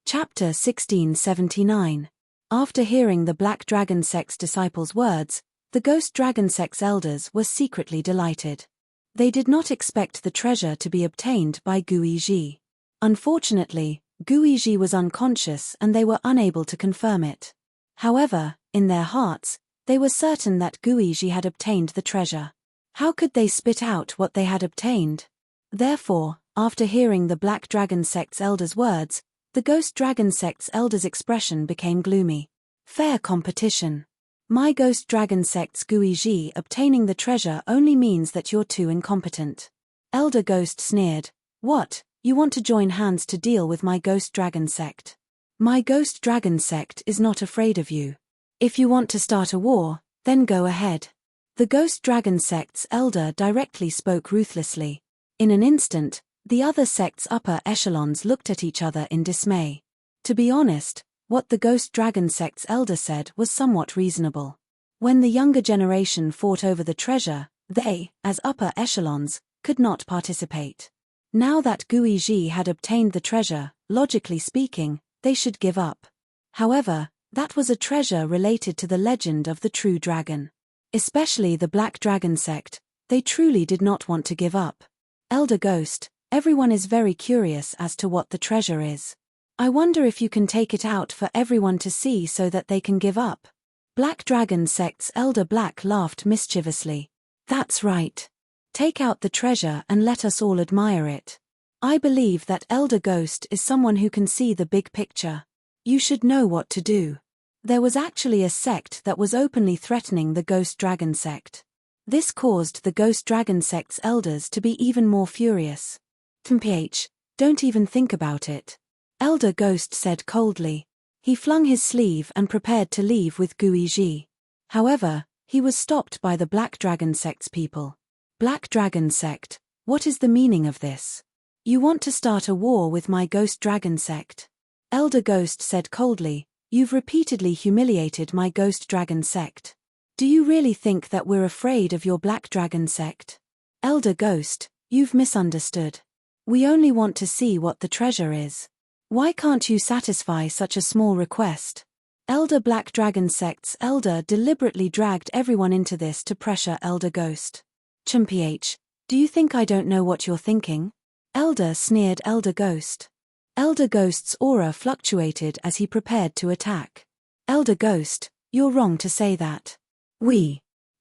Chapter 1679. After hearing the Black Dragon Sect's disciples' words, the Ghost Dragon Sect's elders were secretly delighted. They did not expect the treasure to be obtained by Guizhi. Unfortunately, Guizhi was unconscious and they were unable to confirm it. However, in their hearts, they were certain that Guizhi had obtained the treasure. How could they spit out what they had obtained? Therefore, after hearing the Black Dragon Sect's elders' words, the Ghost Dragon Sect's elders' expression became gloomy. Fair competition. My Ghost Dragon Sect's Guizhi obtaining the treasure only means that you're too incompetent. Elder Ghost sneered. What, you want to join hands to deal with my Ghost Dragon Sect? My Ghost Dragon Sect is not afraid of you. If you want to start a war, then go ahead. The Ghost Dragon Sect's elder directly spoke ruthlessly. In an instant, the other sect's upper echelons looked at each other in dismay. To be honest, what the Ghost Dragon Sect's elder said was somewhat reasonable. When the younger generation fought over the treasure, they, as upper echelons, could not participate. Now that Guizhi had obtained the treasure, logically speaking, they should give up. However, that was a treasure related to the legend of the true dragon. Especially the Black Dragon Sect, they truly did not want to give up. Elder Ghost, everyone is very curious as to what the treasure is. I wonder if you can take it out for everyone to see so that they can give up. Black Dragon Sect's Elder Black laughed mischievously. That's right. Take out the treasure and let us all admire it. I believe that Elder Ghost is someone who can see the big picture. You should know what to do. There was actually a sect that was openly threatening the Ghost Dragon Sect. This caused the Ghost Dragon Sect's elders to be even more furious. Don't even think about it. Elder Ghost said coldly. He flung his sleeve and prepared to leave with Guizhi. However, he was stopped by the Black Dragon Sect's people. Black Dragon Sect, what is the meaning of this? You want to start a war with my Ghost Dragon Sect? Elder Ghost said coldly, you've repeatedly humiliated my Ghost Dragon Sect. Do you really think that we're afraid of your Black Dragon Sect? Elder Ghost, you've misunderstood. We only want to see what the treasure is. Why can't you satisfy such a small request? Elder Black Dragon Sect's elder deliberately dragged everyone into this to pressure Elder Ghost. Do you think I don't know what you're thinking? Elder sneered Elder Ghost. Elder Ghost's aura fluctuated as he prepared to attack. Elder Ghost, you're wrong to say that.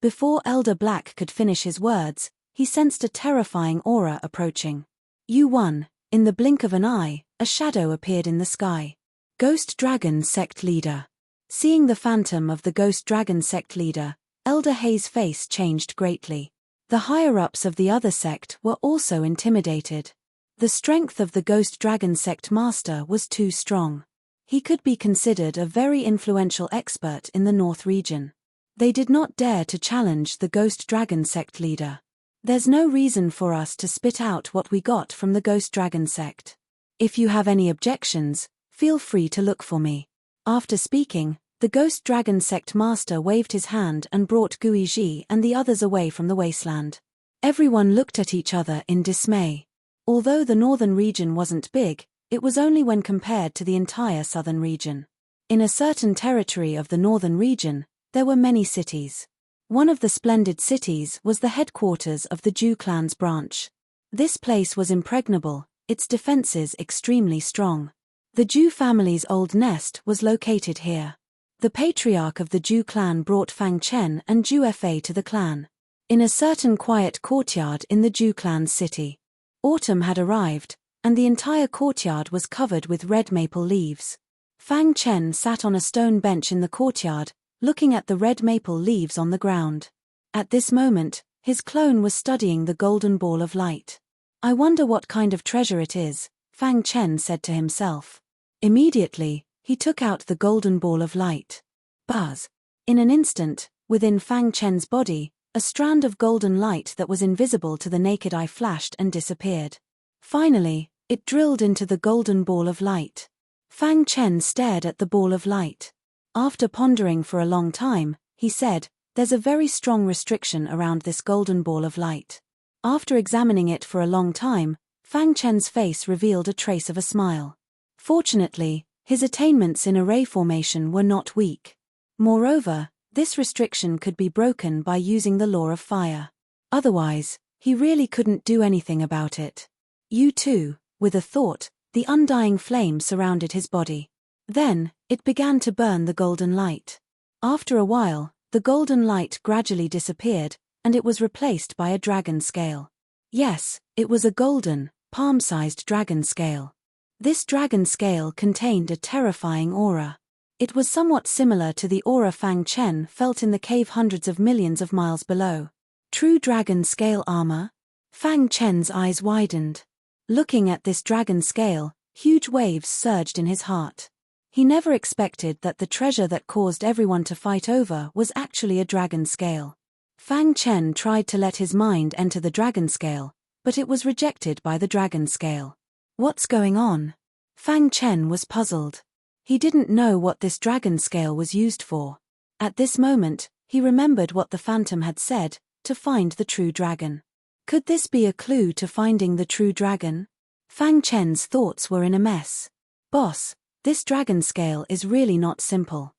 Before Elder Black could finish his words, he sensed a terrifying aura approaching. You won. In the blink of an eye, a shadow appeared in the sky. Ghost Dragon Sect Leader. Seeing the phantom of the Ghost Dragon Sect Leader, Elder Hay's face changed greatly. The higher-ups of the other sect were also intimidated. The strength of the Ghost Dragon Sect Master was too strong. He could be considered a very influential expert in the North region. They did not dare to challenge the Ghost Dragon Sect Leader. There's no reason for us to spit out what we got from the Ghost Dragon Sect. If you have any objections, feel free to look for me. After speaking, the Ghost Dragon Sect Master waved his hand and brought Guizhi and the others away from the wasteland. Everyone looked at each other in dismay. Although the northern region wasn't big, it was only when compared to the entire southern region. In a certain territory of the northern region, there were many cities. One of the splendid cities was the headquarters of the Jew clan's branch. This place was impregnable, its defenses extremely strong. The Jew family's old nest was located here. The patriarch of the Jew clan brought Fang Chen and Jew Fa to the clan. In a certain quiet courtyard in the Jew clan's city. Autumn had arrived, and the entire courtyard was covered with red maple leaves. Fang Chen sat on a stone bench in the courtyard, looking at the red maple leaves on the ground. At this moment, his clone was studying the golden ball of light. I wonder what kind of treasure it is, Fang Chen said to himself. Immediately, he took out the golden ball of light. Buzz! In an instant, within Fang Chen's body, a strand of golden light that was invisible to the naked eye flashed and disappeared. Finally, it drilled into the golden ball of light. Fang Chen stared at the ball of light. After pondering for a long time, he said, there's a very strong restriction around this golden ball of light. After examining it for a long time, Fang Chen's face revealed a trace of a smile. Fortunately, His attainments in array formation were not weak. Moreover, this restriction could be broken by using the law of fire. Otherwise, he really couldn't do anything about it. You too, with a thought, the undying flame surrounded his body. Then, it began to burn the golden light. After a while, the golden light gradually disappeared, and it was replaced by a dragon scale. Yes, it was a golden, palm-sized dragon scale. This dragon scale contained a terrifying aura. It was somewhat similar to the aura Fang Chen felt in the cave hundreds of millions of miles below. True dragon scale armor? Fang Chen's eyes widened. Looking at this dragon scale, huge waves surged in his heart. He never expected that the treasure that caused everyone to fight over was actually a dragon scale. Fang Chen tried to let his mind enter the dragon scale, but it was rejected by the dragon scale. What's going on? Fang Chen was puzzled. He didn't know what this dragon scale was used for. At this moment, he remembered what the phantom had said, to find the true dragon. Could this be a clue to finding the true dragon? Fang Chen's thoughts were in a mess. Boss, this dragon scale is really not simple.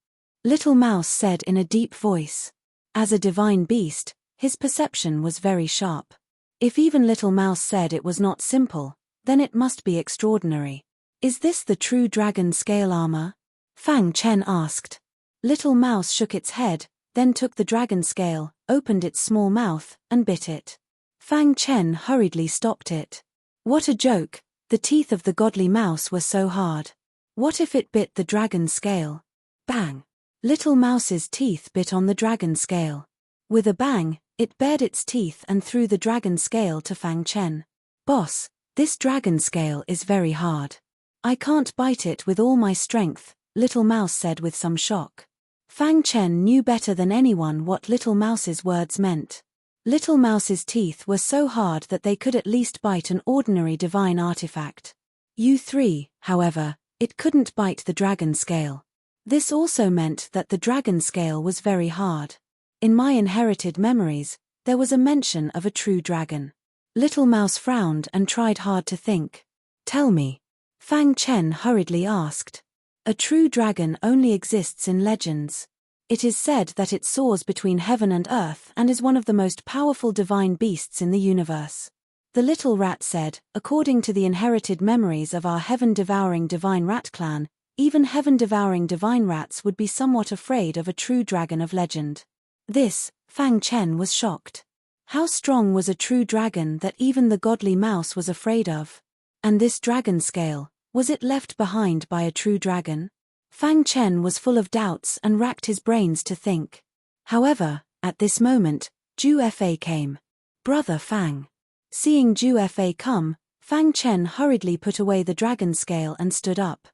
Little Mouse said in a deep voice. As a divine beast, his perception was very sharp. If even Little Mouse said it was not simple, then it must be extraordinary. Is this the true dragon scale armor? Fang Chen asked. Little Mouse shook its head, then took the dragon scale, opened its small mouth, and bit it. Fang Chen hurriedly stopped it. What a joke, the teeth of the godly mouse were so hard. What if it bit the dragon scale? Bang! Little Mouse's teeth bit on the dragon scale. With a bang, it bared its teeth and threw the dragon scale to Fang Chen. Boss, this dragon scale is very hard. I can't bite it with all my strength, Little Mouse said with some shock. Fang Chen knew better than anyone what Little Mouse's words meant. Little Mouse's teeth were so hard that they could at least bite an ordinary divine artifact. U3, however, it couldn't bite the dragon scale. This also meant that the dragon scale was very hard. In my inherited memories, there was a mention of a true dragon. Little Mouse frowned and tried hard to think. Tell me. Fang Chen hurriedly asked. A true dragon only exists in legends. It is said that it soars between heaven and earth and is one of the most powerful divine beasts in the universe. The little rat said, according to the inherited memories of our heaven-devouring divine rat clan, even heaven-devouring divine rats would be somewhat afraid of a true dragon of legend. This, Fang Chen was shocked. How strong was a true dragon that even the godly mouse was afraid of? And this dragon scale, was it left behind by a true dragon? Fang Chen was full of doubts and racked his brains to think. However, at this moment, Zhu Fa came. Brother Fang. Seeing Zhu Fa come, Fang Chen hurriedly put away the dragon scale and stood up.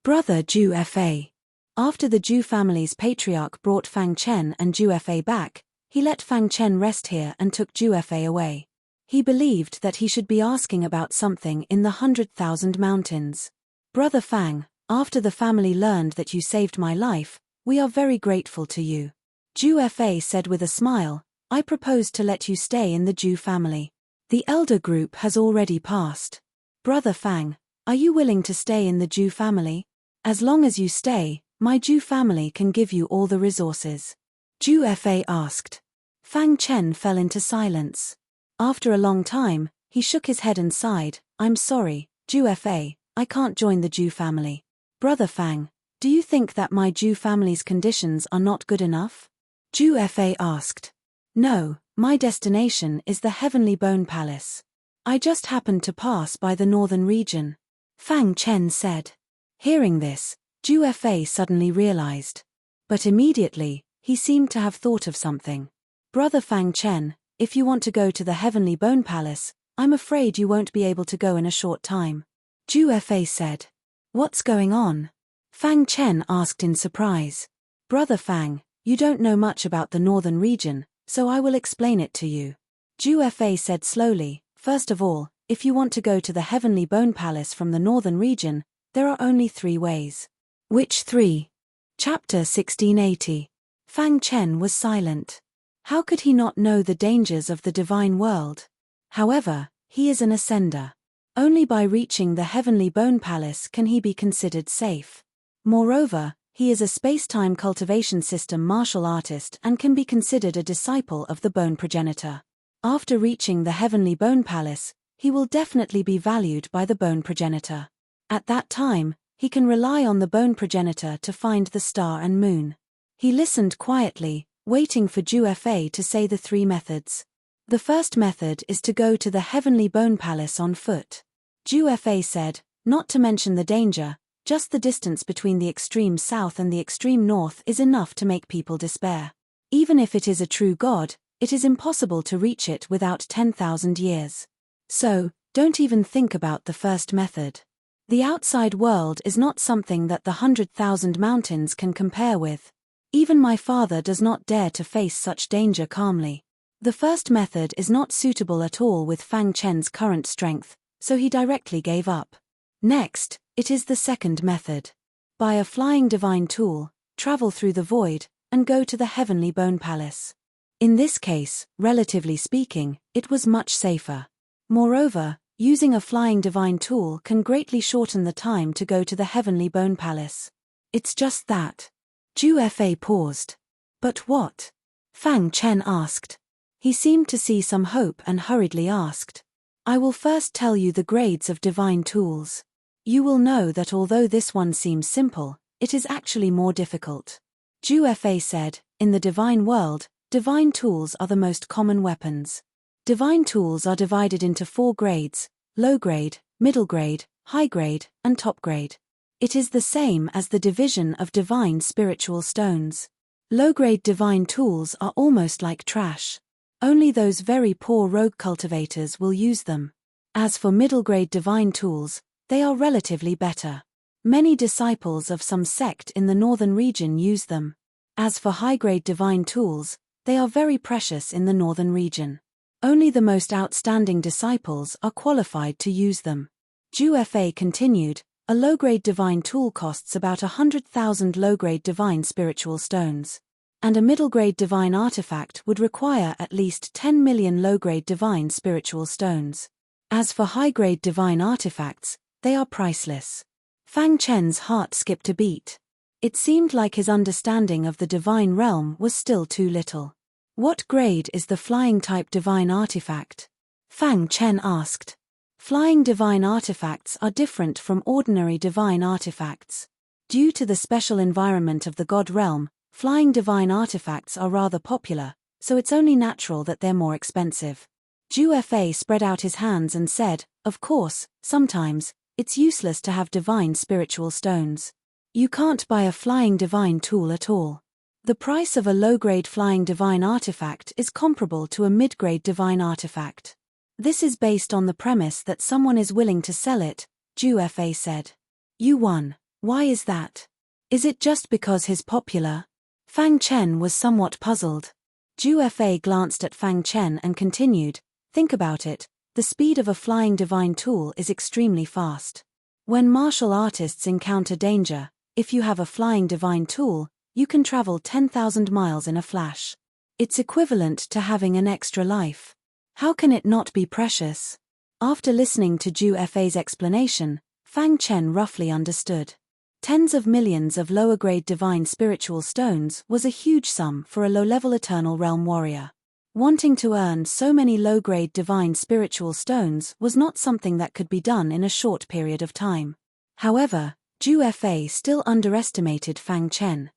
Brother Zhu Fa. After the Zhu family's patriarch brought Fang Chen and Zhu Fa back, he let Fang Chen rest here and took Zhu Fa away. He believed that he should be asking about something in the 100,000 mountains. Brother Fang, after the family learned that you saved my life, we are very grateful to you. Zhu Fa said with a smile, I propose to let you stay in the Zhu family. The elder group has already passed. Brother Fang, are you willing to stay in the Zhu family? As long as you stay, my Zhu family can give you all the resources. Zhu Fa asked. Fang Chen fell into silence. After a long time, he shook his head and sighed, I'm sorry, Zhu Fa, I can't join the Zhu family. Brother Fang, do you think that my Zhu family's conditions are not good enough? Zhu Fa asked. No, my destination is the Heavenly Bone Palace. I just happened to pass by the northern region. Fang Chen said. Hearing this, Zhu Fa suddenly realized. But immediately, he seemed to have thought of something. Brother Fang Chen, if you want to go to the Heavenly Bone Palace, I'm afraid you won't be able to go in a short time. Zhu Fa said. What's going on? Fang Chen asked in surprise. Brother Fang, you don't know much about the northern region, so I will explain it to you. Zhu Fa said slowly, first of all, if you want to go to the Heavenly Bone Palace from the northern region, there are only 3 ways. Which 3? Chapter 1680. Fang Chen was silent. How could he not know the dangers of the divine world? However, he is an ascender. Only by reaching the Heavenly Bone Palace can he be considered safe. Moreover, he is a space-time cultivation system martial artist and can be considered a disciple of the bone progenitor. After reaching the heavenly bone palace, he will definitely be valued by the bone progenitor. At that time, he can rely on the bone progenitor to find the star and moon. He listened quietly, waiting for Ju-Fa to say the three methods. The first method is to go to the heavenly bone palace on foot. Ju-Fa said, not to mention the danger, just the distance between the extreme south and the extreme north is enough to make people despair. Even if it is a true God, it is impossible to reach it without 10,000 years. So, don't even think about the first method. The outside world is not something that the 100,000 mountains can compare with. Even my father does not dare to face such danger calmly. The first method is not suitable at all with Fang Chen's current strength, so he directly gave up. Next, it is the second method. Buy a flying divine tool, travel through the void, and go to the heavenly bone palace. In this case, relatively speaking, it was much safer. Moreover, using a flying divine tool can greatly shorten the time to go to the heavenly bone palace. It's just that. Ju-Fa paused. But what? Fang Chen asked. He seemed to see some hope and hurriedly asked. I will first tell you the grades of divine tools. You will know that although this one seems simple, it is actually more difficult. Ju-Fa said, in the divine world, divine tools are the most common weapons. Divine tools are divided into 4 grades: low grade, middle grade, high grade, and top grade. It is the same as the division of divine spiritual stones. Low-grade divine tools are almost like trash. Only those very poor rogue cultivators will use them. As for middle-grade divine tools, they are relatively better. Many disciples of some sect in the northern region use them. As for high-grade divine tools, they are very precious in the northern region. Only the most outstanding disciples are qualified to use them. Ju-Fa continued, a low-grade divine tool costs about 100,000 low-grade divine spiritual stones. And a middle-grade divine artifact would require at least 10 million low-grade divine spiritual stones. As for high-grade divine artifacts, they are priceless. Fang Chen's heart skipped a beat. It seemed like his understanding of the divine realm was still too little. What grade is the flying-type divine artifact? Fang Chen asked. Flying divine artifacts are different from ordinary divine artifacts. Due to the special environment of the God realm, flying divine artifacts are rather popular, so it's only natural that they're more expensive. Ju-Fa spread out his hands and said, of course, sometimes, it's useless to have divine spiritual stones. You can't buy a flying divine tool at all. The price of a low-grade flying divine artifact is comparable to a mid-grade divine artifact. This is based on the premise that someone is willing to sell it, Ju-Fa said. You won. Why is that? Is it just because he's popular? Fang Chen was somewhat puzzled. Ju-Fa glanced at Fang Chen and continued, think about it, the speed of a flying divine tool is extremely fast. When martial artists encounter danger, if you have a flying divine tool, you can travel 10,000 miles in a flash. It's equivalent to having an extra life. How can it not be precious? After listening to Ju-Fa's explanation, Fang Chen roughly understood. Tens of millions of lower-grade divine spiritual stones was a huge sum for a low-level eternal realm warrior. Wanting to earn so many low-grade divine spiritual stones was not something that could be done in a short period of time. However, Ju-Fa still underestimated Fang Chen.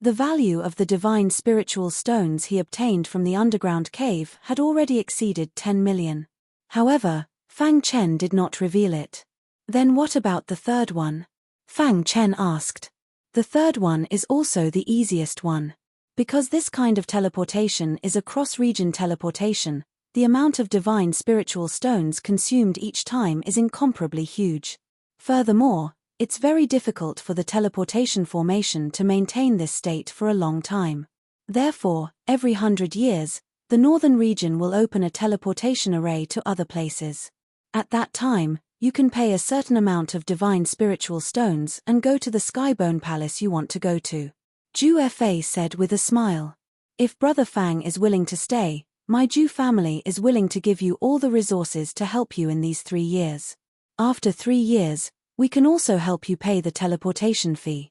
The value of the divine spiritual stones he obtained from the underground cave had already exceeded 10 million. However, Fang Chen did not reveal it. Then what about the third one? Fang Chen asked. The third one is also the easiest one. Because this kind of teleportation is a cross-region teleportation, the amount of divine spiritual stones consumed each time is incomparably huge. Furthermore, it's very difficult for the teleportation formation to maintain this state for a long time. Therefore, every 100 years, the northern region will open a teleportation array to other places. At that time, you can pay a certain amount of divine spiritual stones and go to the Skybone Palace you want to go to. Ju-Fa said with a smile. If Brother Fang is willing to stay, my Ju family is willing to give you all the resources to help you in these 3 years. After 3 years, we can also help you pay the teleportation fee.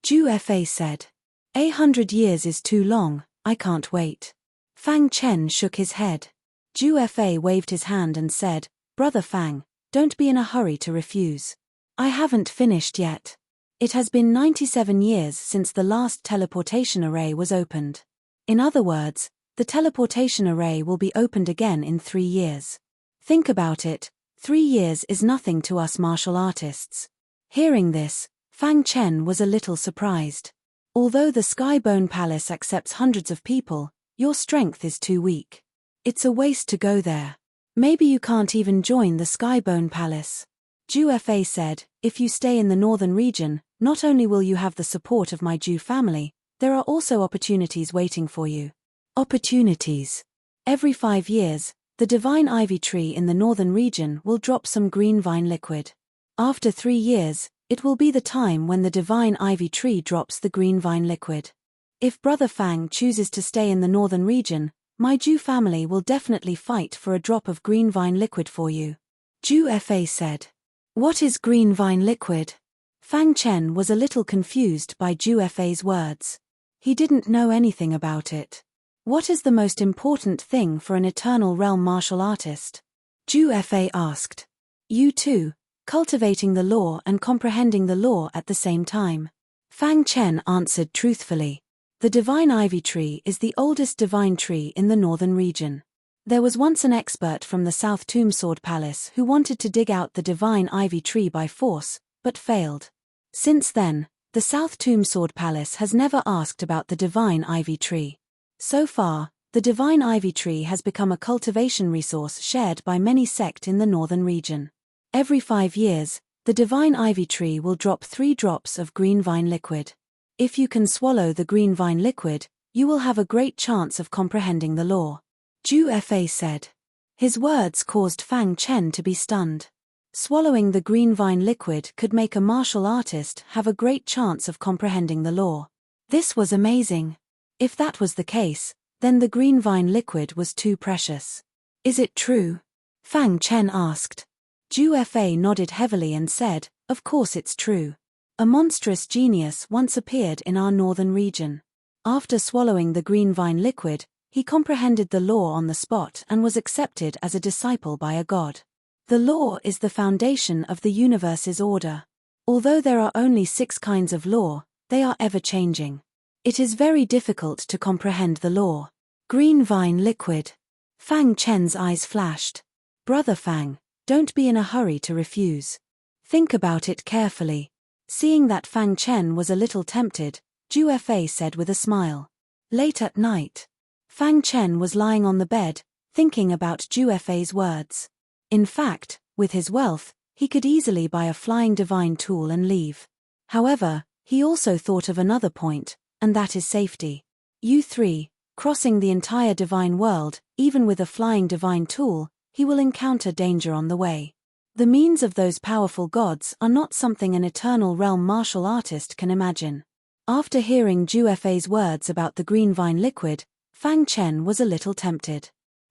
Zhu Fa said. 100 years is too long, I can't wait. Fang Chen shook his head. Zhu Fa waved his hand and said, Brother Fang, don't be in a hurry to refuse. I haven't finished yet. It has been 97 years since the last teleportation array was opened. In other words, the teleportation array will be opened again in 3 years. Think about it, 3 years is nothing to us martial artists. Hearing this, Fang Chen was a little surprised. Although the Skybone Palace accepts hundreds of people, your strength is too weak. It's a waste to go there. Maybe you can't even join the Skybone Palace. Zhu Fa said, if you stay in the northern region, not only will you have the support of my Zhu family, there are also opportunities waiting for you. Opportunities. Every 5 years, the divine ivy tree in the northern region will drop some green vine liquid. After 3 years, it will be the time when the divine ivy tree drops the green vine liquid. If Brother Fang chooses to stay in the northern region, my Zhu family will definitely fight for a drop of green vine liquid for you. Zhu Fa said. What is green vine liquid? Fang Chen was a little confused by Zhu Fa's words. He didn't know anything about it. What is the most important thing for an Eternal Realm martial artist? Zhu Fa asked. You too, cultivating the law and comprehending the law at the same time. Fang Chen answered truthfully. The divine ivy tree is the oldest divine tree in the northern region. There was once an expert from the South Tomb Sword Palace who wanted to dig out the divine ivy tree by force, but failed. Since then, the South Tomb Sword Palace has never asked about the divine ivy tree. So far, the divine ivy tree has become a cultivation resource shared by many sects in the northern region. Every 5 years, the divine ivy tree will drop 3 drops of green vine liquid. If you can swallow the green vine liquid, you will have a great chance of comprehending the law. Zhu Fa said. His words caused Fang Chen to be stunned. Swallowing the green vine liquid could make a martial artist have a great chance of comprehending the law. This was amazing. If that was the case, then the green vine liquid was too precious. Is it true? Fang Chen asked. Zhu Fa nodded heavily and said, of course it's true. A monstrous genius once appeared in our northern region. After swallowing the green vine liquid, he comprehended the law on the spot and was accepted as a disciple by a god. The law is the foundation of the universe's order. Although there are only 6 kinds of law, they are ever-changing. It is very difficult to comprehend the law. Green vine liquid. Fang Chen's eyes flashed. Brother Fang, don't be in a hurry to refuse. Think about it carefully. Seeing that Fang Chen was a little tempted, Zhu Fa said with a smile. Late at night, Fang Chen was lying on the bed, thinking about Zhu Fa's words. In fact, with his wealth, he could easily buy a flying divine tool and leave. However, he also thought of another point, and that is safety. You 3, crossing the entire divine world, even with a flying divine tool, he will encounter danger on the way. The means of those powerful gods are not something an Eternal Realm martial artist can imagine. After hearing Zhu Fa's words about the green vine liquid, Fang Chen was a little tempted.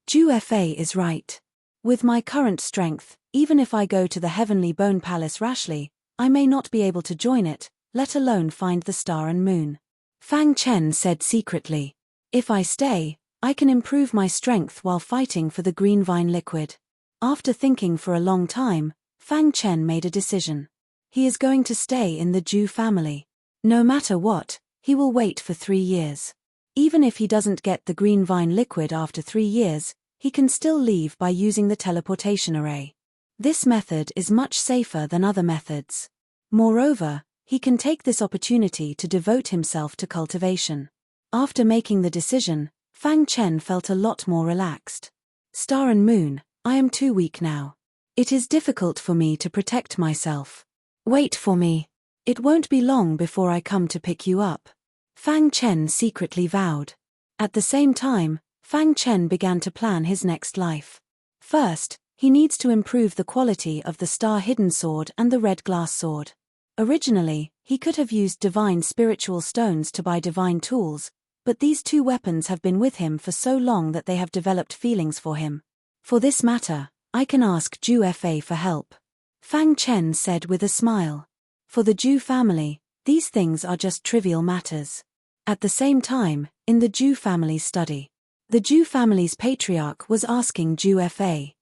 Zhu Fa is right. With my current strength, even if I go to the Heavenly Bone Palace rashly, I may not be able to join it, let alone find the star and moon. Fang Chen said secretly. If I stay, I can improve my strength while fighting for the green vine liquid. After thinking for a long time, Fang Chen made a decision. He is going to stay in the Zhu family. No matter what, he will wait for 3 years. Even if he doesn't get the green vine liquid after 3 years, he can still leave by using the teleportation array. This method is much safer than other methods. Moreover, he can take this opportunity to devote himself to cultivation. After making the decision, Fang Chen felt a lot more relaxed. Star and moon, I am too weak now. It is difficult for me to protect myself. Wait for me. It won't be long before I come to pick you up. Fang Chen secretly vowed. At the same time, Fang Chen began to plan his next life. First, he needs to improve the quality of the star-hidden sword and the red glass sword. Originally, he could have used divine spiritual stones to buy divine tools, but these 2 weapons have been with him for so long that they have developed feelings for him. For this matter, I can ask Zhu Fa for help. Fang Chen said with a smile. For the Zhu family, These things are just trivial matters. At the same time, in the Jew family's study, the Jew family's patriarch was asking Jew Fa.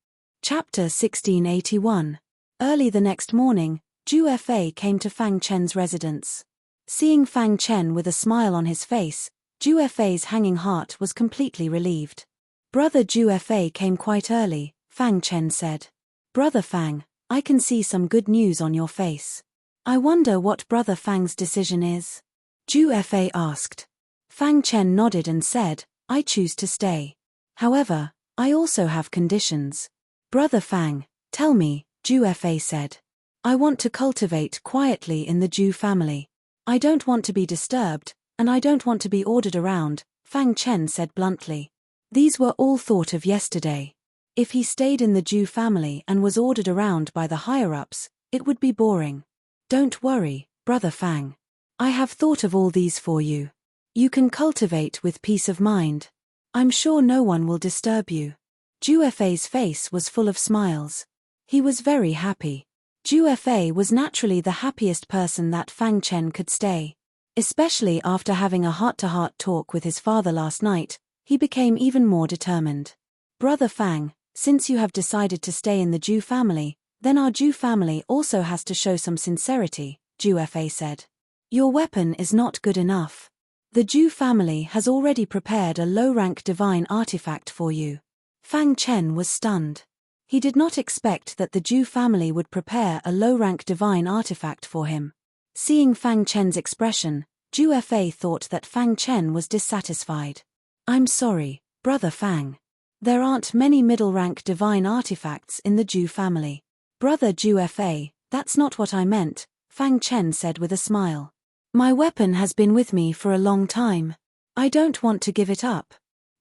Chapter 1681. Early the next morning, Jew Fa came to Fang Chen's residence. Seeing Fang Chen with a smile on his face, Jew Fa's hanging heart was completely relieved. Brother Jew Fa came quite early, Fang Chen said. Brother Fang, I can see some good news on your face. I wonder what Brother Fang's decision is? Jew Fa asked. Fang Chen nodded and said, I choose to stay. However, I also have conditions. Brother Fang, tell me, Jew Fa said. I want to cultivate quietly in the Jew family. I don't want to be disturbed, and I don't want to be ordered around, Fang Chen said bluntly. These were all thought of yesterday. If he stayed in the Jew family and was ordered around by the higher-ups, it would be boring. Don't worry, Brother Fang. I have thought of all these for you. You can cultivate with peace of mind. I'm sure no one will disturb you. Jew Fa's face was full of smiles. He was very happy. Jew Fa was naturally the happiest person that Fang Chen could stay. Especially after having a heart-to-heart talk with his father last night, he became even more determined. Brother Fang, since you have decided to stay in the Jew family, then our Jew family also has to show some sincerity, Jew Fa said. Your weapon is not good enough. The Jew family has already prepared a low-rank divine artifact for you. Fang Chen was stunned. He did not expect that the Jew family would prepare a low-rank divine artifact for him. Seeing Fang Chen's expression, Jew Fa thought that Fang Chen was dissatisfied. I'm sorry, Brother Fang. There aren't many middle-rank divine artifacts in the Jew family. Brother Jew Fa, that's not what I meant, Fang Chen said with a smile. My weapon has been with me for a long time. I don't want to give it up.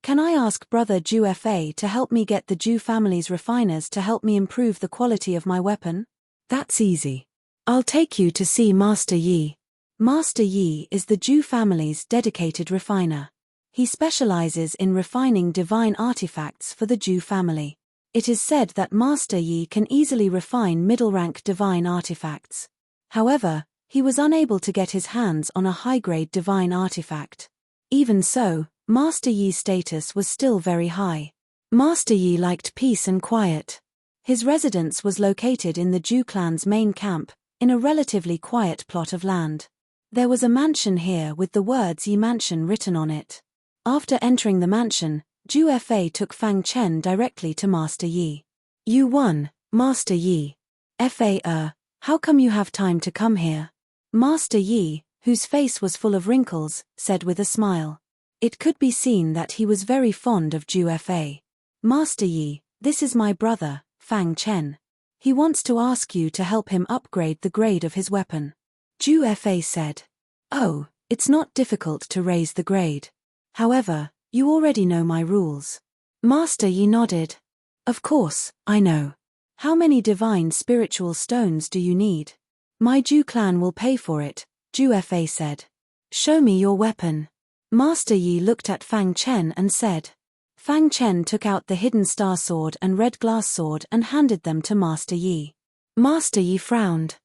Can I ask Brother Jew Fa to help me get the Jew family's refiners to help me improve the quality of my weapon? That's easy. I'll take you to see Master Yi. Master Yi is the Jew family's dedicated refiner. He specializes in refining divine artifacts for the Jew family. It is said that Master Yi can easily refine middle-rank divine artifacts. However, he was unable to get his hands on a high-grade divine artifact. Even so, Master Yi's status was still very high. Master Yi liked peace and quiet. His residence was located in the Jew clan's main camp, in a relatively quiet plot of land. There was a mansion here with the words Yi Mansion written on it. After entering the mansion, Jew Fa took Fang Chen directly to Master Yi. You won, Master Yi. Fa, how come you have time to come here? Master Yi, whose face was full of wrinkles, said with a smile. It could be seen that he was very fond of Jew Fa. Master Yi, this is my brother, Fang Chen. He wants to ask you to help him upgrade the grade of his weapon. Jew Fa said. Oh, it's not difficult to raise the grade. However, you already know my rules. Master Yi nodded. Of course, I know. How many divine spiritual stones do you need? My Jew clan will pay for it, Jew Fa said. Show me your weapon. Master Yi looked at Fang Chen and said. Fang Chen took out the hidden star sword and red glass sword and handed them to Master Yi. Master Yi frowned.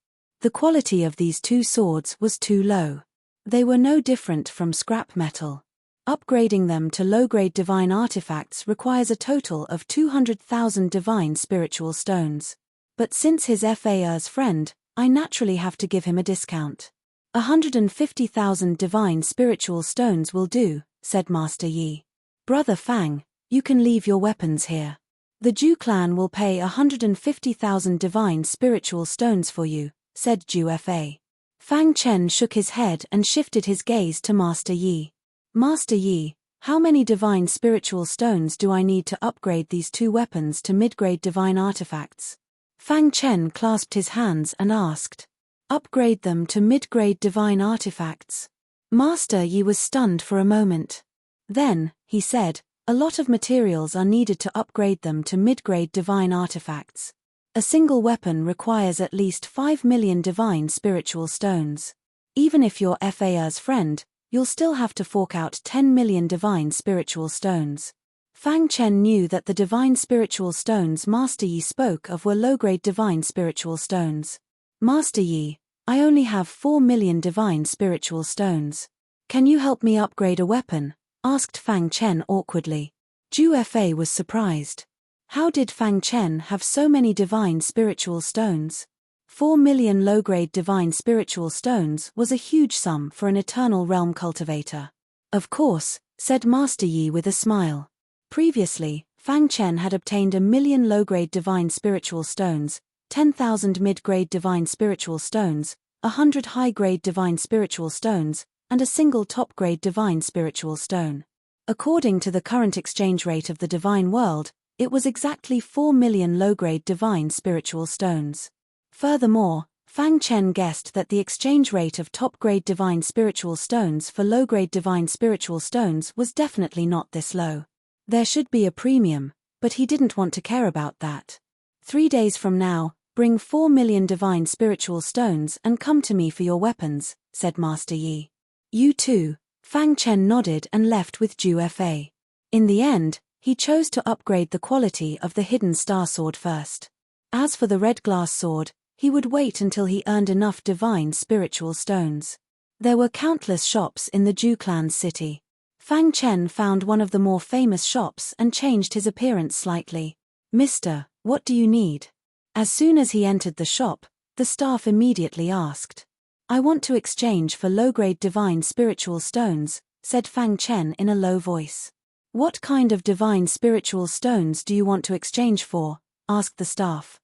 The quality of these two swords was too low. They were no different from scrap metal. Upgrading them to low-grade divine artifacts requires a total of 200,000 divine spiritual stones. But since he's Fa's friend, I naturally have to give him a discount. 150,000 divine spiritual stones will do, said Master Yi. Brother Fang, you can leave your weapons here. The Jew clan will pay 150,000 divine spiritual stones for you, said Jew Fa. Fang Chen shook his head and shifted his gaze to Master Yi. Master Yi, how many divine spiritual stones do I need to upgrade these two weapons to mid-grade divine artifacts? Fang Chen clasped his hands and asked. Upgrade them to mid-grade divine artifacts. Master Yi was stunned for a moment. Then, he said, a lot of materials are needed to upgrade them to mid-grade divine artifacts. A single weapon requires at least 5 million divine spiritual stones. Even if you're Fa's friend, you'll still have to fork out 10 million divine spiritual stones. Fang Chen knew that the divine spiritual stones Master Yi spoke of were low-grade divine spiritual stones. Master Yi, I only have 4 million divine spiritual stones. Can you help me upgrade a weapon? Asked Fang Chen awkwardly. Zhu Fei was surprised. How did Fang Chen have so many divine spiritual stones? 4 million low-grade divine spiritual stones was a huge sum for an eternal realm cultivator. Of course, said Master Yi with a smile. Previously, Fang Chen had obtained 1 million low-grade divine spiritual stones, 10,000 mid-grade divine spiritual stones, 100 high-grade divine spiritual stones, and a single top-grade divine spiritual stone. According to the current exchange rate of the divine world, it was exactly 4 million low-grade divine spiritual stones. Furthermore, Fang Chen guessed that the exchange rate of top-grade divine spiritual stones for low-grade divine spiritual stones was definitely not this low. There should be a premium, but he didn't want to care about that. 3 days from now, bring 4 million divine spiritual stones and come to me for your weapons, said Master Yi. You too. Fang Chen nodded and left with Zhu Fei. In the end, he chose to upgrade the quality of the hidden star sword first. As for the red glass sword, he would wait until he earned enough divine spiritual stones. There were countless shops in the Zhu clan's city. Fang Chen found one of the more famous shops and changed his appearance slightly. Mister, what do you need? As soon as he entered the shop, the staff immediately asked. I want to exchange for low-grade divine spiritual stones, said Fang Chen in a low voice. What kind of divine spiritual stones do you want to exchange for? Asked the staff.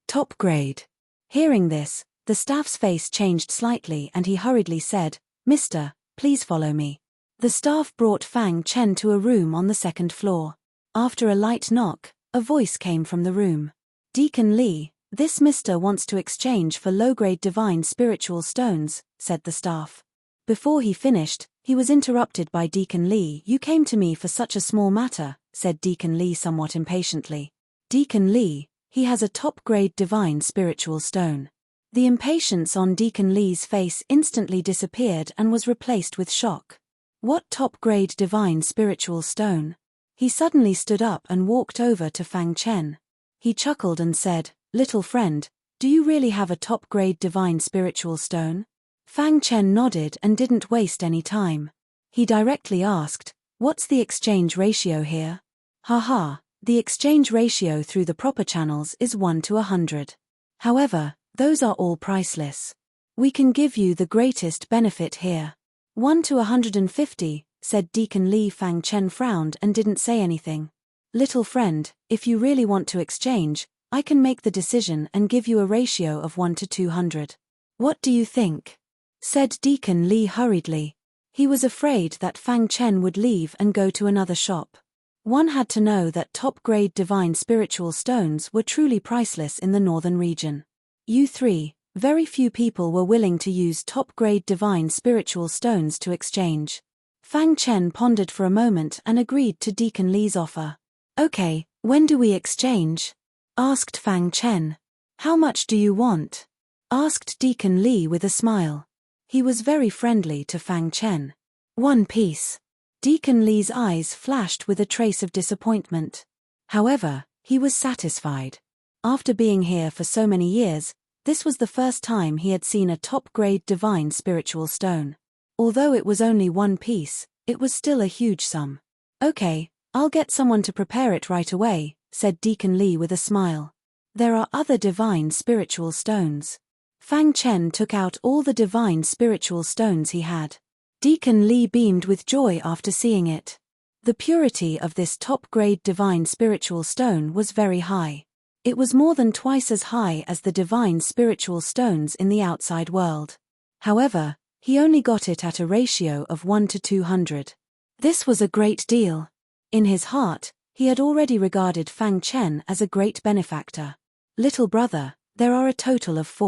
Top grade. Hearing this, the staff's face changed slightly and he hurriedly said, Mister, please follow me. The staff brought Fang Chen to a room on the second floor. After a light knock, a voice came from the room. Deacon Li, this mister wants to exchange for low-grade divine spiritual stones, said the staff. Before he finished, he was interrupted by Deacon Li. You came to me for such a small matter, said Deacon Li somewhat impatiently. Deacon Li, he has a top-grade divine spiritual stone. The impatience on Deacon Li's face instantly disappeared and was replaced with shock. What top-grade divine spiritual stone? He suddenly stood up and walked over to Fang Chen. He chuckled and said, Little friend, do you really have a top-grade divine spiritual stone? Fang Chen nodded and didn't waste any time. He directly asked, What's the exchange ratio here? Haha. The exchange ratio through the proper channels is 1 to 100. However, those are all priceless. We can give you the greatest benefit here. 1 to 150, said Deacon Li. Fang Chen frowned and didn't say anything. Little friend, if you really want to exchange, I can make the decision and give you a ratio of 1 to 200. What do you think? Said Deacon Li hurriedly. He was afraid that Fang Chen would leave and go to another shop. One had to know that top-grade divine spiritual stones were truly priceless in the northern region. U3, very few people were willing to use top-grade divine spiritual stones to exchange. Fang Chen pondered for a moment and agreed to Deacon Li's offer. Okay, when do we exchange? Asked Fang Chen. How much do you want? Asked Deacon Li with a smile. He was very friendly to Fang Chen. 1 piece. Deacon Li's eyes flashed with a trace of disappointment. However, he was satisfied. After being here for so many years, this was the first time he had seen a top-grade divine spiritual stone. Although it was only 1 piece, it was still a huge sum. Okay, I'll get someone to prepare it right away, said Deacon Li with a smile. There are other divine spiritual stones. Fang Chen took out all the divine spiritual stones he had. Deacon Li beamed with joy after seeing it. The purity of this top-grade divine spiritual stone was very high. It was more than twice as high as the divine spiritual stones in the outside world. However, he only got it at a ratio of 1 to 200. This was a great deal. In his heart, he had already regarded Fang Chen as a great benefactor. Little brother, there are a total of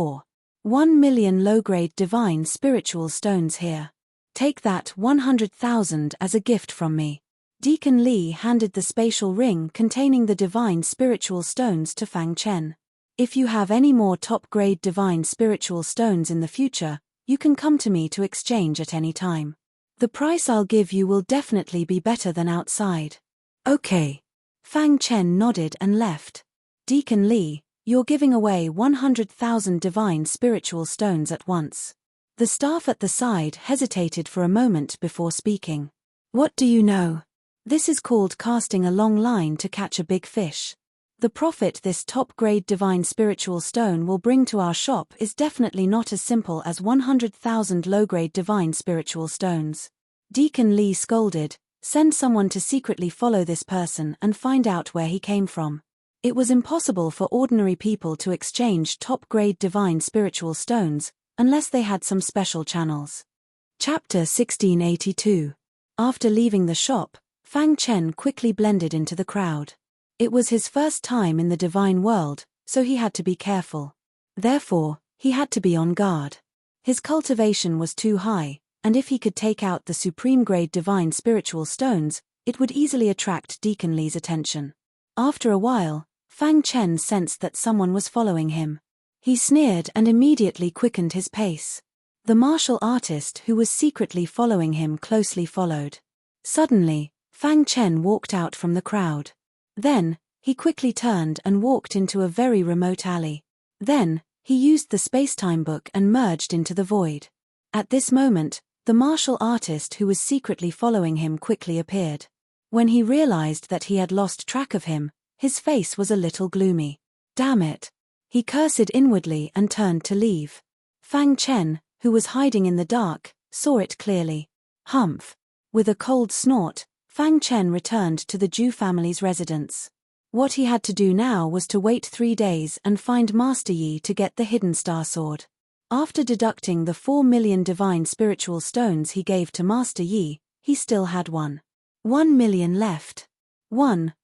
1 million low-grade divine spiritual stones here. Take that 100,000 as a gift from me. Deacon Li handed the spatial ring containing the divine spiritual stones to Fang Chen. If you have any more top-grade divine spiritual stones in the future, you can come to me to exchange at any time. The price I'll give you will definitely be better than outside. Okay. Fang Chen nodded and left. Deacon Li, You're giving away 100,000 divine spiritual stones at once. The staff at the side hesitated for a moment before speaking. What do you know? This is called casting a long line to catch a big fish. The profit this top-grade divine spiritual stone will bring to our shop is definitely not as simple as 100,000 low-grade divine spiritual stones. Deacon Lee scolded, "Send someone to secretly follow this person and find out where he came from." It was impossible for ordinary people to exchange top-grade divine spiritual stones, unless they had some special channels. Chapter 1682. After leaving the shop, Fang Chen quickly blended into the crowd. It was his first time in the divine world, so he had to be careful. Therefore, he had to be on guard. His cultivation was too high, and if he could take out the supreme-grade divine spiritual stones, it would easily attract Deacon Lee's attention. After a while, Fang Chen sensed that someone was following him. He sneered and immediately quickened his pace. The martial artist who was secretly following him closely followed. Suddenly, Fang Chen walked out from the crowd. Then, he quickly turned and walked into a very remote alley. Then, he used the space-time book and merged into the void. At this moment, the martial artist who was secretly following him quickly appeared. When he realized that he had lost track of him, his face was a little gloomy. Damn it! He cursed inwardly and turned to leave. Fang Chen, who was hiding in the dark, saw it clearly. Humph! With a cold snort, Fang Chen returned to the Zhu family's residence. What he had to do now was to wait 3 days and find Master Yi to get the hidden star sword. After deducting the 4 million divine spiritual stones he gave to Master Yi, he still had 1 million left. 1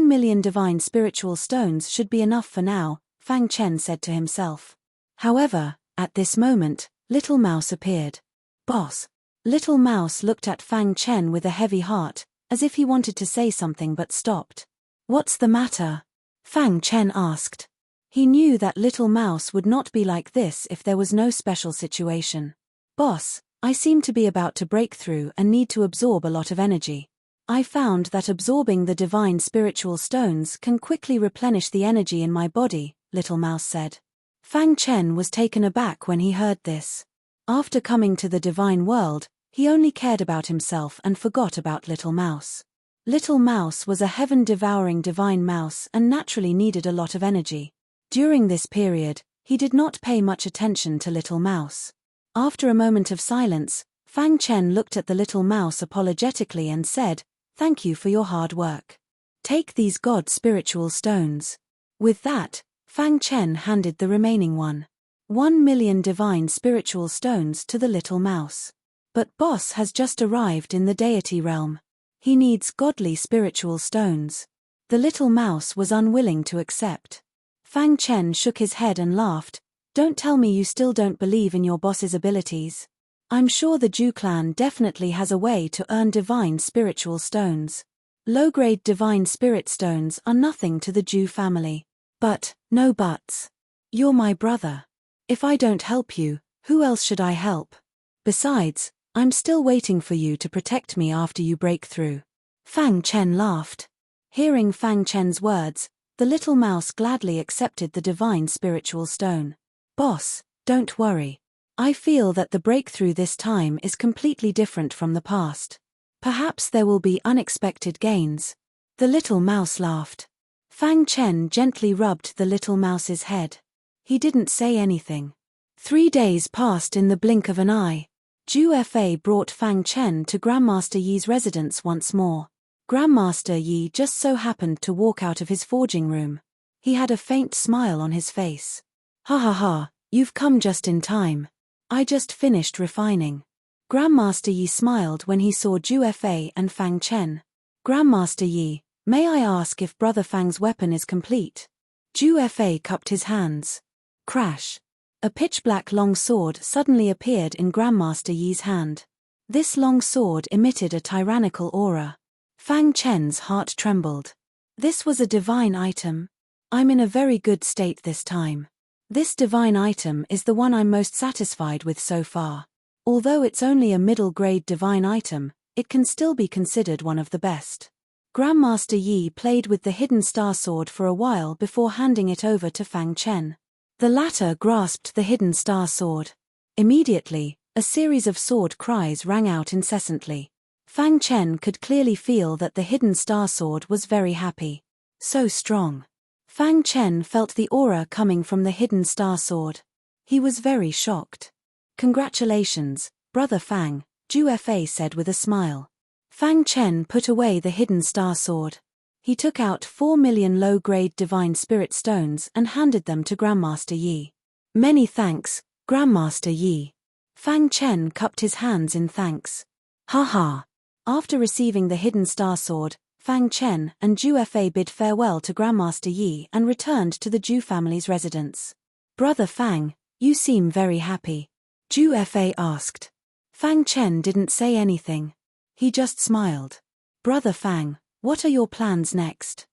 million divine spiritual stones should be enough for now, Fang Chen said to himself. However, at this moment, Little Mouse appeared. Boss. Little Mouse looked at Fang Chen with a heavy heart, as if he wanted to say something but stopped. What's the matter? Fang Chen asked. He knew that Little Mouse would not be like this if there was no special situation. Boss, I seem to be about to break through and need to absorb a lot of energy. I found that absorbing the divine spiritual stones can quickly replenish the energy in my body, Little Mouse said. Fang Chen was taken aback when he heard this. After coming to the divine world, he only cared about himself and forgot about Little Mouse. Little Mouse was a heaven-devouring divine mouse and naturally needed a lot of energy. During this period, he did not pay much attention to Little Mouse. After a moment of silence, Fang Chen looked at the Little Mouse apologetically and said, "Thank you for your hard work. Take these God spiritual stones." With that, Fang Chen handed the remaining 1 million divine spiritual stones to the Little Mouse. But Boss has just arrived in the deity realm. He needs godly spiritual stones. The Little Mouse was unwilling to accept. Fang Chen shook his head and laughed. Don't tell me you still don't believe in your boss's abilities. I'm sure the Zhu clan definitely has a way to earn divine spiritual stones. Low-grade divine spirit stones are nothing to the Zhu family. But, no buts. You're my brother. If I don't help you, who else should I help? Besides, I'm still waiting for you to protect me after you break through. Fang Chen laughed. Hearing Fang Chen's words, the Little Mouse gladly accepted the divine spiritual stone. Boss, don't worry. I feel that the breakthrough this time is completely different from the past. Perhaps there will be unexpected gains. The Little Mouse laughed. Fang Chen gently rubbed the Little Mouse's head. He didn't say anything. 3 days passed in the blink of an eye. Zhu Fa brought Fang Chen to Grandmaster Yi's residence once more. Grandmaster Yi just so happened to walk out of his forging room. He had a faint smile on his face. Ha ha ha, you've come just in time. I just finished refining. Grandmaster Yi smiled when he saw Zhu Fa and Fang Chen. Grandmaster Yi, may I ask if Brother Fang's weapon is complete? Zhu Fa cupped his hands. Crash. A pitch-black long sword suddenly appeared in Grandmaster Yi's hand. This long sword emitted a tyrannical aura. Fang Chen's heart trembled. This was a divine item. I'm in a very good state this time. This divine item is the one I'm most satisfied with so far. Although it's only a middle-grade divine item, it can still be considered one of the best. Grandmaster Yi played with the hidden star sword for a while before handing it over to Fang Chen. The latter grasped the hidden star sword. Immediately, a series of sword cries rang out incessantly. Fang Chen could clearly feel that the hidden star sword was very happy. So strong. Fang Chen felt the aura coming from the hidden star sword. He was very shocked. "Congratulations, Brother Fang," Zhu Fei said with a smile. Fang Chen put away the hidden star sword. He took out 4 million low-grade divine spirit stones and handed them to Grandmaster Yi. "Many thanks, Grandmaster Yi." Fang Chen cupped his hands in thanks. "Ha." After receiving the hidden star sword, Fang Chen and Zhu Fei bid farewell to Grandmaster Yi and returned to the Zhu family's residence. "Brother Fang, you seem very happy," Zhu Fei asked. Fang Chen didn't say anything. He just smiled. "Brother Fang, what are your plans next?"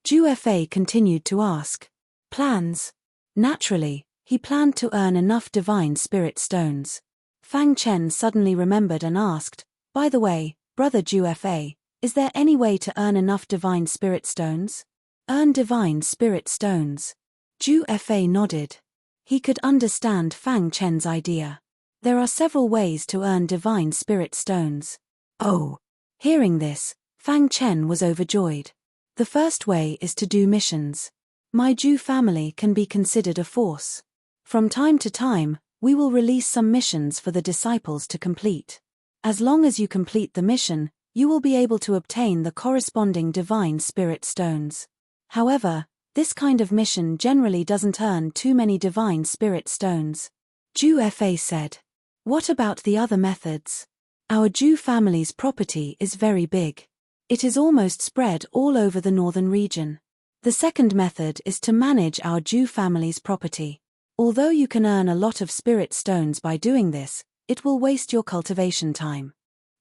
Zhu Fei continued to ask. "Plans?" Naturally, he planned to earn enough divine spirit stones. Fang Chen suddenly remembered and asked, "By the way, Brother Zhu Fei, is there any way to earn enough divine spirit stones?" "Earn divine spirit stones?" Zhu Fei nodded. He could understand Fang Chen's idea. There are several ways to earn divine spirit stones. Oh! Hearing this, Fang Chen was overjoyed. "The first way is to do missions. My Zhu family can be considered a force. From time to time, we will release some missions for the disciples to complete. As long as you complete the mission, you will be able to obtain the corresponding divine spirit stones. However, this kind of mission generally doesn't earn too many divine spirit stones," Zhu Fei said. "What about the other methods? Our Zhu family's property is very big. It is almost spread all over the northern region. The second method is to manage our Zhu family's property. Although you can earn a lot of spirit stones by doing this, it will waste your cultivation time."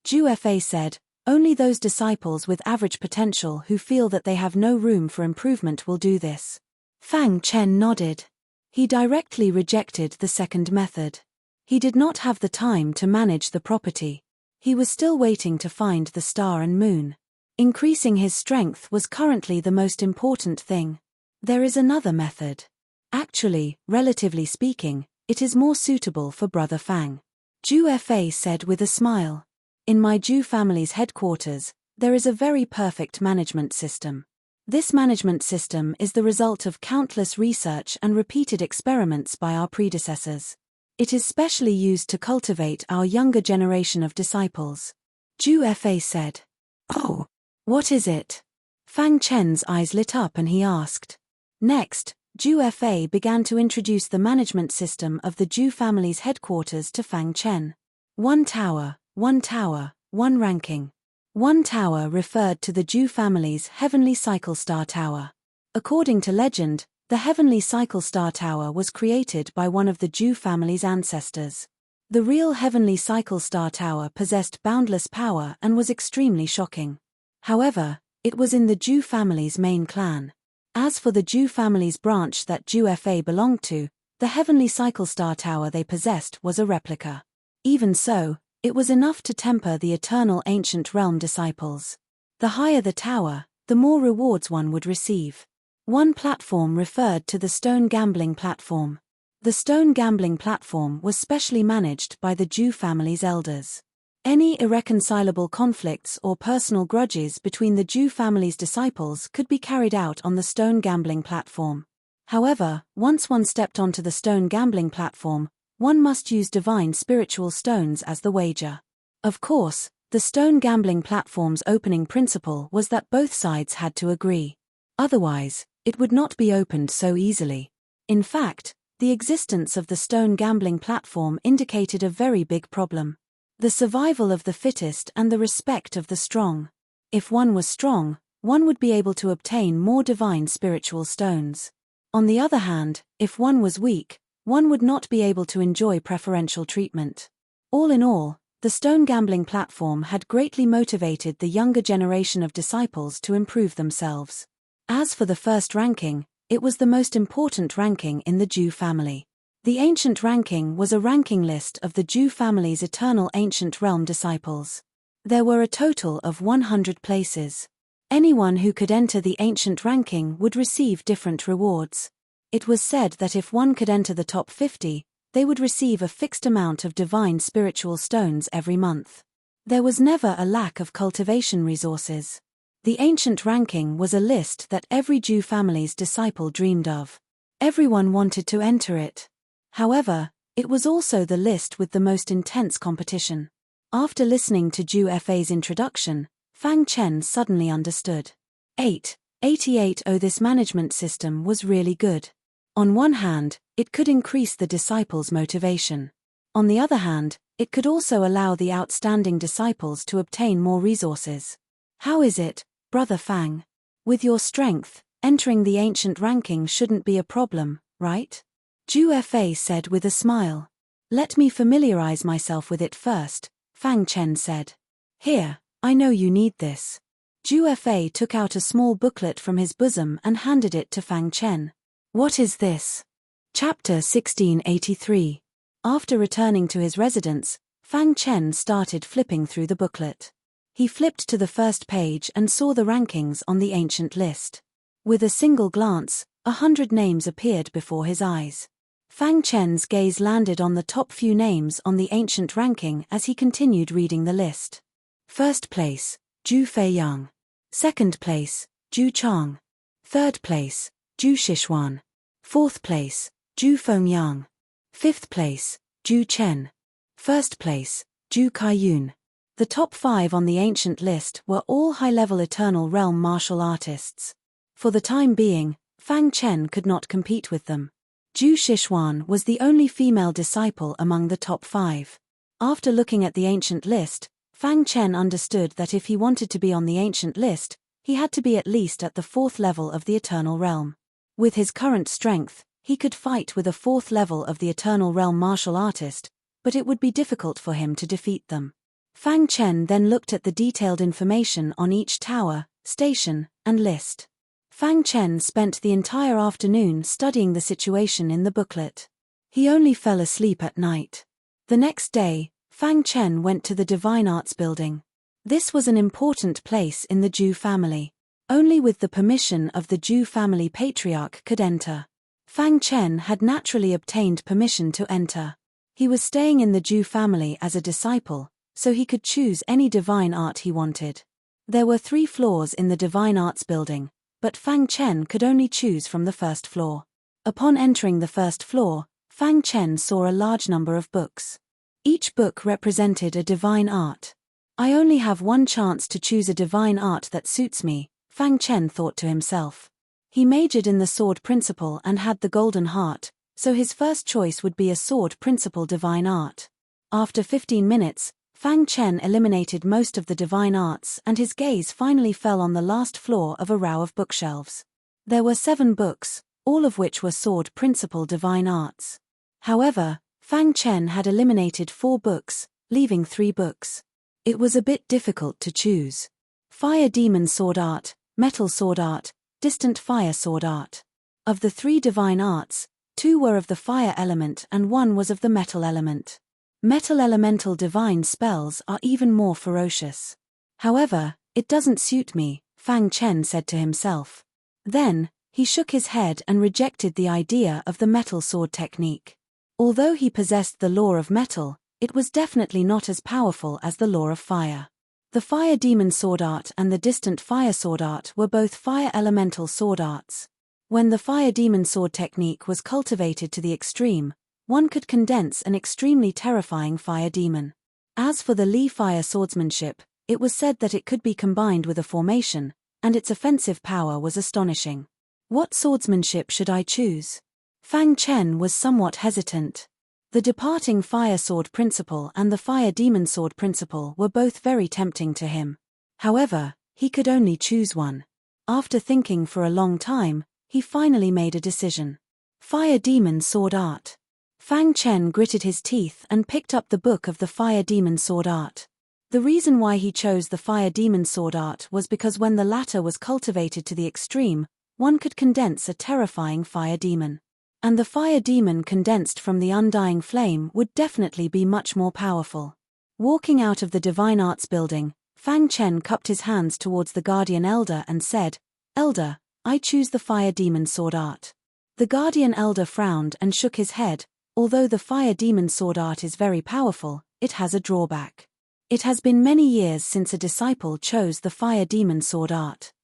Zhu Fei said, "Only those disciples with average potential who feel that they have no room for improvement will do this." Fang Chen nodded. He directly rejected the second method. He did not have the time to manage the property. He was still waiting to find the star and moon. Increasing his strength was currently the most important thing. "There is another method. Actually, relatively speaking, it is more suitable for Brother Fang," Zhu Fei said with a smile. "In my Zhu family's headquarters, there is a very perfect management system. This management system is the result of countless research and repeated experiments by our predecessors. It is specially used to cultivate our younger generation of disciples," Zhu Fei said. "Oh, what is it?" Fang Chen's eyes lit up and he asked. Next, Zhu Fei began to introduce the management system of the Zhu family's headquarters to Fang Chen. One tower, one ranking. One tower referred to the Zhu family's Heavenly Cycle Star Tower. According to legend, the Heavenly Cycle Star Tower was created by one of the Zhu family's ancestors. The real Heavenly Cycle Star Tower possessed boundless power and was extremely shocking. However, it was in the Zhu family's main clan. As for the Zhu family's branch that Zhu Fei belonged to, the Heavenly Cycle Star Tower they possessed was a replica. Even so, it was enough to temper the eternal ancient realm disciples. The higher the tower, the more rewards one would receive. One platform referred to the stone gambling platform. The stone gambling platform was specially managed by the Zhu family's elders. Any irreconcilable conflicts or personal grudges between the Zhu family's disciples could be carried out on the stone gambling platform. However, once one stepped onto the stone gambling platform, one must use divine spiritual stones as the wager. Of course, the stone gambling platform's opening principle was that both sides had to agree. Otherwise, it would not be opened so easily. In fact, the existence of the stone gambling platform indicated a very big problem. The survival of the fittest and the respect of the strong. If one was strong, one would be able to obtain more divine spiritual stones. On the other hand, if one was weak, one would not be able to enjoy preferential treatment. All in all, the stone gambling platform had greatly motivated the younger generation of disciples to improve themselves. As for the first ranking, it was the most important ranking in the Zhu family. The ancient ranking was a ranking list of the Zhu family's eternal ancient realm disciples. There were a total of 100 places. Anyone who could enter the ancient ranking would receive different rewards. It was said that if one could enter the top 50, they would receive a fixed amount of divine spiritual stones every month. There was never a lack of cultivation resources. The ancient ranking was a list that every Jew family's disciple dreamed of. Everyone wanted to enter it. However, it was also the list with the most intense competition. After listening to Ju Fa's introduction, Fang Chen suddenly understood. 88. Oh, this management system was really good. On one hand, it could increase the disciples' motivation. On the other hand, it could also allow the outstanding disciples to obtain more resources. How is it, Brother Fang? With your strength, entering the ancient ranking shouldn't be a problem, right? Ju Fa said with a smile. Let me familiarize myself with it first, Fang Chen said. Here, I know you need this. Ju Fa took out a small booklet from his bosom and handed it to Fang Chen. What is this? Chapter 1683. After returning to his residence, Fang Chen started flipping through the booklet. He flipped to the first page and saw the rankings on the ancient list. With a single glance, 100 names appeared before his eyes. Fang Chen's gaze landed on the top few names on the ancient ranking as he continued reading the list. First place, Ju Feiyang. Second place, Ju Chang. Third place, Ju Shixuan. Fourth place, Ju Fengyang. Fifth place, Ju Chen. First place, Ju Kaiyun. The top 5 on the ancient list were all high-level Eternal Realm martial artists. For the time being, Fang Chen could not compete with them. Ju Shixuan was the only female disciple among the top 5. After looking at the ancient list, Fang Chen understood that if he wanted to be on the ancient list, he had to be at least at the 4th level of the Eternal Realm. With his current strength, he could fight with a 4th level of the Eternal Realm martial artist, but it would be difficult for him to defeat them. Fang Chen then looked at the detailed information on each tower, station, and list. Fang Chen spent the entire afternoon studying the situation in the booklet. He only fell asleep at night. The next day, Fang Chen went to the Divine Arts building. This was an important place in the Ju family. Only with the permission of the Ju family patriarch could enter. Fang Chen had naturally obtained permission to enter. He was staying in the Ju family as a disciple, so he could choose any divine art he wanted. There were 3 floors in the Divine Arts building, but Fang Chen could only choose from the first floor. Upon entering the first floor, Fang Chen saw a large number of books. Each book represented a divine art. I only have one chance to choose a divine art that suits me, Fang Chen thought to himself. He majored in the sword principle and had the golden heart, so his first choice would be a sword principle divine art. After 15 minutes, Fang Chen eliminated most of the divine arts and his gaze finally fell on the last floor of a row of bookshelves. There were 7 books, all of which were sword principle divine arts. However, Fang Chen had eliminated 4 books, leaving 3 books. It was a bit difficult to choose. Fire demon sword art, metal sword art, distant fire sword art. Of the 3 divine arts, 2 were of the fire element and 1 was of the metal element. Metal elemental divine spells are even more ferocious. However, it doesn't suit me, Fang Chen said to himself. Then, he shook his head and rejected the idea of the metal sword technique. Although he possessed the law of metal, it was definitely not as powerful as the law of fire. The fire demon sword art and the distant fire sword art were both fire elemental sword arts. When the fire demon sword technique was cultivated to the extreme, one could condense an extremely terrifying fire demon. As for the Li fire swordsmanship, it was said that it could be combined with a formation, and its offensive power was astonishing. What swordsmanship should I choose? Fang Chen was somewhat hesitant. The departing fire sword principle and the fire demon sword principle were both very tempting to him. However, he could only choose one. After thinking for a long time, he finally made a decision. Fire demon sword art. Fang Chen gritted his teeth and picked up the book of the fire demon sword art. The reason why he chose the fire demon sword art was because when the latter was cultivated to the extreme, one could condense a terrifying fire demon. And the fire demon condensed from the undying flame would definitely be much more powerful. Walking out of the Divine Arts building, Fang Chen cupped his hands towards the guardian elder and said, "Elder, I choose the fire demon sword art." The guardian elder frowned and shook his head. Although the fire demon sword art is very powerful, it has a drawback. It has been many years since a disciple chose the fire demon sword art.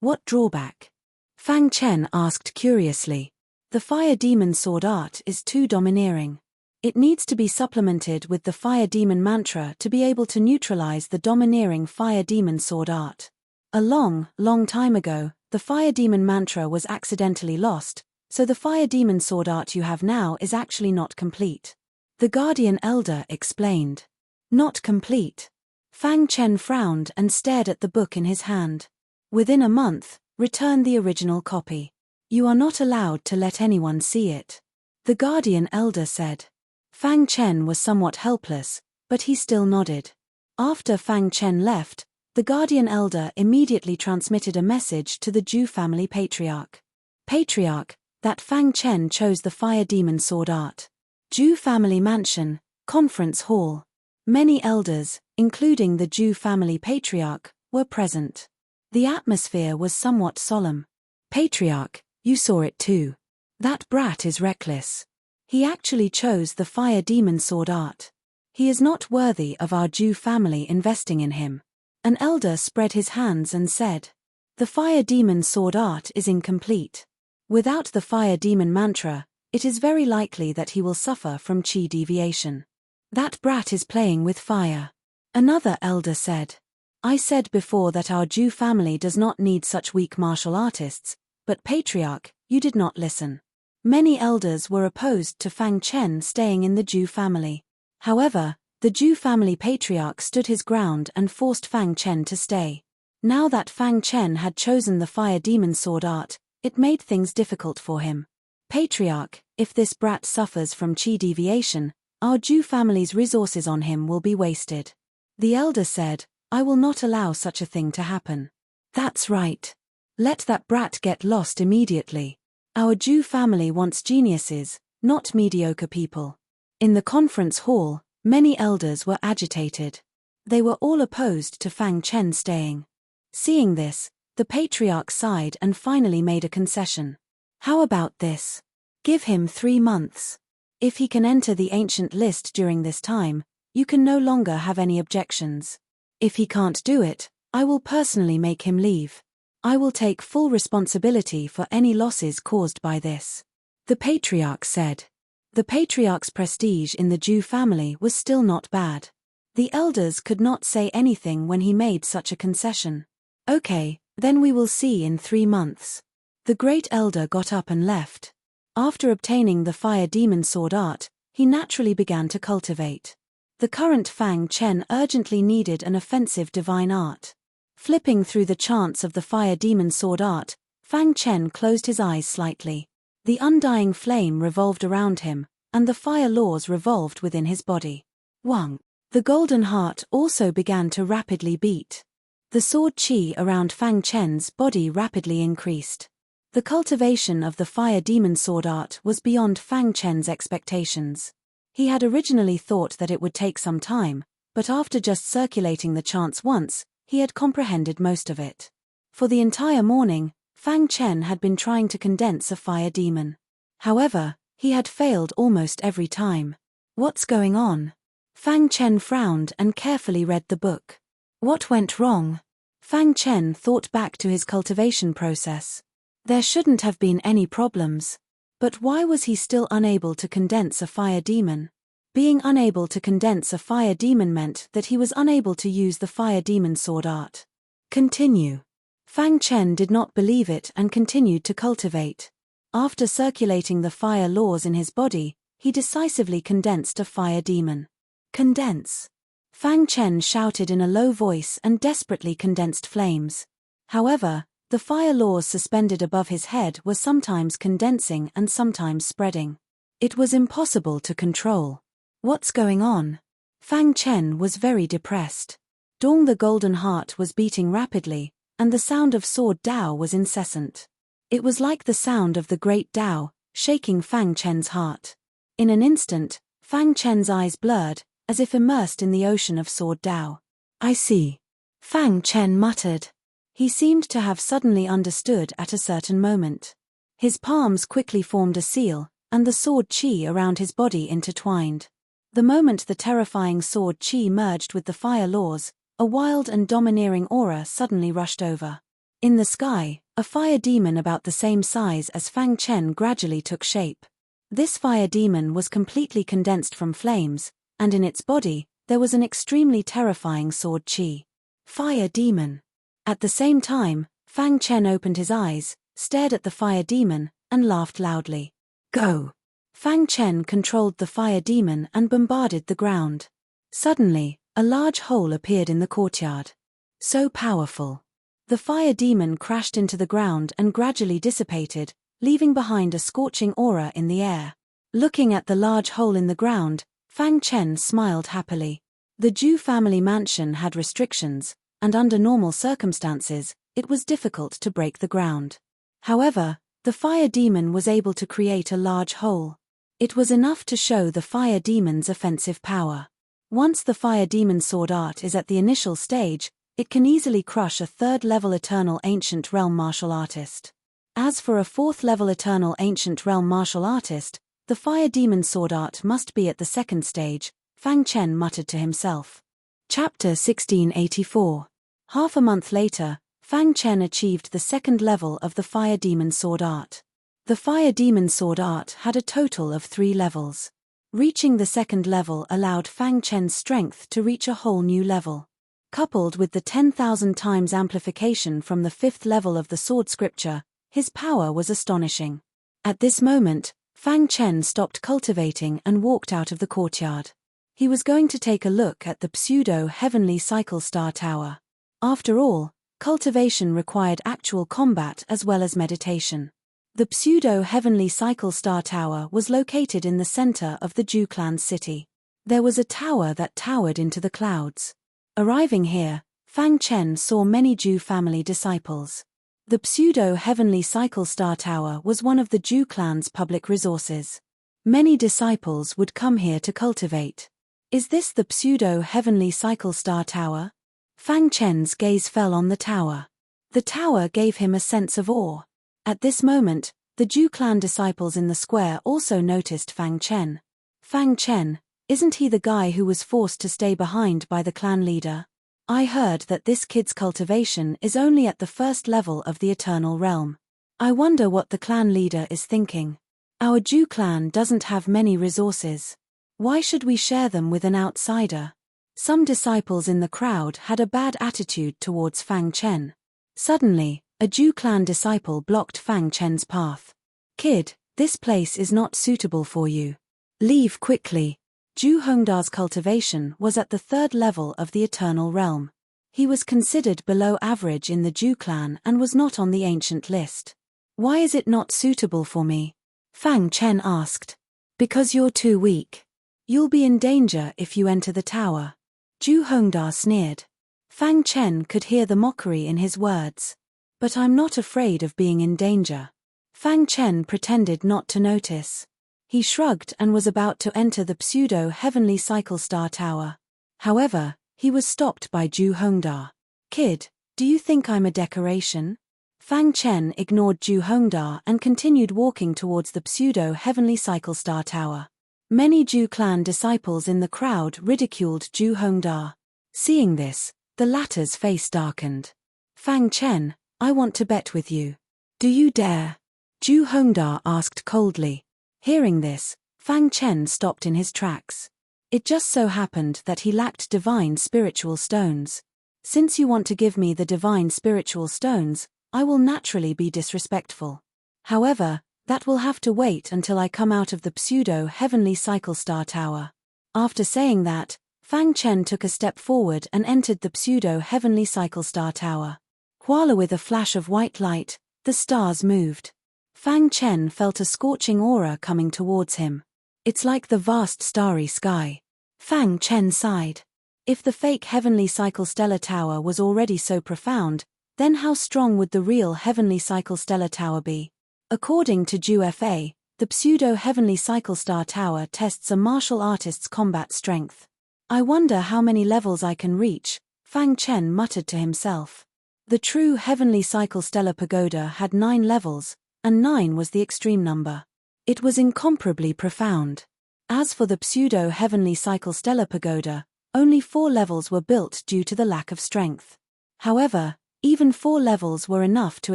What drawback? Fang Chen asked curiously. The fire demon sword art is too domineering. It needs to be supplemented with the fire demon mantra to be able to neutralize the domineering fire demon sword art. A long time ago, the fire demon mantra was accidentally lost, so the fire demon sword art you have now is actually not complete. The guardian elder explained. Not complete. Fang Chen frowned and stared at the book in his hand. Within a month, return the original copy. You are not allowed to let anyone see it. The guardian elder said. Fang Chen was somewhat helpless, but he still nodded. After Fang Chen left, the guardian elder immediately transmitted a message to the Zhu family patriarch. Patriarch, that Fang Chen chose the fire demon sword art. Zhu family mansion, conference hall. Many elders, including the Zhu family patriarch, were present. The atmosphere was somewhat solemn. Patriarch, you saw it too. That brat is reckless. He actually chose the fire demon sword art. He is not worthy of our Zhu family investing in him. An elder spread his hands and said, "The fire demon sword art is incomplete. Without the fire demon mantra, it is very likely that he will suffer from chi deviation. That brat is playing with fire." Another elder said, "I said before that our Zhu family does not need such weak martial artists, but Patriarch, you did not listen." Many elders were opposed to Fang Chen staying in the Zhu family. However, the Zhu family patriarch stood his ground and forced Fang Chen to stay. Now that Fang Chen had chosen the fire demon sword art, it made things difficult for him. "Patriarch, if this brat suffers from chi deviation, our Zhu family's resources on him will be wasted." The elder said, "I will not allow such a thing to happen." "That's right. Let that brat get lost immediately. Our Zhu family wants geniuses, not mediocre people." In the conference hall, many elders were agitated. They were all opposed to Fang Chen staying. Seeing this, the patriarch sighed and finally made a concession. "How about this? Give him 3 months. If he can enter the ancient list during this time, you can no longer have any objections. If he can't do it, I will personally make him leave. I will take full responsibility for any losses caused by this," the patriarch said. The patriarch's prestige in the Zhu family was still not bad. The elders could not say anything when he made such a concession. "Okay, then we will see in 3 months." The great elder got up and left. After obtaining the fire demon sword art, he naturally began to cultivate. The current Fang Chen urgently needed an offensive divine art. Flipping through the chants of the fire demon sword art, Fang Chen closed his eyes slightly. The undying flame revolved around him, and the fire laws revolved within his body. Wang. The golden heart also began to rapidly beat. The sword chi around Fang Chen's body rapidly increased. The cultivation of the fire demon sword art was beyond Fang Chen's expectations. He had originally thought that it would take some time, but after just circulating the chants once, he had comprehended most of it. For the entire morning, Fang Chen had been trying to condense a fire demon. However, he had failed almost every time. "What's going on?" Fang Chen frowned and carefully read the book. What went wrong? Fang Chen thought back to his cultivation process. There shouldn't have been any problems. But why was he still unable to condense a fire demon? Being unable to condense a fire demon meant that he was unable to use the fire demon sword art. Continue. Fang Chen did not believe it and continued to cultivate. After circulating the fire laws in his body, he decisively condensed a fire demon. Condense. Fang Chen shouted in a low voice and desperately condensed flames. However, the fire laws suspended above his head were sometimes condensing and sometimes spreading. It was impossible to control. What's going on? Fang Chen was very depressed. Dong the golden heart was beating rapidly, and the sound of sword Dao was incessant. It was like the sound of the great Dao, shaking Fang Chen's heart. In an instant, Fang Chen's eyes blurred, as if immersed in the ocean of sword Dao. I see. Fang Chen muttered. He seemed to have suddenly understood at a certain moment. His palms quickly formed a seal, and the sword qi around his body intertwined. The moment the terrifying sword qi merged with the fire laws, a wild and domineering aura suddenly rushed over. In the sky, a fire demon about the same size as Fang Chen gradually took shape. This fire demon was completely condensed from flames, and in its body, there was an extremely terrifying sword qi. Fire demon. At the same time, Fang Chen opened his eyes, stared at the fire demon, and laughed loudly. Go! Fang Chen controlled the fire demon and bombarded the ground. Suddenly, a large hole appeared in the courtyard. So powerful. The fire demon crashed into the ground and gradually dissipated, leaving behind a scorching aura in the air. Looking at the large hole in the ground, Fang Chen smiled happily. The Zhu family mansion had restrictions, and under normal circumstances, it was difficult to break the ground. However, the fire demon was able to create a large hole. It was enough to show the fire demon's offensive power. Once the fire demon sword art is at the initial stage, it can easily crush a third-level Eternal Ancient Realm martial artist. As for a fourth-level Eternal Ancient Realm martial artist, the fire demon sword art must be at the second stage, Fang Chen muttered to himself. Chapter 1684. Half a month later, Fang Chen achieved the second level of the fire demon sword art. The fire demon sword art had a total of 3 levels. Reaching the second level allowed Fang Chen's strength to reach a whole new level. Coupled with the 10,000 times amplification from the 5th level of the sword scripture, his power was astonishing. At this moment, Fang Chen stopped cultivating and walked out of the courtyard. He was going to take a look at the pseudo-heavenly cycle star tower. After all, cultivation required actual combat as well as meditation. The pseudo-heavenly cycle star tower was located in the center of the Zhu clan's city. There was a tower that towered into the clouds. Arriving here, Fang Chen saw many Zhu family disciples. The pseudo-heavenly cycle star tower was one of the Zhu clan's public resources. Many disciples would come here to cultivate. Is this the pseudo-heavenly cycle star tower? Fang Chen's gaze fell on the tower. The tower gave him a sense of awe. At this moment, the Zhu clan disciples in the square also noticed Fang Chen. Fang Chen, isn't he the guy who was forced to stay behind by the clan leader? I heard that this kid's cultivation is only at the first level of the Eternal Realm. I wonder what the clan leader is thinking. Our Zhu clan doesn't have many resources. Why should we share them with an outsider? Some disciples in the crowd had a bad attitude towards Fang Chen. Suddenly, a Zhu clan disciple blocked Fang Chen's path. Kid, this place is not suitable for you. Leave quickly. Zhu Hongda's cultivation was at the 3rd level of the Eternal Realm. He was considered below average in the Zhu clan and was not on the ancient list. Why is it not suitable for me? Fang Chen asked. Because you're too weak. You'll be in danger if you enter the tower. Zhu Hongda sneered. Fang Chen could hear the mockery in his words. But I'm not afraid of being in danger. Fang Chen pretended not to notice. He shrugged and was about to enter the pseudo-heavenly cycle star tower. However, he was stopped by Zhu Hongda. Kid, do you think I'm a decoration? Fang Chen ignored Zhu Hongda and continued walking towards the pseudo-heavenly cycle star tower. Many Zhu clan disciples in the crowd ridiculed Zhu Hongda. Seeing this, the latter's face darkened. Fang Chen, I want to bet with you. Do you dare? Zhu Hongda asked coldly. Hearing this, Fang Chen stopped in his tracks. It just so happened that he lacked divine spiritual stones. Since you want to give me the divine spiritual stones, I will naturally be disrespectful. However, that will have to wait until I come out of the pseudo-heavenly cycle star tower. After saying that, Fang Chen took a step forward and entered the pseudo-heavenly cycle star tower. While with a flash of white light, the stars moved. Fang Chen felt a scorching aura coming towards him. It's like the vast starry sky. Fang Chen sighed. If the fake heavenly cycle stellar tower was already so profound, then how strong would the real heavenly cycle stellar tower be? According to Zhu Fa, the pseudo-heavenly cycle star tower tests a martial artist's combat strength. I wonder how many levels I can reach. Fang Chen muttered to himself. The true heavenly cycle stellar pagoda had 9 levels, and 9 was the extreme number. It was incomparably profound. As for the pseudo-heavenly cycle stellar pagoda, only 4 levels were built due to the lack of strength. However, even 4 levels were enough to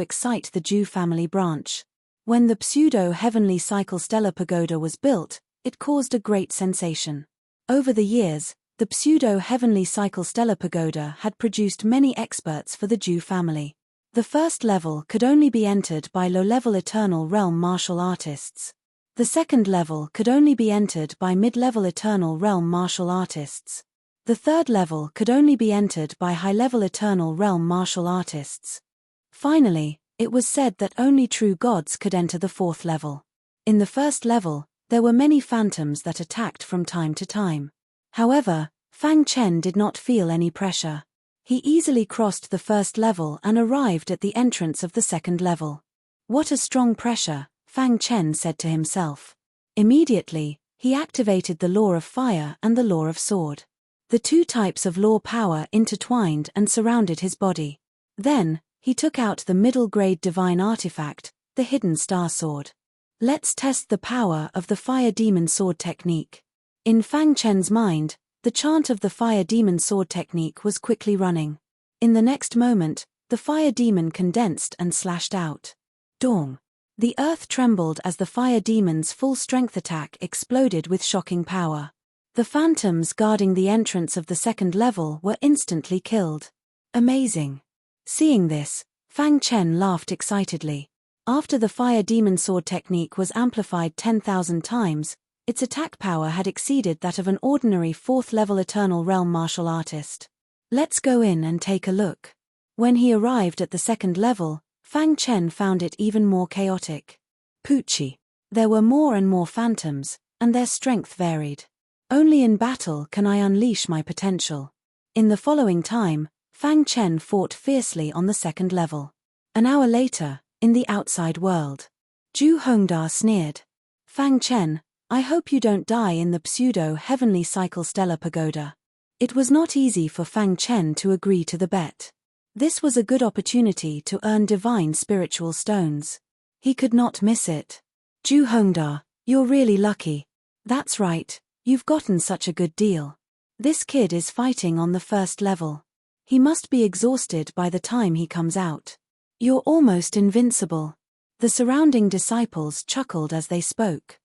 excite the Jew family branch. When the pseudo-heavenly cycle stellar pagoda was built, it caused a great sensation. Over the years, the pseudo-heavenly cycle stellar pagoda had produced many experts for the Jew family. The first level could only be entered by low-level eternal realm martial artists. The second level could only be entered by mid-level eternal realm martial artists. The third level could only be entered by high-level eternal realm martial artists. Finally, it was said that only true gods could enter the fourth level. In the first level, there were many phantoms that attacked from time to time. However, Fang Chen did not feel any pressure. He easily crossed the first level and arrived at the entrance of the second level. What a strong pressure, Fang Chen said to himself. Immediately, he activated the law of fire and the law of sword. The 2 types of law power intertwined and surrounded his body. Then, he took out the middle-grade divine artifact, the hidden star sword. Let's test the power of the fire demon sword technique. In Fang Chen's mind, the chant of the fire demon sword technique was quickly running. In the next moment, the fire demon condensed and slashed out. Dong! The earth trembled as the fire demon's full-strength attack exploded with shocking power. The phantoms guarding the entrance of the second level were instantly killed. Amazing! Seeing this, Fang Chen laughed excitedly. After the fire demon sword technique was amplified 10,000 times, its attack power had exceeded that of an ordinary 4th-level eternal realm martial artist. Let's go in and take a look. When he arrived at the second level, Fang Chen found it even more chaotic. Poochie. There were more and more phantoms, and their strength varied. Only in battle can I unleash my potential. In the following time, Fang Chen fought fiercely on the second level. An hour later, in the outside world, Zhu Hongda sneered. Fang Chen, I hope you don't die in the pseudo-heavenly cycle stellar pagoda. It was not easy for Fang Chen to agree to the bet. This was a good opportunity to earn divine spiritual stones. He could not miss it. Zhu Hongda, you're really lucky. That's right, you've gotten such a good deal. This kid is fighting on the first level. He must be exhausted by the time he comes out. You're almost invincible. The surrounding disciples chuckled as they spoke.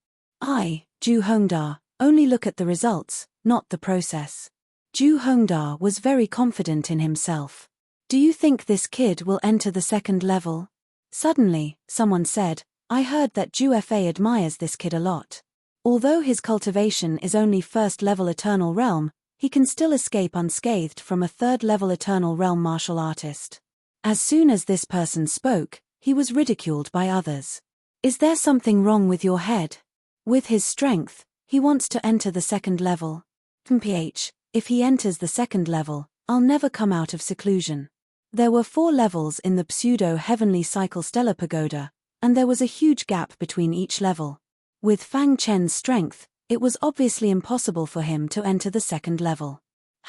Zhu Hongda, only look at the results, not the process. Zhu Hongda was very confident in himself. Do you think this kid will enter the second level? Suddenly, someone said, I heard that Zhu Fa admires this kid a lot. Although his cultivation is only 1st-level eternal realm, he can still escape unscathed from a 3rd-level eternal realm martial artist. As soon as this person spoke, he was ridiculed by others. Is there something wrong with your head? With his strength, he wants to enter the second level. If he enters the second level, I'll never come out of seclusion. There were 4 levels in the pseudo-heavenly cycle stellar pagoda, and there was a huge gap between each level. With Fang Chen's strength, it was obviously impossible for him to enter the second level.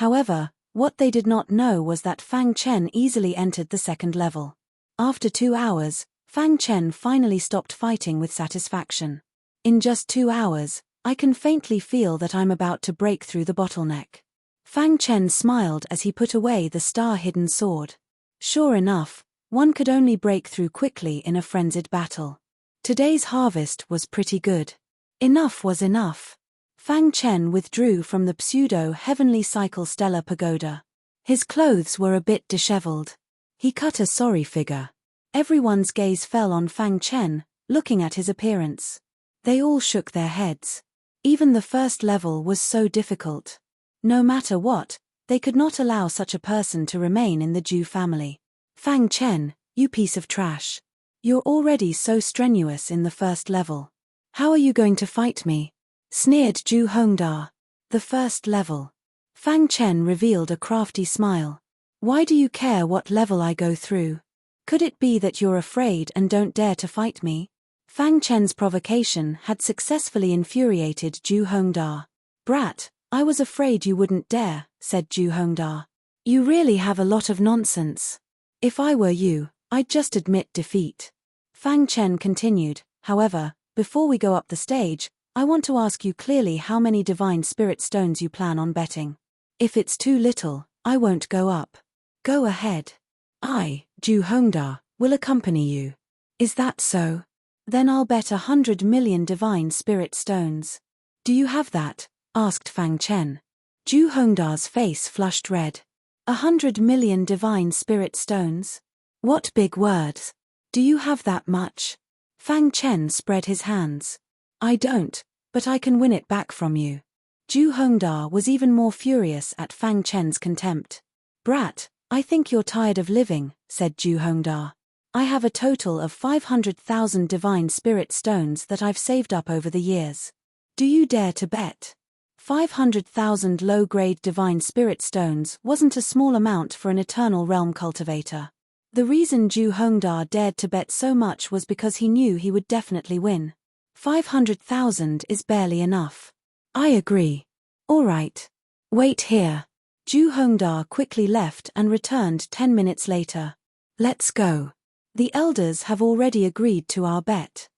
However, what they did not know was that Fang Chen easily entered the second level. After 2 hours, Fang Chen finally stopped fighting with satisfaction. In just 2 hours, I can faintly feel that I'm about to break through the bottleneck. Fang Chen smiled as he put away the star-hidden sword. Sure enough, one could only break through quickly in a frenzied battle. Today's harvest was pretty good. Enough was enough. Fang Chen withdrew from the pseudo-heavenly cycle stellar pagoda. His clothes were a bit disheveled. He cut a sorry figure. Everyone's gaze fell on Fang Chen, looking at his appearance. They all shook their heads. Even the first level was so difficult. No matter what, they could not allow such a person to remain in the Jew family. Fang Chen, you piece of trash. You're already so strenuous in the first level. How are you going to fight me? Sneered Zhu Hongda. The first level. Fang Chen revealed a crafty smile. Why do you care what level I go through? Could it be that you're afraid and don't dare to fight me? Fang Chen's provocation had successfully infuriated Zhu Hongda. Brat, I was afraid you wouldn't dare, said Zhu Hongda. You really have a lot of nonsense. If I were you, I'd just admit defeat. Fang Chen continued, however, before we go up the stage, I want to ask you clearly how many divine spirit stones you plan on betting. If it's too little, I won't go up. Go ahead. I, Zhu Hongda, will accompany you. Is that so? Then I'll bet 100 million divine spirit stones. Do you have that? Asked Fang Chen. Zhu Hongda's face flushed red. 100 million divine spirit stones? What big words. Do you have that much? Fang Chen spread his hands. I don't, but I can win it back from you. Zhu Hongda was even more furious at Fang Chen's contempt. Brat, I think you're tired of living, said Zhu Hongda. I have a total of 500,000 divine spirit stones that I've saved up over the years. Do you dare to bet? 500,000 low-grade divine spirit stones wasn't a small amount for an eternal realm cultivator. The reason Zhu Hongda dared to bet so much was because he knew he would definitely win. 500,000 is barely enough. I agree. All right. Wait here. Zhu Hongda quickly left and returned 10 minutes later. Let's go. The elders have already agreed to our bet.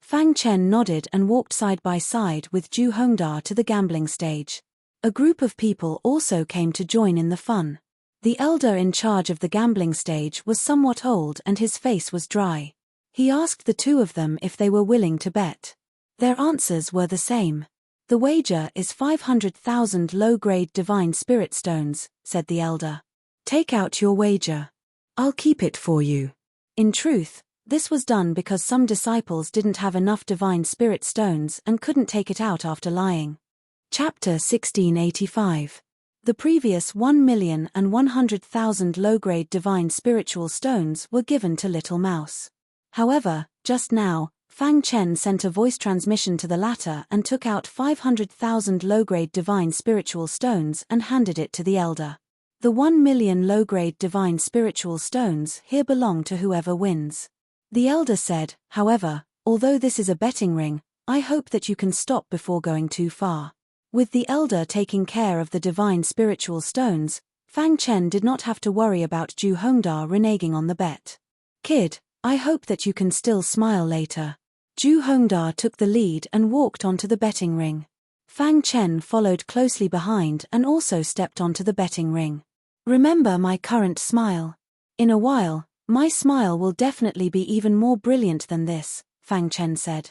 Fang Chen nodded and walked side by side with Zhu Hongda to the gambling stage. A group of people also came to join in the fun. The elder in charge of the gambling stage was somewhat old and his face was dry. He asked the two of them if they were willing to bet. Their answers were the same. The wager is 500,000 low-grade divine spirit stones, said the elder. Take out your wager. I'll keep it for you. In truth, this was done because some disciples didn't have enough divine spirit stones and couldn't take it out after lying. Chapter 1685. The previous 1,100,000 low-grade divine spiritual stones were given to Little Mouse. However, just now, Fang Chen sent a voice transmission to the latter and took out 500,000 low-grade divine spiritual stones and handed it to the elder. The 1 million low-grade divine spiritual stones here belong to whoever wins. The elder said, however, although this is a betting ring, I hope that you can stop before going too far. With the elder taking care of the divine spiritual stones, Fang Chen did not have to worry about Zhu Hongda reneging on the bet. Kid, I hope that you can still smile later. Zhu Hongda took the lead and walked onto the betting ring. Fang Chen followed closely behind and also stepped onto the betting ring. Remember my current smile. In a while, my smile will definitely be even more brilliant than this, Fang Chen said.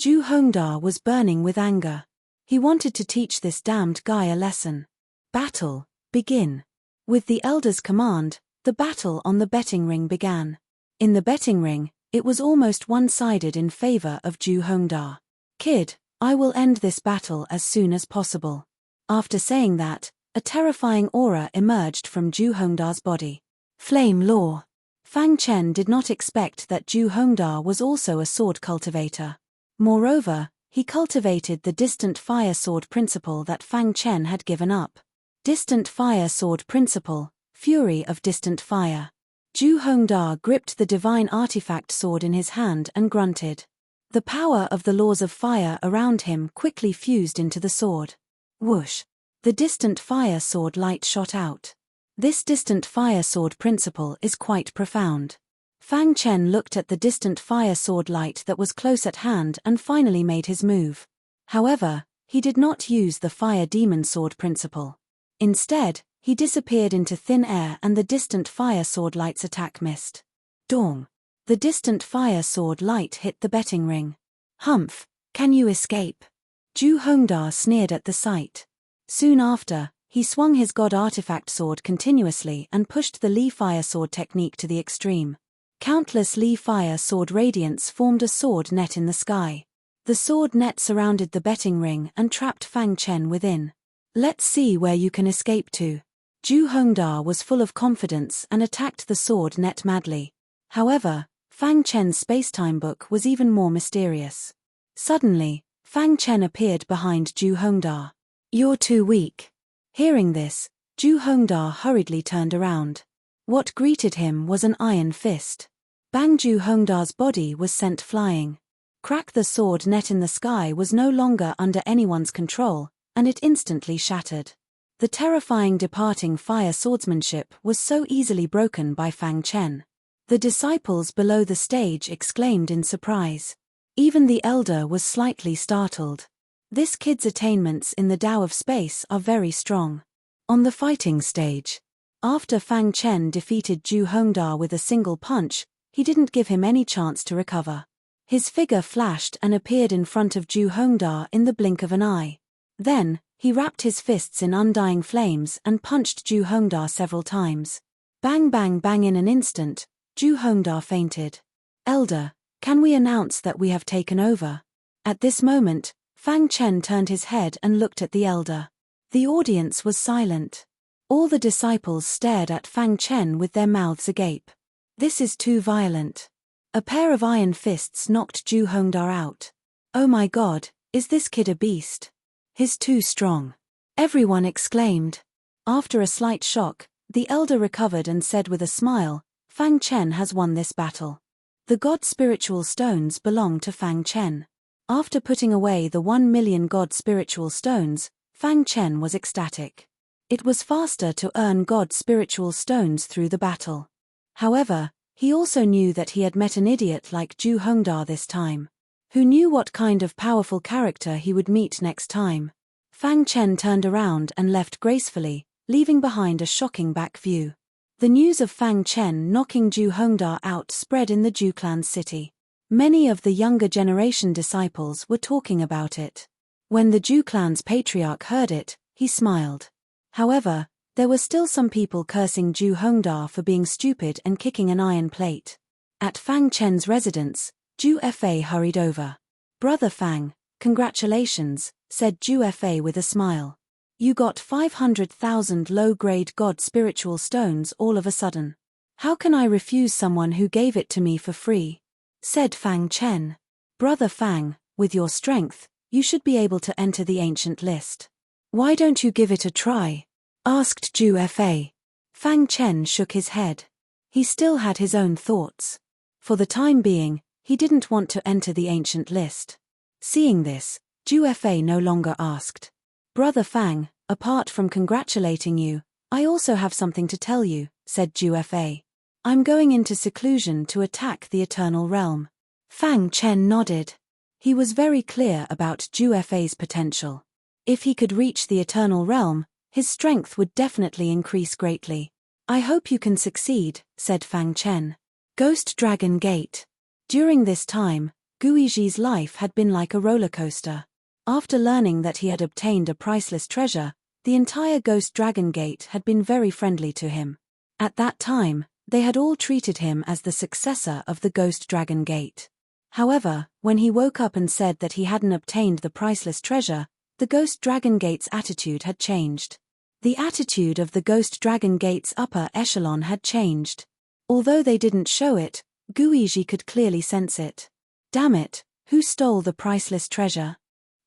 Zhu Hongda was burning with anger. He wanted to teach this damned guy a lesson. Battle, begin. With the elder's command, the battle on the betting ring began. In the betting ring, it was almost one-sided in favor of Zhu Hongda. Kid, I will end this battle as soon as possible. After saying that, a terrifying aura emerged from Zhu Hongda's body. Flame Law. Fang Chen did not expect that Zhu Hongda was also a sword cultivator. Moreover, he cultivated the distant fire sword principle that Fang Chen had given up. Distant fire sword principle, fury of distant fire. Zhu Hongda gripped the divine artifact sword in his hand and grunted. The power of the laws of fire around him quickly fused into the sword. Whoosh! The distant fire sword light shot out. This distant fire sword principle is quite profound. Fang Chen looked at the distant fire sword light that was close at hand and finally made his move. However, he did not use the fire demon sword principle. Instead, he disappeared into thin air and the distant fire sword light's attack missed. Dong! The distant fire sword light hit the betting ring. Humph! Can you escape? Zhu Hongda sneered at the sight. Soon after, he swung his god artifact sword continuously and pushed the Li fire sword technique to the extreme. Countless Li fire sword radiants formed a sword net in the sky. The sword net surrounded the betting ring and trapped Fang Chen within. Let's see where you can escape to. Zhu Hongda was full of confidence and attacked the sword net madly. However, Fang Chen's spacetime book was even more mysterious. Suddenly, Fang Chen appeared behind Zhu Hongda. You're too weak. Hearing this, Zhu Hongda hurriedly turned around. What greeted him was an iron fist. Bang! Zhu Hongda's body was sent flying. Crack! The sword net in the sky was no longer under anyone's control, and it instantly shattered. The terrifying departing fire swordsmanship was so easily broken by Fang Chen. The disciples below the stage exclaimed in surprise. Even the elder was slightly startled. This kid's attainments in the Tao of space are very strong. On the fighting stage, after Fang Chen defeated Zhu Hongda with a single punch, he didn't give him any chance to recover. His figure flashed and appeared in front of Zhu Hongda in the blink of an eye. Then, he wrapped his fists in undying flames and punched Zhu Hongda several times. Bang bang bang. In an instant, Zhu Hongda fainted. "Elder, can we announce that we have taken over?" At this moment, Fang Chen turned his head and looked at the elder. The audience was silent. All the disciples stared at Fang Chen with their mouths agape. "This is too violent." A pair of iron fists knocked Zhu Hongda out. "Oh my God, is this kid a beast? He's too strong," everyone exclaimed. After a slight shock, the elder recovered and said with a smile, "Fang Chen has won this battle." The God spiritual stones belong to Fang Chen. After putting away the 1 million God spiritual stones, Fang Chen was ecstatic. It was faster to earn God spiritual stones through the battle. However, he also knew that he had met an idiot like Zhu Hongda this time. Who knew what kind of powerful character he would meet next time? Fang Chen turned around and left gracefully, leaving behind a shocking back view. The news of Fang Chen knocking Zhu Hongda out spread in the Zhu clan city. Many of the younger generation disciples were talking about it. When the Zhu clan's patriarch heard it, he smiled. However, there were still some people cursing Zhu Hongda for being stupid and kicking an iron plate. At Fang Chen's residence, Zhu Fa hurried over. "Brother Fang, congratulations," said Zhu Fa with a smile. "You got 500,000 low-grade God spiritual stones all of a sudden. How can I refuse someone who gave it to me for free?" said Fang Chen. "Brother Fang, with your strength, you should be able to enter the ancient list. Why don't you give it a try?" asked Zhu Fa. Fang Chen shook his head. He still had his own thoughts. For the time being, he didn't want to enter the ancient list. Seeing this, Zhu Fa no longer asked. "Brother Fang, apart from congratulating you, I also have something to tell you," said Zhu Fa. "I'm going into seclusion to attack the Eternal Realm." Fang Chen nodded. He was very clear about Zhu Fa's potential. If he could reach the Eternal Realm, his strength would definitely increase greatly. "I hope you can succeed," said Fang Chen. Ghost Dragon Gate. During this time, Guiji's life had been like a roller coaster. After learning that he had obtained a priceless treasure, the entire Ghost Dragon Gate had been very friendly to him. At that time, they had all treated him as the successor of the Ghost Dragon Gate. However, when he woke up and said that he hadn't obtained the priceless treasure, the Ghost Dragon Gate's attitude had changed. The attitude of the Ghost Dragon Gate's upper echelon had changed. Although they didn't show it, Guiji could clearly sense it. "Damn it, who stole the priceless treasure?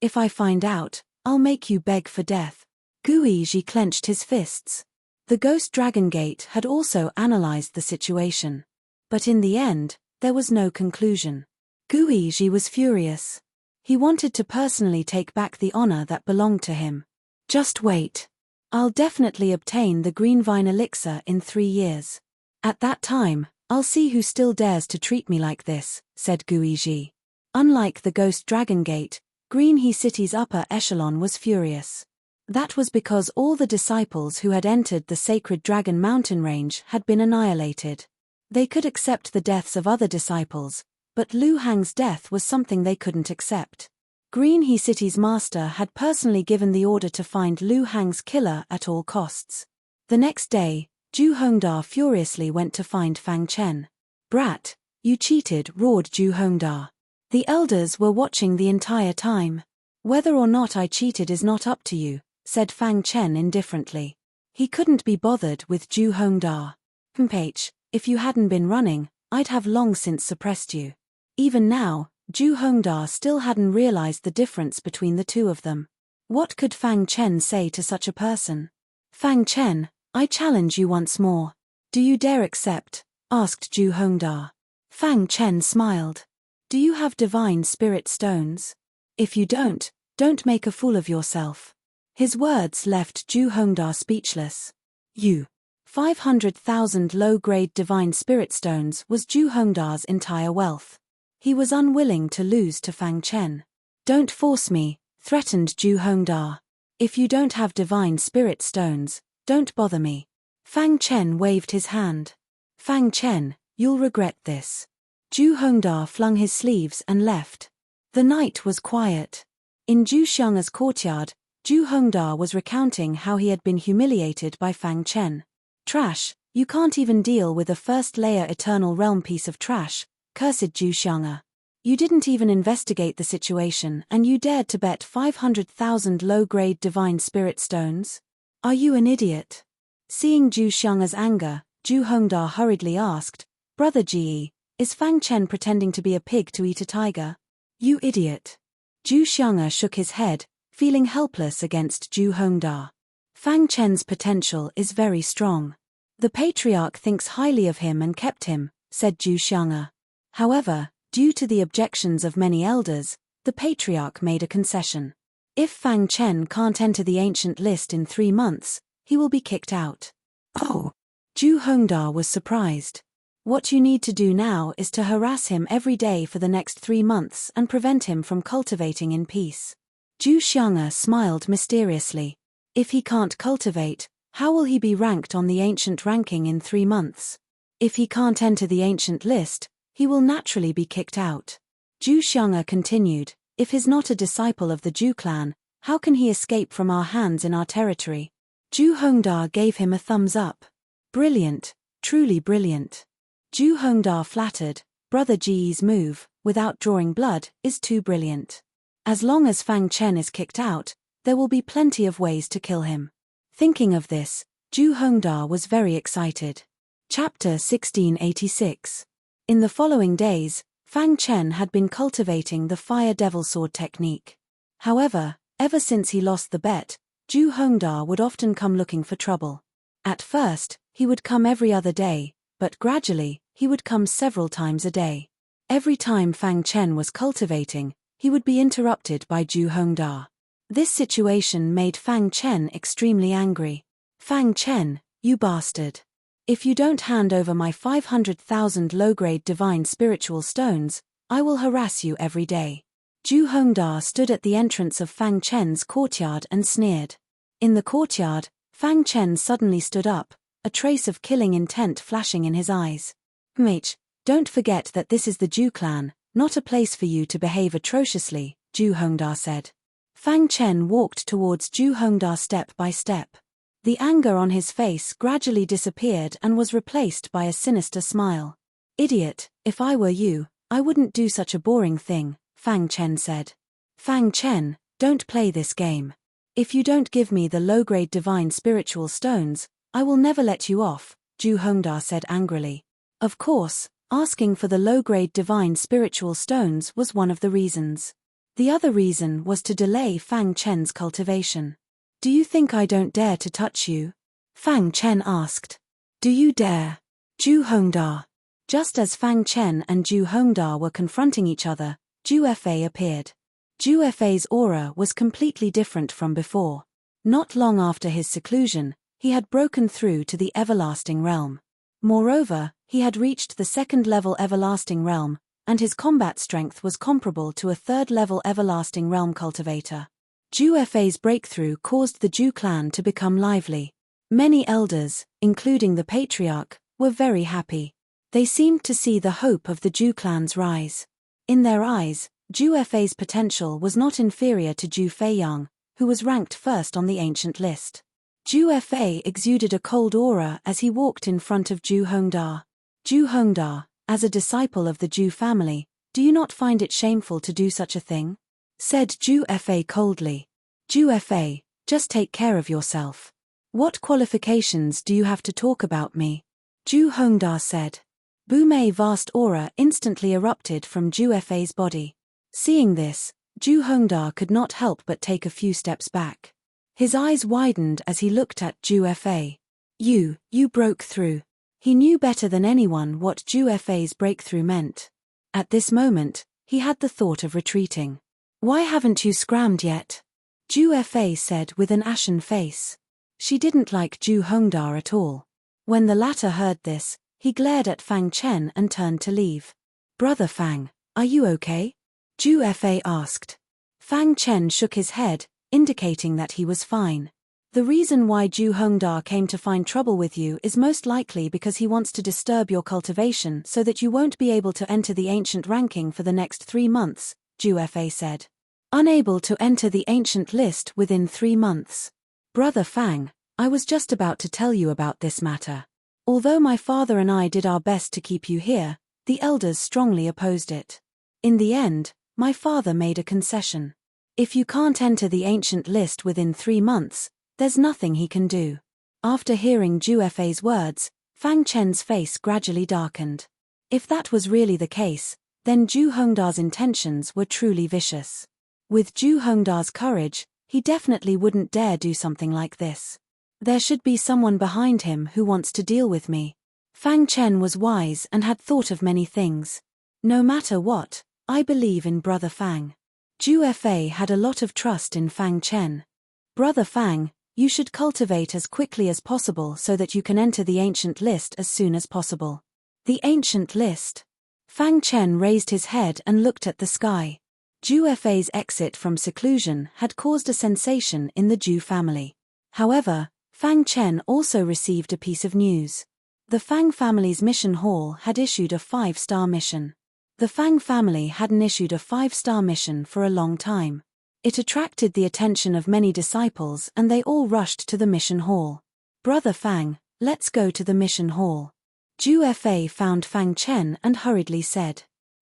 If I find out, I'll make you beg for death." Guiji clenched his fists. The Ghost Dragon Gate had also analyzed the situation. But in the end, there was no conclusion. Guiji was furious. He wanted to personally take back the honor that belonged to him. "Just wait. I'll definitely obtain the Green Vine Elixir in 3 years. At that time, I'll see who still dares to treat me like this," said Guiji. Unlike the Ghost Dragon Gate, Green He City's upper echelon was furious. That was because all the disciples who had entered the sacred Dragon Mountain range had been annihilated. They could accept the deaths of other disciples, but Lu Hang's death was something they couldn't accept. Green He City's master had personally given the order to find Lu Hang's killer at all costs. The next day, Zhu Hongda furiously went to find Fang Chen. "Brat, you cheated," roared Zhu Hongda. "The elders were watching the entire time. Whether or not I cheated is not up to you," said Fang Chen indifferently. He couldn't be bothered with Zhu Hongda. "H, if you hadn't been running, I'd have long since suppressed you." Even now, Zhu Hongda still hadn't realized the difference between the two of them. What could Fang Chen say to such a person? "Fang Chen, I challenge you once more. Do you dare accept?" asked Zhu Hongda. Fang Chen smiled. "Do you have divine spirit stones? If you don't make a fool of yourself." His words left Ju Hongda speechless. 500,000 low-grade divine spirit stones was Ju Hongda's entire wealth. He was unwilling to lose to Fang Chen. Don't force me, threatened Ju Hongda. If you don't have divine spirit stones, don't bother me. Fang Chen waved his hand. Fang Chen, you'll regret this. Ju Hongda flung his sleeves and left. The night was quiet. In Ju Xiang'a's courtyard, Ju Hongda was recounting how he had been humiliated by Fang Chen. Trash, you can't even deal with a first-layer eternal realm piece of trash, cursed Ju Xiang'a. You didn't even investigate the situation and you dared to bet 500,000 low-grade divine spirit stones? Are you an idiot? Seeing Ju Xiang'a's anger, Ju Hongda hurriedly asked, Brother Ji, is Fang Chen pretending to be a pig to eat a tiger? You idiot. Ju Xiang'a shook his head, feeling helpless against Ju Hongda. Fang Chen's potential is very strong. The patriarch thinks highly of him and kept him, said Ju Xiang'a. However, due to the objections of many elders, the patriarch made a concession. If Fang Chen can't enter the ancient list in 3 months, he will be kicked out. Oh! Ju Hongda was surprised. What you need to do now is to harass him every day for the next 3 months and prevent him from cultivating in peace. Ju Xiang'a smiled mysteriously. If he can't cultivate, how will he be ranked on the ancient ranking in 3 months? If he can't enter the ancient list, he will naturally be kicked out. Ju Xiang'a continued, if he's not a disciple of the Ju clan, how can he escape from our hands in our territory? Ju Hongda gave him a thumbs up. Brilliant, truly brilliant. Ju Hongda flattered, Brother Ji's move, without drawing blood, is too brilliant. As long as Fang Chen is kicked out, there will be plenty of ways to kill him. Thinking of this, Ju Hongda was very excited. Chapter 1686. In the following days, Fang Chen had been cultivating the Fire Devil Sword technique. However, ever since he lost the bet, Ju Hongda would often come looking for trouble. At first, he would come every other day, but gradually, he would come several times a day. Every time Fang Chen was cultivating, he would be interrupted by Ju Hongda. This situation made Fang Chen extremely angry. Fang Chen, you bastard. If you don't hand over my 500,000 low-grade divine spiritual stones, I will harass you every day. Ju Hongda stood at the entrance of Fang Chen's courtyard and sneered. In the courtyard, Fang Chen suddenly stood up, a trace of killing intent flashing in his eyes. Mate, don't forget that this is the Ju clan, not a place for you to behave atrociously, Ju Hongda said. Fang Chen walked towards Ju Hongda step by step. The anger on his face gradually disappeared and was replaced by a sinister smile. Idiot, if I were you, I wouldn't do such a boring thing, Fang Chen said. Fang Chen, don't play this game. If you don't give me the low-grade divine spiritual stones, I will never let you off, Ju Hongda said angrily. Of course, asking for the low-grade divine spiritual stones was one of the reasons. The other reason was to delay Fang Chen's cultivation. Do you think I don't dare to touch you? Fang Chen asked. Do you dare? Ju Hongda. Just as Fang Chen and Ju Hongda were confronting each other, Ju Fa appeared. Ju Fa's aura was completely different from before. Not long after his seclusion, he had broken through to the everlasting realm. Moreover, he had reached the 2nd-level everlasting realm, and his combat strength was comparable to a 3rd-level everlasting realm cultivator. Ju Fa's breakthrough caused the Ju clan to become lively. Many elders, including the patriarch, were very happy. They seemed to see the hope of the Ju clan's rise. In their eyes, Ju Fa's potential was not inferior to Ju Feiyang, who was ranked first on the ancient list. Ju Fa exuded a cold aura as he walked in front of Ju Hongda. Ju Hongda, as a disciple of the Ju family, do you not find it shameful to do such a thing? Said Ju Fa coldly. Ju Fa, just take care of yourself. What qualifications do you have to talk about me? Ju Hongda said. Bumay's vast aura instantly erupted from Ju Fa's body. Seeing this, Ju Hongda could not help but take a few steps back. His eyes widened as he looked at Ju Fa. You broke through. He knew better than anyone what Ju Fa's breakthrough meant. At this moment, he had the thought of retreating. Why haven't you scrammed yet? Zhu Fa said with an ashen face. She didn't like Zhu Hongda at all. When the latter heard this, he glared at Fang Chen and turned to leave. Brother Fang, are you okay? Zhu Fa asked. Fang Chen shook his head, indicating that he was fine. The reason why Zhu Hongda came to find trouble with you is most likely because he wants to disturb your cultivation so that you won't be able to enter the ancient ranking for the next 3 months, Zhu Fa said. Unable to enter the ancient list within 3 months. Brother Fang, I was just about to tell you about this matter. Although my father and I did our best to keep you here, the elders strongly opposed it. In the end, my father made a concession. If you can't enter the ancient list within 3 months, there's nothing he can do. After hearing Zhu Fa's words, Fang Chen's face gradually darkened. If that was really the case, then Zhu Hongda's intentions were truly vicious. With Zhu Hongda's courage, he definitely wouldn't dare do something like this. There should be someone behind him who wants to deal with me. Fang Chen was wise and had thought of many things. No matter what, I believe in Brother Fang. Zhu Fa had a lot of trust in Fang Chen. Brother Fang, you should cultivate as quickly as possible so that you can enter the ancient list as soon as possible. The ancient list. Fang Chen raised his head and looked at the sky. Zhu Fa's exit from seclusion had caused a sensation in the Zhu family. However, Fang Chen also received a piece of news. The Fang family's mission hall had issued a 5-star mission. The Fang family hadn't issued a 5-star mission for a long time. It attracted the attention of many disciples and they all rushed to the mission hall. Brother Fang, let's go to the mission hall. Zhu Fa found Fang Chen and hurriedly said.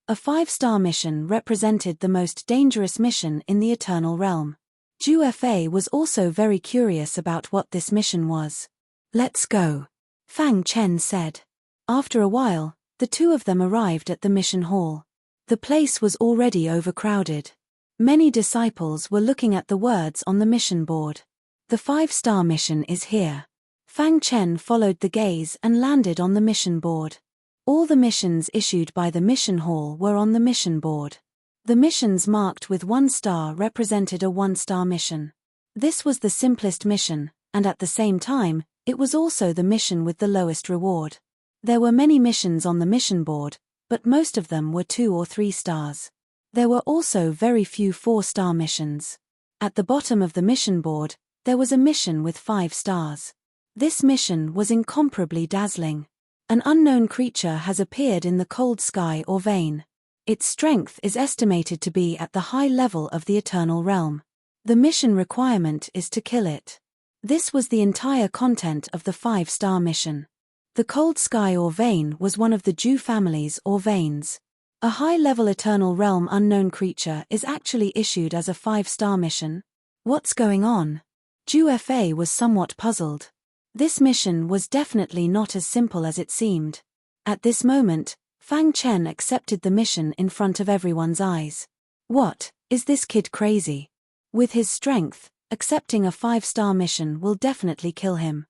A 5-star mission represented the most dangerous mission in the Eternal Realm. Zhu Fa was also very curious about what this mission was. Let's go, Fang Chen said. After a while, the two of them arrived at the mission hall. The place was already overcrowded. Many disciples were looking at the words on the mission board. The 5-star mission is here. Fang Chen followed the gaze and landed on the mission board. All the missions issued by the mission hall were on the mission board. The missions marked with 1 star represented a 1-star mission. This was the simplest mission, and at the same time, it was also the mission with the lowest reward. There were many missions on the mission board, but most of them were 2 or 3 stars. There were also very few 4-star missions. At the bottom of the mission board, there was a mission with 5 stars. This mission was incomparably dazzling. An unknown creature has appeared in the cold sky or vein. Its strength is estimated to be at the high level of the Eternal Realm. The mission requirement is to kill it. This was the entire content of the 5-star mission. The cold sky or vein was one of the Zhu families or veins. A high-level Eternal Realm unknown creature is actually issued as a 5-star mission. What's going on? Zhu Fa was somewhat puzzled. This mission was definitely not as simple as it seemed. At this moment, Fang Chen accepted the mission in front of everyone's eyes. What, is this kid crazy? With his strength, accepting a 5-star mission will definitely kill him.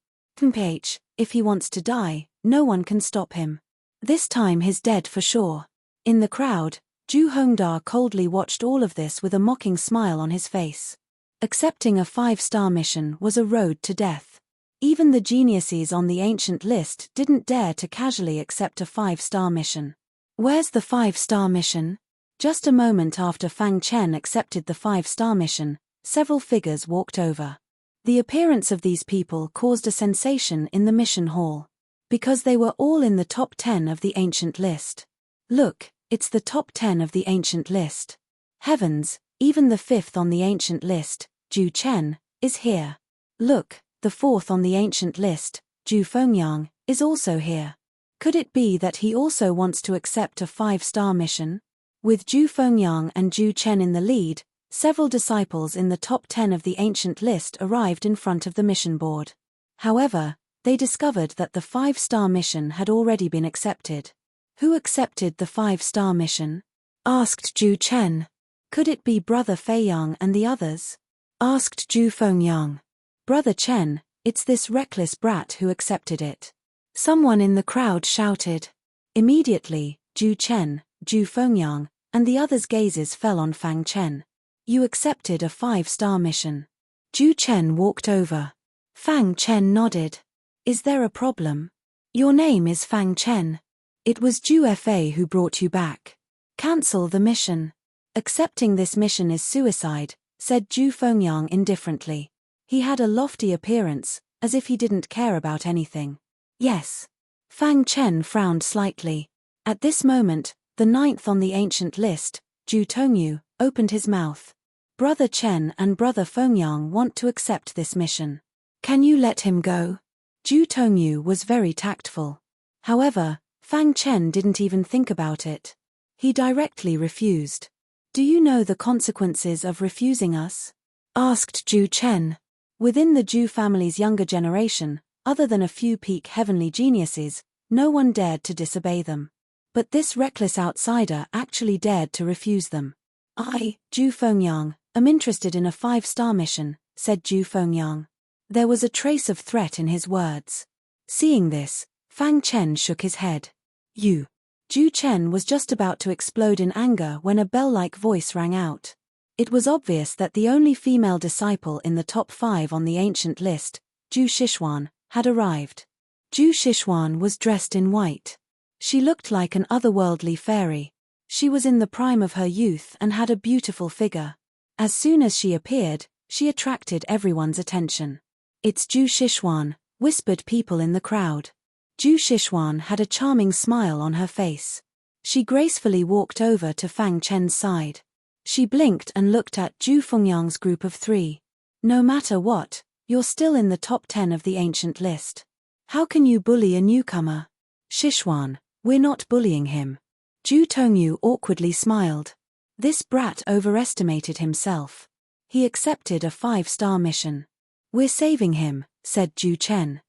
If he wants to die, no one can stop him. This time he's dead for sure. In the crowd, Zhu Hongda coldly watched all of this with a mocking smile on his face. Accepting a 5-star mission was a road to death. Even the geniuses on the ancient list didn't dare to casually accept a 5-star mission. Where's the 5-star mission? Just a moment after Fang Chen accepted the 5-star mission, several figures walked over. The appearance of these people caused a sensation in the mission hall. Because they were all in the top 10 of the ancient list. Look, it's the top 10 of the ancient list. Heavens, even the 5th on the ancient list, Zhu Chen, is here. Look, the 4th on the ancient list, Zhu Fengyang, is also here. Could it be that he also wants to accept a 5-star mission? With Zhu Fengyang and Zhu Chen in the lead, several disciples in the top 10 of the ancient list arrived in front of the mission board. However, they discovered that the 5-star mission had already been accepted. Who accepted the 5-star mission? Asked Zhu Chen. Could it be Brother Feiyang and the others? Asked Zhu Fengyang. Brother Chen, it's this reckless brat who accepted it. Someone in the crowd shouted. Immediately, Zhu Chen, Zhu Fengyang, and the others' gazes fell on Fang Chen. You accepted a 5-star mission. Zhu Chen walked over. Fang Chen nodded. Is there a problem? Your name is Fang Chen. It was Zhu Fa who brought you back. Cancel the mission. Accepting this mission is suicide, said Zhu Fengyang indifferently. He had a lofty appearance, as if he didn't care about anything. Yes. Fang Chen frowned slightly. At this moment, the 9th on the ancient list, Zhu Tongyu, opened his mouth. Brother Chen and Brother Fengyang want to accept this mission. Can you let him go? Zhu Tongyu was very tactful. However, Fang Chen didn't even think about it. He directly refused. Do you know the consequences of refusing us? Asked Zhu Chen. Within the Zhu family's younger generation, other than a few peak heavenly geniuses, no one dared to disobey them. But this reckless outsider actually dared to refuse them. I, Zhu Fengyang, am interested in a 5-star mission, said Zhu Fengyang. There was a trace of threat in his words. Seeing this, Fang Chen shook his head. You. Zhu Chen was just about to explode in anger when a bell-like voice rang out. It was obvious that the only female disciple in the top 5 on the ancient list, Zhu Shixuan, had arrived. Zhu Shixuan was dressed in white. She looked like an otherworldly fairy. She was in the prime of her youth and had a beautiful figure. As soon as she appeared, she attracted everyone's attention. It's Zhu Shixuan, whispered people in the crowd. Zhu Shixuan had a charming smile on her face. She gracefully walked over to Fang Chen's side. She blinked and looked at Zhu Fengyang's group of 3. No matter what, you're still in the top 10 of the ancient list. How can you bully a newcomer? Shixuan, we're not bullying him. Zhu Tongyu awkwardly smiled. This brat overestimated himself. He accepted a 5-star mission. We're saving him, said Zhu Chen.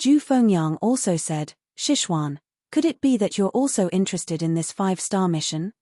Zhu Fengyang also said, Shixuan, could it be that you're also interested in this 5-star mission?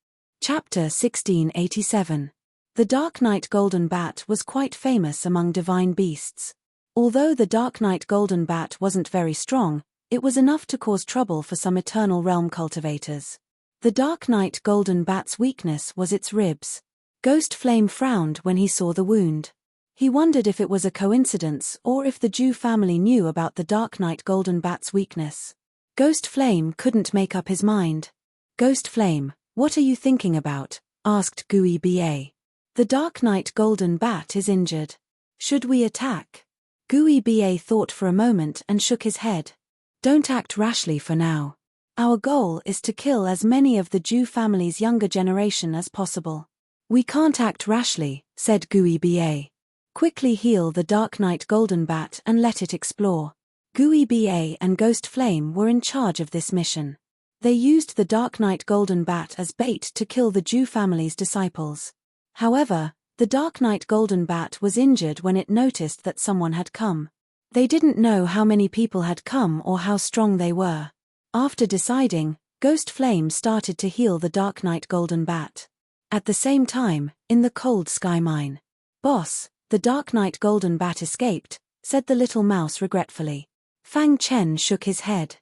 Chapter 1687. The Dark Knight Golden Bat was quite famous among divine beasts. Although the Dark Knight Golden Bat wasn't very strong, it was enough to cause trouble for some Eternal Realm cultivators. The Dark Knight Golden Bat's weakness was its ribs. Ghost Flame frowned when he saw the wound. He wondered if it was a coincidence or if the Zhu family knew about the Dark Knight Golden Bat's weakness. Ghost Flame couldn't make up his mind. Ghost Flame, what are you thinking about? Asked Gui Ba. The Dark Knight Golden Bat is injured. Should we attack? Gui Ba thought for a moment and shook his head. Don't act rashly for now. Our goal is to kill as many of the Zhu family's younger generation as possible. We can't act rashly, said Gui Ba. Quickly heal the Dark Knight Golden Bat and let it explore. Gui Ba and Ghost Flame were in charge of this mission. They used the Dark Knight Golden Bat as bait to kill the Zhu family's disciples. However, the Dark Knight Golden Bat was injured when it noticed that someone had come. They didn't know how many people had come or how strong they were. After deciding, Ghost Flame started to heal the Dark Knight Golden Bat. At the same time, in the Cold Sky Mine. Boss, the Dark Knight Golden Bat escaped, said the little mouse regretfully. Fang Chen shook his head.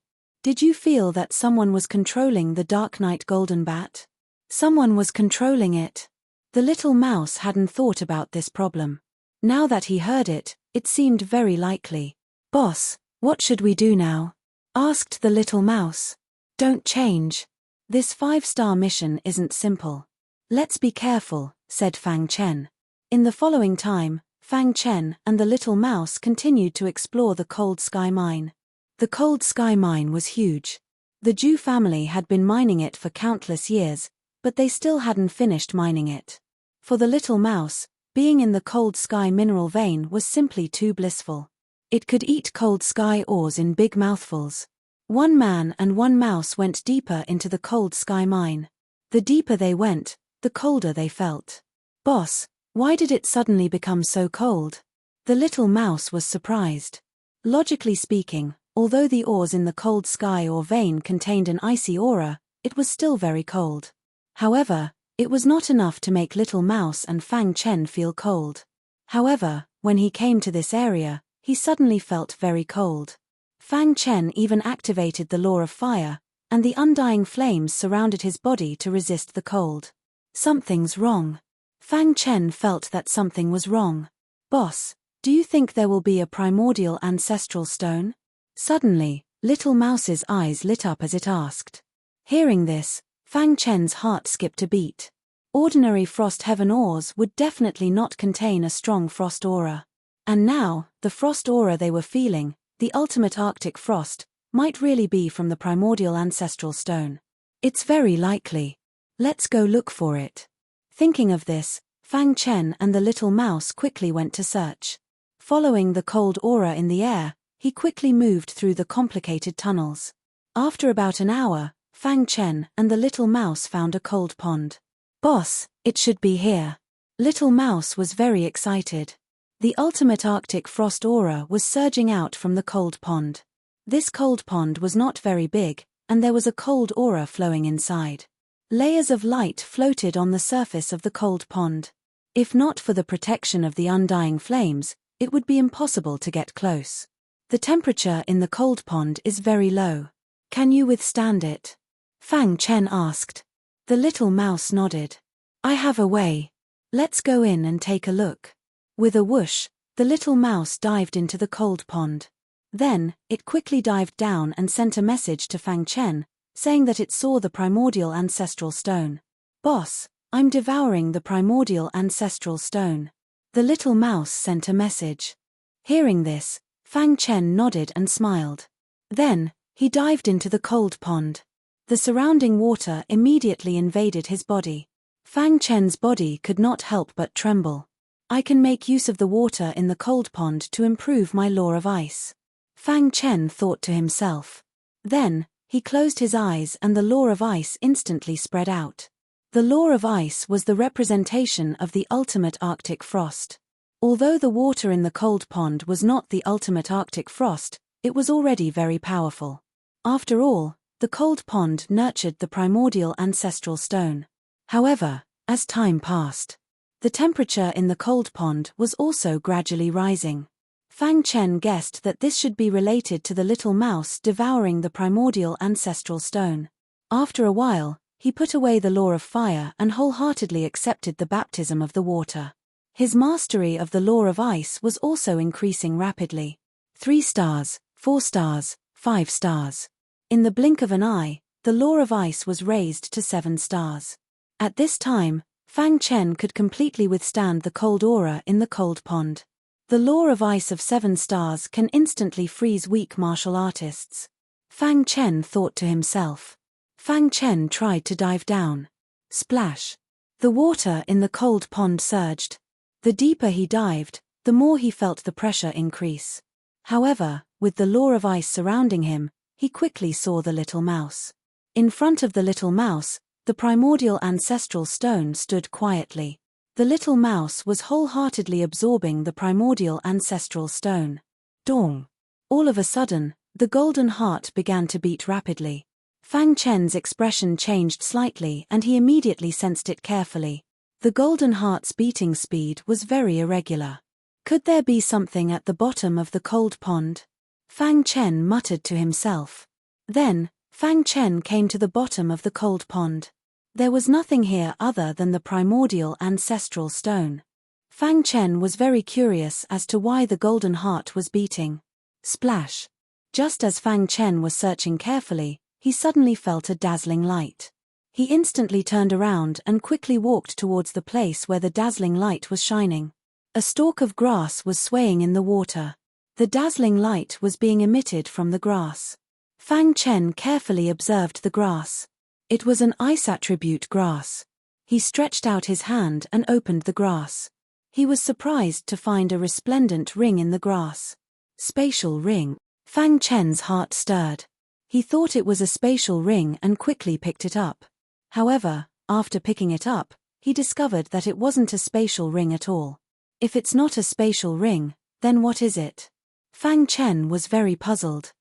Did you feel that someone was controlling the Dark Knight Golden Bat? Someone was controlling it. The little mouse hadn't thought about this problem. Now that he heard it, it seemed very likely. Boss, what should we do now? Asked the little mouse. Don't change. This 5-star mission isn't simple. Let's be careful, said Fang Chen. In the following time, Fang Chen and the little mouse continued to explore the Cold Sky Mine. The Cold Sky Mine was huge. The Zhu family had been mining it for countless years, but they still hadn't finished mining it. For the little mouse, being in the Cold Sky mineral vein was simply too blissful. It could eat cold sky ores in big mouthfuls. One man and one mouse went deeper into the Cold Sky Mine. The deeper they went, the colder they felt. Boss, why did it suddenly become so cold? The little mouse was surprised. Logically speaking, although the ores in the cold sky or vein contained an icy aura, it was still very cold. However, it was not enough to make little mouse and Fang Chen feel cold. However, when he came to this area, he suddenly felt very cold. Fang Chen even activated the law of fire, and the undying flames surrounded his body to resist the cold. Something's wrong. Fang Chen felt that something was wrong. "Boss, do you think there will be a primordial ancestral stone?" Suddenly, Little Mouse's eyes lit up as it asked. Hearing this, Fang Chen's heart skipped a beat. Ordinary frost heaven ores would definitely not contain a strong frost aura. And now, the frost aura they were feeling, the ultimate Arctic frost, might really be from the primordial ancestral stone. It's very likely. Let's go look for it. Thinking of this, Fang Chen and the little mouse quickly went to search. Following the cold aura in the air, he quickly moved through the complicated tunnels. After about an hour, Fang Chen and the little mouse found a cold pond. "Boss, it should be here." Little Mouse was very excited. The ultimate Arctic frost aura was surging out from the cold pond. This cold pond was not very big, and there was a cold aura flowing inside. Layers of light floated on the surface of the cold pond. If not for the protection of the undying flames, it would be impossible to get close. The temperature in the cold pond is very low. Can you withstand it? Fang Chen asked. The little mouse nodded. I have a way. Let's go in and take a look. With a whoosh, the little mouse dived into the cold pond. Then, it quickly dived down and sent a message to Fang Chen, saying that it saw the primordial ancestral stone. "Boss, I'm devouring the primordial ancestral stone." The little mouse sent a message. Hearing this, Fang Chen nodded and smiled. Then, he dived into the cold pond. The surrounding water immediately invaded his body. Fang Chen's body could not help but tremble. I can make use of the water in the cold pond to improve my law of ice. Fang Chen thought to himself. Then, he closed his eyes and the law of ice instantly spread out. The law of ice was the representation of the ultimate Arctic frost. Although the water in the cold pond was not the ultimate Arctic frost, it was already very powerful. After all, the cold pond nurtured the primordial ancestral stone. However, as time passed, the temperature in the cold pond was also gradually rising. Fang Chen guessed that this should be related to the little mouse devouring the primordial ancestral stone. After a while, he put away the law of fire and wholeheartedly accepted the baptism of the water. His mastery of the law of ice was also increasing rapidly. 3 stars, 4 stars, 5 stars. In the blink of an eye, the law of ice was raised to 7 stars. At this time, Fang Chen could completely withstand the cold aura in the cold pond. The law of ice of 7 stars can instantly freeze weak martial artists. Fang Chen thought to himself. Fang Chen tried to dive down. Splash! The water in the cold pond surged. The deeper he dived, the more he felt the pressure increase. However, with the law of ice surrounding him, he quickly saw the little mouse. In front of the little mouse, the primordial ancestral stone stood quietly. The little mouse was wholeheartedly absorbing the primordial ancestral stone. Dong! All of a sudden, the golden heart began to beat rapidly. Fang Chen's expression changed slightly and he immediately sensed it carefully. The golden heart's beating speed was very irregular. Could there be something at the bottom of the cold pond? Fang Chen muttered to himself. Then, Fang Chen came to the bottom of the cold pond. There was nothing here other than the primordial ancestral stone. Fang Chen was very curious as to why the golden heart was beating. Splash! Just as Fang Chen was searching carefully, he suddenly felt a dazzling light. He instantly turned around and quickly walked towards the place where the dazzling light was shining. A stalk of grass was swaying in the water. The dazzling light was being emitted from the grass. Fang Chen carefully observed the grass. It was an ice attribute grass. He stretched out his hand and opened the grass. He was surprised to find a resplendent ring in the grass. Spatial ring. Fang Chen's heart stirred. He thought it was a spatial ring and quickly picked it up. However, after picking it up, he discovered that it wasn't a spatial ring at all. If it's not a spatial ring, then what is it? Fang Chen was very puzzled.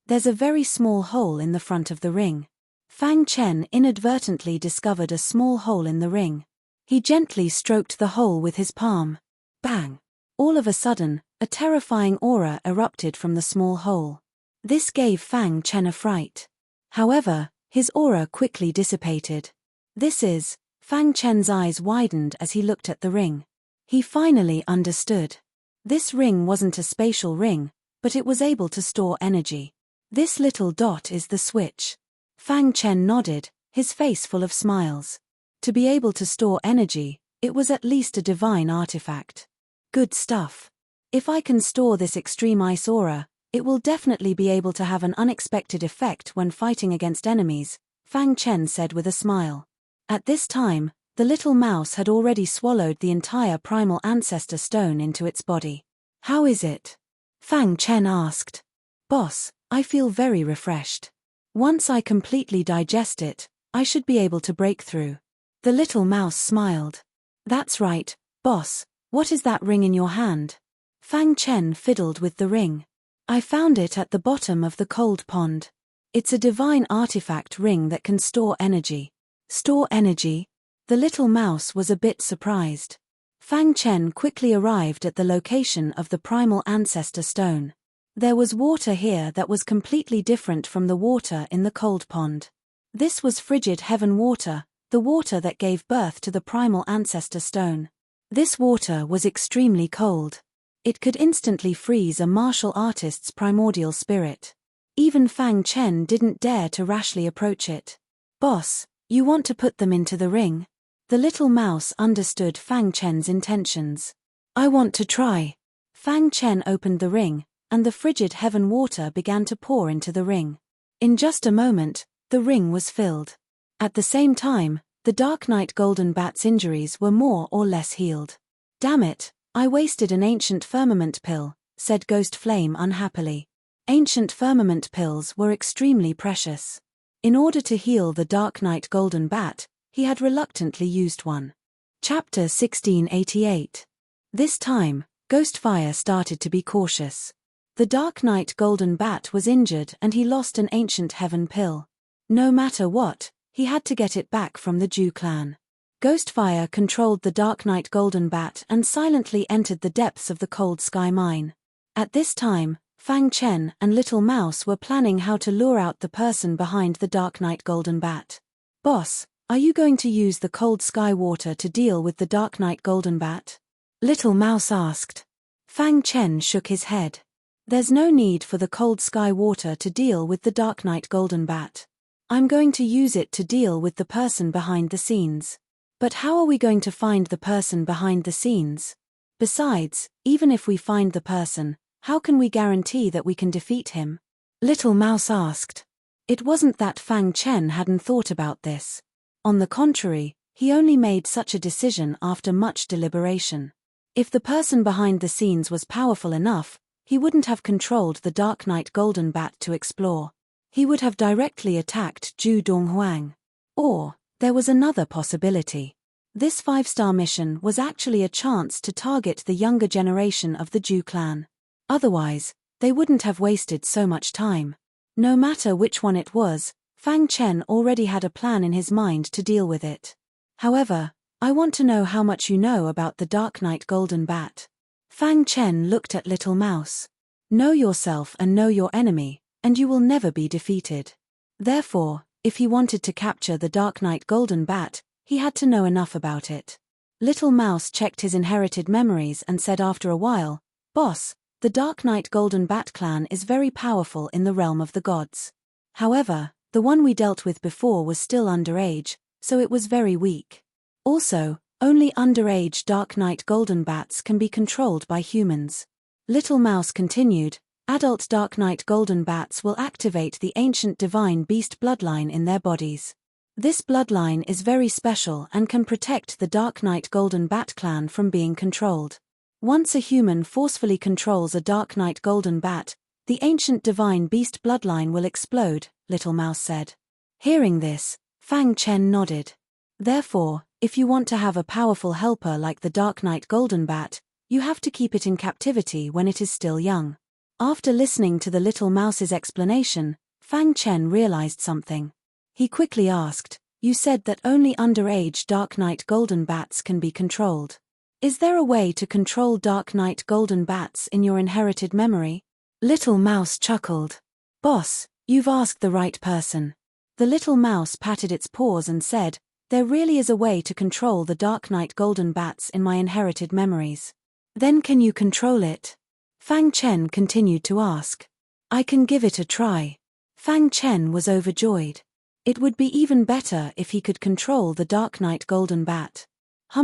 There's a very small hole in the front of the ring. Fang Chen inadvertently discovered a small hole in the ring. He gently stroked the hole with his palm. Bang! All of a sudden, a terrifying aura erupted from the small hole. This gave Fang Chen a fright. However, his aura quickly dissipated. This is Fang Chen's eyes widened as he looked at the ring. He finally understood. This ring wasn't a spatial ring, but it was able to store energy. This little dot is the switch. Fang Chen nodded, his face full of smiles. To be able to store energy, it was at least a divine artifact. Good stuff. If I can store this extreme ice aura, it will definitely be able to have an unexpected effect when fighting against enemies, Fang Chen said with a smile. At this time, the little mouse had already swallowed the entire primal ancestor stone into its body. How is it? Fang Chen asked. Boss, I feel very refreshed. Once I completely digest it, I should be able to break through. The little mouse smiled. That's right, boss, what is that ring in your hand? Fang Chen fiddled with the ring. I found it at the bottom of the cold pond. It's a divine artifact ring that can store energy. Store energy? The little mouse was a bit surprised. Fang Chen quickly arrived at the location of the primal ancestor stone. There was water here that was completely different from the water in the cold pond. This was frigid heaven water, the water that gave birth to the primal ancestor stone. This water was extremely cold. It could instantly freeze a martial artist's primordial spirit. Even Fang Chen didn't dare to rashly approach it. Boss, you want to put them into the ring? The little mouse understood Fang Chen's intentions. I want to try. Fang Chen opened the ring, and the frigid heaven water began to pour into the ring. In just a moment, the ring was filled. At the same time, the Dark Knight Golden Bat's injuries were more or less healed. Damn it, I wasted an ancient firmament pill, said Ghost Flame unhappily. Ancient firmament pills were extremely precious. In order to heal the Dark Knight Golden Bat, he had reluctantly used one. Chapter 1688. This time, Ghostfire started to be cautious. The Dark Knight Golden Bat was injured and he lost an ancient heaven pill. No matter what, he had to get it back from the Jew clan. Ghostfire controlled the Dark Knight Golden Bat and silently entered the depths of the Cold Sky Mine. At this time, Fang Chen and Little Mouse were planning how to lure out the person behind the Dark Knight Golden Bat. Boss, are you going to use the cold sky water to deal with the Dark Knight Golden Bat? Little Mouse asked. Fang Chen shook his head. There's no need for the cold sky water to deal with the Dark Knight Golden Bat. I'm going to use it to deal with the person behind the scenes. But how are we going to find the person behind the scenes? Besides, even if we find the person, how can we guarantee that we can defeat him? Little Mouse asked. It wasn't that Fang Chen hadn't thought about this. On the contrary, he only made such a decision after much deliberation. If the person behind the scenes was powerful enough, he wouldn't have controlled the Dark Knight Golden Bat to explore. He would have directly attacked Zhu Donghuang. Or, there was another possibility. This 5-star mission was actually a chance to target the younger generation of the Zhu clan. Otherwise, they wouldn't have wasted so much time. No matter which one it was, Fang Chen already had a plan in his mind to deal with it. However, I want to know how much you know about the Dark Knight Golden Bat. Fang Chen looked at Little Mouse. Know yourself and know your enemy, and you will never be defeated. Therefore, if he wanted to capture the Dark Knight Golden Bat, he had to know enough about it. Little Mouse checked his inherited memories and said after a while, Boss, the Dark Knight Golden Bat clan is very powerful in the realm of the gods. However, the one we dealt with before was still underage, so it was very weak. Also, only underage Dark Knight Golden Bats can be controlled by humans. Little Mouse continued, adult Dark Knight Golden Bats will activate the ancient divine beast bloodline in their bodies. This bloodline is very special and can protect the Dark Knight Golden Bat clan from being controlled. Once a human forcefully controls a Dark Knight Golden Bat, the ancient divine beast bloodline will explode, Little Mouse said. Hearing this, Fang Chen nodded. Therefore, if you want to have a powerful helper like the Dark Knight Golden Bat, you have to keep it in captivity when it is still young. After listening to the Little Mouse's explanation, Fang Chen realized something. He quickly asked, You said that only underage Dark Knight Golden Bats can be controlled. Is there a way to control Dark Knight Golden Bats in your inherited memory? Little Mouse chuckled. Boss, you've asked the right person. The Little Mouse patted its paws and said, There really is a way to control the Dark Knight Golden Bats in my inherited memories. Then can you control it? Fang Chen continued to ask. I can give it a try. Fang Chen was overjoyed. It would be even better if he could control the Dark Knight Golden Bat.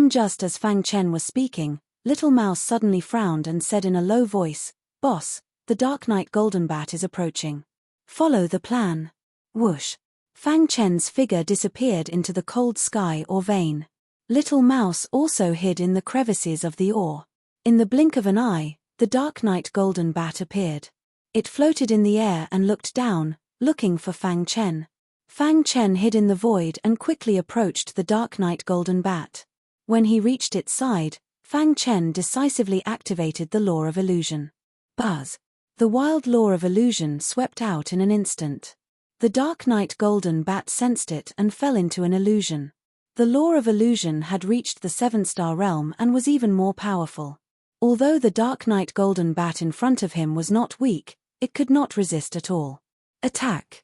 Just as Fang Chen was speaking, Little Mouse suddenly frowned and said in a low voice, Boss, the Dark Knight Golden Bat is approaching. Follow the plan. Whoosh. Fang Chen's figure disappeared into the cold sky or vein. Little Mouse also hid in the crevices of the ore. In the blink of an eye, the Dark Knight Golden Bat appeared. It floated in the air and looked down, looking for Fang Chen. Fang Chen hid in the void and quickly approached the Dark Knight Golden Bat. When he reached its side, Fang Chen decisively activated the Law of Illusion. Buzz! The wild Law of Illusion swept out in an instant. The Dark Knight Golden Bat sensed it and fell into an illusion. The Law of Illusion had reached the 7-star realm and was even more powerful. Although the Dark Knight Golden Bat in front of him was not weak, it could not resist at all. Attack!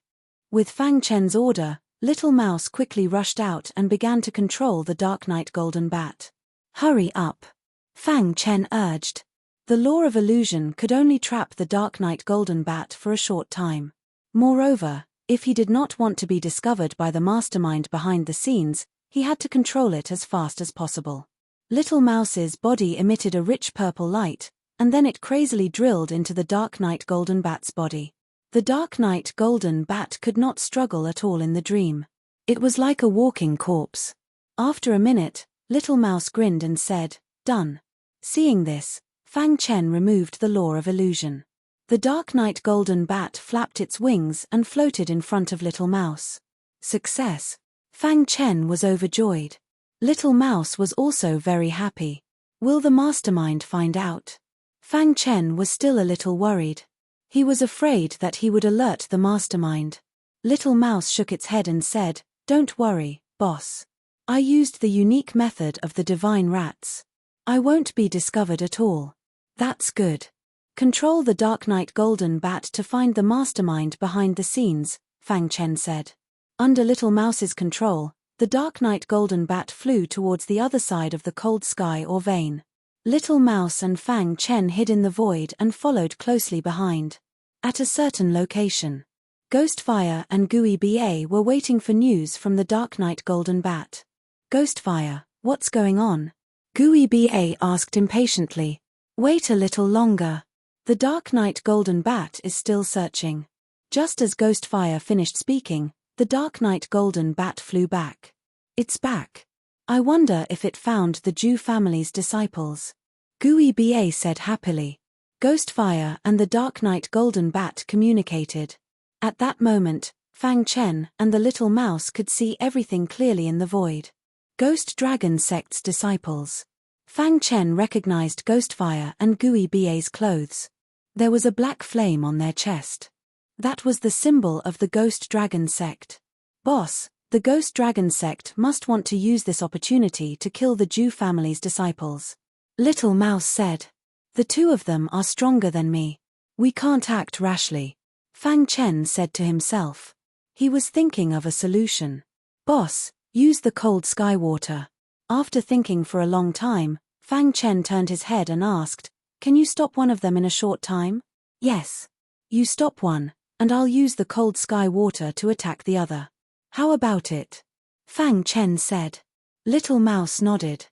With Fang Chen's order, Little Mouse quickly rushed out and began to control the Dark Knight Golden Bat. Hurry up! Fang Chen urged. The Law of Illusion could only trap the Dark Knight Golden Bat for a short time. Moreover, if he did not want to be discovered by the mastermind behind the scenes, he had to control it as fast as possible. Little Mouse's body emitted a rich purple light, and then it crazily drilled into the Dark Knight Golden Bat's body. The Dark Knight Golden Bat could not struggle at all in the dream. It was like a walking corpse. After a minute, Little Mouse grinned and said, Done. Seeing this, Fang Chen removed the Law of Illusion. The Dark Knight Golden Bat flapped its wings and floated in front of Little Mouse. Success! Fang Chen was overjoyed. Little Mouse was also very happy. Will the mastermind find out? Fang Chen was still a little worried. He was afraid that he would alert the mastermind. Little Mouse shook its head and said, Don't worry, boss. I used the unique method of the divine rats. I won't be discovered at all. That's good. Control the Dark Knight Golden Bat to find the mastermind behind the scenes, Fang Chen said. Under Little Mouse's control, the Dark Knight Golden Bat flew towards the other side of the cold sky or vein. Little Mouse and Fang Chen hid in the void and followed closely behind. At a certain location, Ghostfire and Gooey BA were waiting for news from the Dark Knight Golden Bat. Ghostfire, what's going on? Gooey BA asked impatiently. Wait a little longer. The Dark Knight Golden Bat is still searching. Just as Ghostfire finished speaking, the Dark Knight Golden Bat flew back. It's back. I wonder if it found the Jew family's disciples. Gooey BA said happily. Ghostfire and the Dark Knight Golden Bat communicated. At that moment, Fang Chen and the Little Mouse could see everything clearly in the void. Ghost Dragon Sect's disciples. Fang Chen recognized Ghostfire and Gooey BA's clothes. There was a black flame on their chest. That was the symbol of the Ghost Dragon Sect. Boss, the Ghost Dragon Sect must want to use this opportunity to kill the Jew family's disciples. Little Mouse said. The two of them are stronger than me. We can't act rashly. Fang Chen said to himself. He was thinking of a solution. Boss, use the cold sky water. After thinking for a long time, Fang Chen turned his head and asked, Can you stop one of them in a short time? Yes. You stop one, and I'll use the cold sky water to attack the other. How about it? Fang Chen said. Little Mouse nodded.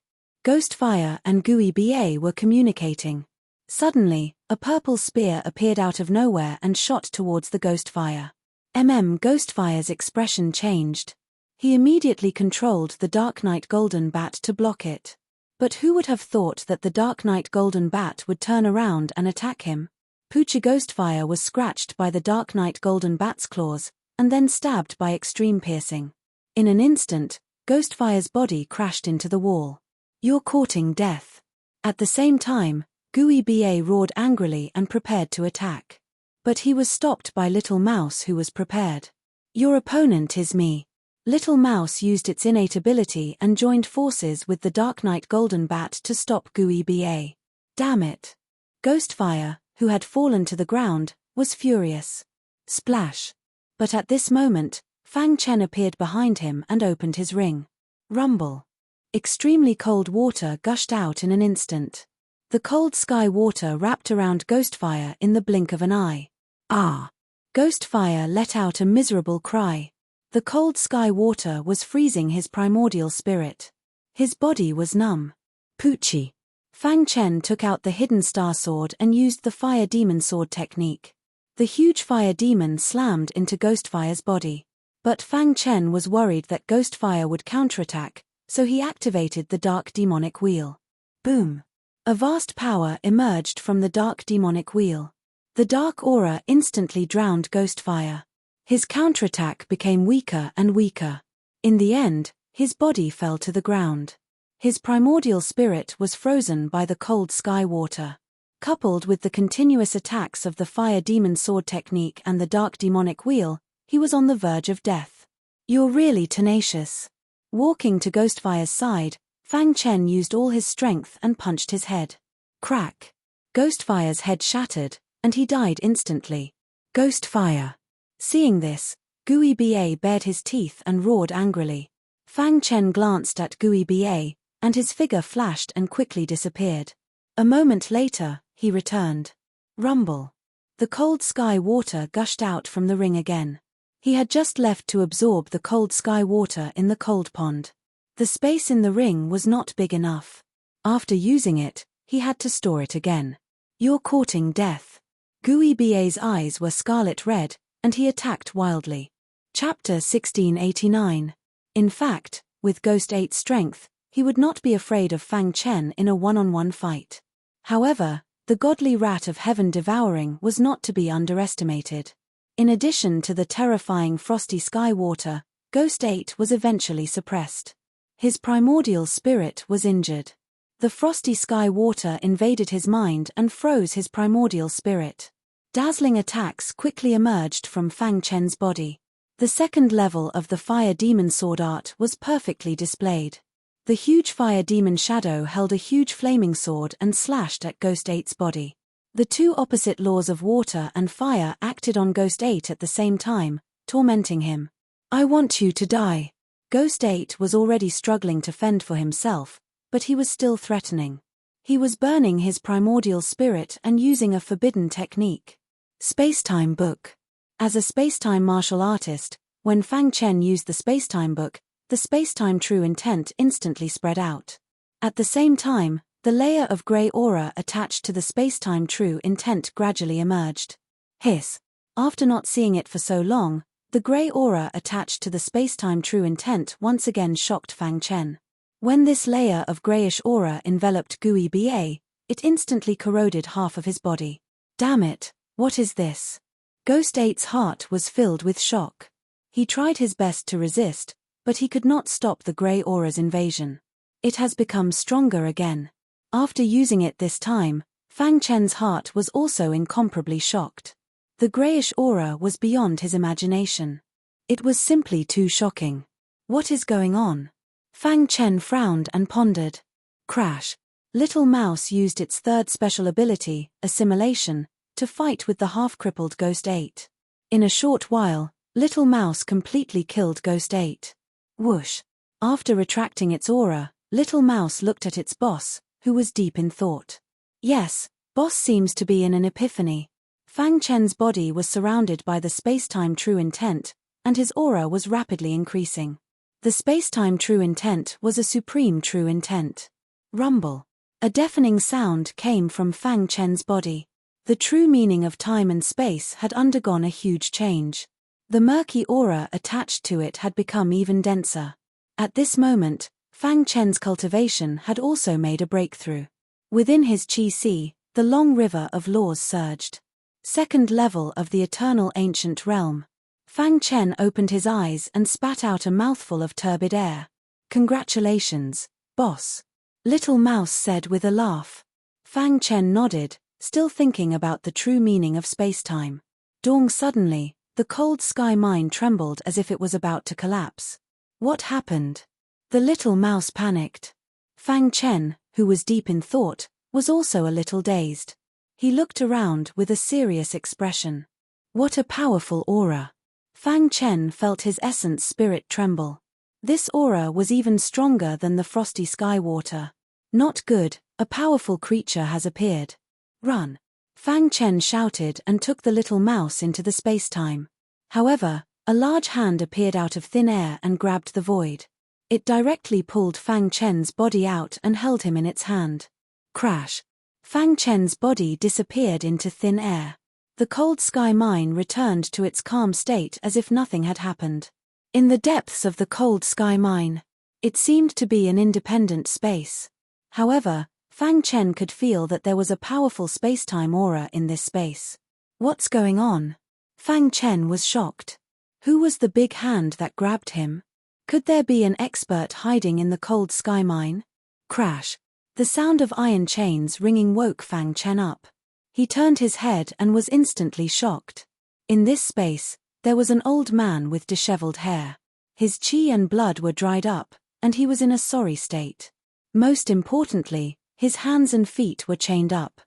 Ghostfire and Gooey BA were communicating. Suddenly, a purple spear appeared out of nowhere and shot towards the Ghostfire. Ghostfire's expression changed. He immediately controlled the Dark Knight Golden Bat to block it. But who would have thought that the Dark Knight Golden Bat would turn around and attack him? Poochie Ghostfire was scratched by the Dark Knight Golden Bat's claws, and then stabbed by extreme piercing. In an instant, Ghostfire's body crashed into the wall. You're courting death. At the same time, Gooey BA roared angrily and prepared to attack. But he was stopped by Little Mouse, who was prepared. Your opponent is me. Little Mouse used its innate ability and joined forces with the Dark Knight Golden Bat to stop Gooey BA. Damn it. Ghostfire, who had fallen to the ground, was furious. Splash. But at this moment, Fang Chen appeared behind him and opened his ring. Rumble. Extremely cold water gushed out in an instant. The cold sky water wrapped around Ghostfire in the blink of an eye. Ah! Ghostfire let out a miserable cry. The cold sky water was freezing his primordial spirit. His body was numb. Poochie. Fang Chen took out the hidden star sword and used the fire demon sword technique. The huge fire demon slammed into Ghostfire's body. But Fang Chen was worried that Ghostfire would counterattack, so he activated the dark demonic wheel. Boom! A vast power emerged from the dark demonic wheel. The dark aura instantly drowned Ghostfire. His counterattack became weaker and weaker. In the end, his body fell to the ground. His primordial spirit was frozen by the cold sky water. Coupled with the continuous attacks of the fire demon sword technique and the dark demonic wheel, he was on the verge of death. "You're really tenacious." Walking to Ghostfire's side, Fang Chen used all his strength and punched his head. Crack! Ghostfire's head shattered, and he died instantly. Ghostfire! Seeing this, Gui Ba bared his teeth and roared angrily. Fang Chen glanced at Gui Ba, and his figure flashed and quickly disappeared. A moment later, he returned. Rumble. The cold sky water gushed out from the ring again. He had just left to absorb the cold sky water in the cold pond. The space in the ring was not big enough. After using it, he had to store it again. "You're courting death." Gui Ba's eyes were scarlet red, and he attacked wildly. Chapter 1689. In fact, with Ghost 8's strength, he would not be afraid of Fang Chen in a one-on-one fight. However, the godly rat of heaven devouring was not to be underestimated. In addition to the terrifying frosty sky water, Ghost 8 was eventually suppressed. His primordial spirit was injured. The frosty sky water invaded his mind and froze his primordial spirit. Dazzling attacks quickly emerged from Fang Chen's body. The second level of the fire demon sword art was perfectly displayed. The huge fire demon shadow held a huge flaming sword and slashed at Ghost 8's body. The two opposite laws of water and fire acted on Ghost 8 at the same time, tormenting him. "I want you to die." Ghost 8 was already struggling to fend for himself, but he was still threatening. He was burning his primordial spirit and using a forbidden technique. Spacetime Book. As a spacetime martial artist, when Fang Chen used the spacetime book, the spacetime true intent instantly spread out. At the same time, the layer of grey aura attached to the spacetime true intent gradually emerged. Hiss. After not seeing it for so long, the grey aura attached to the spacetime true intent once again shocked Fang Chen. When this layer of greyish aura enveloped Gui Ba, it instantly corroded half of his body. "Damn it, what is this?" Ghost 8's heart was filled with shock. He tried his best to resist, but he could not stop the grey aura's invasion. It has become stronger again. After using it this time, Fang Chen's heart was also incomparably shocked. The greyish aura was beyond his imagination. It was simply too shocking. What is going on? Fang Chen frowned and pondered. Crash. Little Mouse used its third special ability, assimilation, to fight with the half-crippled Ghost 8. In a short while, Little Mouse completely killed Ghost 8. Whoosh. After retracting its aura, Little Mouse looked at its boss, who was deep in thought. Yes, boss seems to be in an epiphany. Fang Chen's body was surrounded by the spacetime true intent, and his aura was rapidly increasing. The spacetime true intent was a supreme true intent. Rumble. A deafening sound came from Fang Chen's body. The true meaning of time and space had undergone a huge change. The murky aura attached to it had become even denser. At this moment, Fang Chen's cultivation had also made a breakthrough. Within his Qi, the long river of laws surged. Second level of the eternal ancient realm. Fang Chen opened his eyes and spat out a mouthful of turbid air. "Congratulations, boss," Little Mouse said with a laugh. Fang Chen nodded, still thinking about the true meaning of spacetime. Dawn suddenly, the cold sky mine trembled as if it was about to collapse. What happened? The Little Mouse panicked. Fang Chen, who was deep in thought, was also a little dazed. He looked around with a serious expression. What a powerful aura. Fang Chen felt his essence spirit tremble. This aura was even stronger than the frosty sky water. Not good, a powerful creature has appeared. Run! Fang Chen shouted and took the little mouse into the space-time. However, a large hand appeared out of thin air and grabbed the void. It directly pulled Fang Chen's body out and held him in its hand. Crash! Fang Chen's body disappeared into thin air. The cold sky mine returned to its calm state as if nothing had happened. In the depths of the cold sky mine, it seemed to be an independent space. However, Fang Chen could feel that there was a powerful space-time aura in this space. What's going on? Fang Chen was shocked. Who was the big hand that grabbed him? Could there be an expert hiding in the cold sky mine? Crash! The sound of iron chains ringing woke Fang Chen up. He turned his head and was instantly shocked. In this space, there was an old man with disheveled hair. His qi and blood were dried up, and he was in a sorry state. Most importantly, his hands and feet were chained up.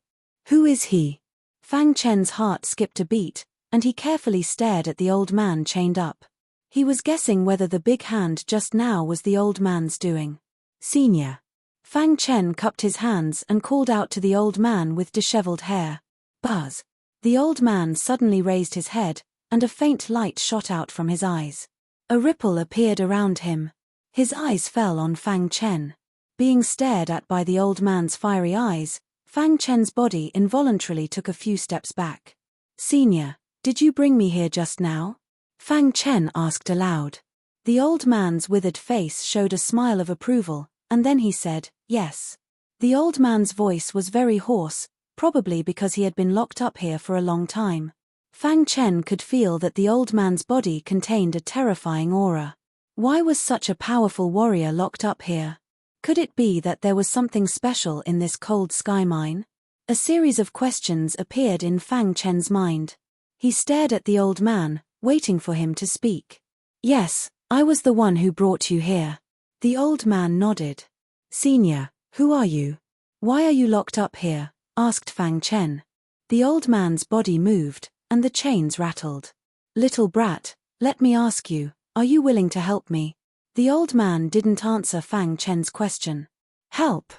Who is he? Fang Chen's heart skipped a beat, and he carefully stared at the old man chained up. He was guessing whether the big hand just now was the old man's doing. Senior. Fang Chen cupped his hands and called out to the old man with disheveled hair. Buzz! The old man suddenly raised his head, and a faint light shot out from his eyes. A ripple appeared around him. His eyes fell on Fang Chen. Being stared at by the old man's fiery eyes, Fang Chen's body involuntarily took a few steps back. Senior, did you bring me here just now? Fang Chen asked aloud. The old man's withered face showed a smile of approval, and then he said, yes. The old man's voice was very hoarse, probably because he had been locked up here for a long time. Fang Chen could feel that the old man's body contained a terrifying aura. Why was such a powerful warrior locked up here? Could it be that there was something special in this cold sky mine? A series of questions appeared in Fang Chen's mind. He stared at the old man, waiting for him to speak. Yes, I was the one who brought you here. The old man nodded. Senior, who are you? Why are you locked up here? Asked Fang Chen. The old man's body moved, and the chains rattled. Little brat, let me ask you, are you willing to help me? The old man didn't answer Fang Chen's question. Help?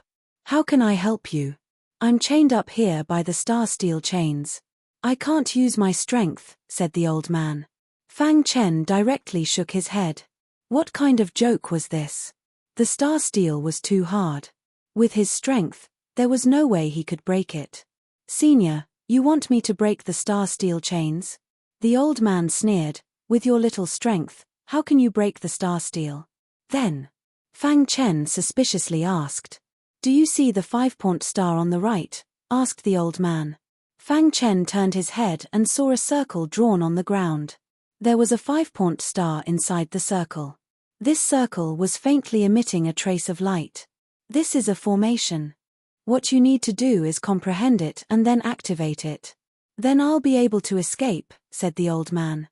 How can I help you? I'm chained up here by the star steel chains. I can't use my strength, said the old man. Fang Chen directly shook his head. What kind of joke was this? The star steel was too hard. With his strength, there was no way he could break it. Senior, you want me to break the star steel chains? The old man sneered. With your little strength, how can you break the star steel? Then, Fang Chen suspiciously asked. Do you see the 5-point star on the right? Asked the old man. Fang Chen turned his head and saw a circle drawn on the ground. There was a 5-point star inside the circle. This circle was faintly emitting a trace of light. This is a formation. What you need to do is comprehend it and then activate it. Then I'll be able to escape, said the old man.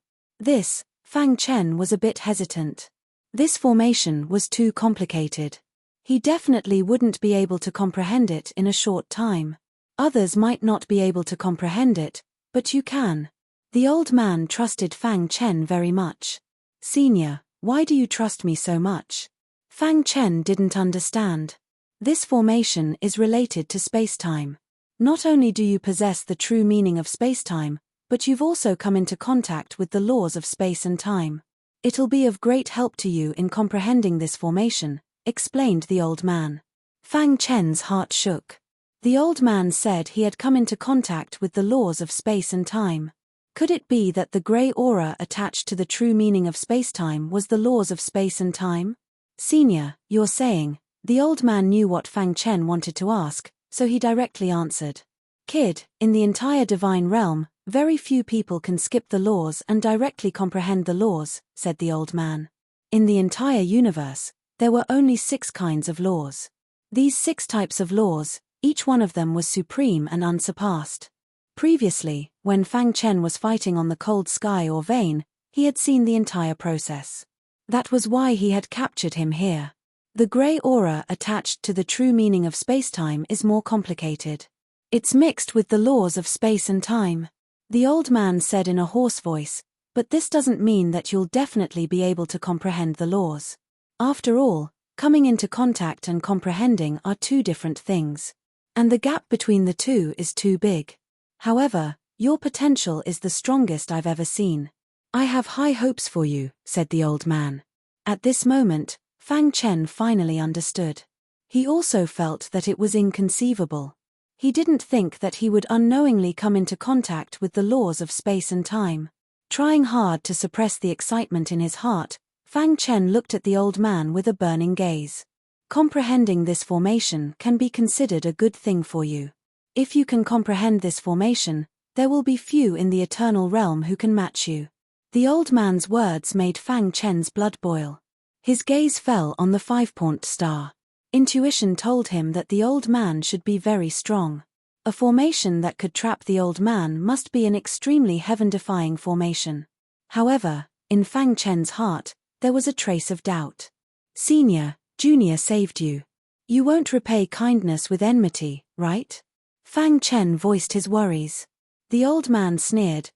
Fang Chen was a bit hesitant. This formation was too complicated. He definitely wouldn't be able to comprehend it in a short time. Others might not be able to comprehend it, but you can. The old man trusted Fang Chen very much. Senior, why do you trust me so much? Fang Chen didn't understand. This formation is related to space-time. Not only do you possess the true meaning of space-time, but you've also come into contact with the laws of space and time. It'll be of great help to you in comprehending this formation, explained the old man. Fang Chen's heart shook. The old man said he had come into contact with the laws of space and time. Could it be that the grey aura attached to the true meaning of space-time was the laws of space and time? Senior, you're saying, the old man knew what Fang Chen wanted to ask, so he directly answered. Kid, in the entire divine realm, very few people can skip the laws and directly comprehend the laws, said the old man. In the entire universe, there were only 6 kinds of laws. These 6 types of laws, each one of them was supreme and unsurpassed. Previously, when Fang Chen was fighting on the cold sky or vein, he had seen the entire process. That was why he had captured him here. The grey aura attached to the true meaning of space-time is more complicated. It's mixed with the laws of space and time. The old man said in a hoarse voice, but this doesn't mean that you'll definitely be able to comprehend the laws. After all, coming into contact and comprehending are two different things. And the gap between the two is too big. However, your potential is the strongest I've ever seen. I have high hopes for you, said the old man. At this moment, Fang Chen finally understood. He also felt that it was inconceivable. He didn't think that he would unknowingly come into contact with the laws of space and time. Trying hard to suppress the excitement in his heart, Fang Chen looked at the old man with a burning gaze. Comprehending this formation can be considered a good thing for you. If you can comprehend this formation, there will be few in the eternal realm who can match you. The old man's words made Fang Chen's blood boil. His gaze fell on the 5-point star. Intuition told him that the old man should be very strong. A formation that could trap the old man must be an extremely heaven-defying formation. However, in Fang Chen's heart, there was a trace of doubt. Senior, Junior saved you. You won't repay kindness with enmity, right? Fang Chen voiced his worries. The old man sneered,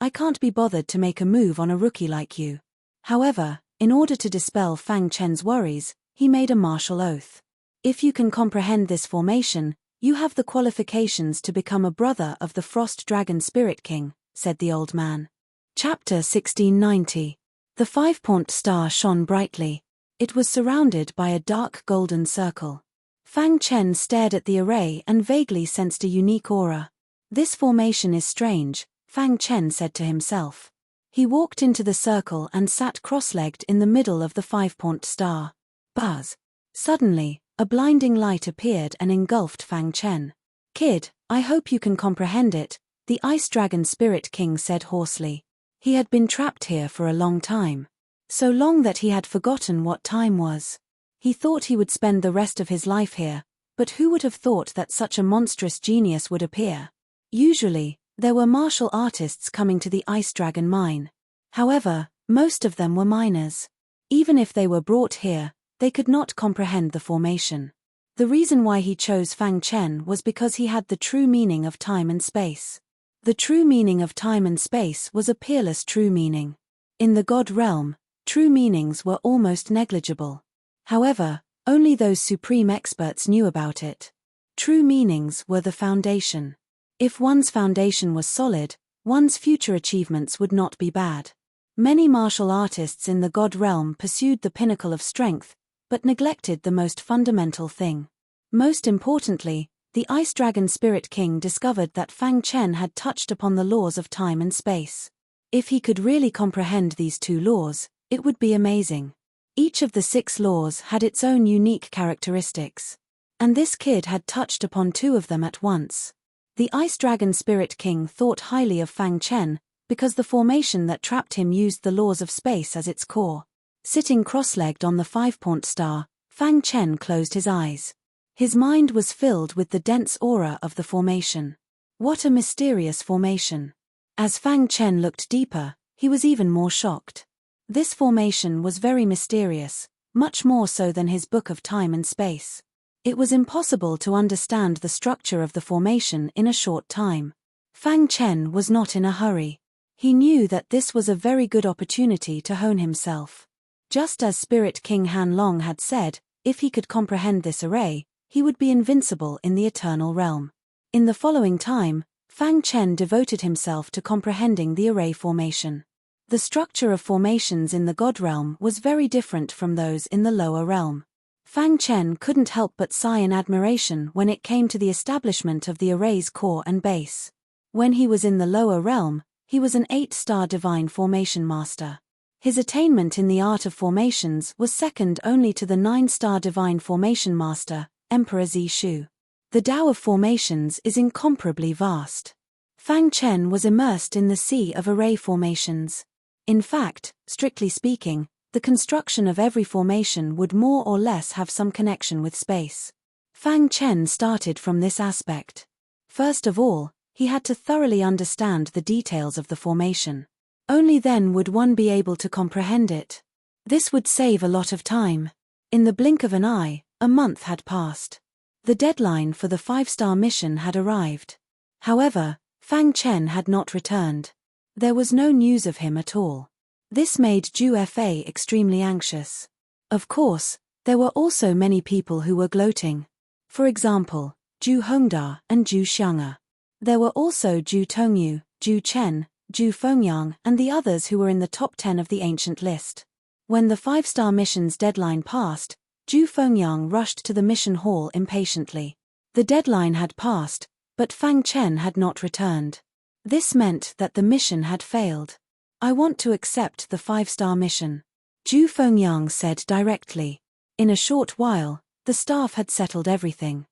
I can't be bothered to make a move on a rookie like you. However, in order to dispel Fang Chen's worries, he made a martial oath. If you can comprehend this formation, you have the qualifications to become a brother of the Frost Dragon Spirit King, said the old man. Chapter 1690. The 5-point star shone brightly. It was surrounded by a dark golden circle. Fang Chen stared at the array and vaguely sensed a unique aura. This formation is strange, Fang Chen said to himself. He walked into the circle and sat cross-legged in the middle of the 5-point star. Buzz! Suddenly, a blinding light appeared and engulfed Fang Chen. Kid, I hope you can comprehend it, the Ice Dragon Spirit King said hoarsely. He had been trapped here for a long time. So long that he had forgotten what time was. He thought he would spend the rest of his life here, but who would have thought that such a monstrous genius would appear? Usually, there were martial artists coming to the Ice Dragon mine. However, most of them were miners. Even if they were brought here, they could not comprehend the formation. The reason why he chose Fang Chen was because he had the true meaning of time and space. The true meaning of time and space was a peerless true meaning. In the God realm, true meanings were almost negligible. However, only those supreme experts knew about it. True meanings were the foundation. If one's foundation was solid, one's future achievements would not be bad. Many martial artists in the God realm pursued the pinnacle of strength, but neglected the most fundamental thing. Most importantly, the Ice Dragon Spirit King discovered that Fang Chen had touched upon the laws of time and space. If he could really comprehend these two laws, it would be amazing. Each of the 6 laws had its own unique characteristics. And this kid had touched upon 2 of them at once. The Ice Dragon Spirit King thought highly of Fang Chen, because the formation that trapped him used the laws of space as its core. Sitting cross-legged on the 5-point star, Fang Chen closed his eyes. His mind was filled with the dense aura of the formation. What a mysterious formation. As Fang Chen looked deeper, he was even more shocked. This formation was very mysterious, much more so than his book of time and space. It was impossible to understand the structure of the formation in a short time. Fang Chen was not in a hurry. He knew that this was a very good opportunity to hone himself. Just as Spirit King Han Long had said, if he could comprehend this array, he would be invincible in the eternal realm. In the following time, Fang Chen devoted himself to comprehending the array formation. The structure of formations in the God realm was very different from those in the lower realm. Fang Chen couldn't help but sigh in admiration when it came to the establishment of the array's core and base. When he was in the lower realm, he was an 8-star divine formation master. His attainment in the art of formations was second only to the 9-star divine formation master, Emperor Zishu. The Tao of formations is incomparably vast. Fang Chen was immersed in the sea of array formations. In fact, strictly speaking, the construction of every formation would more or less have some connection with space. Fang Chen started from this aspect. First of all, he had to thoroughly understand the details of the formation. Only then would one be able to comprehend it. This would save a lot of time. In the blink of an eye, a month had passed. The deadline for the 5-star mission had arrived. However, Fang Chen had not returned. There was no news of him at all. This made Ju Fa extremely anxious. Of course, there were also many people who were gloating. For example, Zhu Hongda and Zhu Xiang'e. There were also Zhu Tongyu, Zhu Chen, Zhu Fengyang and the others who were in the top 10 of the ancient list. When the 5-star mission's deadline passed, Zhu Fengyang rushed to the mission hall impatiently. The deadline had passed, but Fang Chen had not returned. This meant that the mission had failed. I want to accept the 5-star mission, Zhu Fengyang said directly. In a short while, the staff had settled everything.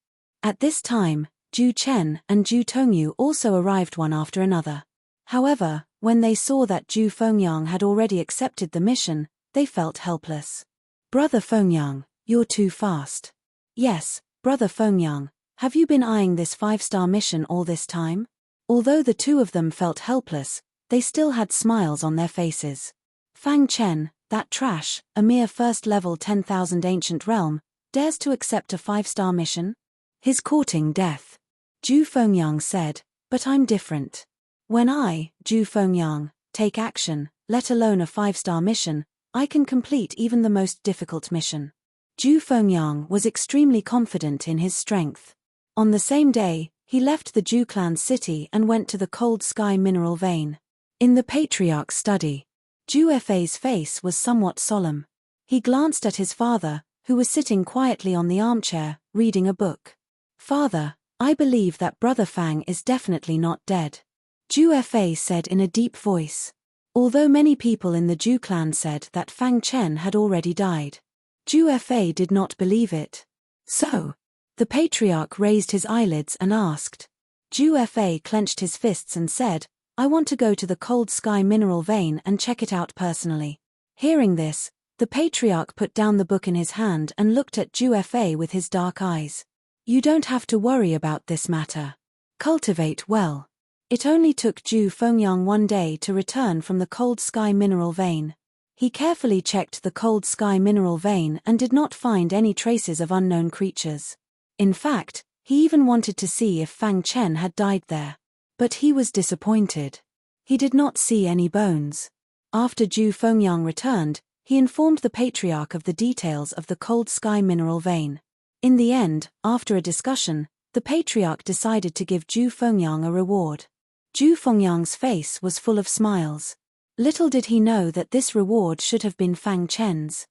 At this time, Zhu Chen and Zhu Tongyu also arrived one after another. However, when they saw that Zhu Fengyang had already accepted the mission, they felt helpless. Brother Fengyang, you're too fast. Yes, Brother Fengyang, have you been eyeing this 5-star mission all this time? Although the two of them felt helpless, they still had smiles on their faces. Fang Chen, that trash, a mere first-level 10,000 ancient realm, dares to accept a 5-star mission? He's courting death. Zhu Fengyang said, but I'm different. When I, Zhu Fengyang, take action, let alone a 5-star mission, I can complete even the most difficult mission. Zhu Fengyang was extremely confident in his strength. On the same day, he left the Zhu clan's city and went to the cold sky mineral vein. In the patriarch's study, Zhu Fei's face was somewhat solemn. He glanced at his father, who was sitting quietly on the armchair, reading a book. Father, I believe that Brother Fang is definitely not dead. Zhu Fei said in a deep voice. Although many people in the Zhu clan said that Fang Chen had already died, Zhu Fei did not believe it. So, the patriarch raised his eyelids and asked. Zhu Fei clenched his fists and said, I want to go to the cold sky mineral vein and check it out personally. Hearing this, the patriarch put down the book in his hand and looked at Zhu Fei with his dark eyes. You don't have to worry about this matter. Cultivate well. It only took Zhu Fengyang one day to return from the cold sky mineral vein. He carefully checked the cold sky mineral vein and did not find any traces of unknown creatures. In fact, he even wanted to see if Fang Chen had died there. But he was disappointed. He did not see any bones. After Zhu Fengyang returned, he informed the patriarch of the details of the cold sky mineral vein. In the end, after a discussion, the patriarch decided to give Zhu Fengyang a reward. Zhu Fengyang's face was full of smiles. Little did he know that this reward should have been Fang Chen's.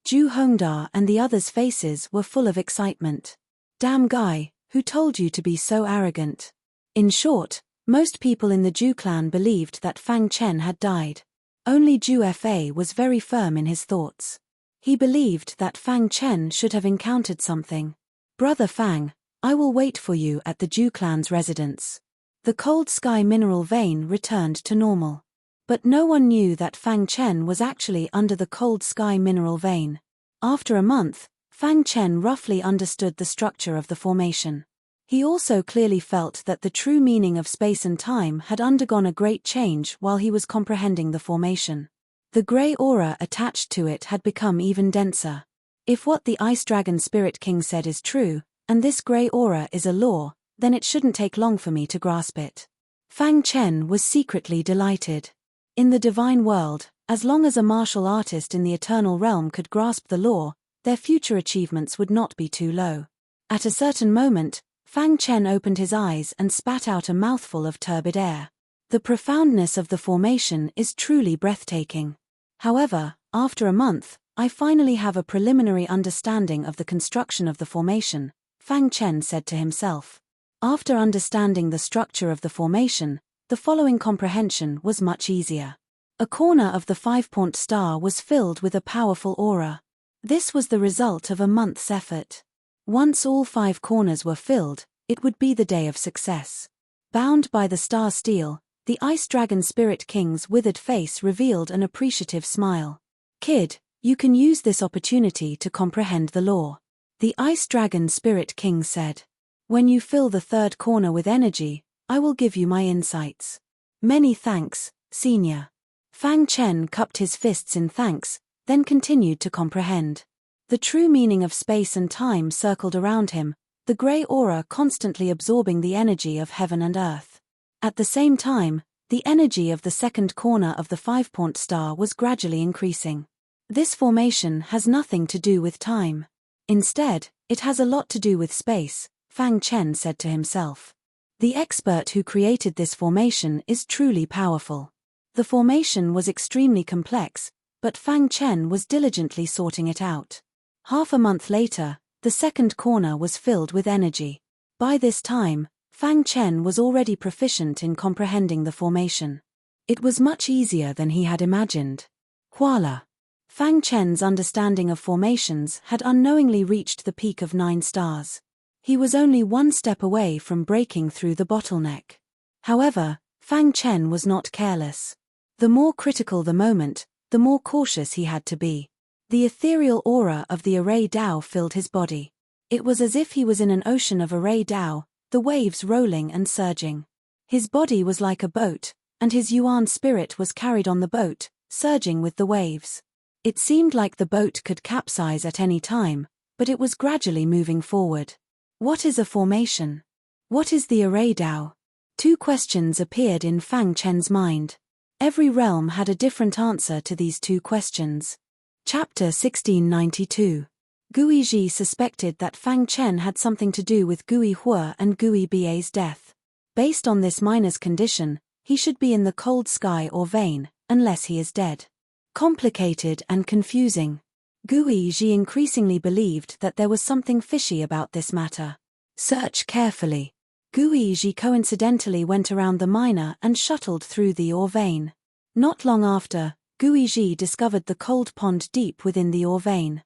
Zhu Hongda and the others' faces were full of excitement. Damn guy, who told you to be so arrogant? In short, most people in the Zhu clan believed that Fang Chen had died. Only Zhu Fei was very firm in his thoughts. He believed that Fang Chen should have encountered something. Brother Fang, I will wait for you at the Zhu clan's residence. The cold sky mineral vein returned to normal. But no one knew that Fang Chen was actually under the cold sky mineral vein. After a month, Fang Chen roughly understood the structure of the formation. He also clearly felt that the true meaning of space and time had undergone a great change while he was comprehending the formation. The grey aura attached to it had become even denser. If what the Ice Dragon Spirit King said is true, and this grey aura is a law, then it shouldn't take long for me to grasp it. Fang Chen was secretly delighted. In the divine world, as long as a martial artist in the eternal realm could grasp the law, their future achievements would not be too low. At a certain moment, Fang Chen opened his eyes and spat out a mouthful of turbid air. The profoundness of the formation is truly breathtaking. However, after a month, I finally have a preliminary understanding of the construction of the formation, Fang Chen said to himself. After understanding the structure of the formation, the following comprehension was much easier. A corner of the 5-point star was filled with a powerful aura. This was the result of a month's effort. Once all 5 corners were filled, it would be the day of success. Bound by the star steel, the Ice Dragon Spirit King's withered face revealed an appreciative smile. Kid, you can use this opportunity to comprehend the law. The Ice Dragon Spirit King said. When you fill the 3rd corner with energy, I will give you my insights. Many thanks, Senior. Fang Chen cupped his fists in thanks, then continued to comprehend. The true meaning of space and time circled around him, the grey aura constantly absorbing the energy of heaven and earth. At the same time, the energy of the 2nd corner of the 5-point star was gradually increasing. This formation has nothing to do with time. Instead, it has a lot to do with space, Fang Chen said to himself. The expert who created this formation is truly powerful. The formation was extremely complex, but Fang Chen was diligently sorting it out. Half a month later, the second corner was filled with energy. By this time, Fang Chen was already proficient in comprehending the formation. It was much easier than he had imagined. Voila! Fang Chen's understanding of formations had unknowingly reached the peak of 9 stars. He was only one step away from breaking through the bottleneck. However, Fang Chen was not careless. The more critical the moment, the more cautious he had to be. The ethereal aura of the array Dao filled his body. It was as if he was in an ocean of array Dao, the waves rolling and surging. His body was like a boat, and his Yuan spirit was carried on the boat, surging with the waves. It seemed like the boat could capsize at any time, but it was gradually moving forward. What is a formation? What is the array Dao? 2 questions appeared in Fang Chen's mind. Every realm had a different answer to these 2 questions. Chapter 1692. Gui Ji suspected that Fang Chen had something to do with Gui Hua and Gui Ba's death. Based on this minor's condition, he should be in the cold sky or vein, unless he is dead. Complicated and confusing. Gui Ji increasingly believed that there was something fishy about this matter. Search carefully. Gui Ji coincidentally went around the minor and shuttled through the ore vein. Not long after, Gui Ji discovered the cold pond deep within the ore vein.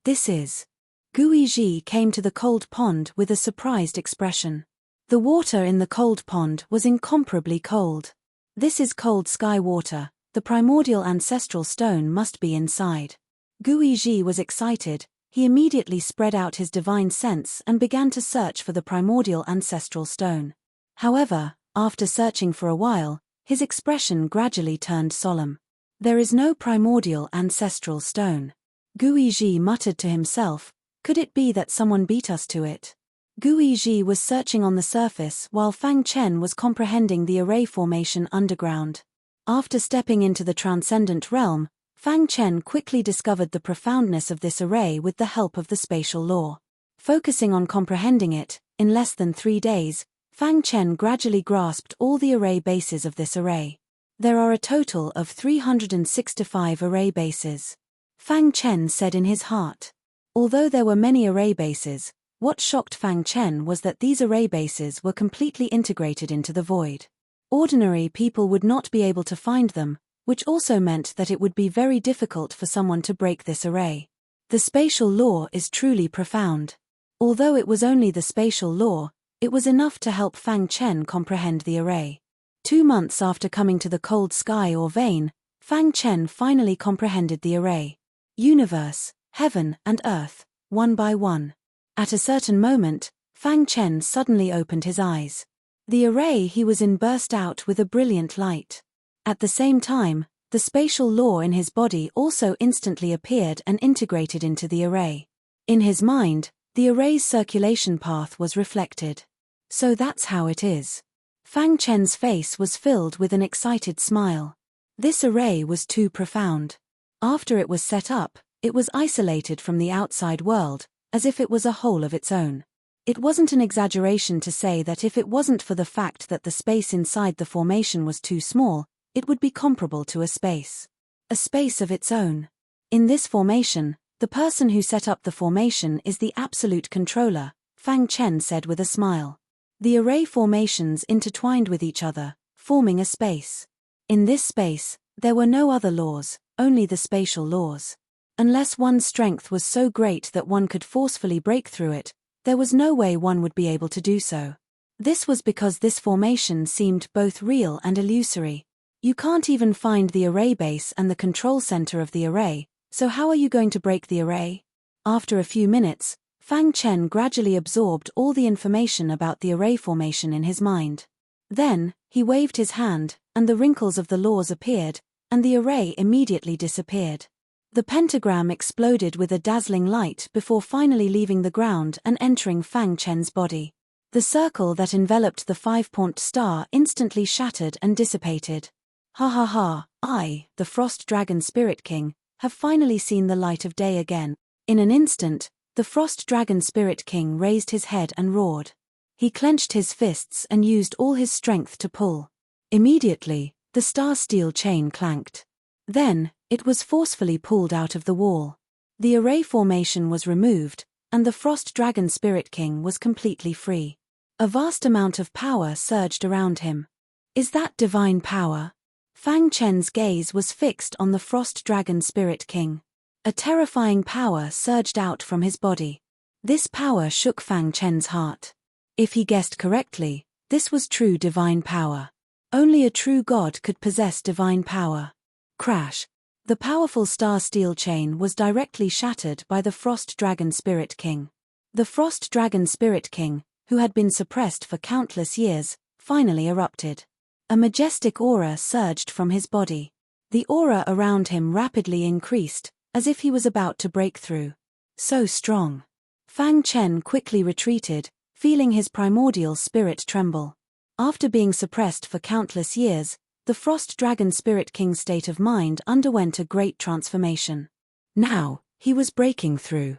This is. Gui Ji came to the cold pond with a surprised expression. The water in the cold pond was incomparably cold. This is cold sky water. The primordial ancestral stone must be inside. Gui Ji was excited. He immediately spread out his divine sense and began to search for the primordial ancestral stone. However, after searching for a while, his expression gradually turned solemn. There is no primordial ancestral stone. Gui Ji muttered to himself, could it be that someone beat us to it? Gui Ji was searching on the surface while Fang Chen was comprehending the array formation underground. After stepping into the transcendent realm, Fang Chen quickly discovered the profoundness of this array with the help of the spatial law. Focusing on comprehending it, in less than 3 days, Fang Chen gradually grasped all the array bases of this array. There are a total of 365 array bases. Fang Chen said in his heart. Although there were many array bases, what shocked Fang Chen was that these array bases were completely integrated into the void. Ordinary people would not be able to find them, which also meant that it would be very difficult for someone to break this array. The spatial law is truly profound. Although it was only the spatial law, it was enough to help Fang Chen comprehend the array. 2 months after coming to the cold sky or vein, Fang Chen finally comprehended the array. Universe, heaven and earth, one by one. At a certain moment, Fang Chen suddenly opened his eyes. The array he was in burst out with a brilliant light. At the same time, the spatial law in his body also instantly appeared and integrated into the array. In his mind, the array's circulation path was reflected. So that's how it is. Fang Chen's face was filled with an excited smile. This array was too profound. After it was set up, it was isolated from the outside world, as if it was a whole of its own. It wasn't an exaggeration to say that if it wasn't for the fact that the space inside the formation was too small, it would be comparable to a space. A space of its own. In this formation, the person who set up the formation is the absolute controller, Fang Chen said with a smile. The array formations intertwined with each other, forming a space. In this space, there were no other laws, only the spatial laws. Unless one's strength was so great that one could forcefully break through it, there was no way one would be able to do so. This was because this formation seemed both real and illusory. You can't even find the array base and the control center of the array, so how are you going to break the array? After a few minutes, Fang Chen gradually absorbed all the information about the array formation in his mind. Then, he waved his hand, and the wrinkles of the laws appeared, and the array immediately disappeared. The pentagram exploded with a dazzling light before finally leaving the ground and entering Fang Chen's body. The circle that enveloped the 5-point star instantly shattered and dissipated. Ha ha ha, I, the Frost Dragon Spirit King, have finally seen the light of day again. In an instant, the Frost Dragon Spirit King raised his head and roared. He clenched his fists and used all his strength to pull. Immediately, the star steel chain clanked. Then, it was forcefully pulled out of the wall. The array formation was removed, and the Frost Dragon Spirit King was completely free. A vast amount of power surged around him. Is that divine power? Fang Chen's gaze was fixed on the Frost Dragon Spirit King. A terrifying power surged out from his body. This power shook Fang Chen's heart. If he guessed correctly, this was true divine power. Only a true god could possess divine power. Crash! The powerful star steel chain was directly shattered by the Frost Dragon Spirit King. The Frost Dragon Spirit King, who had been suppressed for countless years, finally erupted. A majestic aura surged from his body. The aura around him rapidly increased, as if he was about to break through. So strong. Fang Chen quickly retreated, feeling his primordial spirit tremble. After being suppressed for countless years, the Frost Dragon Spirit King's state of mind underwent a great transformation. Now, he was breaking through.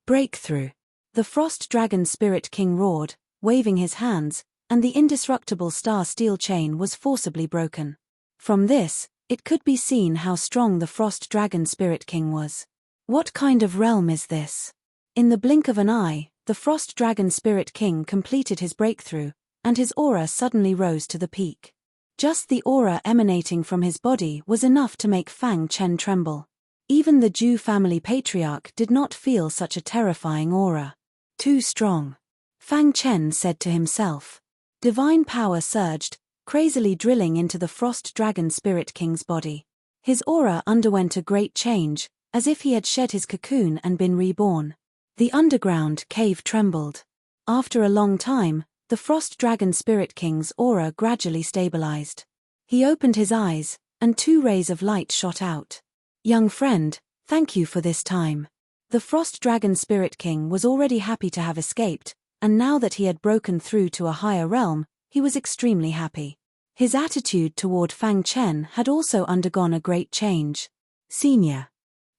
Breakthrough. The Frost Dragon Spirit King roared, waving his hands, and the indestructible star steel chain was forcibly broken. From this, it could be seen how strong the Frost Dragon Spirit King was. What kind of realm is this? In the blink of an eye, the Frost Dragon Spirit King completed his breakthrough, and his aura suddenly rose to the peak. Just the aura emanating from his body was enough to make Fang Chen tremble. Even the Zhu family patriarch did not feel such a terrifying aura. Too strong. Fang Chen said to himself. Divine power surged, crazily drilling into the Frost Dragon Spirit King's body. His aura underwent a great change, as if he had shed his cocoon and been reborn. The underground cave trembled. After a long time, the Frost Dragon Spirit King's aura gradually stabilized. He opened his eyes, and 2 rays of light shot out. Young friend, thank you for this time. The Frost Dragon Spirit King was already happy to have escaped, and now that he had broken through to a higher realm, he was extremely happy. His attitude toward Fang Chen had also undergone a great change. Senior.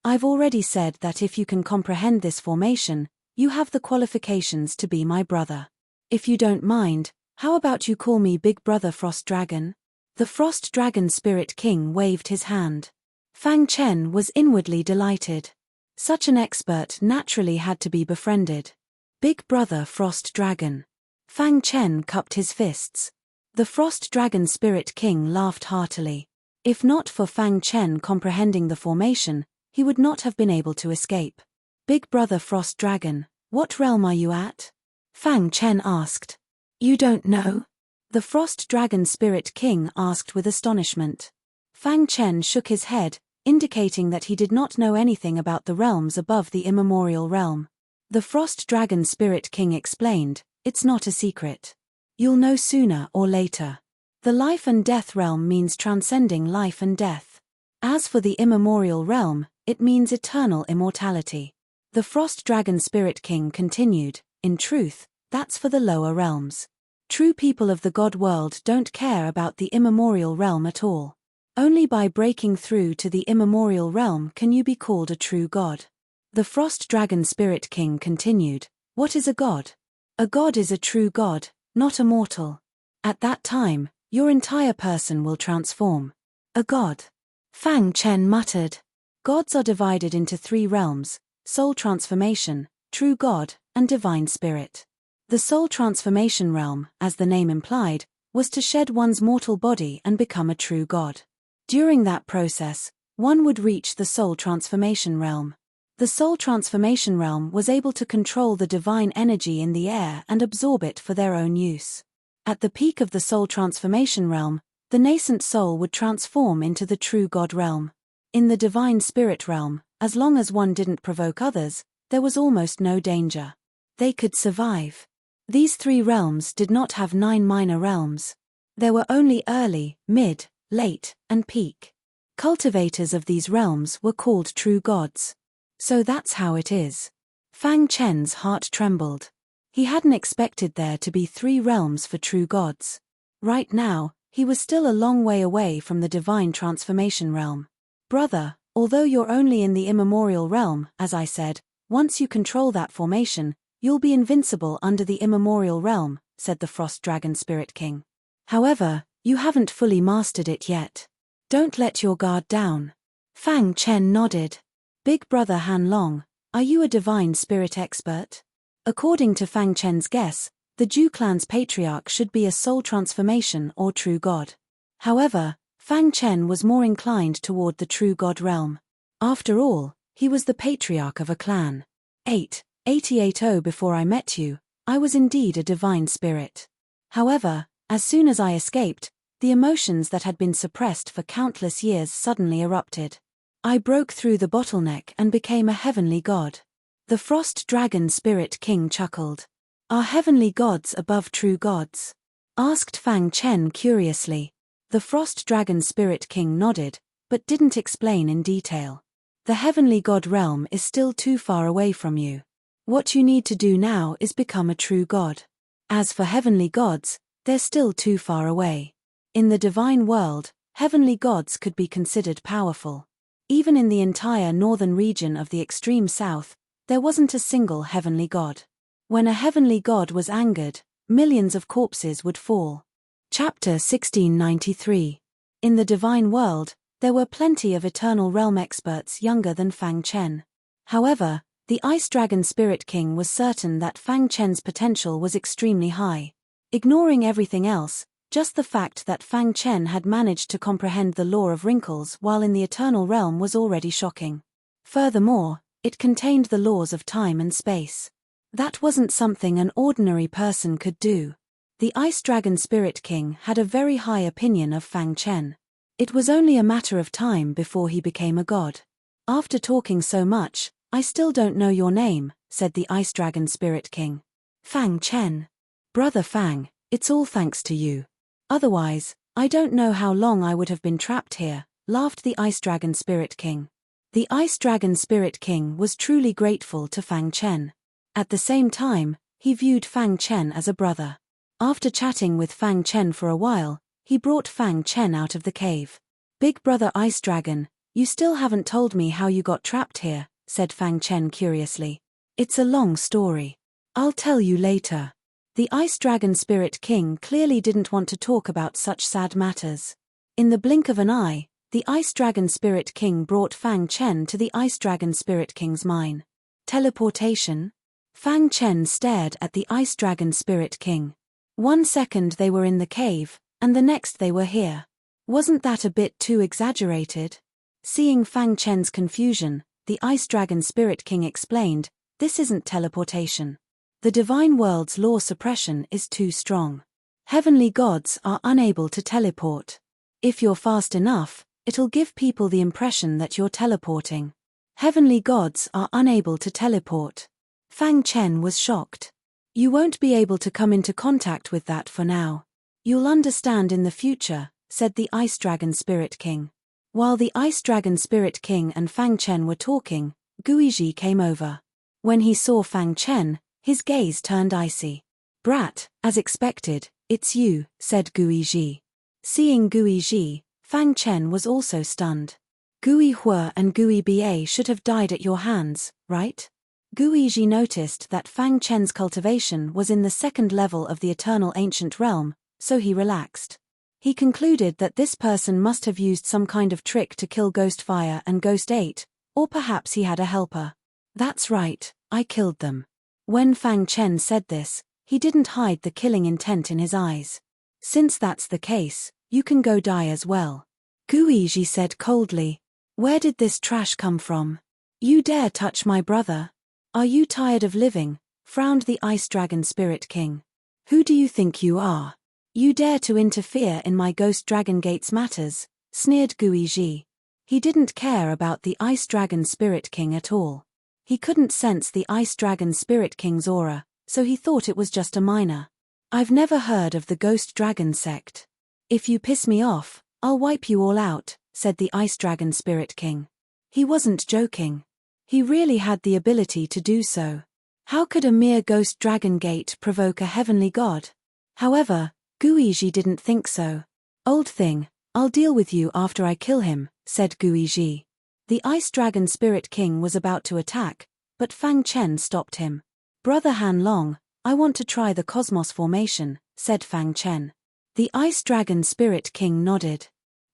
I've already said that if you can comprehend this formation, you have the qualifications to be my brother. If you don't mind, how about you call me Big Brother Frost Dragon? The Frost Dragon Spirit King waved his hand. Fang Chen was inwardly delighted. Such an expert naturally had to be befriended. Big Brother Frost Dragon. Fang Chen cupped his fists. The Frost Dragon Spirit King laughed heartily. If not for Fang Chen comprehending the formation, he would not have been able to escape. Big Brother Frost Dragon, what realm are you at? Fang Chen asked. You don't know? The Frost Dragon Spirit King asked with astonishment. Fang Chen shook his head, indicating that he did not know anything about the realms above the immemorial realm. The Frost Dragon Spirit King explained, it's not a secret. You'll know sooner or later. The life and death realm means transcending life and death. As for the immemorial realm, it means eternal immortality. The Frost Dragon Spirit King continued, in truth, that's for the lower realms. True people of the God world don't care about the immemorial realm at all. Only by breaking through to the immemorial realm can you be called a true god. The Frost Dragon Spirit King continued, what is a god? A god is a true god, not a mortal. At that time, your entire person will transform. A god. Fang Chen muttered. Gods are divided into 3 realms, soul transformation, true god, and divine spirit. The soul transformation realm, as the name implied, was to shed one's mortal body and become a true god. During that process, one would reach the soul transformation realm. The soul transformation realm was able to control the divine energy in the air and absorb it for their own use. At the peak of the soul transformation realm, the nascent soul would transform into the true God realm. In the divine spirit realm, as long as one didn't provoke others, there was almost no danger. They could survive. These 3 realms did not have 9 minor realms. There were only early, mid, late, and peak. Cultivators of these realms were called true gods. So that's how it is. Fang Chen's heart trembled. He hadn't expected there to be 3 realms for true gods. Right now, he was still a long way away from the divine transformation realm. Brother, Although you're only in the immemorial realm, as I said, once you control that formation, you'll be invincible under the immemorial realm, said the Frost Dragon Spirit King. However, you haven't fully mastered it yet. Don't let your guard down. Fang Chen nodded. Big Brother Han Long, are you a divine spirit expert? According to Fang Chen's guess, the Zhu clan's patriarch should be a soul transformation or true god. However, Fang Chen was more inclined toward the true god realm. After all, he was the patriarch of a clan. 880 before I met you, I was indeed a divine spirit. However, as soon as I escaped, the emotions that had been suppressed for countless years suddenly erupted. I broke through the bottleneck and became a heavenly god. The Frost Dragon Spirit King chuckled. Are heavenly gods above true gods? Asked Fang Chen curiously. The Frost Dragon Spirit King nodded, but didn't explain in detail. The heavenly god realm is still too far away from you. What you need to do now is become a true god. As for heavenly gods, they're still too far away. In the divine world, heavenly gods could be considered powerful. Even in the entire northern region of the extreme south, there wasn't a single heavenly god. When a heavenly god was angered, millions of corpses would fall. Chapter 1693. In the divine world, there were plenty of eternal realm experts younger than Fang Chen. However, the Ice Dragon Spirit King was certain that Fang Chen's potential was extremely high. Ignoring everything else, just the fact that Fang Chen had managed to comprehend the law of wrinkles while in the eternal realm was already shocking. Furthermore, it contained the laws of time and space. That wasn't something an ordinary person could do. The Ice Dragon Spirit King had a very high opinion of Fang Chen. It was only a matter of time before he became a god. After talking so much, I still don't know your name, said the Ice Dragon Spirit King. Fang Chen. Brother Fang, it's all thanks to you. Otherwise, I don't know how long I would have been trapped here, laughed the Ice Dragon Spirit King. The Ice Dragon Spirit King was truly grateful to Fang Chen. At the same time, he viewed Fang Chen as a brother. After chatting with Fang Chen for a while, he brought Fang Chen out of the cave. Big Brother Ice Dragon, you still haven't told me how you got trapped here, said Fang Chen curiously. It's a long story. I'll tell you later. The Ice Dragon Spirit King clearly didn't want to talk about such sad matters. In the blink of an eye, the Ice Dragon Spirit King brought Fang Chen to the Ice Dragon Spirit King's mine. Teleportation? Fang Chen stared at the Ice Dragon Spirit King. 1 second they were in the cave, and the next they were here. Wasn't that a bit too exaggerated? Seeing Fang Chen's confusion, the Ice Dragon Spirit King explained, this isn't teleportation. The divine world's law suppression is too strong. Heavenly gods are unable to teleport. If you're fast enough, it'll give people the impression that you're teleporting. Heavenly gods are unable to teleport. Fang Chen was shocked. You won't be able to come into contact with that for now. You'll understand in the future, said the Ice Dragon Spirit King. While the Ice Dragon Spirit King and Fang Chen were talking, Guizhi came over. When he saw Fang Chen, his gaze turned icy. Brat, as expected, it's you, said Guizhi. Seeing Guizhi, Fang Chen was also stunned. Gui Hua and Gui Ba should have died at your hands, right? Guizhi noticed that Fang Chen's cultivation was in the second level of the eternal ancient realm, so he relaxed. He concluded that this person must have used some kind of trick to kill Ghost Fire and Ghost 8, or perhaps he had a helper. That's right, I killed them. When Fang Chen said this, he didn't hide the killing intent in his eyes. Since that's the case, you can go die as well. Guizhi said coldly. Where did this trash come from? You dare touch my brother? Are you tired of living? Frowned the Ice Dragon Spirit King. Who do you think you are? You dare to interfere in my Ghost Dragon Gate's matters, sneered Guizhi. He didn't care about the Ice Dragon Spirit King at all. He couldn't sense the Ice Dragon Spirit King's aura, so he thought it was just a minor. I've never heard of the Ghost Dragon sect. If you piss me off, I'll wipe you all out, said the Ice Dragon Spirit King. He wasn't joking. He really had the ability to do so. How could a mere Ghost Dragon Gate provoke a heavenly god? However, Guizhi didn't think so. Old thing, I'll deal with you after I kill him, said Guizhi. The Ice Dragon Spirit King was about to attack, but Fang Chen stopped him. "Brother Han Long, I want to try the Cosmos Formation," said Fang Chen. The Ice Dragon Spirit King nodded.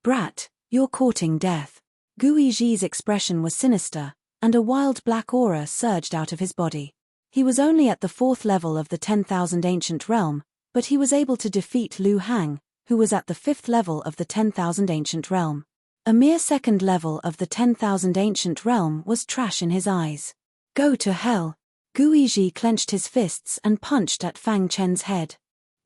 "Brat, you're courting death." Guiji's expression was sinister, and a wild black aura surged out of his body. He was only at the 4th level of the 10,000 Ancient Realm, but he was able to defeat Lu Hang, who was at the 5th level of the 10,000 Ancient Realm. A mere 2nd level of the 10,000 Ancient Realm was trash in his eyes. "Go to hell." Guiji clenched his fists and punched at Fang Chen's head.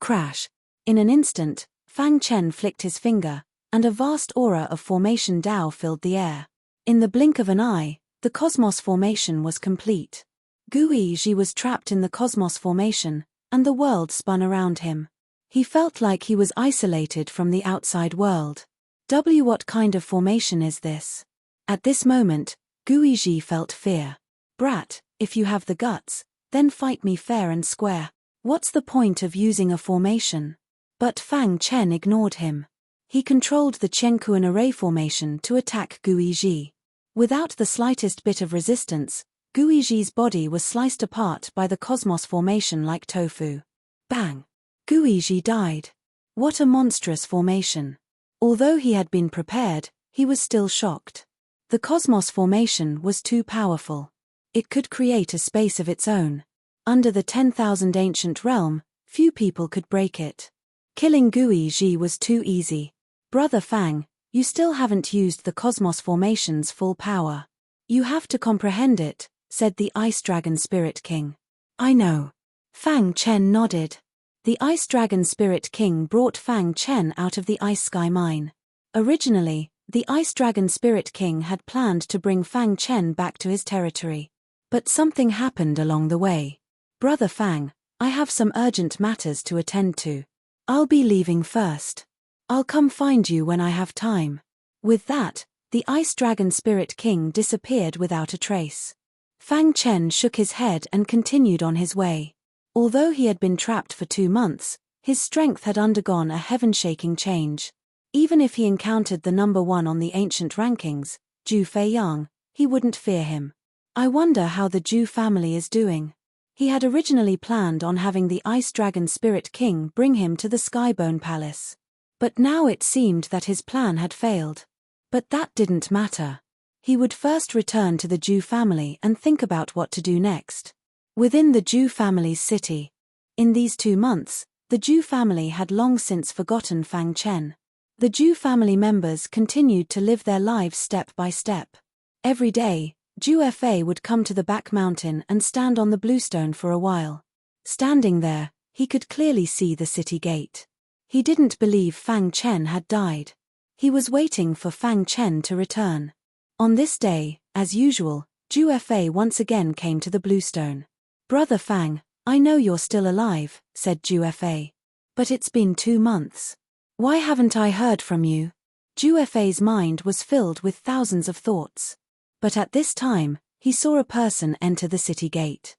Crash. In an instant, Fang Chen flicked his finger, and a vast aura of Formation Dao filled the air. In the blink of an eye, the Cosmos Formation was complete. Guiji was trapped in the Cosmos Formation, and the world spun around him. He felt like he was isolated from the outside world. What kind of formation is this? At this moment, Guiji felt fear. "Brat, if you have the guts, then fight me fair and square. What's the point of using a formation?" But Fang Chen ignored him. He controlled the Chenkuan Array formation to attack Guiji. Without the slightest bit of resistance, Guiji's body was sliced apart by the Cosmos Formation like tofu. Bang! Guiji died. What a monstrous formation. Although he had been prepared, he was still shocked. The Cosmos Formation was too powerful. It could create a space of its own. Under the 10,000 Ancient Realm, few people could break it. Killing Guiji was too easy. "Brother Fang, you still haven't used the Cosmos Formation's full power. You have to comprehend it," said the Ice Dragon Spirit King. "I know." Fang Chen nodded. The Ice Dragon Spirit King brought Fang Chen out of the Ice Sky Mine. Originally, the Ice Dragon Spirit King had planned to bring Fang Chen back to his territory. But something happened along the way. "Brother Fang, I have some urgent matters to attend to. I'll be leaving first. I'll come find you when I have time." With that, the Ice Dragon Spirit King disappeared without a trace. Fang Chen shook his head and continued on his way. Although he had been trapped for 2 months, his strength had undergone a heaven-shaking change. Even if he encountered the number 1 on the ancient rankings, Zhu Feiyang, he wouldn't fear him. I wonder how the Zhu family is doing. He had originally planned on having the Ice Dragon Spirit King bring him to the Skybone Palace. But now it seemed that his plan had failed. But that didn't matter. He would first return to the Zhu family and think about what to do next. Within the Zhu family's city. In these 2 months, the Zhu family had long since forgotten Fang Chen. The Zhu family members continued to live their lives step by step. Every day, Zhu Fa would come to the back mountain and stand on the bluestone for a while. Standing there, he could clearly see the city gate. He didn't believe Fang Chen had died. He was waiting for Fang Chen to return. On this day, as usual, Zhu Fa once again came to the bluestone. "Brother Fang, I know you're still alive," said Zhu Fa. "But it's been 2 months. Why haven't I heard from you?" Zhu Fa's mind was filled with thousands of thoughts. But at this time, he saw a person enter the city gate.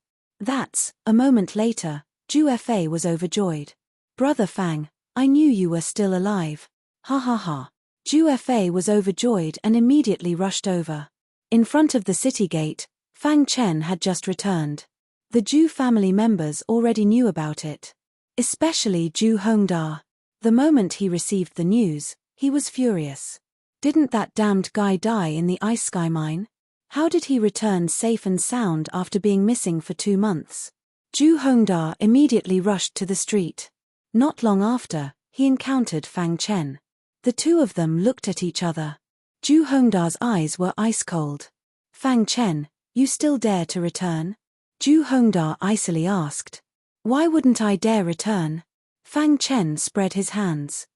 A moment later, Zhu Fa was overjoyed. "Brother Fang, I knew you were still alive. Ha ha ha." Zhu Fa was overjoyed and immediately rushed over. In front of the city gate, Fang Chen had just returned. The Zhu family members already knew about it. Especially Zhu Hongda. The moment he received the news, he was furious. Didn't that damned guy die in the Ice Sky Mine? How did he return safe and sound after being missing for 2 months? Zhu Hongda immediately rushed to the street. Not long after, he encountered Fang Chen. The two of them looked at each other. Zhu Hongda's eyes were ice cold. "Fang Chen, you still dare to return?" Zhu Hongda icily asked. "Why wouldn't I dare return?" Fang Chen spread his hands.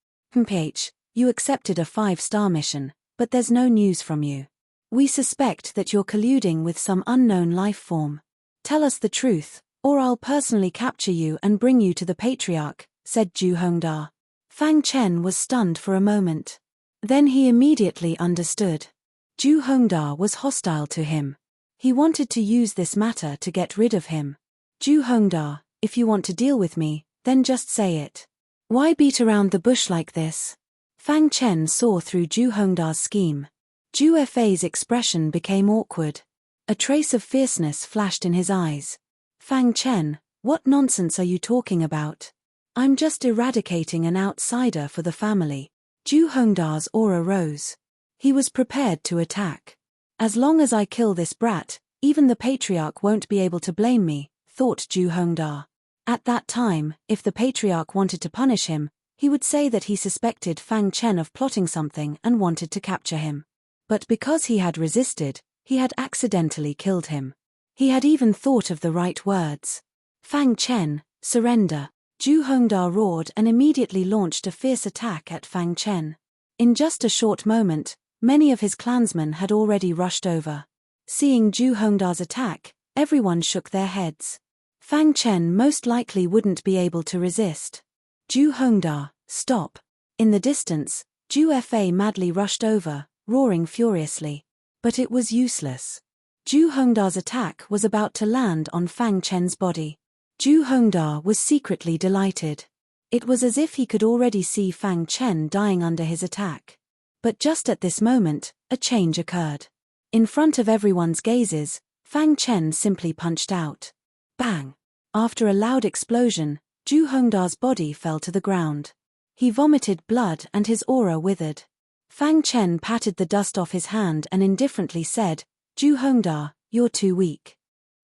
You accepted a 5-star mission, but there's no news from you. We suspect that you're colluding with some unknown life form. Tell us the truth, or I'll personally capture you and bring you to the Patriarch, said Zhu Hongda. Fang Chen was stunned for a moment. Then he immediately understood. Zhu Hongda was hostile to him. He wanted to use this matter to get rid of him. Zhu Hongda, if you want to deal with me, then just say it. Why beat around the bush like this? Fang Chen saw through Zhu Hongda's scheme. Zhu Fei's expression became awkward. A trace of fierceness flashed in his eyes. Fang Chen, what nonsense are you talking about? I'm just eradicating an outsider for the family. Zhu Hongda's aura rose. He was prepared to attack. As long as I kill this brat, even the patriarch won't be able to blame me, thought Zhu Hongda. At that time, if the patriarch wanted to punish him, he would say that he suspected Fang Chen of plotting something and wanted to capture him. But because he had resisted, he had accidentally killed him. He had even thought of the right words. Fang Chen, surrender. Zhu Hongda roared and immediately launched a fierce attack at Fang Chen. In just a short moment, many of his clansmen had already rushed over. Seeing Zhu Hongda's attack, everyone shook their heads. Fang Chen most likely wouldn't be able to resist. Zhu Hongda, stop. In the distance, Zhu Fei madly rushed over, roaring furiously. But it was useless. Zhu Hongda's attack was about to land on Fang Chen's body. Zhu Hongda was secretly delighted. It was as if he could already see Fang Chen dying under his attack. But just at this moment, a change occurred. In front of everyone's gazes, Fang Chen simply punched out. Bang! After a loud explosion, Zhu Hongda's body fell to the ground. He vomited blood and his aura withered. Fang Chen patted the dust off his hand and indifferently said, Zhu Hongda, you're too weak.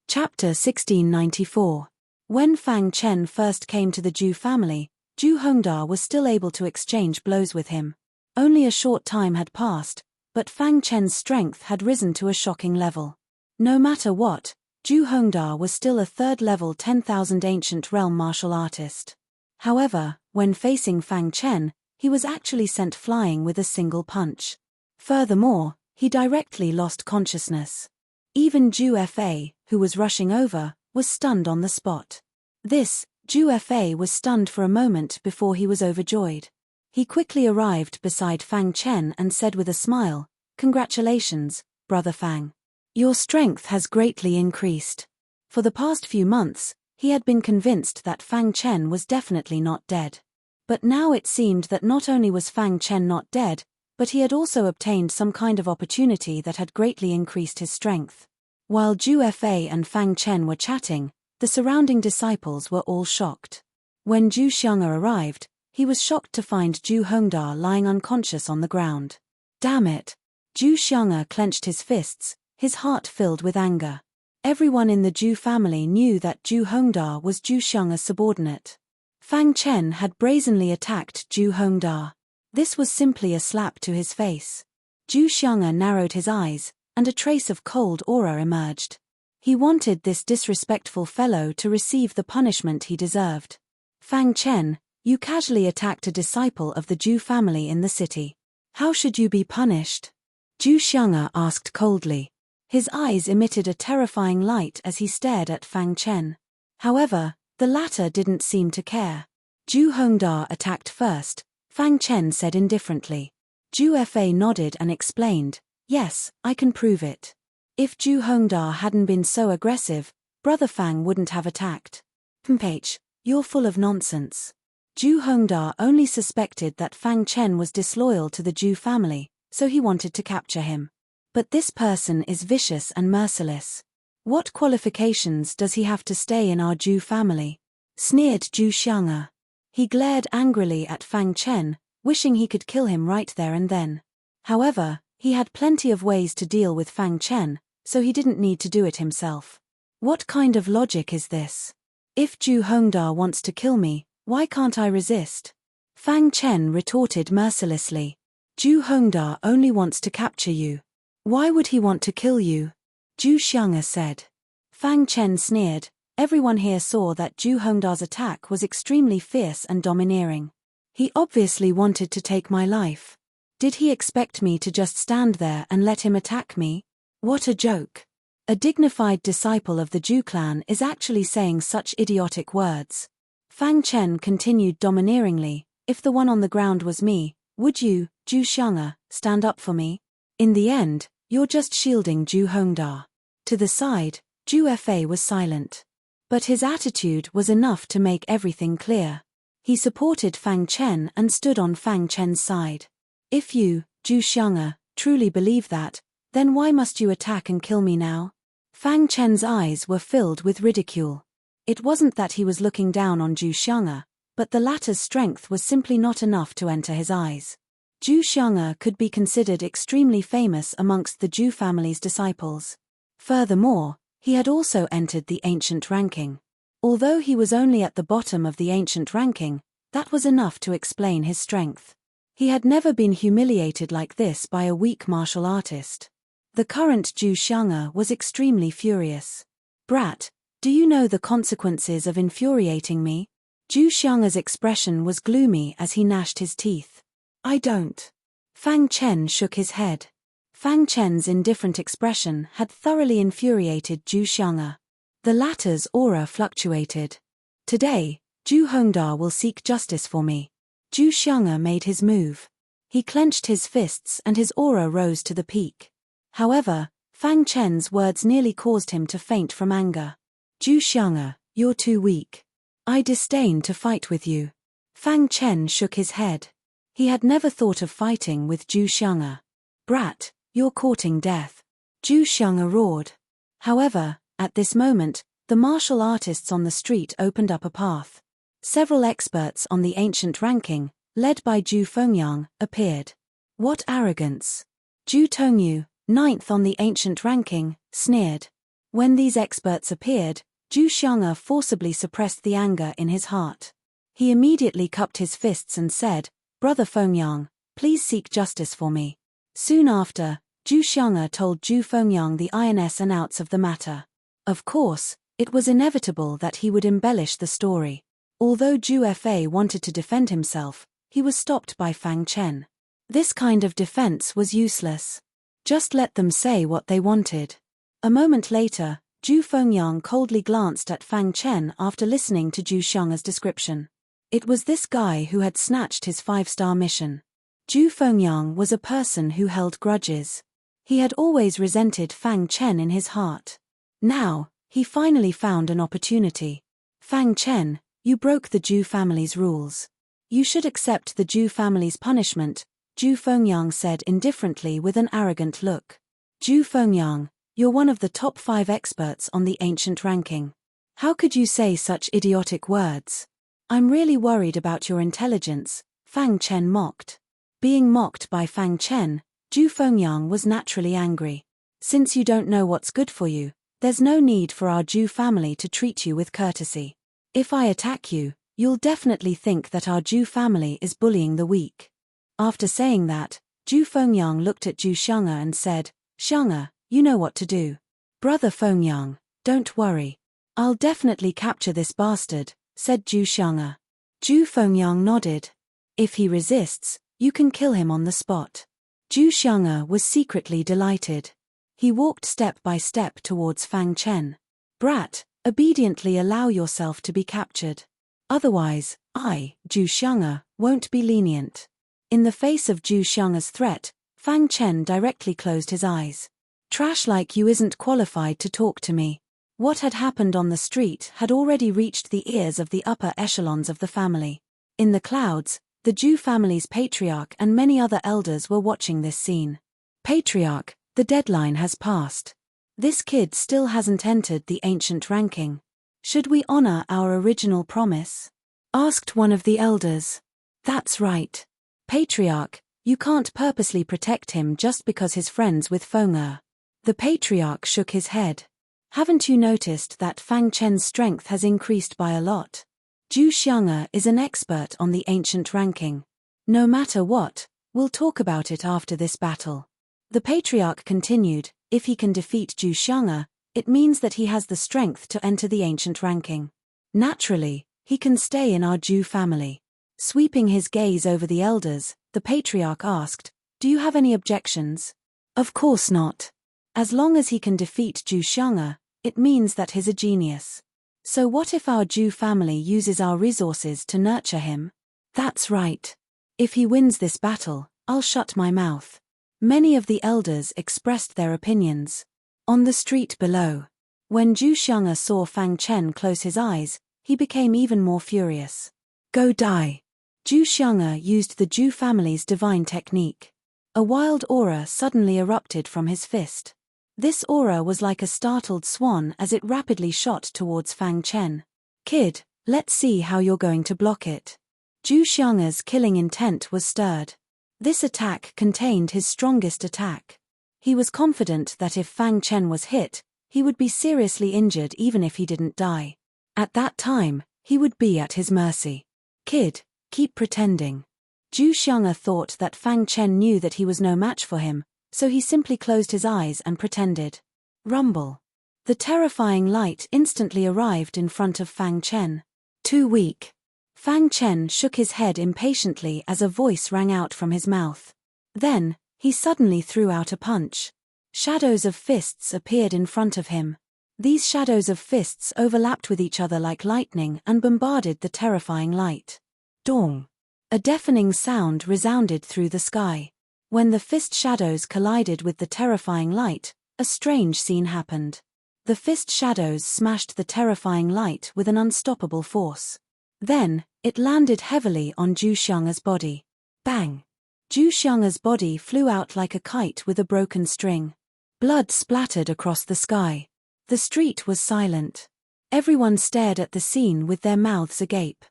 Chapter 1694. When Fang Chen first came to the Zhu family, Zhu Hongda was still able to exchange blows with him. Only a short time had passed, but Fang Chen's strength had risen to a shocking level. No matter what, Zhu Hongda was still a third-level 10,000 ancient realm martial artist. However, when facing Fang Chen, he was actually sent flying with a single punch. Furthermore, he directly lost consciousness. Even Zhu Fei, who was rushing over, was stunned on the spot. Zhu Fei was stunned for a moment before he was overjoyed. He quickly arrived beside Fang Chen and said with a smile, Congratulations, Brother Fang. Your strength has greatly increased. For the past few months, he had been convinced that Fang Chen was definitely not dead. But now it seemed that not only was Fang Chen not dead, but he had also obtained some kind of opportunity that had greatly increased his strength. While Zhu Fei and Fang Chen were chatting, the surrounding disciples were all shocked. When Zhu Xiang'e arrived, he was shocked to find Zhu Hongda lying unconscious on the ground. Damn it! Zhu Xiang'e clenched his fists, his heart filled with anger. Everyone in the Zhu family knew that Zhu Hongda was Zhu Xiang'e's subordinate. Fang Chen had brazenly attacked Zhu Hongda. This was simply a slap to his face. Zhu Xiang'e narrowed his eyes, and a trace of cold aura emerged. He wanted this disrespectful fellow to receive the punishment he deserved. Fang Chen, you casually attacked a disciple of the Zhu family in the city. How should you be punished? Zhu Xiang'e asked coldly. His eyes emitted a terrifying light as he stared at Fang Chen. However, the latter didn't seem to care. Zhu Hongda attacked first, Fang Chen said indifferently. Zhu Fei nodded and explained, Yes, I can prove it. If Zhu Hongda hadn't been so aggressive, Brother Fang wouldn't have attacked. Mph, you're full of nonsense. Zhu Hongda only suspected that Fang Chen was disloyal to the Zhu family, so he wanted to capture him. But this person is vicious and merciless. What qualifications does he have to stay in our Zhu family? Sneered Zhu Xiang'e. He glared angrily at Fang Chen, wishing he could kill him right there and then. However, he had plenty of ways to deal with Fang Chen, so he didn't need to do it himself. What kind of logic is this? If Zhu Hongda wants to kill me, why can't I resist? Fang Chen retorted mercilessly. Zhu Hongda only wants to capture you. Why would he want to kill you? Zhu Xiang'e said. Fang Chen sneered. Everyone here saw that Zhu Hongda's attack was extremely fierce and domineering. He obviously wanted to take my life. Did he expect me to just stand there and let him attack me? What a joke. A dignified disciple of the Zhu clan is actually saying such idiotic words. Fang Chen continued domineeringly, If the one on the ground was me, would you, Zhu Xiang'e, stand up for me? In the end, you're just shielding Zhu Hongda. To the side, Zhu Fei was silent. But his attitude was enough to make everything clear. He supported Fang Chen and stood on Fang Chen's side. If you, Zhu Xiang'e, truly believe that, then why must you attack and kill me now? Fang Chen's eyes were filled with ridicule. It wasn't that he was looking down on Zhu Xiang'e, but the latter's strength was simply not enough to enter his eyes. Zhu Xiang'e could be considered extremely famous amongst the Zhu family's disciples. Furthermore, he had also entered the ancient ranking. Although he was only at the bottom of the ancient ranking, that was enough to explain his strength. He had never been humiliated like this by a weak martial artist. The current Zhu Xiang'e was extremely furious. "Brat, do you know the consequences of infuriating me?" Zhu Xiang'e's expression was gloomy as he gnashed his teeth. "I don't." Fang Chen shook his head. Fang Chen's indifferent expression had thoroughly infuriated Zhu Xiang'e. The latter's aura fluctuated. "Today, Zhu Hongda will seek justice for me." Zhu Xiang'e made his move. He clenched his fists and his aura rose to the peak. However, Fang Chen's words nearly caused him to faint from anger. "Zhu Xiang'e, you're too weak. I disdain to fight with you." Fang Chen shook his head. He had never thought of fighting with Zhu Xiang'e. "Brat, you're courting death." Zhu Xiang'e roared. However, at this moment, the martial artists on the street opened up a path. Several experts on the ancient ranking, led by Zhu Fengyang, appeared. "What arrogance!" Zhu Tongyu, 9th on the ancient ranking, sneered. When these experts appeared, Zhu Xiang'e forcibly suppressed the anger in his heart. He immediately cupped his fists and said, "Brother Fengyang, please seek justice for me." Soon after, Zhu Xiang'e told Zhu Fengyang the ins and outs of the matter. Of course, it was inevitable that he would embellish the story. Although Zhu Fa wanted to defend himself, he was stopped by Fang Chen. This kind of defense was useless. Just let them say what they wanted. A moment later, Zhu Fengyang coldly glanced at Fang Chen after listening to Zhu Xiang'e's description. It was this guy who had snatched his 5-star mission. Zhu Fengyang was a person who held grudges. He had always resented Fang Chen in his heart. Now, he finally found an opportunity. "Fang Chen, you broke the Zhu family's rules. You should accept the Zhu family's punishment," Zhu Fengyang said indifferently with an arrogant look. "Zhu Fengyang, you're one of the top 5 experts on the ancient ranking. How could you say such idiotic words? I'm really worried about your intelligence," Fang Chen mocked. Being mocked by Fang Chen, Zhu Fengyang was naturally angry. "Since you don't know what's good for you, there's no need for our Zhu family to treat you with courtesy. If I attack you, you'll definitely think that our Zhu family is bullying the weak." After saying that, Zhu Fengyang looked at Zhu Xiang'e and said, "Xiang'e, you know what to do. Brother Fengyang, don't worry. I'll definitely capture this bastard," said Zhu Xiang'e. Zhu Fengyang nodded. "If he resists, you can kill him on the spot." Zhu Xiang'e was secretly delighted. He walked step by step towards Fang Chen. "Brat, obediently allow yourself to be captured. Otherwise, I, Zhu Xiang'e, won't be lenient." In the face of Zhu Xiang'e's threat, Fang Chen directly closed his eyes. "Trash like you isn't qualified to talk to me." What had happened on the street had already reached the ears of the upper echelons of the family. In the clouds, the Zhu family's patriarch and many other elders were watching this scene. "Patriarch, the deadline has passed. This kid still hasn't entered the ancient ranking. Should we honor our original promise?" asked one of the elders. "That's right. Patriarch, you can't purposely protect him just because he's friends with Feng'er." The patriarch shook his head. "Haven't you noticed that Fang Chen's strength has increased by a lot? Zhu Xiang'e is an expert on the ancient ranking. No matter what, we'll talk about it after this battle." The patriarch continued, "If he can defeat Zhu Xiang'e, it means that he has the strength to enter the ancient ranking. Naturally, he can stay in our Zhu family." Sweeping his gaze over the elders, the patriarch asked, "Do you have any objections?" "Of course not. As long as he can defeat Zhu Xiang'e, it means that he's a genius. So what if our Zhu family uses our resources to nurture him?" "That's right. If he wins this battle, I'll shut my mouth." Many of the elders expressed their opinions. On the street below, when Zhu Xiang'e saw Fang Chen close his eyes, he became even more furious. "Go die." Zhu Xiang'e used the Zhu family's divine technique. A wild aura suddenly erupted from his fist. This aura was like a startled swan as it rapidly shot towards Fang Chen. "Kid, let's see how you're going to block it." Zhu Xiang'er's killing intent was stirred. This attack contained his strongest attack. He was confident that if Fang Chen was hit, he would be seriously injured even if he didn't die. At that time, he would be at his mercy. "Kid, keep pretending." Zhu Xiang'er thought that Fang Chen knew that he was no match for him, so he simply closed his eyes and pretended. Rumble. The terrifying light instantly arrived in front of Fang Chen. "Too weak." Fang Chen shook his head impatiently as a voice rang out from his mouth. Then, he suddenly threw out a punch. Shadows of fists appeared in front of him. These shadows of fists overlapped with each other like lightning and bombarded the terrifying light. Dong! A deafening sound resounded through the sky. When the fist shadows collided with the terrifying light, a strange scene happened. The fist shadows smashed the terrifying light with an unstoppable force. Then, it landed heavily on Zhu Xiang'er's body. Bang! Zhu Xiang'er's body flew out like a kite with a broken string. Blood splattered across the sky. The street was silent. Everyone stared at the scene with their mouths agape.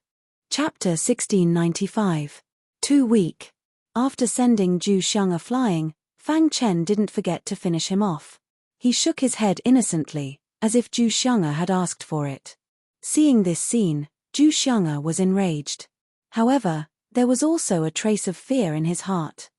Chapter 1695. Too weak. After sending Zhu Xiang'er flying, Fang Chen didn't forget to finish him off. He shook his head innocently, as if Zhu Xiang'er had asked for it. Seeing this scene, Zhu Xiang'er was enraged. However, there was also a trace of fear in his heart.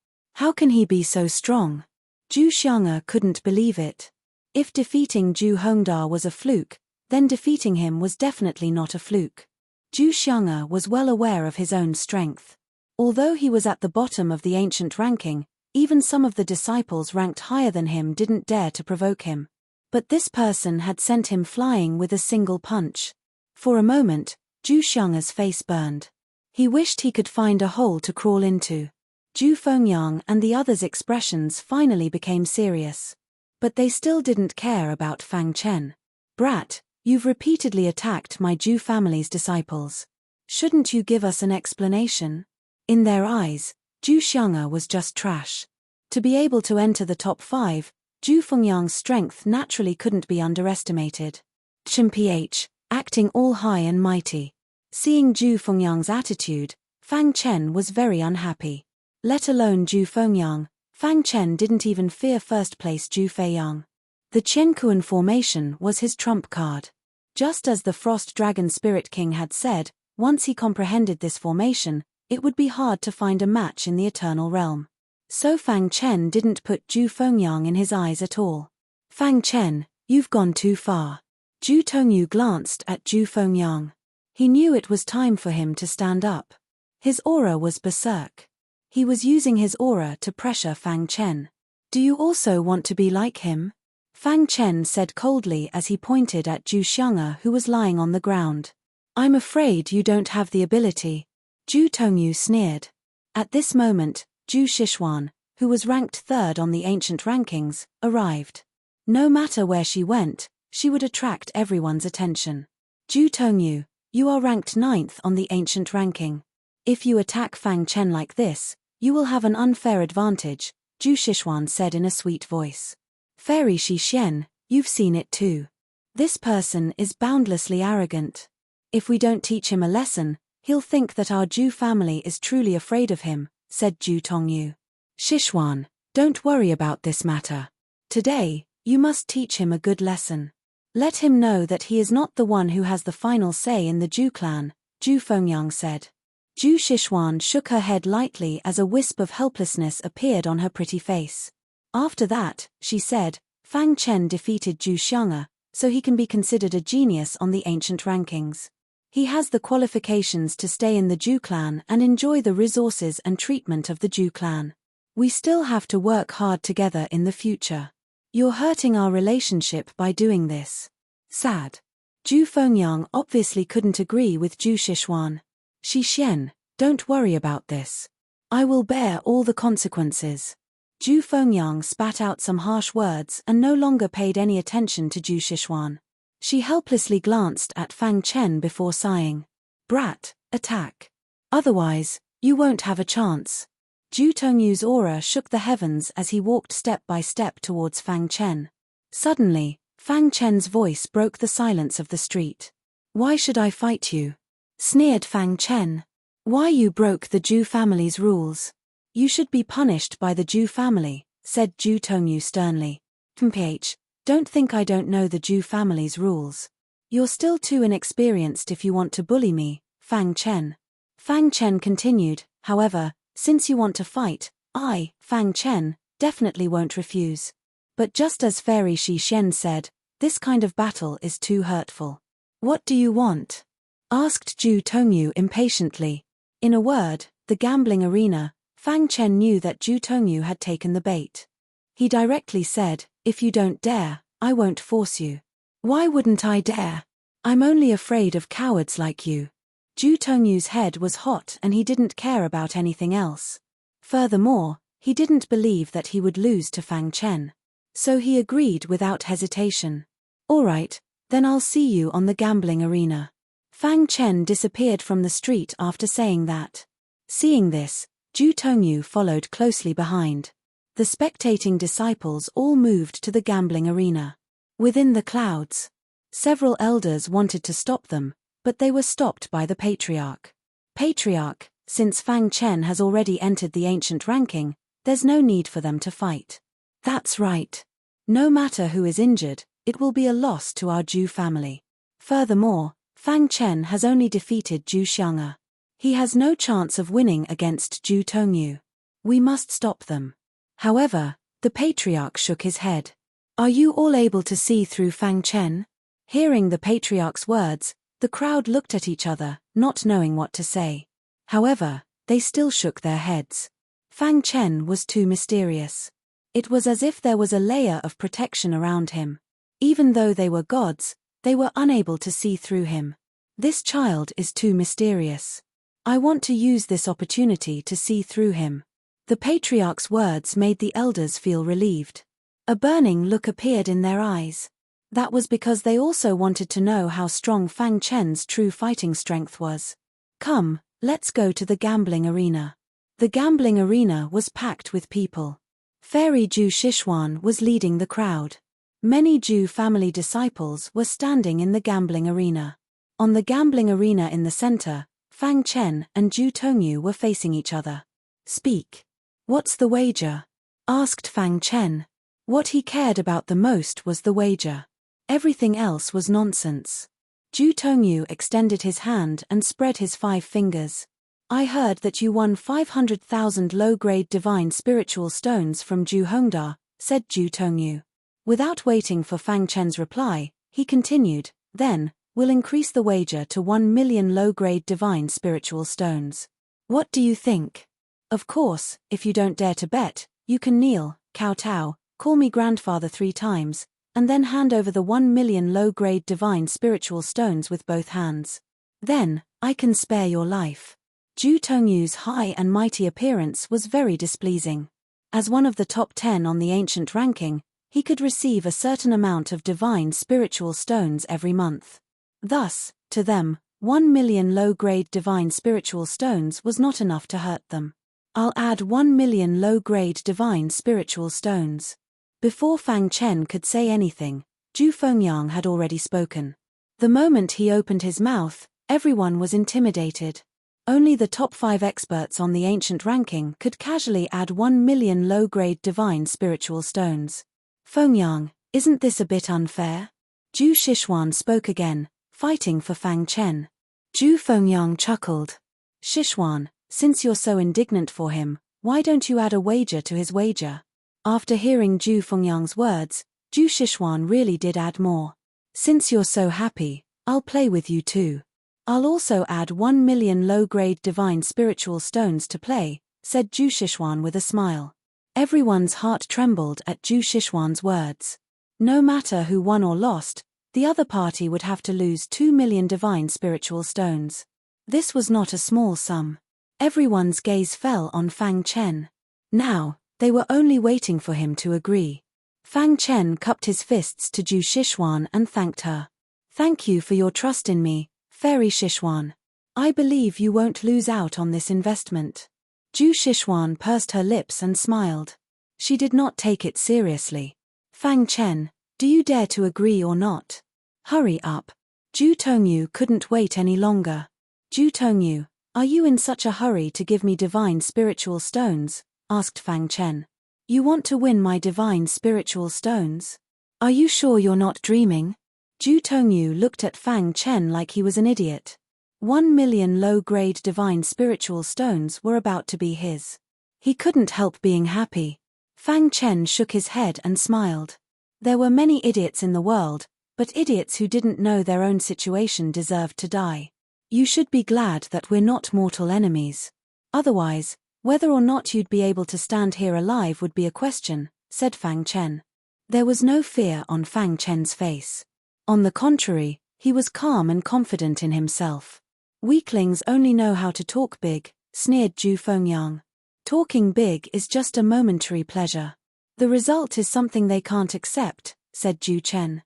How can he be so strong? Zhu Xiang'er couldn't believe it. If defeating Zhu Hongda was a fluke, then defeating him was definitely not a fluke. Zhu Xiang'er was well aware of his own strength. Although he was at the bottom of the ancient ranking, even some of the disciples ranked higher than him didn't dare to provoke him. But this person had sent him flying with a single punch. For a moment, Zhu Xiang'er's face burned. He wished he could find a hole to crawl into. Zhu Fengyang and the others' expressions finally became serious. But they still didn't care about Fang Chen. "Brat, you've repeatedly attacked my Zhu family's disciples. Shouldn't you give us an explanation?" In their eyes, Zhu Xiang'er was just trash. To be able to enter the top 5, Zhu Fengyang's strength naturally couldn't be underestimated. Mph, acting all high and mighty. Seeing Zhu Fengyang's attitude, Fang Chen was very unhappy. Let alone Zhu Fengyang, Fang Chen didn't even fear first-place Zhu Feiyang. The Qiankuan formation was his trump card. Just as the Frost Dragon Spirit King had said, once he comprehended this formation, it would be hard to find a match in the Eternal Realm. So Fang Chen didn't put Zhu Fengyang in his eyes at all. "Fang Chen, you've gone too far." Zhu Tongyu glanced at Zhu Fengyang. He knew it was time for him to stand up. His aura was berserk. He was using his aura to pressure Fang Chen. "Do you also want to be like him?" Fang Chen said coldly as he pointed at Zhu Xiang'er, who was lying on the ground. "I'm afraid you don't have the ability." Zhu Tongyu sneered. At this moment, Zhu Shixuan, who was ranked 3rd on the ancient rankings, arrived. No matter where she went, she would attract everyone's attention. "Zhu Tongyu, you are ranked 9th on the ancient ranking. If you attack Fang Chen like this, you will have an unfair advantage," Zhu Shixuan said in a sweet voice. "Fairy Shi Xian, you've seen it too. This person is boundlessly arrogant. If we don't teach him a lesson, he'll think that our Zhu family is truly afraid of him," said Zhu Tongyu. "Shixuan, don't worry about this matter. Today, you must teach him a good lesson. Let him know that he is not the one who has the final say in the Zhu clan," Zhu Fengyang said. Zhu Shixuan shook her head lightly as a wisp of helplessness appeared on her pretty face. After that, she said, "Fang Chen defeated Zhu Xiang'er, so he can be considered a genius on the ancient rankings. He has the qualifications to stay in the Zhu clan and enjoy the resources and treatment of the Zhu clan. We still have to work hard together in the future. You're hurting our relationship by doing this." Sad. Zhu Fengyang obviously couldn't agree with Zhu Shixuan. "Shi Xian, don't worry about this. I will bear all the consequences." Zhu Fengyang spat out some harsh words and no longer paid any attention to Zhu Shixuan. She helplessly glanced at Fang Chen before sighing. "Brat, attack. Otherwise, you won't have a chance." Zhu Tongyu's aura shook the heavens as he walked step by step towards Fang Chen. Suddenly, Fang Chen's voice broke the silence of the street. "Why should I fight you?" sneered Fang Chen. "Why you broke the Zhu family's rules? You should be punished by the Zhu family," said Zhu Tongyu sternly. "Mph, don't think I don't know the Zhu family's rules. You're still too inexperienced if you want to bully me, Fang Chen." Fang Chen continued, "However, since you want to fight, I, Fang Chen, definitely won't refuse. But just as Fairy Shi Xian said, this kind of battle is too hurtful." "What do you want?" asked Zhu Tongyu impatiently. In a word, the gambling arena. Fang Chen knew that Zhu Tongyu had taken the bait. He directly said, "If you don't dare, I won't force you." "Why wouldn't I dare? I'm only afraid of cowards like you." Zhu Tongyu's head was hot and he didn't care about anything else. Furthermore, he didn't believe that he would lose to Fang Chen. So he agreed without hesitation. "All right, then I'll see you on the gambling arena." Fang Chen disappeared from the street after saying that. Seeing this, Zhu Tongyu followed closely behind. The spectating disciples all moved to the gambling arena. Within the clouds, several elders wanted to stop them, but they were stopped by the Patriarch. "Patriarch, since Fang Chen has already entered the ancient ranking, there's no need for them to fight." "That's right. No matter who is injured, it will be a loss to our Zhu family. Furthermore, Fang Chen has only defeated Zhu Xiang'e. He has no chance of winning against Zhu Tongyu. We must stop them." However, the Patriarch shook his head. "Are you all able to see through Fang Chen?" Hearing the Patriarch's words, the crowd looked at each other, not knowing what to say. However, they still shook their heads. Fang Chen was too mysterious. It was as if there was a layer of protection around him. Even though they were gods, they were unable to see through him. "This child is too mysterious. I want to use this opportunity to see through him." The Patriarch's words made the elders feel relieved. A burning look appeared in their eyes. That was because they also wanted to know how strong Fang Chen's true fighting strength was. "Come, let's go to the gambling arena." The gambling arena was packed with people. Fairy Zhu Xishuan was leading the crowd. Many Zhu family disciples were standing in the gambling arena. On the gambling arena in the center, Fang Chen and Zhu Tongyu were facing each other. "Speak. What's the wager?" asked Fang Chen. What he cared about the most was the wager. Everything else was nonsense. Zhu Tongyu extended his hand and spread his 5 fingers. "I heard that you won 500,000 low-grade divine spiritual stones from Zhu Hongda," said Zhu Tongyu. Without waiting for Fang Chen's reply, he continued, "Then, we'll increase the wager to 1 million low-grade divine spiritual stones. What do you think? Of course, if you don't dare to bet, you can kneel, kowtow, call me grandfather 3 times, and then hand over the 1 million low-grade divine spiritual stones with both hands. Then, I can spare your life." Zhu Tongyu's high and mighty appearance was very displeasing. As one of the top 10 on the ancient ranking, he could receive a certain amount of divine spiritual stones every month. Thus, to them, 1 million low-grade divine spiritual stones was not enough to hurt them. "I'll add 1 million low-grade divine spiritual stones." Before Fang Chen could say anything, Zhu Fengyang had already spoken. The moment he opened his mouth, everyone was intimidated. Only the top 5 experts on the ancient ranking could casually add 1 million low-grade divine spiritual stones. "Fengyang, isn't this a bit unfair?" Zhu Xishuan spoke again, fighting for Fang Chen. Zhu Fengyang chuckled. "Xishuan, since you're so indignant for him, why don't you add a wager to his wager?" After hearing Zhu Fengyang's words, Zhu Xishuan really did add more. "Since you're so happy, I'll play with you too. I'll also add 1 million low-grade divine spiritual stones to play," said Zhu Xishuan with a smile. Everyone's heart trembled at Zhu Xishuan's words. No matter who won or lost, the other party would have to lose 2 million divine spiritual stones. This was not a small sum. Everyone's gaze fell on Fang Chen. Now, they were only waiting for him to agree. Fang Chen cupped his fists to Zhu Xishuan and thanked her. "Thank you for your trust in me, Fairy Xishuan. I believe you won't lose out on this investment." Ju Shixuan pursed her lips and smiled. She did not take it seriously. Fang Chen, do you dare to agree or not? Hurry up. Ju Tongyu couldn't wait any longer. Ju Tongyu, are you in such a hurry to give me divine spiritual stones? Asked Fang Chen. You want to win my divine spiritual stones? Are you sure you're not dreaming? Ju Tongyu looked at Fang Chen like he was an idiot. 1,000,000 low-grade divine spiritual stones were about to be his. He couldn't help being happy. Fang Chen shook his head and smiled. There were many idiots in the world, but idiots who didn't know their own situation deserved to die. You should be glad that we're not mortal enemies. Otherwise, whether or not you'd be able to stand here alive would be a question, said Fang Chen. There was no fear on Fang Chen's face. On the contrary, he was calm and confident in himself. Weaklings only know how to talk big, sneered Ju Fengyang. Talking big is just a momentary pleasure. The result is something they can't accept, said Ju Chen.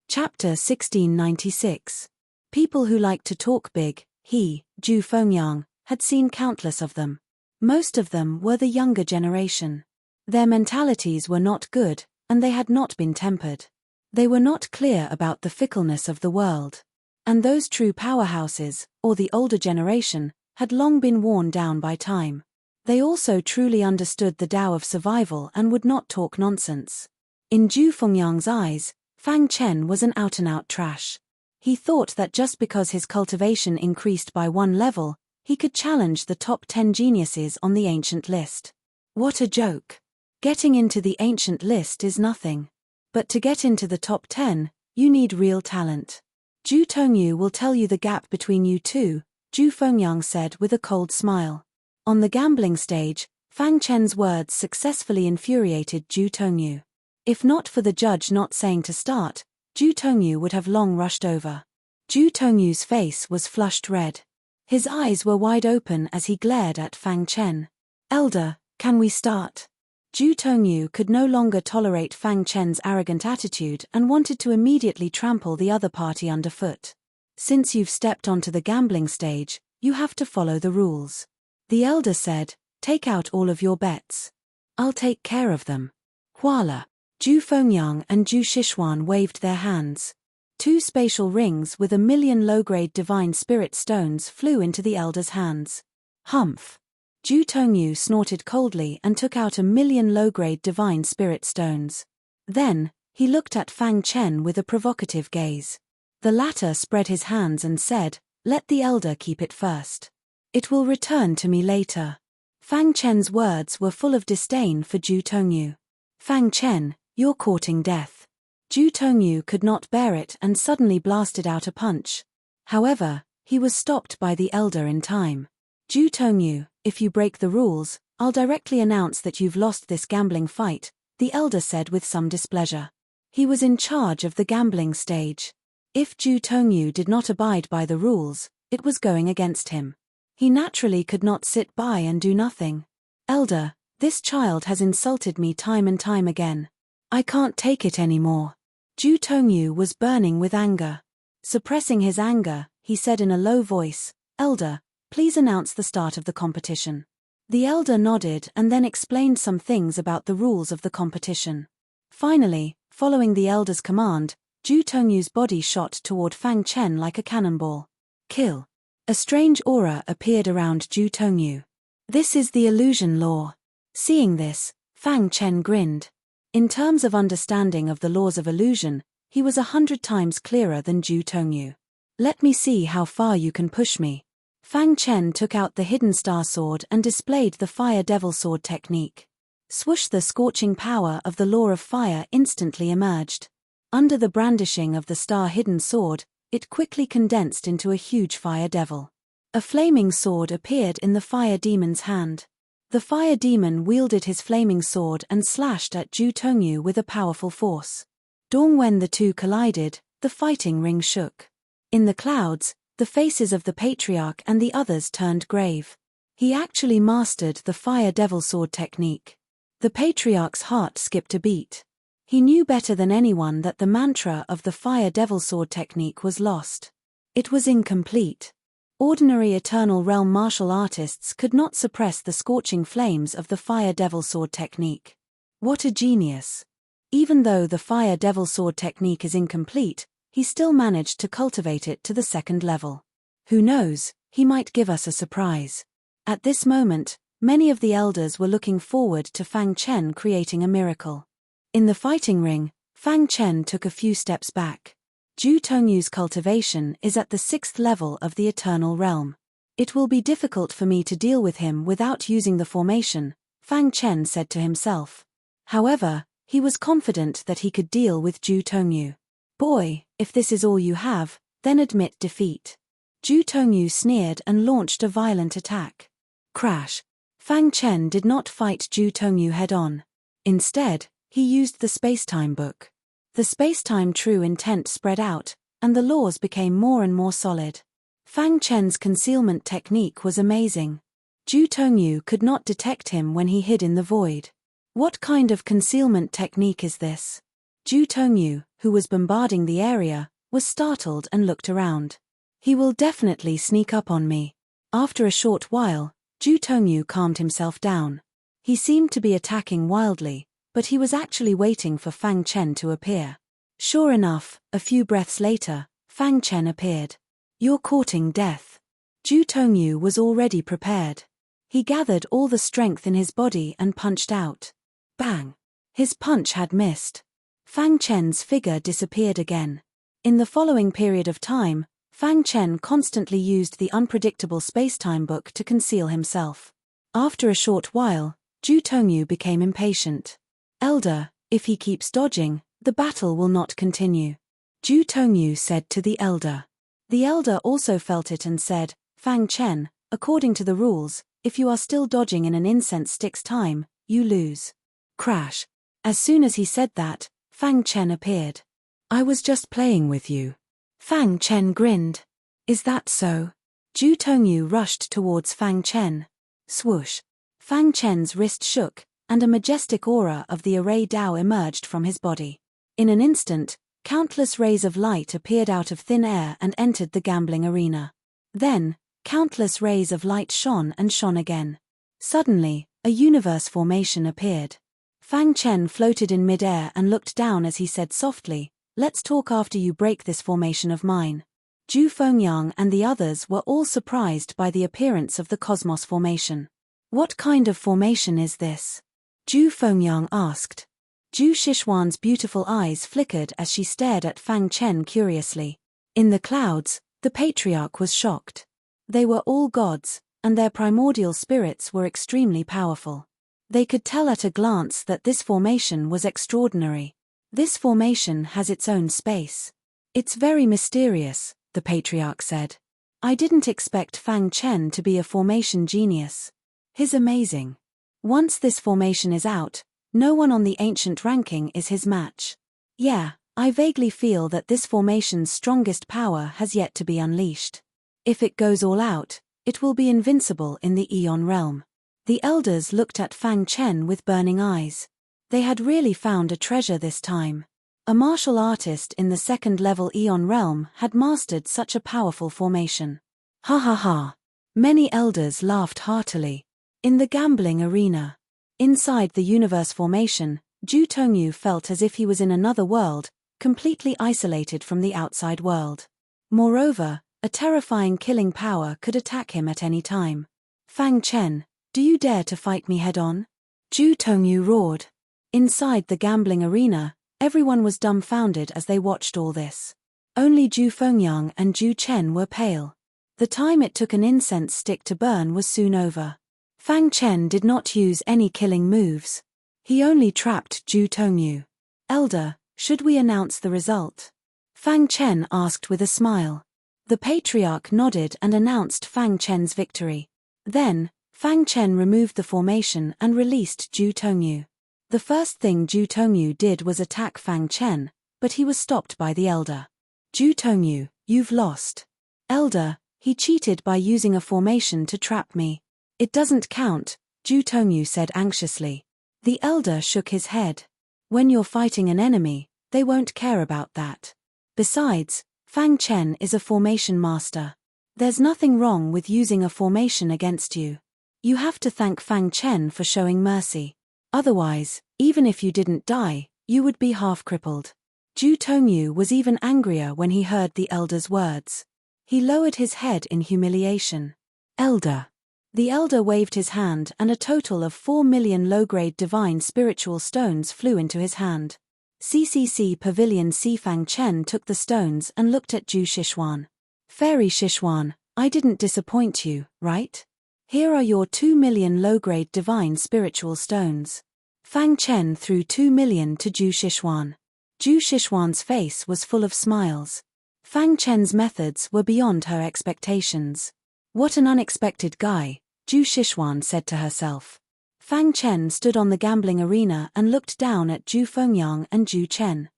Chapter 1696. People who like to talk big, he, Ju Fengyang, had seen countless of them. Most of them were the younger generation. Their mentalities were not good, and they had not been tempered. They were not clear about the fickleness of the world. And those true powerhouses, or the older generation, had long been worn down by time. They also truly understood the Tao of survival and would not talk nonsense. In Ju Fengyang's eyes, Fang Chen was an out-and-out trash. He thought that just because his cultivation increased by one level, he could challenge the top 10 geniuses on the ancient list. What a joke. Getting into the ancient list is nothing. But to get into the top 10, you need real talent. Ju Tongyu will tell you the gap between you two, Ju Fengyang said with a cold smile. On the gambling stage, Fang Chen's words successfully infuriated Ju Tongyu. If not for the judge not saying to start, Ju Tongyu would have long rushed over. Ju Tongyu's face was flushed red. His eyes were wide open as he glared at Fang Chen. Elder, can we start? Ju Tongyu could no longer tolerate Fang Chen's arrogant attitude and wanted to immediately trample the other party underfoot. Since you've stepped onto the gambling stage, you have to follow the rules. The elder said, take out all of your bets. I'll take care of them. Voila. Ju Fengyang and Ju Shixuan waved their hands. 2 spatial rings with 1,000,000 low-grade divine spirit stones flew into the elder's hands. Humph. Ju Tongyu snorted coldly and took out 1,000,000 low-grade divine spirit stones. Then, he looked at Fang Chen with a provocative gaze. The latter spread his hands and said, let the elder keep it first. It will return to me later. Fang Chen's words were full of disdain for Ju Tongyu. Fang Chen, you're courting death. Ju Tongyu could not bear it and suddenly blasted out a punch. However, he was stopped by the elder in time. Ju Tongyu, if you break the rules, I'll directly announce that you've lost this gambling fight, the elder said with some displeasure. He was in charge of the gambling stage. If Ju Tongyu did not abide by the rules, it was going against him. He naturally could not sit by and do nothing. Elder, this child has insulted me time and time again. I can't take it anymore. Ju Tongyu was burning with anger. Suppressing his anger, he said in a low voice, Elder, please announce the start of the competition. The elder nodded and then explained some things about the rules of the competition. Finally, following the elder's command, Ju Tongyu's body shot toward Fang Chen like a cannonball. Kill. A strange aura appeared around Ju Tongyu. This is the illusion law. Seeing this, Fang Chen grinned. In terms of understanding of the laws of illusion, he was 100 times clearer than Ju Tongyu. Let me see how far you can push me. Fang Chen took out the hidden star sword and displayed the fire devil sword technique. Swoosh, the scorching power of the law of fire instantly emerged. Under the brandishing of the star hidden sword, it quickly condensed into a huge fire devil. A flaming sword appeared in the fire demon's hand. The fire demon wielded his flaming sword and slashed at Ju Tongyu with a powerful force. When the two collided, the fighting ring shook. In the clouds, the faces of the patriarch and the others turned grave. He actually mastered the fire devil sword technique. The patriarch's heart skipped a beat. He knew better than anyone that the mantra of the fire devil sword technique was lost. It was incomplete. Ordinary Eternal Realm martial artists could not suppress the scorching flames of the Fire Devil Sword technique. What a genius! Even though the Fire Devil Sword technique is incomplete, he still managed to cultivate it to the second level. Who knows, he might give us a surprise. At this moment, many of the elders were looking forward to Fang Chen creating a miracle. In the fighting ring, Fang Chen took a few steps back. Zhu Tongyu's cultivation is at the 6th level of the Eternal Realm. It will be difficult for me to deal with him without using the formation, Fang Chen said to himself. However, he was confident that he could deal with Zhu Tongyu. Boy, if this is all you have, then admit defeat. Zhu Tongyu sneered and launched a violent attack. Crash! Fang Chen did not fight Zhu Tongyu head-on. Instead, he used the spacetime book. The spacetime true intent spread out, and the laws became more and more solid. Fang Chen's concealment technique was amazing. Zhu Tongyu could not detect him when he hid in the void. What kind of concealment technique is this? Zhu Tongyu, who was bombarding the area, was startled and looked around. He will definitely sneak up on me. After a short while, Zhu Tongyu calmed himself down. He seemed to be attacking wildly, but he was actually waiting for Fang Chen to appear. Sure enough, a few breaths later, Fang Chen appeared. You're courting death. Zhu Tongyu was already prepared. He gathered all the strength in his body and punched out. Bang! His punch had missed. Fang Chen's figure disappeared again. In the following period of time, Fang Chen constantly used the unpredictable spacetime book to conceal himself. After a short while, Zhu Tongyu became impatient. Elder, if he keeps dodging, the battle will not continue. Zhu Tongyu said to the elder. The elder also felt it and said, Fang Chen, according to the rules, if you are still dodging in an incense stick's time, you lose. Crash. As soon as he said that, Fang Chen appeared. I was just playing with you. Fang Chen grinned. Is that so? Zhu Tongyu rushed towards Fang Chen. Swoosh. Fang Chen's wrist shook, and a majestic aura of the Array Dao emerged from his body. In an instant, countless rays of light appeared out of thin air and entered the gambling arena. Then, countless rays of light shone and shone again. Suddenly, a universe formation appeared. Fang Chen floated in mid-air and looked down as he said softly, let's talk after you break this formation of mine. Zhu Fengyang and the others were all surprised by the appearance of the cosmos formation. What kind of formation is this? Zhu Fengyang asked. Zhu Shixuan's beautiful eyes flickered as she stared at Fang Chen curiously. In the clouds, the patriarch was shocked. They were all gods, and their primordial spirits were extremely powerful. They could tell at a glance that this formation was extraordinary. This formation has its own space. It's very mysterious, the patriarch said. I didn't expect Fang Chen to be a formation genius. He's amazing. Once this formation is out, no one on the ancient ranking is his match. Yeah, I vaguely feel that this formation's strongest power has yet to be unleashed. If it goes all out, it will be invincible in the Eon realm. The elders looked at Fang Chen with burning eyes. They had really found a treasure this time. A martial artist in the 2nd level Eon realm had mastered such a powerful formation. Ha ha ha. Many elders laughed heartily. In the gambling arena. Inside the universe formation, Zhu Tongyu felt as if he was in another world, completely isolated from the outside world. Moreover, a terrifying killing power could attack him at any time. Fang Chen, do you dare to fight me head-on? Zhu Tongyu roared. Inside the gambling arena, everyone was dumbfounded as they watched all this. Only Zhu Fengyang and Zhu Chen were pale. The time it took an incense stick to burn was soon over. Fang Chen did not use any killing moves. He only trapped Zhu Tongyu. Elder, should we announce the result? Fang Chen asked with a smile. The patriarch nodded and announced Fang Chen's victory. Then, Fang Chen removed the formation and released Zhu Tongyu. The first thing Zhu Tongyu did was attack Fang Chen, but he was stopped by the elder. Zhu Tongyu, you've lost. Elder, he cheated by using a formation to trap me. It doesn't count, Zhu Tongyu said anxiously. The elder shook his head. When you're fighting an enemy, they won't care about that. Besides, Fang Chen is a formation master. There's nothing wrong with using a formation against you. You have to thank Fang Chen for showing mercy. Otherwise, even if you didn't die, you would be half-crippled. Zhu Tongyu was even angrier when he heard the elder's words. He lowered his head in humiliation. Elder. The elder waved his hand and a total of 4 million low-grade divine spiritual stones flew into his hand. CCC Pavilion C. Fang Chen took the stones and looked at Zhu Shixuan. Fairy Shixuan, I didn't disappoint you, right? Here are your 2 million low-grade divine spiritual stones. Fang Chen threw 2 million to Zhu Shixuan. Zhu Shixuan's face was full of smiles. Fang Chen's methods were beyond her expectations. What an unexpected guy, Zhu Shixuan said to herself. Fang Chen stood on the gambling arena and looked down at Zhu Fengyang and Zhu Chen.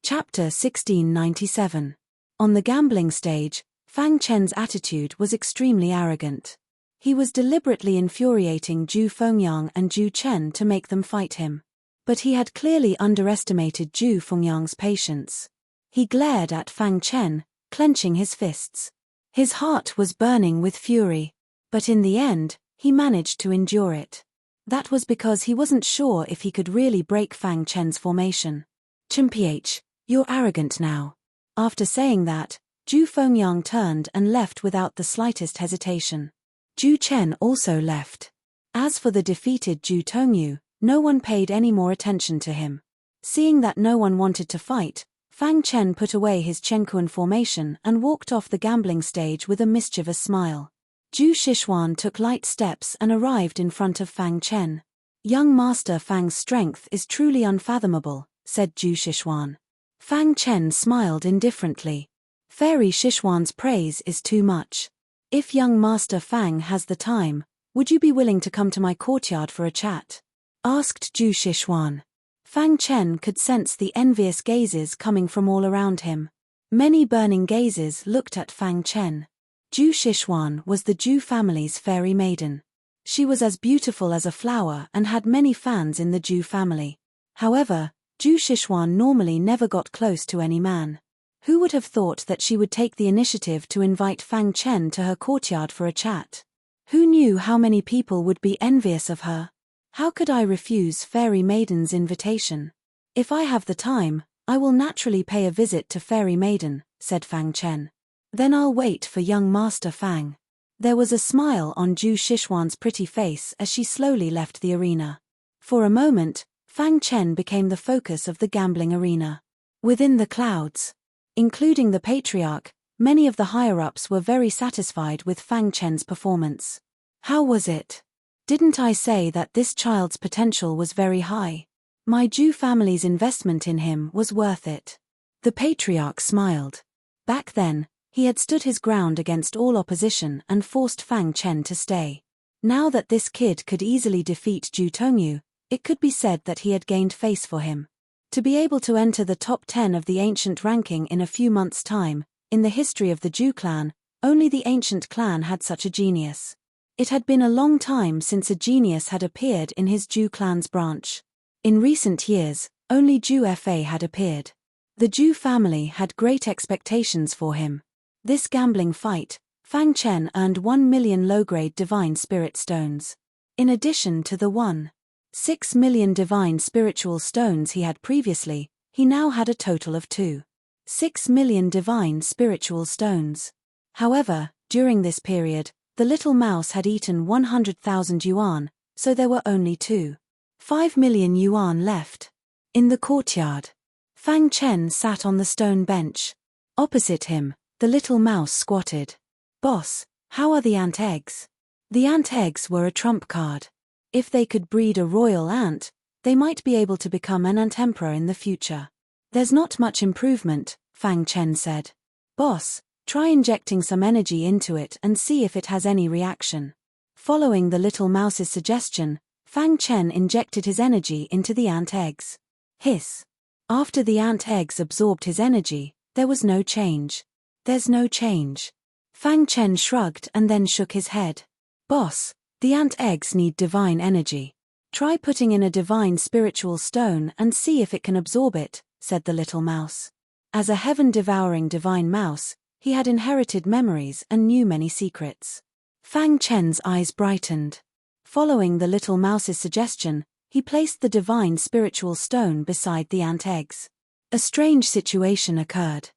Chapter 1697. On the gambling stage, Fang Chen's attitude was extremely arrogant. He was deliberately infuriating Zhu Fengyang and Zhu Chen to make them fight him. But he had clearly underestimated Zhu Fengyang's patience. He glared at Fang Chen, clenching his fists. His heart was burning with fury. But in the end, he managed to endure it. That was because he wasn't sure if he could really break Fang Chen's formation. Chimph, you're arrogant now. After saying that, Zhu Fengyang turned and left without the slightest hesitation. Zhu Chen also left. As for the defeated Zhu Tongyu, no one paid any more attention to him. Seeing that no one wanted to fight, Fang Chen put away his Chenkuan formation and walked off the gambling stage with a mischievous smile. Zhu Shixuan took light steps and arrived in front of Fang Chen. Young Master Fang's strength is truly unfathomable, said Zhu Shixuan. Fang Chen smiled indifferently. Fairy Shixuan's praise is too much. If young Master Fang has the time, would you be willing to come to my courtyard for a chat? Asked Zhu Shixuan. Fang Chen could sense the envious gazes coming from all around him. Many burning gazes looked at Fang Chen. Zhu Shixuan was the Zhu family's fairy maiden. She was as beautiful as a flower and had many fans in the Zhu family. However, Zhu Shixuan normally never got close to any man. Who would have thought that she would take the initiative to invite Fang Chen to her courtyard for a chat? Who knew how many people would be envious of her? How could I refuse Fairy Maiden's invitation? If I have the time, I will naturally pay a visit to Fairy Maiden, said Fang Chen. Then I'll wait for young Master Fang. There was a smile on Zhu Shixuan's pretty face as she slowly left the arena. For a moment, Fang Chen became the focus of the gambling arena. Within the clouds, including the Patriarch, many of the higher-ups were very satisfied with Fang Chen's performance. How was it? Didn't I say that this child's potential was very high? My Zhu family's investment in him was worth it. The Patriarch smiled. Back then, he had stood his ground against all opposition and forced Fang Chen to stay. Now that this kid could easily defeat Zhu Tongyu, it could be said that he had gained face for him. To be able to enter the top 10 of the ancient ranking in a few months' time, in the history of the Zhu clan, only the ancient clan had such a genius. It had been a long time since a genius had appeared in his Zhu clan's branch. In recent years, only Zhu Fa had appeared. The Zhu family had great expectations for him. This gambling fight, Fang Chen earned 1 million low-grade divine spirit stones. In addition to the 1.6 million divine spiritual stones he had previously, he now had a total of 2.6 million divine spiritual stones. However, during this period, the little mouse had eaten 100,000 yuan, so there were only 2.5 million yuan left. In the courtyard, Fang Chen sat on the stone bench. Opposite him, the little mouse squatted. Boss, how are the ant eggs? The ant eggs were a trump card. If they could breed a royal ant, they might be able to become an ant emperor in the future. There's not much improvement, Fang Chen said. Boss, try injecting some energy into it and see if it has any reaction. Following the little mouse's suggestion, Fang Chen injected his energy into the ant eggs. Hiss. After the ant eggs absorbed his energy, there was no change. There's no change. Fang Chen shrugged and then shook his head. Boss, the ant eggs need divine energy. Try putting in a divine spiritual stone and see if it can absorb it, said the little mouse. As a heaven-devouring divine mouse, He had inherited memories and knew many secrets. Fang Chen's eyes brightened. Following the little mouse's suggestion, he placed the divine spiritual stone beside the ant eggs. A strange situation occurred.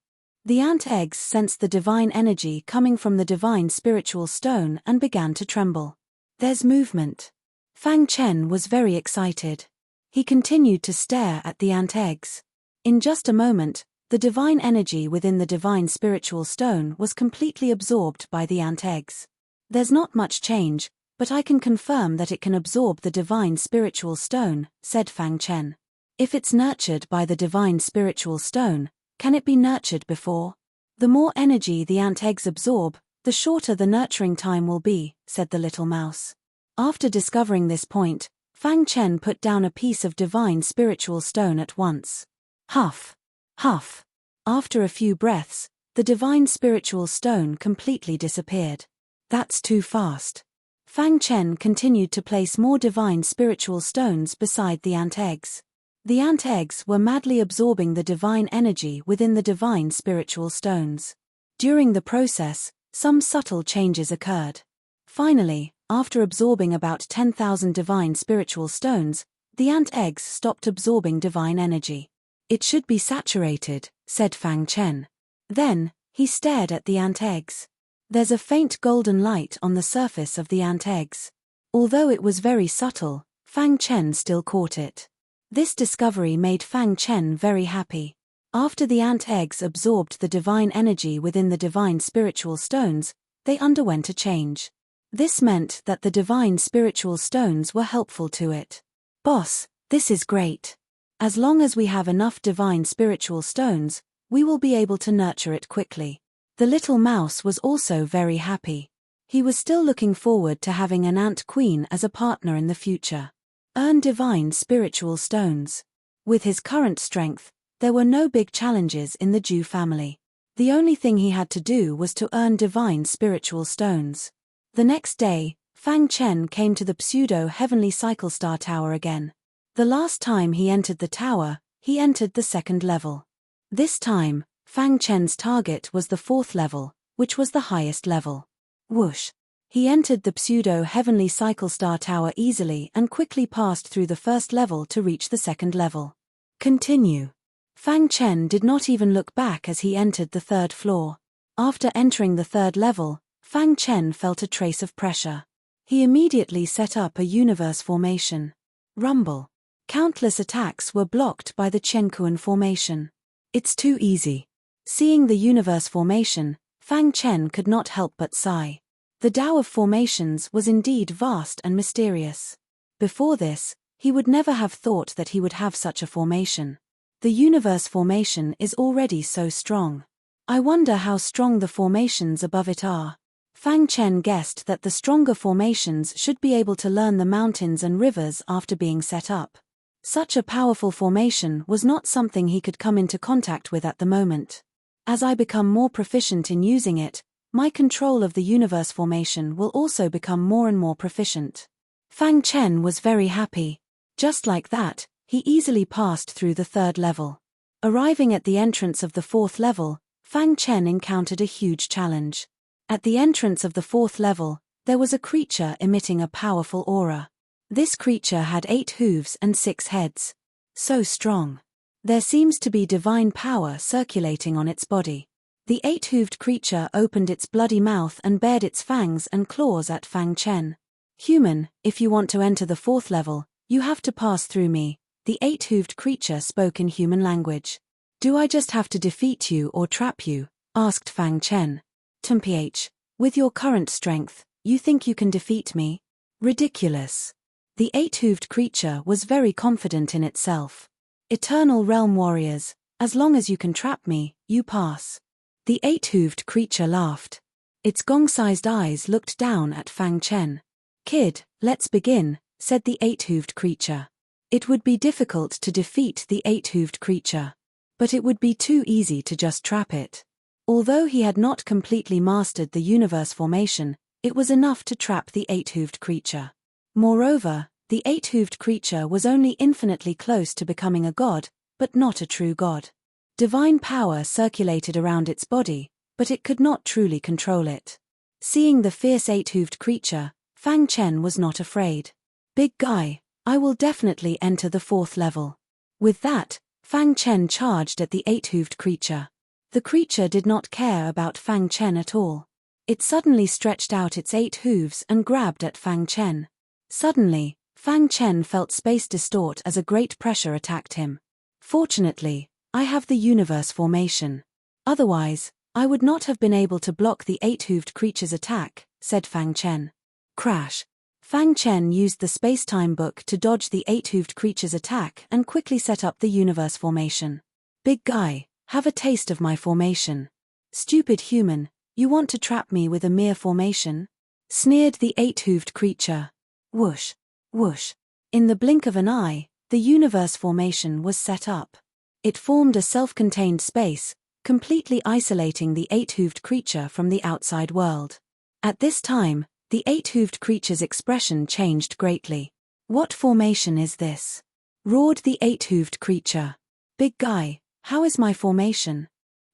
The ant eggs sensed the divine energy coming from the divine spiritual stone and began to tremble. There's movement. Fang Chen was very excited. He continued to stare at the ant eggs. In just a moment, the divine energy within the divine spiritual stone was completely absorbed by the ant eggs. There's not much change, but I can confirm that it can absorb the divine spiritual stone, said Fang Chen. If it's nurtured by the divine spiritual stone, can it be nurtured before? The more energy the ant eggs absorb, the shorter the nurturing time will be, said the little mouse. After discovering this point, Fang Chen put down a piece of divine spiritual stone at once. Huff! Huff! After a few breaths, the divine spiritual stone completely disappeared. That's too fast. Fang Chen continued to place more divine spiritual stones beside the ant eggs. The ant eggs were madly absorbing the divine energy within the divine spiritual stones. During the process, some subtle changes occurred. Finally, after absorbing about 10,000 divine spiritual stones, the ant eggs stopped absorbing divine energy. It should be saturated, said Fang Chen. Then, he stared at the ant eggs. There's a faint golden light on the surface of the ant eggs. Although it was very subtle, Fang Chen still caught it. This discovery made Fang Chen very happy. After the ant eggs absorbed the divine energy within the divine spiritual stones, they underwent a change. This meant that the divine spiritual stones were helpful to it. Boss, this is great. As long as we have enough divine spiritual stones, we will be able to nurture it quickly. The little mouse was also very happy. He was still looking forward to having an ant queen as a partner in the future. Earn divine spiritual stones. With his current strength, there were no big challenges in the Ju family. The only thing he had to do was to earn divine spiritual stones. The next day, Fang Chen came to the pseudo-heavenly cycle star tower again. The last time he entered the tower, he entered the second level. This time, Fang Chen's target was the fourth level, which was the highest level. Whoosh! He entered the pseudo-heavenly cycle star tower easily and quickly passed through the first level to reach the second level. Continue. Fang Chen did not even look back as he entered the third floor. After entering the third level, Fang Chen felt a trace of pressure. He immediately set up a universe formation. Rumble. Countless attacks were blocked by the Qianquan formation. It's too easy. Seeing the universe formation, Fang Chen could not help but sigh. The Tao of formations was indeed vast and mysterious. Before this, he would never have thought that he would have such a formation. The universe formation is already so strong. I wonder how strong the formations above it are. Fang Chen guessed that the stronger formations should be able to learn the mountains and rivers after being set up. Such a powerful formation was not something he could come into contact with at the moment. As I become more proficient in using it, my control of the universe formation will also become more and more proficient. Fang Chen was very happy. Just like that, he easily passed through the third level. Arriving at the entrance of the fourth level, Fang Chen encountered a huge challenge. At the entrance of the fourth level, there was a creature emitting a powerful aura. This creature had 8 hooves and 6 heads. So strong. There seems to be divine power circulating on its body. The 8-hooved creature opened its bloody mouth and bared its fangs and claws at Fang Chen. Human, if you want to enter the fourth level, you have to pass through me, the 8-hooved creature spoke in human language. Do I just have to defeat you or trap you? Asked Fang Chen. Mph, with your current strength, you think you can defeat me? Ridiculous. The 8-hooved creature was very confident in itself. Eternal Realm Warriors, as long as you can trap me, you pass. The 8-hooved creature laughed. Its gong-sized eyes looked down at Fang Chen. Kid, let's begin, said the 8-hooved creature. It would be difficult to defeat the 8-hooved creature. But it would be too easy to just trap it. Although he had not completely mastered the universe formation, it was enough to trap the 8-hooved creature. Moreover, the 8-hooved creature was only infinitely close to becoming a god, but not a true god. Divine power circulated around its body, but it could not truly control it. Seeing the fierce eight-hooved creature, Fang Chen was not afraid. "Big guy, I will definitely enter the 4th level." With that, Fang Chen charged at the eight-hooved creature. The creature did not care about Fang Chen at all. It suddenly stretched out its 8 hooves and grabbed at Fang Chen. Suddenly, Fang Chen felt space distort as a great pressure attacked him. "Fortunately, I have the universe formation. Otherwise, I would not have been able to block the 8-hooved creature's attack," said Fang Chen. Crash! Fang Chen used the space-time book to dodge the 8-hooved creature's attack and quickly set up the universe formation. "Big guy, have a taste of my formation." "Stupid human, you want to trap me with a mere formation?" sneered the 8-hooved creature. Whoosh! Whoosh! In the blink of an eye, the universe formation was set up. It formed a self-contained space, completely isolating the 8-hooved creature from the outside world. At this time, the 8-hooved creature's expression changed greatly. "What formation is this?" roared the 8-hooved creature. "Big guy, how is my formation?"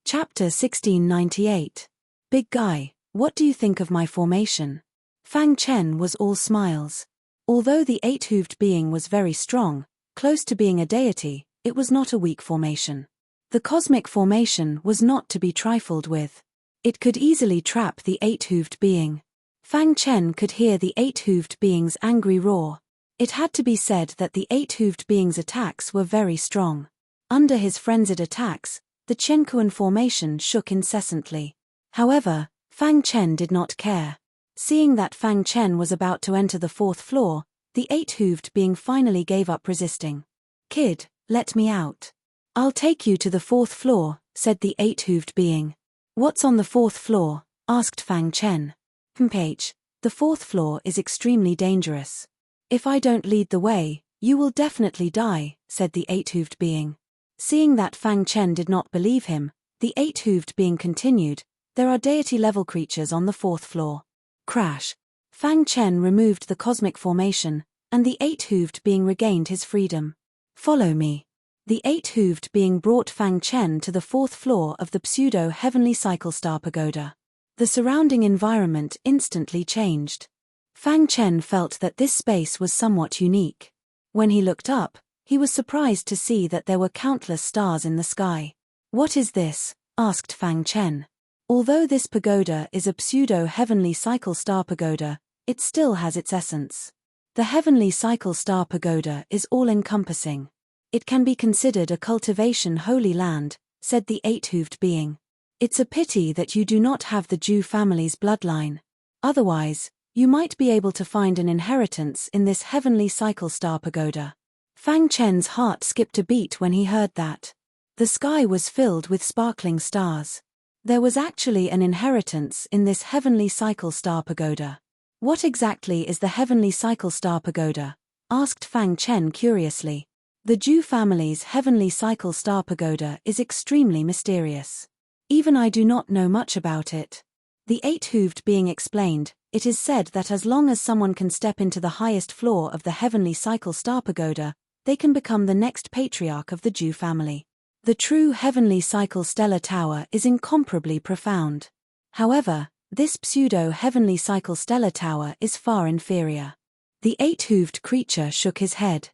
Chapter 1698. "Big guy, what do you think of my formation?" Fang Chen was all smiles. Although the 8-hooved being was very strong, close to being a deity, it was not a weak formation. The cosmic formation was not to be trifled with. It could easily trap the 8-hooved being. Fang Chen could hear the 8-hooved being's angry roar. It had to be said that the 8-hooved being's attacks were very strong. Under his frenzied attacks, the Qianquan formation shook incessantly. However, Fang Chen did not care. Seeing that Fang Chen was about to enter the 4th floor, the 8-hooved being finally gave up resisting. "Kid, let me out. I'll take you to the 4th floor," said the 8-hooved being. "What's on the 4th floor?" asked Fang Chen. "H, the 4th floor is extremely dangerous. If I don't lead the way, you will definitely die," said the 8-hooved being. Seeing that Fang Chen did not believe him, the 8-hooved being continued, "There are deity-level creatures on the 4th floor." Crash! Fang Chen removed the cosmic formation, and the 8-hooved being regained his freedom. "Follow me." The 8-hooved being brought Fang Chen to the 4th floor of the pseudo-heavenly cycle star pagoda. The surrounding environment instantly changed. Fang Chen felt that this space was somewhat unique. When he looked up, he was surprised to see that there were countless stars in the sky. "What is this?" asked Fang Chen. Although this pagoda is a pseudo-heavenly cycle star pagoda, it still has its essence. The heavenly cycle star pagoda is all-encompassing. It can be considered a cultivation holy land, said the 8-hooved being. "It's a pity that you do not have the Zhu family's bloodline. Otherwise, you might be able to find an inheritance in this heavenly cycle star pagoda." Fang Chen's heart skipped a beat when he heard that. The sky was filled with sparkling stars. There was actually an inheritance in this heavenly cycle star pagoda. "What exactly is the heavenly cycle star pagoda?" asked Fang Chen curiously. The Zhu family's heavenly cycle star pagoda is extremely mysterious. Even I do not know much about it. The 8-hooved being explained, "It is said that as long as someone can step into the highest floor of the heavenly cycle star pagoda, they can become the next patriarch of the Zhu family. The true heavenly cycle stellar tower is incomparably profound. However, this pseudo-heavenly cycle stellar tower is far inferior." The 8-hooved creature shook his head.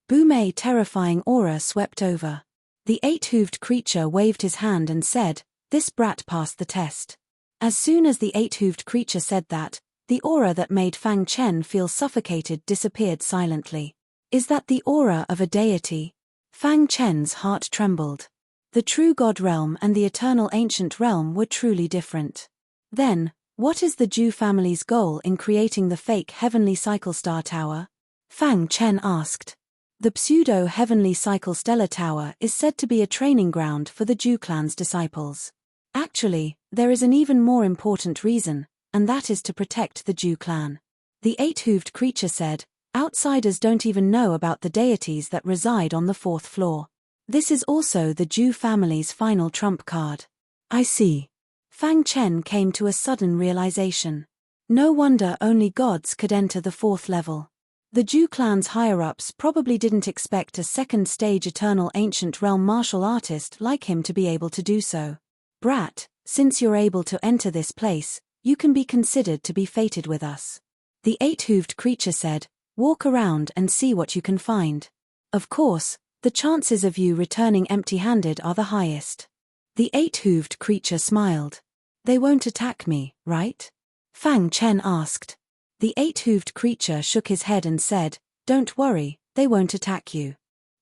Boomei terrifying aura swept over. The 8-hooved creature waved his hand and said, "This brat passed the test." As soon as the 8-hooved creature said that, the aura that made Fang Chen feel suffocated disappeared silently. "Is that the aura of a deity?" Fang Chen's heart trembled. The true God realm and the eternal ancient realm were truly different. Then, what is the Zhu family's goal in creating the fake heavenly cycle star tower? Fang Chen asked. The pseudo-heavenly cycle stellar tower is said to be a training ground for the Zhu clan's disciples. Actually, there is an even more important reason, and that is to protect the Zhu clan. The 8-hooved creature said, "Outsiders don't even know about the deities that reside on the 4th floor. This is also the Zhu family's final trump card." "I see." Fang Chen came to a sudden realization. No wonder only gods could enter the 4th level. The Zhu clan's higher-ups probably didn't expect a second-stage eternal ancient realm martial artist like him to be able to do so. "Brat," Since you're able to enter this place, you can be considered to be fated with us. The eight-hooved creature said, walk around and see what you can find. Of course, the chances of you returning empty-handed are the highest. The eight-hooved creature smiled. They won't attack me, right? Fang Chen asked. The eight-hooved creature shook his head and said, don't worry, they won't attack you.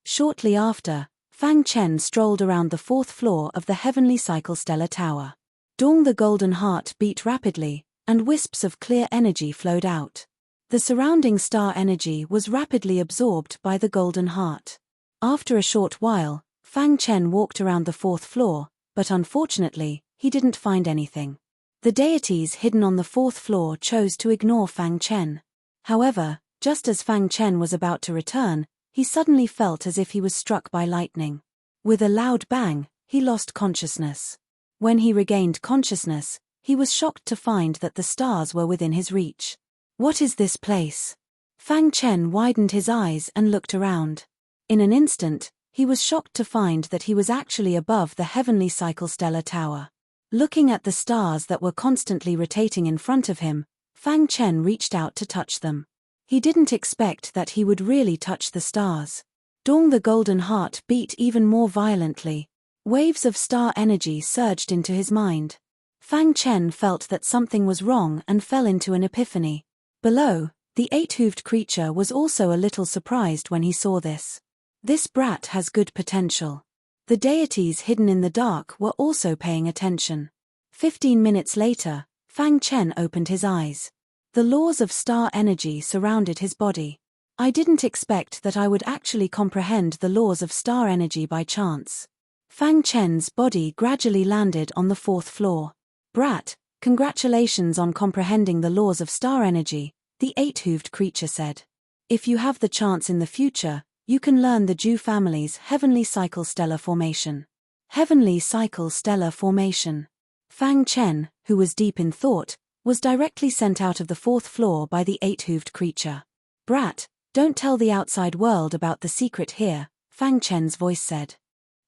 Shortly after, Fang Chen strolled around the fourth floor of the heavenly cycle stellar tower. Dong the golden heart beat rapidly, and wisps of clear energy flowed out. The surrounding star energy was rapidly absorbed by the golden heart. After a short while, Fang Chen walked around the fourth floor, but unfortunately, he didn't find anything. The deities hidden on the fourth floor chose to ignore Fang Chen. However, just as Fang Chen was about to return, he suddenly felt as if he was struck by lightning. With a loud bang, he lost consciousness. When he regained consciousness, he was shocked to find that the stars were within his reach. What is this place? Fang Chen widened his eyes and looked around. In an instant, he was shocked to find that he was actually above the heavenly cycle stellar tower. Looking at the stars that were constantly rotating in front of him, Fang Chen reached out to touch them. He didn't expect that he would really touch the stars. Dong the golden heart beat even more violently. Waves of star energy surged into his mind. Fang Chen felt that something was wrong and fell into an epiphany. Below, the eight-hooved creature was also a little surprised when he saw this. This brat has good potential. The deities hidden in the dark were also paying attention. 15 minutes later, Fang Chen opened his eyes. The laws of star energy surrounded his body. I didn't expect that I would actually comprehend the laws of star energy by chance. Fang Chen's body gradually landed on the fourth floor. Brat, congratulations on comprehending the laws of star energy, the eight-hooved creature said. If you have the chance in the future, you can learn the Ju family's heavenly cycle stellar formation. Heavenly cycle stellar formation. Fang Chen, who was deep in thought, was directly sent out of the fourth floor by the eight-hooved creature. Brat, don't tell the outside world about the secret here, Fang Chen's voice said.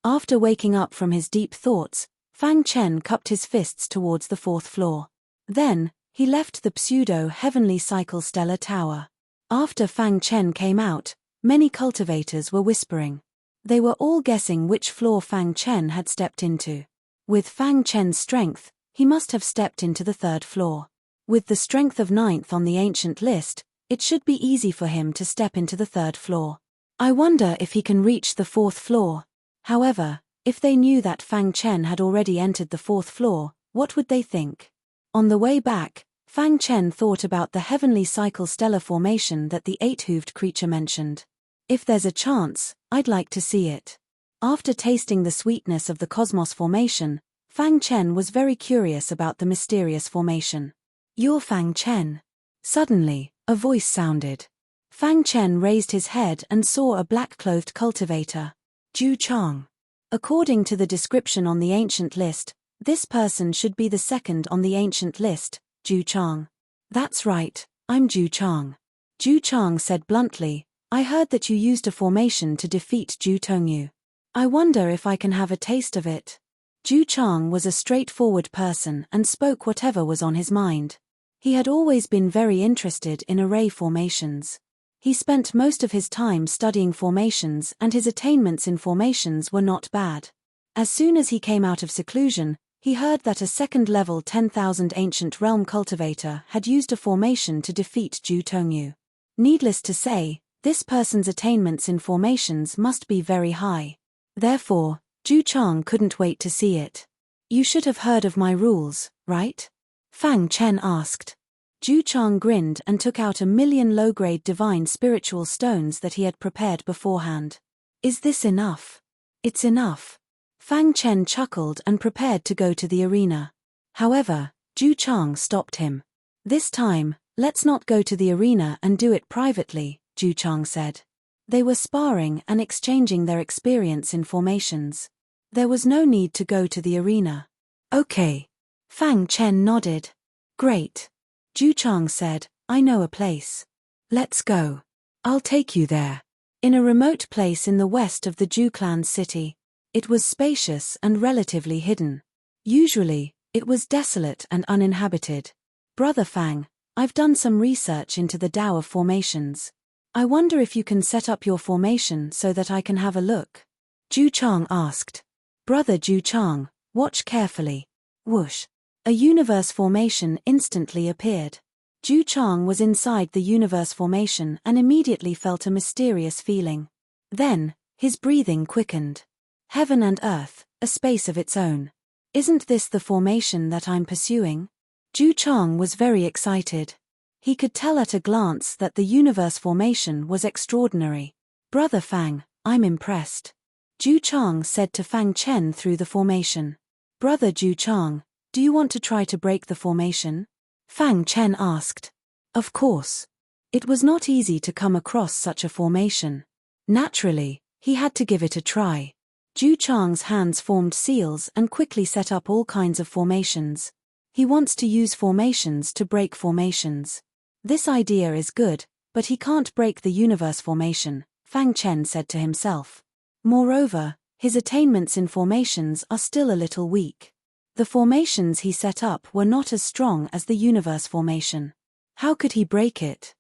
After waking up from his deep thoughts, Fang Chen cupped his fists towards the fourth floor. Then, he left the pseudo-heavenly cycle stellar tower. After Fang Chen came out, many cultivators were whispering. They were all guessing which floor Fang Chen had stepped into. With Fang Chen's strength, he must have stepped into the third floor. With the strength of ninth on the ancient list, it should be easy for him to step into the third floor. I wonder if he can reach the fourth floor. However, if they knew that Fang Chen had already entered the fourth floor, what would they think? On the way back, Fang Chen thought about the heavenly cycle stellar formation that the eight-hooved creature mentioned. If there's a chance, I'd like to see it. After tasting the sweetness of the cosmos formation, Fang Chen was very curious about the mysterious formation. You're Fang Chen. Suddenly, a voice sounded. Fang Chen raised his head and saw a black-clothed cultivator. Ju Chang. According to the description on the ancient list, this person should be the second on the ancient list, Ju Chang. That's right, I'm Ju Chang. Ju Chang said bluntly, I heard that you used a formation to defeat Ju Tongyu. I wonder if I can have a taste of it. Ju Chang was a straightforward person and spoke whatever was on his mind. He had always been very interested in array formations. He spent most of his time studying formations and his attainments in formations were not bad. As soon as he came out of seclusion, he heard that a second-level 10,000 ancient realm cultivator had used a formation to defeat Ju Tongyu. Needless to say, this person's attainments in formations must be very high. Therefore, Ju Chang couldn't wait to see it. You should have heard of my rules, right? Fang Chen asked. Ju Chang grinned and took out 1,000,000 low-grade divine spiritual stones that he had prepared beforehand. Is this enough? It's enough. Fang Chen chuckled and prepared to go to the arena. However, Ju Chang stopped him. This time, let's not go to the arena and do it privately, Ju Chang said. They were sparring and exchanging their experience in formations. There was no need to go to the arena. Okay. Fang Chen nodded. Great. Ju Chang said, I know a place. Let's go. I'll take you there. In a remote place in the west of the Ju clan's city. It was spacious and relatively hidden. Usually, It was desolate and uninhabited. Brother Fang, I've done some research into the Tao of formations. I wonder if you can set up your formation so that I can have a look. Zhu Chang asked. Brother Zhu Chang, watch carefully. Whoosh. A universe formation instantly appeared. Zhu Chang was inside the universe formation and immediately felt a mysterious feeling. Then, his breathing quickened. Heaven and earth, a space of its own. Isn't this the formation that I'm pursuing? Zhu Chang was very excited. He could tell at a glance that the universe formation was extraordinary. Brother Fang, I'm impressed. Zhu Chang said to Fang Chen through the formation. Brother Zhu Chang, do you want to try to break the formation? Fang Chen asked. Of course. It was not easy to come across such a formation. Naturally, he had to give it a try. Zhu Chang's hands formed seals and quickly set up all kinds of formations. He wants to use formations to break formations. This idea is good, but he can't break the universe formation, Fang Chen said to himself. Moreover, his attainments in formations are still a little weak. The formations he set up were not as strong as the universe formation. How could he break it?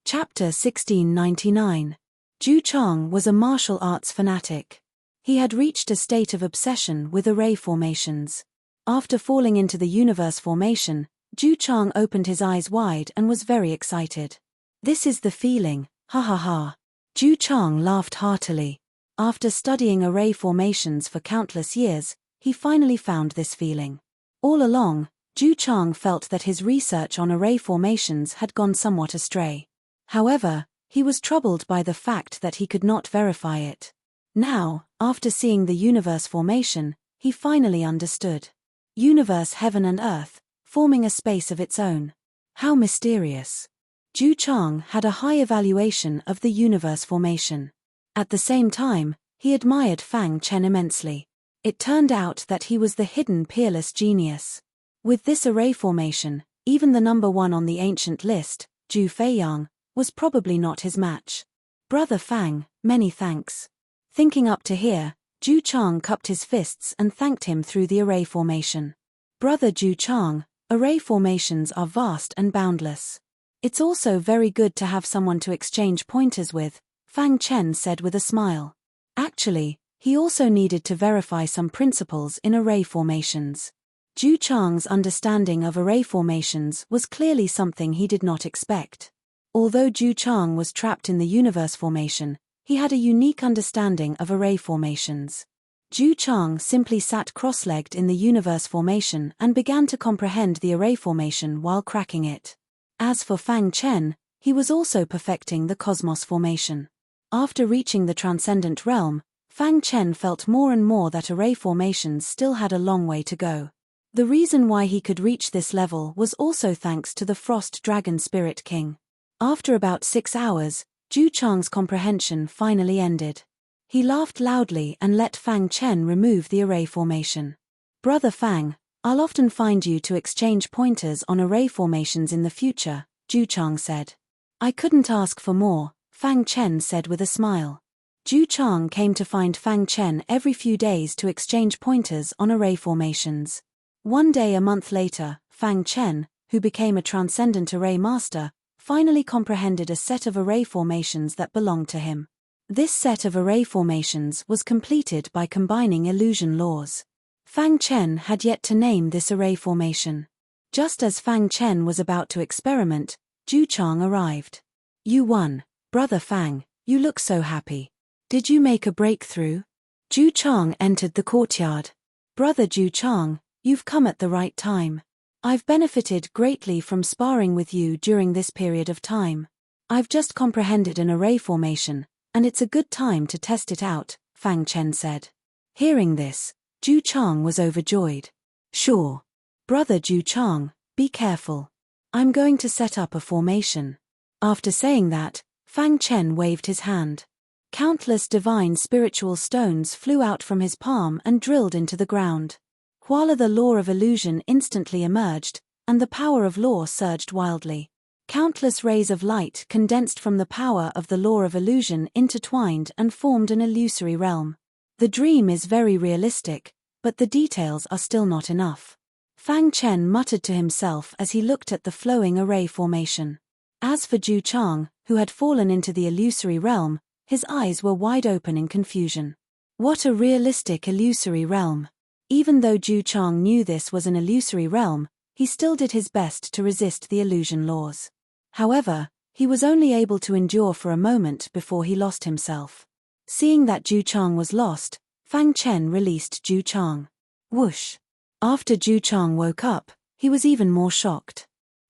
Chapter 1699. Zhu Chang was a martial arts fanatic. He had reached a state of obsession with array formations. After falling into the universe formation, Zhu Chang opened his eyes wide and was very excited. This is the feeling, ha ha ha. Zhu Chang laughed heartily. After studying array formations for countless years, he finally found this feeling. All along, Zhu Chang felt that his research on array formations had gone somewhat astray. However, he was troubled by the fact that he could not verify it. Now, after seeing the universe formation, he finally understood. Universe, heaven and earth, forming a space of its own. How mysterious. Zhu Chang had a high evaluation of the universe formation. At the same time, he admired Fang Chen immensely. It turned out that he was the hidden peerless genius. With this array formation, even the number one on the ancient list, Zhu Feiyang, was probably not his match. Brother Fang, many thanks. Thinking up to here, Zhu Chang cupped his fists and thanked him through the array formation. Brother Zhu Chang, array formations are vast and boundless. It's also very good to have someone to exchange pointers with, Fang Chen said with a smile. Actually, he also needed to verify some principles in array formations. Zhu Chang's understanding of array formations was clearly something he did not expect. Although Zhu Chang was trapped in the universe formation, he had a unique understanding of array formations. Zhu Chang simply sat cross-legged in the universe formation and began to comprehend the array formation while cracking it. As for Fang Chen, he was also perfecting the cosmos formation. After reaching the transcendent realm, Fang Chen felt more and more that array formations still had a long way to go. The reason why he could reach this level was also thanks to the Frost Dragon Spirit King. After about 6 hours, Zhu Chang's comprehension finally ended. He laughed loudly and let Fang Chen remove the array formation. Brother Fang, I'll often find you to exchange pointers on array formations in the future, Zhu Chang said. I couldn't ask for more, Fang Chen said with a smile. Zhu Chang came to find Fang Chen every few days to exchange pointers on array formations. One day a month later, Fang Chen, who became a transcendent array master, finally comprehended a set of array formations that belonged to him. This set of array formations was completed by combining illusion laws. Fang Chen had yet to name this array formation. Just as Fang Chen was about to experiment, Zhu Chang arrived. You won, Brother Fang, you look so happy. Did you make a breakthrough? Zhu Chang entered the courtyard. Brother Zhu Chang, you've come at the right time. I've benefited greatly from sparring with you during this period of time. I've just comprehended an array formation, and it's a good time to test it out, Fang Chen said. Hearing this, Zhu Chang was overjoyed. Sure. Brother Zhu Chang, be careful. I'm going to set up a formation. After saying that, Fang Chen waved his hand. Countless divine spiritual stones flew out from his palm and drilled into the ground. While the law of illusion instantly emerged, and the power of law surged wildly. Countless rays of light condensed from the power of the law of illusion intertwined and formed an illusory realm. The dream is very realistic, but the details are still not enough. Fang Chen muttered to himself as he looked at the flowing array formation. As for Zhu Chang, who had fallen into the illusory realm, his eyes were wide open in confusion. What a realistic illusory realm! Even though Zhu Chang knew this was an illusory realm, he still did his best to resist the illusion laws. However, he was only able to endure for a moment before he lost himself. Seeing that Zhu Chang was lost, Fang Chen released Zhu Chang. Whoosh! After Zhu Chang woke up, he was even more shocked.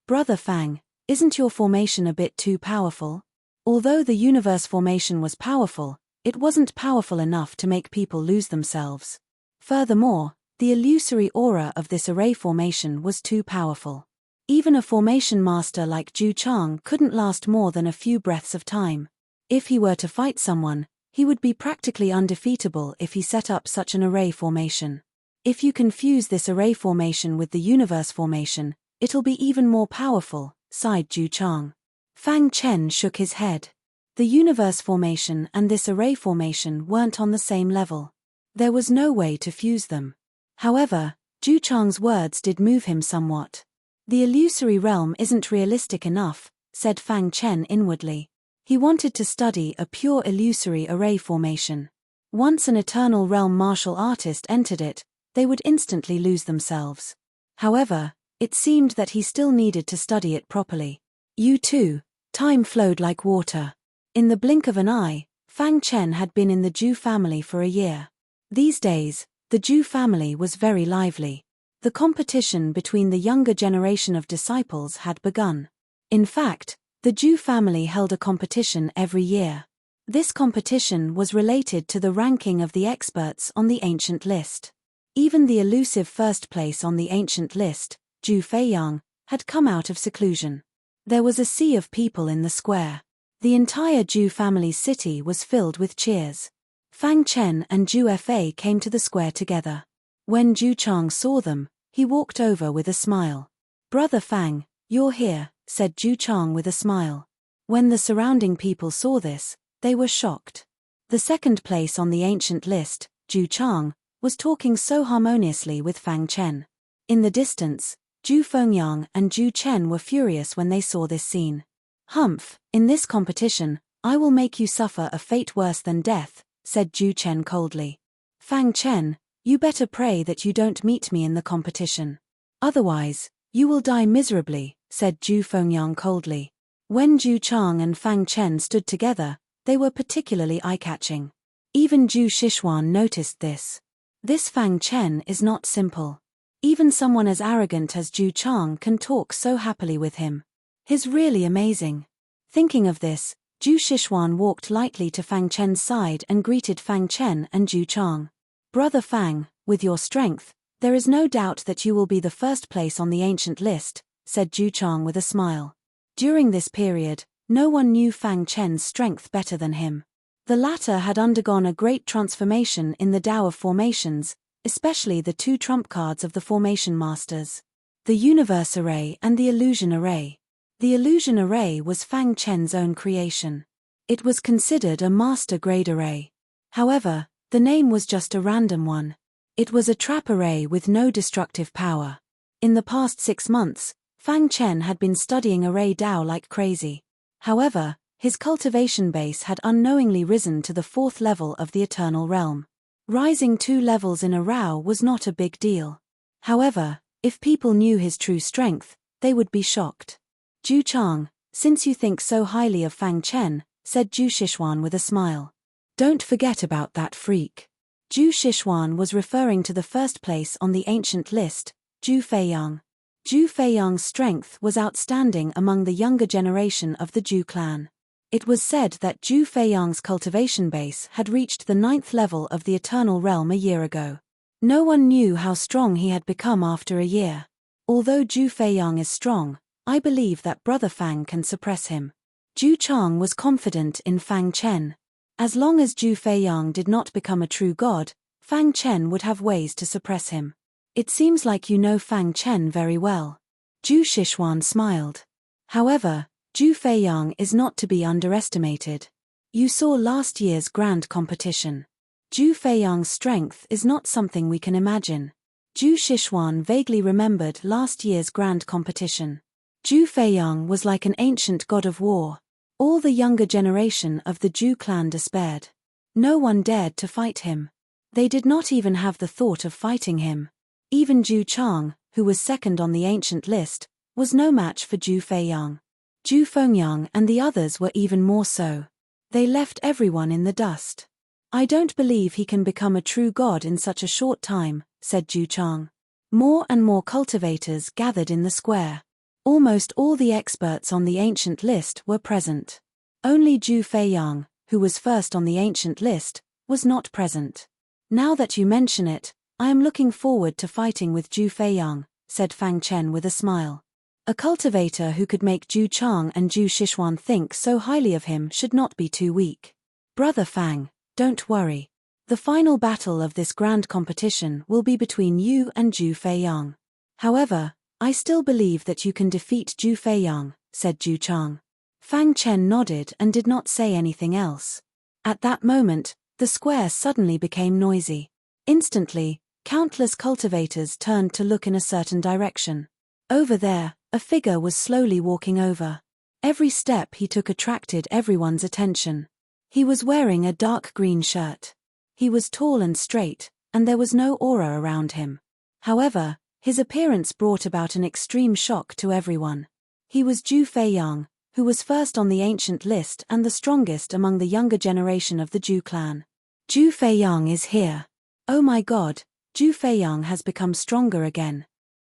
Brother Fang, isn't your formation a bit too powerful? Although the universe formation was powerful, it wasn't powerful enough to make people lose themselves. Furthermore, the illusory aura of this array formation was too powerful. Even a formation master like Zhu Chang couldn't last more than a few breaths of time. If he were to fight someone, he would be practically undefeatable if he set up such an array formation. If you confuse this array formation with the universe formation, it'll be even more powerful, sighed Zhu Chang. Fang Chen shook his head. The universe formation and this array formation weren't on the same level. There was no way to fuse them. However, Zhu Chang's words did move him somewhat. The illusory realm isn't realistic enough, said Fang Chen inwardly. He wanted to study a pure illusory array formation. Once an eternal realm martial artist entered it, they would instantly lose themselves. However, it seemed that he still needed to study it properly. You too. Time flowed like water. In the blink of an eye, Fang Chen had been in the Zhu family for a year. These days, the Zhu family was very lively. The competition between the younger generation of disciples had begun. In fact, the Zhu family held a competition every year. This competition was related to the ranking of the experts on the ancient list. Even the elusive first place on the ancient list, Zhu Feiyang, had come out of seclusion. There was a sea of people in the square. The entire Zhu family's city was filled with cheers. Fang Chen and Zhu Fa came to the square together. When Zhu Chang saw them, he walked over with a smile. Brother Fang, you're here, said Zhu Chang with a smile. When the surrounding people saw this, they were shocked. The second place on the ancient list, Zhu Chang, was talking so harmoniously with Fang Chen. In the distance, Zhu Fengyang and Zhu Chen were furious when they saw this scene. Humph, in this competition, I will make you suffer a fate worse than death, said Zhu Chen coldly. Fang Chen, you better pray that you don't meet me in the competition. Otherwise, you will die miserably, said Zhu Fengyang coldly. When Zhu Chang and Fang Chen stood together, they were particularly eye-catching. Even Zhu Shixuan noticed this. This Fang Chen is not simple. Even someone as arrogant as Zhu Chang can talk so happily with him. He's really amazing. Thinking of this, Zhu Shixuan walked lightly to Fang Chen's side and greeted Fang Chen and Zhu Chang. Brother Fang, with your strength, there is no doubt that you will be the first place on the ancient list, said Zhu Chang with a smile. During this period, no one knew Fang Chen's strength better than him. The latter had undergone a great transformation in the Tao of formations, especially the two trump cards of the formation masters. The universe array and the illusion array. The illusion array was Fang Chen's own creation. It was considered a master-grade array. However, the name was just a random one. It was a trap array with no destructive power. In the past 6 months, Fang Chen had been studying array Tao like crazy. However, his cultivation base had unknowingly risen to the 4th level of the eternal realm. Rising 2 levels in a row was not a big deal. However, if people knew his true strength, they would be shocked. Zhu Chang, since you think so highly of Fang Chen, said Zhu Shixuan with a smile. Don't forget about that freak. Zhu Shixuan was referring to the first place on the ancient list, Zhu Feiyang. Zhu Feiyang's strength was outstanding among the younger generation of the Zhu clan. It was said that Zhu Feiyang's cultivation base had reached the 9th level of the eternal realm a year ago. No one knew how strong he had become after a year. Although Zhu Feiyang is strong, I believe that Brother Fang can suppress him. Zhu Chang was confident in Fang Chen. As long as Zhu Feiyang did not become a true god, Fang Chen would have ways to suppress him. It seems like you know Fang Chen very well. Zhu Shixuan smiled. However, Zhu Feiyang is not to be underestimated. You saw last year's grand competition. Zhu Feiyang's strength is not something we can imagine. Zhu Shixuan vaguely remembered last year's grand competition. Zhu Feiyang was like an ancient god of war. All the younger generation of the Zhu clan despaired. No one dared to fight him. They did not even have the thought of fighting him. Even Zhu Chang, who was second on the ancient list, was no match for Zhu Feiyang. Zhu Fengyang and the others were even more so. They left everyone in the dust. I don't believe he can become a true god in such a short time, said Zhu Chang. More and more cultivators gathered in the square. Almost all the experts on the ancient list were present. Only Zhu Feiyang, who was first on the ancient list, was not present. Now that you mention it, I am looking forward to fighting with Zhu Feiyang, said Fang Chen with a smile. A cultivator who could make Zhu Chang and Zhu Shixuan think so highly of him should not be too weak. Brother Fang, don't worry. The final battle of this grand competition will be between you and Zhu Feiyang. However, I still believe that you can defeat Zhu Feiyang, said Zhu Chang. Fang Chen nodded and did not say anything else. At that moment, the square suddenly became noisy. Instantly, countless cultivators turned to look in a certain direction. Over there, a figure was slowly walking over. Every step he took attracted everyone's attention. He was wearing a dark green shirt. He was tall and straight, and there was no aura around him. However, his appearance brought about an extreme shock to everyone. He was Zhu Feiyang, who was first on the ancient list and the strongest among the younger generation of the Zhu clan. Zhu Feiyang is here. Oh my God, Zhu Feiyang has become stronger again.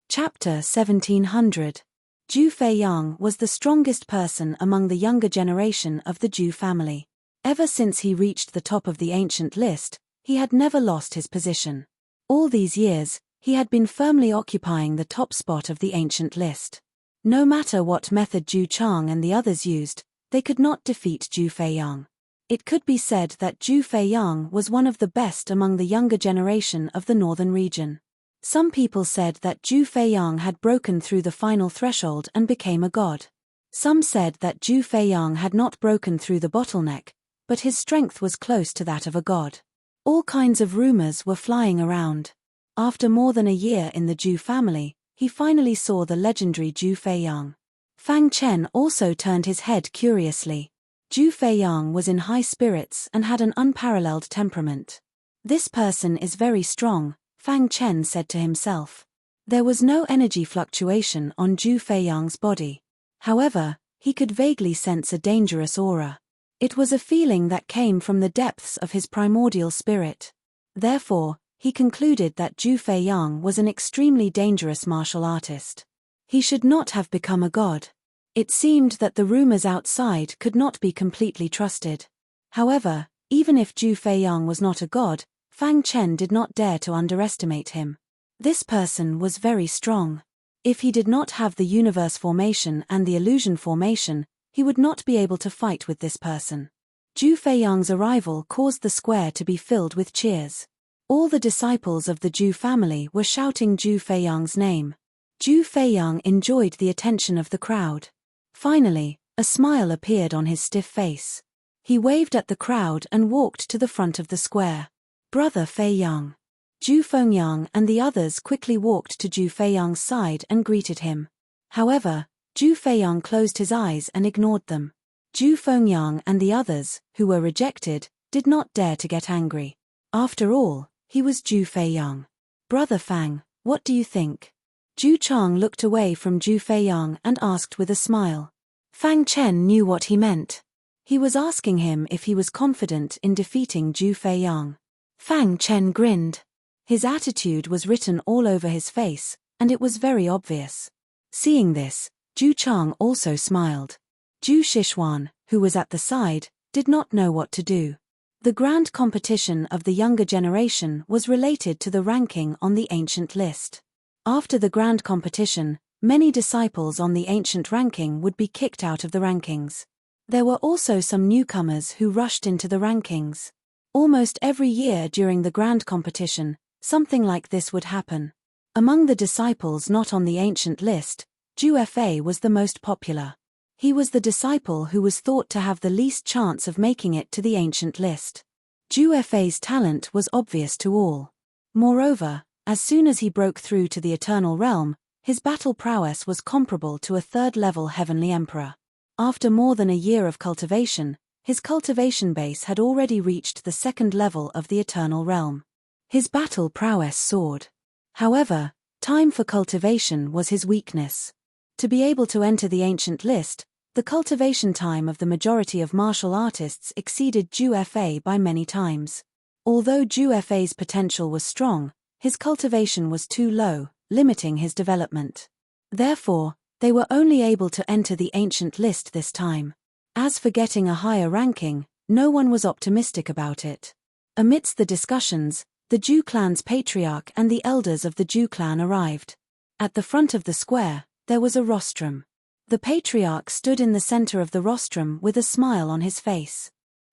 Chapter 1700. Zhu Feiyang was the strongest person among the younger generation of the Zhu family. Ever since he reached the top of the ancient list, he had never lost his position. All these years, he had been firmly occupying the top spot of the ancient list. No matter what method Zhu Chang and the others used, they could not defeat Zhu Feiyang. It could be said that Zhu Feiyang was one of the best among the younger generation of the northern region. Some people said that Zhu Feiyang had broken through the final threshold and became a god. Some said that Zhu Feiyang had not broken through the bottleneck, but his strength was close to that of a god. All kinds of rumors were flying around. After more than a year in the Zhu family, he finally saw the legendary Zhu Feiyang. Fang Chen also turned his head curiously. Zhu Feiyang was in high spirits and had an unparalleled temperament. This person is very strong, Fang Chen said to himself. There was no energy fluctuation on Zhu Feiyang's body. However, he could vaguely sense a dangerous aura. It was a feeling that came from the depths of his primordial spirit. Therefore, he concluded that Zhu Feiyang was an extremely dangerous martial artist. He should not have become a god. It seemed that the rumors outside could not be completely trusted. However, even if Zhu Feiyang was not a god, Fang Chen did not dare to underestimate him. This person was very strong. If he did not have the universe formation and the illusion formation, he would not be able to fight with this person. Zhu Feiyang's arrival caused the square to be filled with cheers. All the disciples of the Zhu family were shouting Zhu Feiyang's name. Zhu Feiyang enjoyed the attention of the crowd. Finally, a smile appeared on his stiff face. He waved at the crowd and walked to the front of the square. Brother Feiyang. Zhu Fengyang and the others quickly walked to Zhu Feiyang's side and greeted him. However, Zhu Feiyang closed his eyes and ignored them. Zhu Fengyang and the others, who were rejected, did not dare to get angry. After all, he was Zhu Feiyang. Brother Fang, what do you think? Zhu Chang looked away from Zhu Feiyang and asked with a smile. Fang Chen knew what he meant. He was asking him if he was confident in defeating Zhu Feiyang. Fang Chen grinned. His attitude was written all over his face, and it was very obvious. Seeing this, Zhu Chang also smiled. Zhu Shixuan, who was at the side, did not know what to do. The grand competition of the younger generation was related to the ranking on the ancient list. After the grand competition, many disciples on the ancient ranking would be kicked out of the rankings. There were also some newcomers who rushed into the rankings. Almost every year during the grand competition, something like this would happen. Among the disciples not on the ancient list, Zhu Fa was the most popular. He was the disciple who was thought to have the least chance of making it to the ancient list. Zhu Fa's talent was obvious to all. Moreover, As soon as he broke through to the eternal realm, his battle prowess was comparable to a third-level heavenly emperor. After more than a year of cultivation, his cultivation base had already reached the second level of the eternal realm. His battle prowess soared. However, time for cultivation was his weakness. To be able to enter the ancient list, the cultivation time of the majority of martial artists exceeded Ju-Fa by many times. Although Ju-Fa's potential was strong, his cultivation was too low, limiting his development. Therefore, they were only able to enter the ancient list this time. As for getting a higher ranking, no one was optimistic about it. Amidst the discussions, the Ju clan's patriarch and the elders of the Ju clan arrived. At the front of the square, there was a rostrum. The patriarch stood in the center of the rostrum with a smile on his face.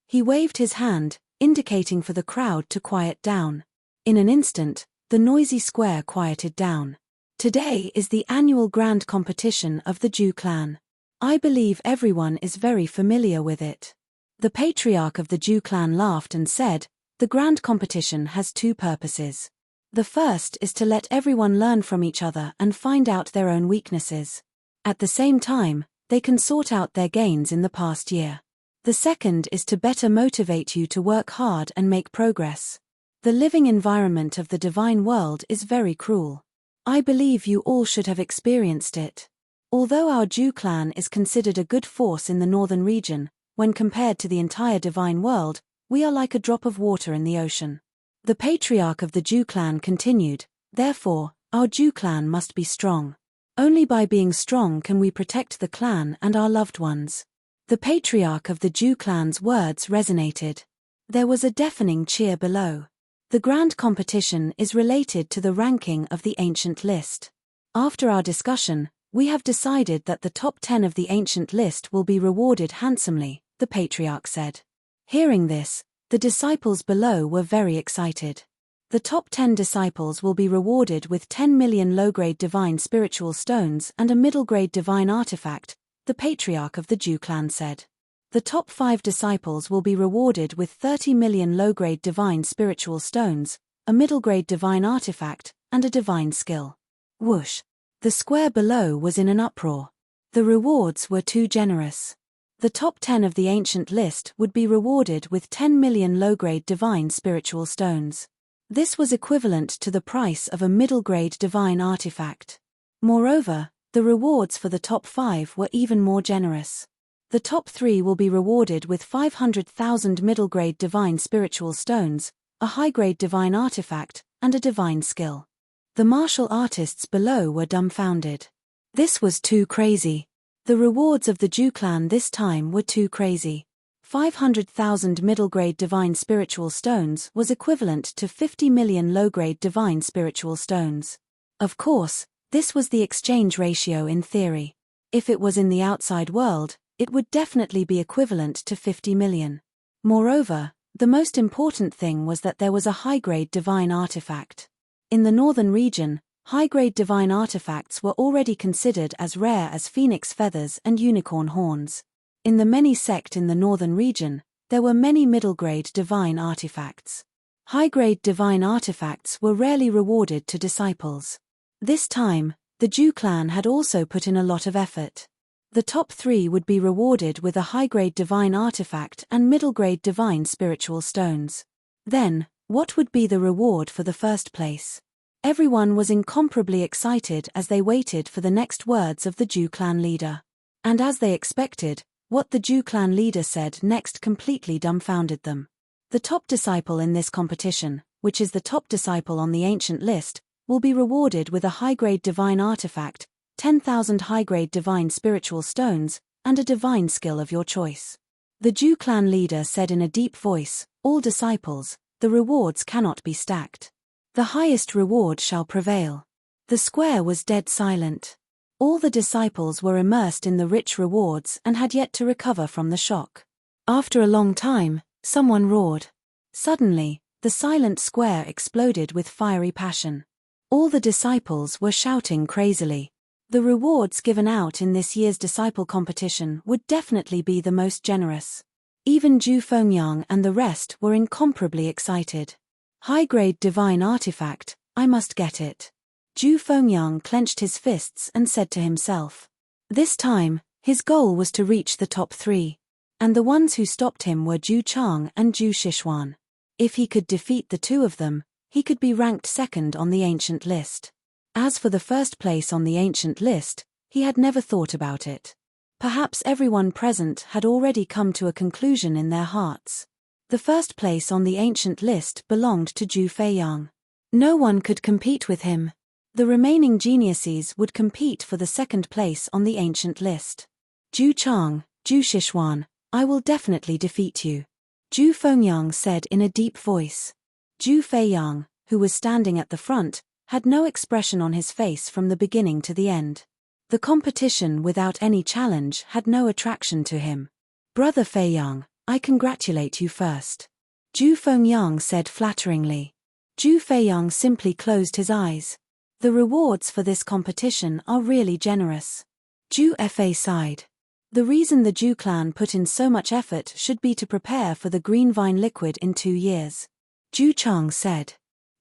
He waved his hand, indicating for the crowd to quiet down. In an instant, the noisy square quieted down. Today is the annual grand competition of the Ju clan. I believe everyone is very familiar with it. The patriarch of the Ju clan laughed and said, "The grand competition has two purposes. The first is to let everyone learn from each other and find out their own weaknesses. At the same time, they can sort out their gains in the past year. The second is to better motivate you to work hard and make progress. The living environment of the divine world is very cruel. I believe you all should have experienced it. Although our Ju clan is considered a good force in the northern region, when compared to the entire divine world, we are like a drop of water in the ocean." The patriarch of the Ju clan continued, "Therefore, our Ju clan must be strong. Only by being strong can we protect the clan and our loved ones." The patriarch of the Ju clan's words resonated. There was a deafening cheer below. The grand competition is related to the ranking of the ancient list. After our discussion, we have decided that the top 10 of the ancient list will be rewarded handsomely, the patriarch said. Hearing this, the disciples below were very excited. The top 10 disciples will be rewarded with 10 million low-grade divine spiritual stones and a middle-grade divine artifact, the patriarch of the Ju clan said. The top 5 disciples will be rewarded with 30 million low-grade divine spiritual stones, a middle-grade divine artifact, and a divine skill. Whoosh! The square below was in an uproar. The rewards were too generous. The top 10 of the ancient list would be rewarded with 10 million low-grade divine spiritual stones. This was equivalent to the price of a middle-grade divine artifact. Moreover, the rewards for the top 5 were even more generous. The top 3 will be rewarded with 500,000 middle-grade divine spiritual stones, a high-grade divine artifact, and a divine skill. The martial artists below were dumbfounded. This was too crazy. The rewards of the Ju clan this time were too crazy. 500,000 middle-grade divine spiritual stones was equivalent to 50 million low-grade divine spiritual stones. Of course, this was the exchange ratio in theory. If it was in the outside world, it would definitely be equivalent to 50 million. Moreover, the most important thing was that there was a high-grade divine artifact. In the northern region, high-grade divine artifacts were already considered as rare as phoenix feathers and unicorn horns. In the many sect in the northern region, there were many middle-grade divine artifacts. High-grade divine artifacts were rarely rewarded to disciples. This time, the Ju clan had also put in a lot of effort. The top 3 would be rewarded with a high-grade divine artifact and middle-grade divine spiritual stones. Then, what would be the reward for the first place? Everyone was incomparably excited as they waited for the next words of the Ju clan leader. And as they expected, what the Ju clan leader said next completely dumbfounded them. The top disciple in this competition, which is the top disciple on the ancient list, will be rewarded with a high-grade divine artifact, 10,000 high-grade divine spiritual stones, and a divine skill of your choice. The Ju clan leader said in a deep voice, "All disciples, the rewards cannot be stacked. The highest reward shall prevail." The square was dead silent. All the disciples were immersed in the rich rewards and had yet to recover from the shock. After a long time, someone roared. Suddenly, the silent square exploded with fiery passion. All the disciples were shouting crazily. The rewards given out in this year's disciple competition would definitely be the most generous. Even Ju Fengyang and the rest were incomparably excited. High-grade divine artifact, I must get it. Zhu Fengyang clenched his fists and said to himself. This time, his goal was to reach the top 3. And the ones who stopped him were Zhu Chang and Zhu Shixuan. If he could defeat the 2 of them, he could be ranked 2nd on the ancient list. As for the 1st place on the ancient list, he had never thought about it. Perhaps everyone present had already come to a conclusion in their hearts. The 1st place on the ancient list belonged to Zhu Feiyang. No one could compete with him. The remaining geniuses would compete for the 2nd place on the ancient list. Zhu Chang, Zhu Shixuan, I will definitely defeat you. Zhu Fengyang said in a deep voice. Zhu Feiyang, who was standing at the front, had no expression on his face from the beginning to the end. The competition without any challenge had no attraction to him. Brother Feiyang, I congratulate you first. Zhu Fengyang said flatteringly. Zhu Feiyang simply closed his eyes. The rewards for this competition are really generous. Zhu Fa sighed. The reason the Zhu clan put in so much effort should be to prepare for the green vine liquid in 2 years. Zhu Chang said.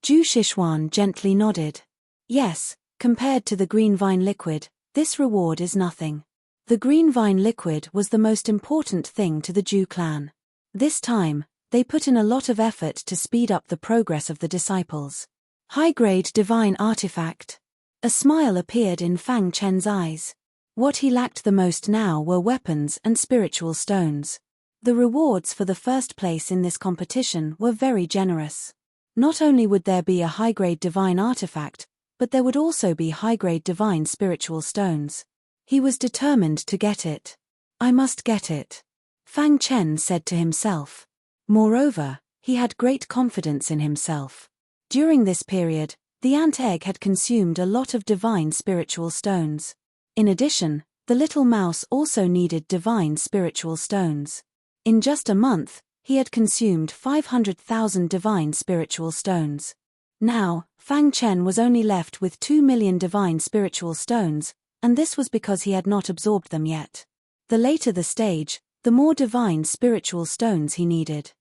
Zhu Shixuan gently nodded. Yes, compared to the green vine liquid, this reward is nothing. The green vine liquid was the most important thing to the Zhu clan. This time, they put in a lot of effort to speed up the progress of the disciples. High-grade divine artifact. A smile appeared in Fang Chen's eyes. What he lacked the most now were weapons and spiritual stones. The rewards for the 1st place in this competition were very generous. Not only would there be a high-grade divine artifact, but there would also be high-grade divine spiritual stones. He was determined to get it. I must get it. Fang Chen said to himself. Moreover, he had great confidence in himself. During this period, the ant egg had consumed a lot of divine spiritual stones. In addition, the little mouse also needed divine spiritual stones. In just a month, he had consumed 500,000 divine spiritual stones. Now, Fang Chen was only left with 2 million divine spiritual stones, and this was because he had not absorbed them yet. The later the stage, the more divine spiritual stones he needed.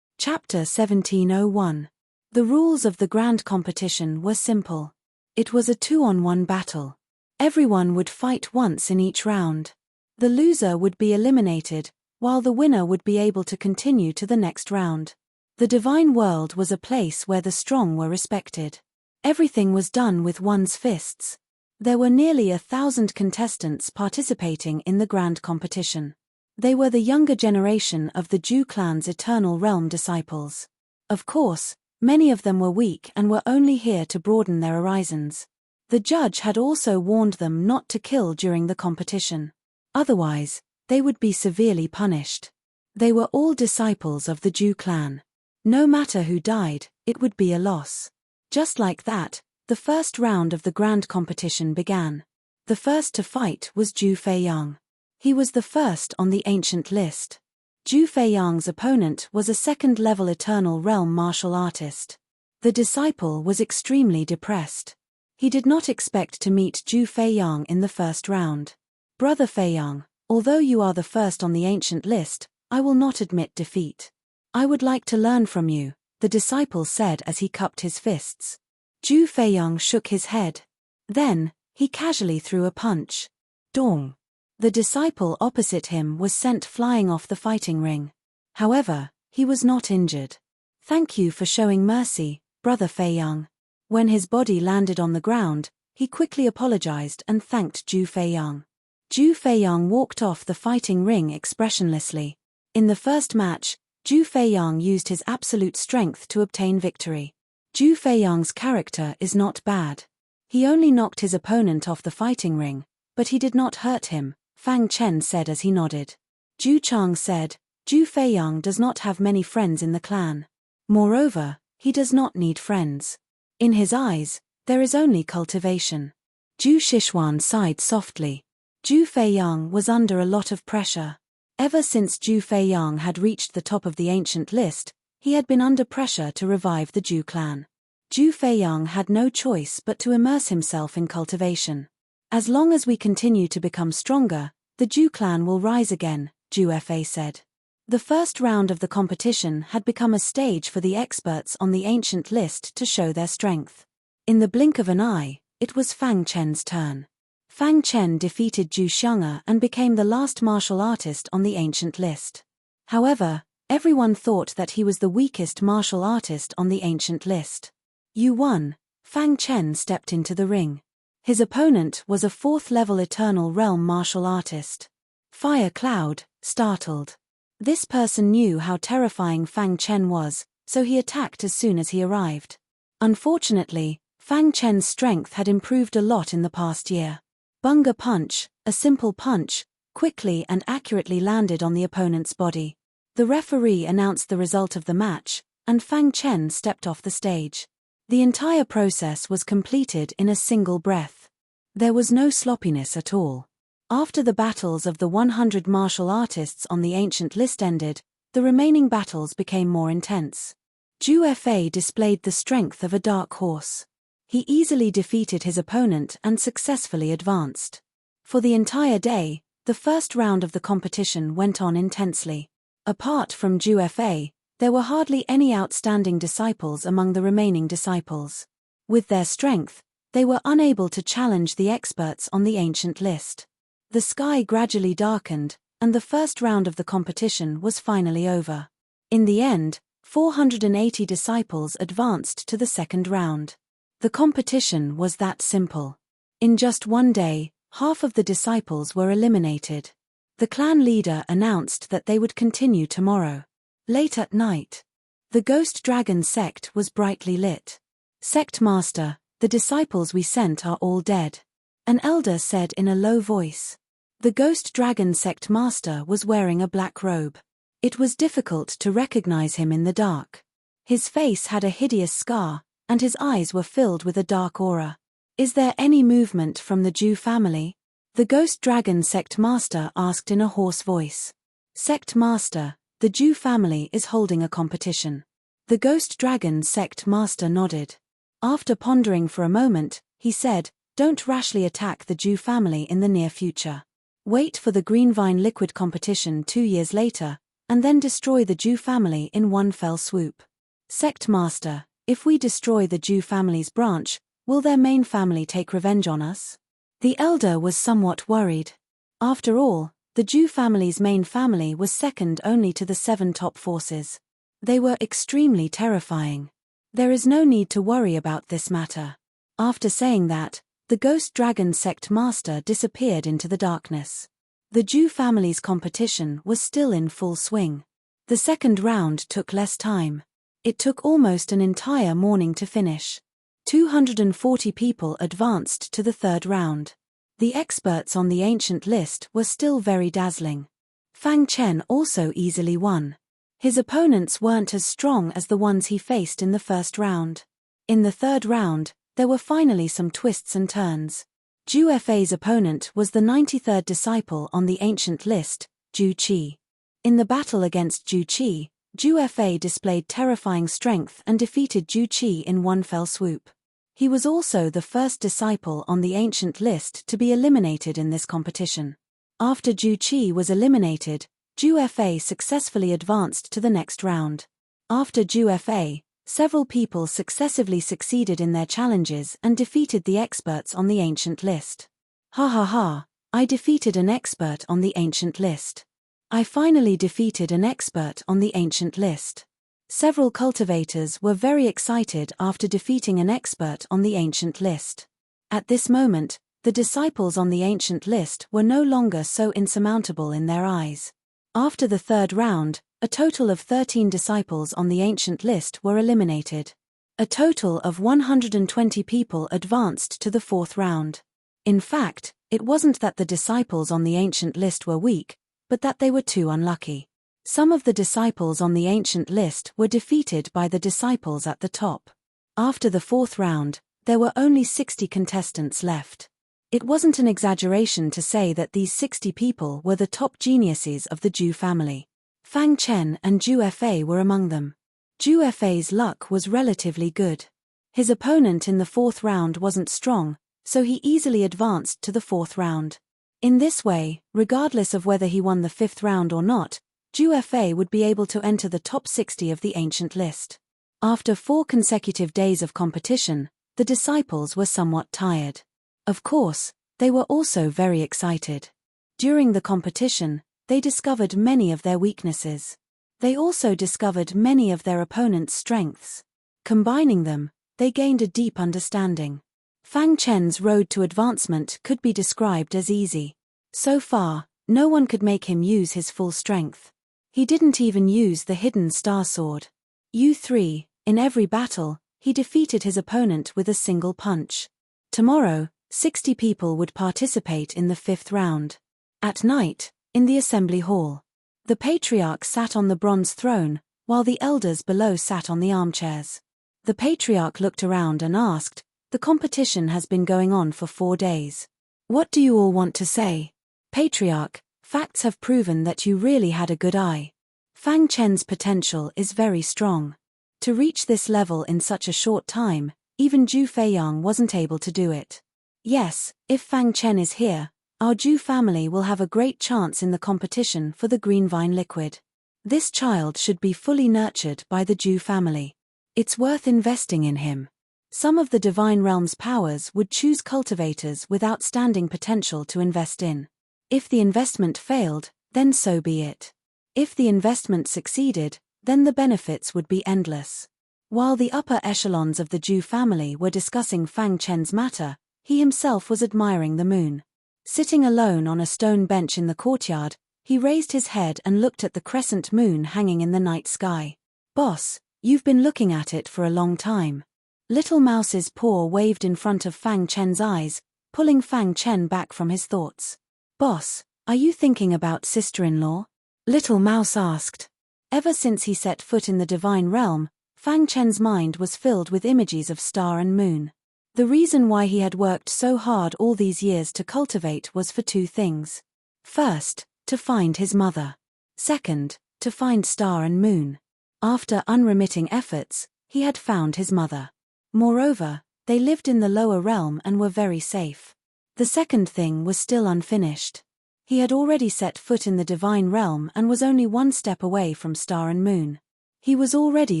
Chapter 1701. The rules of the grand competition were simple. It was a 2-on-1 battle. Everyone would fight once in each round. The loser would be eliminated, while the winner would be able to continue to the next round. The divine world was a place where the strong were respected. Everything was done with one's fists. There were nearly 1,000 contestants participating in the grand competition. They were the younger generation of the Zhu clan's Eternal Realm disciples. Of course, many of them were weak and were only here to broaden their horizons. The judge had also warned them not to kill during the competition. Otherwise, they would be severely punished. They were all disciples of the Zhu clan. No matter who died, it would be a loss. Just like that, the 1st round of the grand competition began. The first to fight was Zhu Feiyang. He was the 1st on the ancient list. Zhu Feiyang's opponent was a 2nd-level Eternal Realm martial artist. The disciple was extremely depressed. He did not expect to meet Zhu Feiyang in the 1st round. Brother Feiyang, although you are the 1st on the ancient list, I will not admit defeat. I would like to learn from you, the disciple said as he cupped his fists. Zhu Feiyang shook his head. Then, he casually threw a punch. Dong. The disciple opposite him was sent flying off the fighting ring. However, he was not injured. Thank you for showing mercy, Brother Feiyang. When his body landed on the ground, he quickly apologized and thanked Zhu Feiyang. Zhu Feiyang walked off the fighting ring expressionlessly. In the first match, Zhu Feiyang used his absolute strength to obtain victory. Zhu Feiyang's character is not bad. He only knocked his opponent off the fighting ring, but he did not hurt him, Fang Chen said as he nodded. Zhu Chang said, Zhu Feiyang does not have many friends in the clan. Moreover, he does not need friends. In his eyes, there is only cultivation. Zhu Shixuan sighed softly. Zhu Feiyang was under a lot of pressure. Ever since Zhu Feiyang had reached the top of the ancient list, he had been under pressure to revive the Zhu clan. Zhu Feiyang had no choice but to immerse himself in cultivation. As long as we continue to become stronger, the Zhu clan will rise again, Zhu Fa said. The first round of the competition had become a stage for the experts on the ancient list to show their strength. In the blink of an eye, it was Fang Chen's turn. Fang Chen defeated Zhu Xiang'e and became the last martial artist on the ancient list. However, everyone thought that he was the weakest martial artist on the ancient list. You won. Fang Chen stepped into the ring. His opponent was a 4th-level Eternal Realm martial artist. Fire Cloud, startled. This person knew how terrifying Fang Chen was, so he attacked as soon as he arrived. Unfortunately, Fang Chen's strength had improved a lot in the past year. Bunga Punch, a simple punch, quickly and accurately landed on the opponent's body. The referee announced the result of the match, and Fang Chen stepped off the stage. The entire process was completed in a single breath. There was no sloppiness at all. After the battles of the 100 martial artists on the ancient list ended, the remaining battles became more intense. Zhu Fa displayed the strength of a dark horse. He easily defeated his opponent and successfully advanced. For the entire day, the first round of the competition went on intensely. Apart from Zhu Fa, there were hardly any outstanding disciples among the remaining disciples. With their strength, they were unable to challenge the experts on the ancient list. The sky gradually darkened, and the first round of the competition was finally over. In the end, 480 disciples advanced to the second round. The competition was that simple. In just one day, half of the disciples were eliminated. The clan leader announced that they would continue tomorrow. Late at night, the Ghost Dragon sect was brightly lit. Sect Master, the disciples we sent are all dead. An elder said in a low voice. The Ghost Dragon sect master was wearing a black robe. It was difficult to recognize him in the dark. His face had a hideous scar, and his eyes were filled with a dark aura. Is there any movement from the Zhu family? The Ghost Dragon sect master asked in a hoarse voice. Sect master, the Zhu family is holding a competition. The Ghost Dragon sect master nodded. After pondering for a moment, he said, don't rashly attack the Zhu family in the near future. Wait for the Green Vine Liquid competition 2 years later, and then destroy the Zhu family in one fell swoop. Sect master, if we destroy the Zhu family's branch, will their main family take revenge on us? The elder was somewhat worried. After all, the Zhu family's main family was second only to the 7 top forces. They were extremely terrifying. There is no need to worry about this matter. After saying that, the Ghost Dragon sect master disappeared into the darkness. The Zhu family's competition was still in full swing. The second round took less time. It took almost an entire morning to finish. 240 people advanced to the third round. The experts on the ancient list were still very dazzling. Fang Chen also easily won. His opponents weren't as strong as the ones he faced in the first round. In the third round, there were finally some twists and turns. Zhu Fa's opponent was the 93rd disciple on the ancient list, Zhu Qi. In the battle against Zhu Qi, Zhu Fa displayed terrifying strength and defeated Zhu Qi in one fell swoop. He was also the first disciple on the ancient list to be eliminated in this competition. After Zhu Qi was eliminated, Zhu Fa successfully advanced to the next round. After Zhu Fa, several people successively succeeded in their challenges and defeated the experts on the ancient list. Ha ha ha, I defeated an expert on the ancient list. I finally defeated an expert on the ancient list. Several cultivators were very excited after defeating an expert on the ancient list. At this moment, the disciples on the ancient list were no longer so insurmountable in their eyes. After the third round, a total of 13 disciples on the ancient list were eliminated. A total of 120 people advanced to the fourth round. In fact, it wasn't that the disciples on the ancient list were weak, but that they were too unlucky. Some of the disciples on the ancient list were defeated by the disciples at the top. After the fourth round, there were only 60 contestants left. It wasn't an exaggeration to say that these 60 people were the top geniuses of the Zhu family. Fang Chen and Zhu Fa were among them. Zhu Fa's luck was relatively good. His opponent in the fourth round wasn't strong, so he easily advanced to the fourth round. In this way, regardless of whether he won the fifth round or not, Zhu Fa would be able to enter the top 60 of the ancient list. After 4 consecutive days of competition, The disciples were somewhat tired. Of course, they were also very excited. During the competition, they discovered many of their weaknesses. They also discovered many of their opponent's strengths. Combining them, they gained a deep understanding. Fang Chen's road to advancement could be described as easy. So far, no one could make him use his full strength. He didn't even use the hidden star sword. U3, in every battle, he defeated his opponent with a single punch. Tomorrow, 60 people would participate in the 5th round. At night, in the assembly hall, the patriarch sat on the bronze throne, while the elders below sat on the armchairs. The patriarch looked around and asked, "The competition has been going on for 4 days. What do you all want to say?" "Patriarch, facts have proven that you really had a good eye. Fang Chen's potential is very strong. To reach this level in such a short time, even Zhu Feiyang wasn't able to do it. Yes, if Fang Chen is here, our Zhu family will have a great chance in the competition for the green vine liquid. This child should be fully nurtured by the Zhu family. It's worth investing in him. Some of the Divine Realm's powers would choose cultivators with outstanding potential to invest in. If the investment failed, then so be it. If the investment succeeded, then the benefits would be endless." While the upper echelons of the Zhu family were discussing Fang Chen's matter, he himself was admiring the moon. Sitting alone on a stone bench in the courtyard, he raised his head and looked at the crescent moon hanging in the night sky. "Boss, you've been looking at it for a long time." Little Mouse's paw waved in front of Fang Chen's eyes, pulling Fang Chen back from his thoughts. "Boss, are you thinking about sister-in-law?" Little Mouse asked. Ever since he set foot in the Divine Realm, Fang Chen's mind was filled with images of star and moon. The reason why he had worked so hard all these years to cultivate was for 2 things. First, to find his mother. Second, to find star and moon. After unremitting efforts, he had found his mother. Moreover, they lived in the lower realm and were very safe. The second thing was still unfinished. He had already set foot in the Divine Realm and was only 1 step away from star and moon. He was already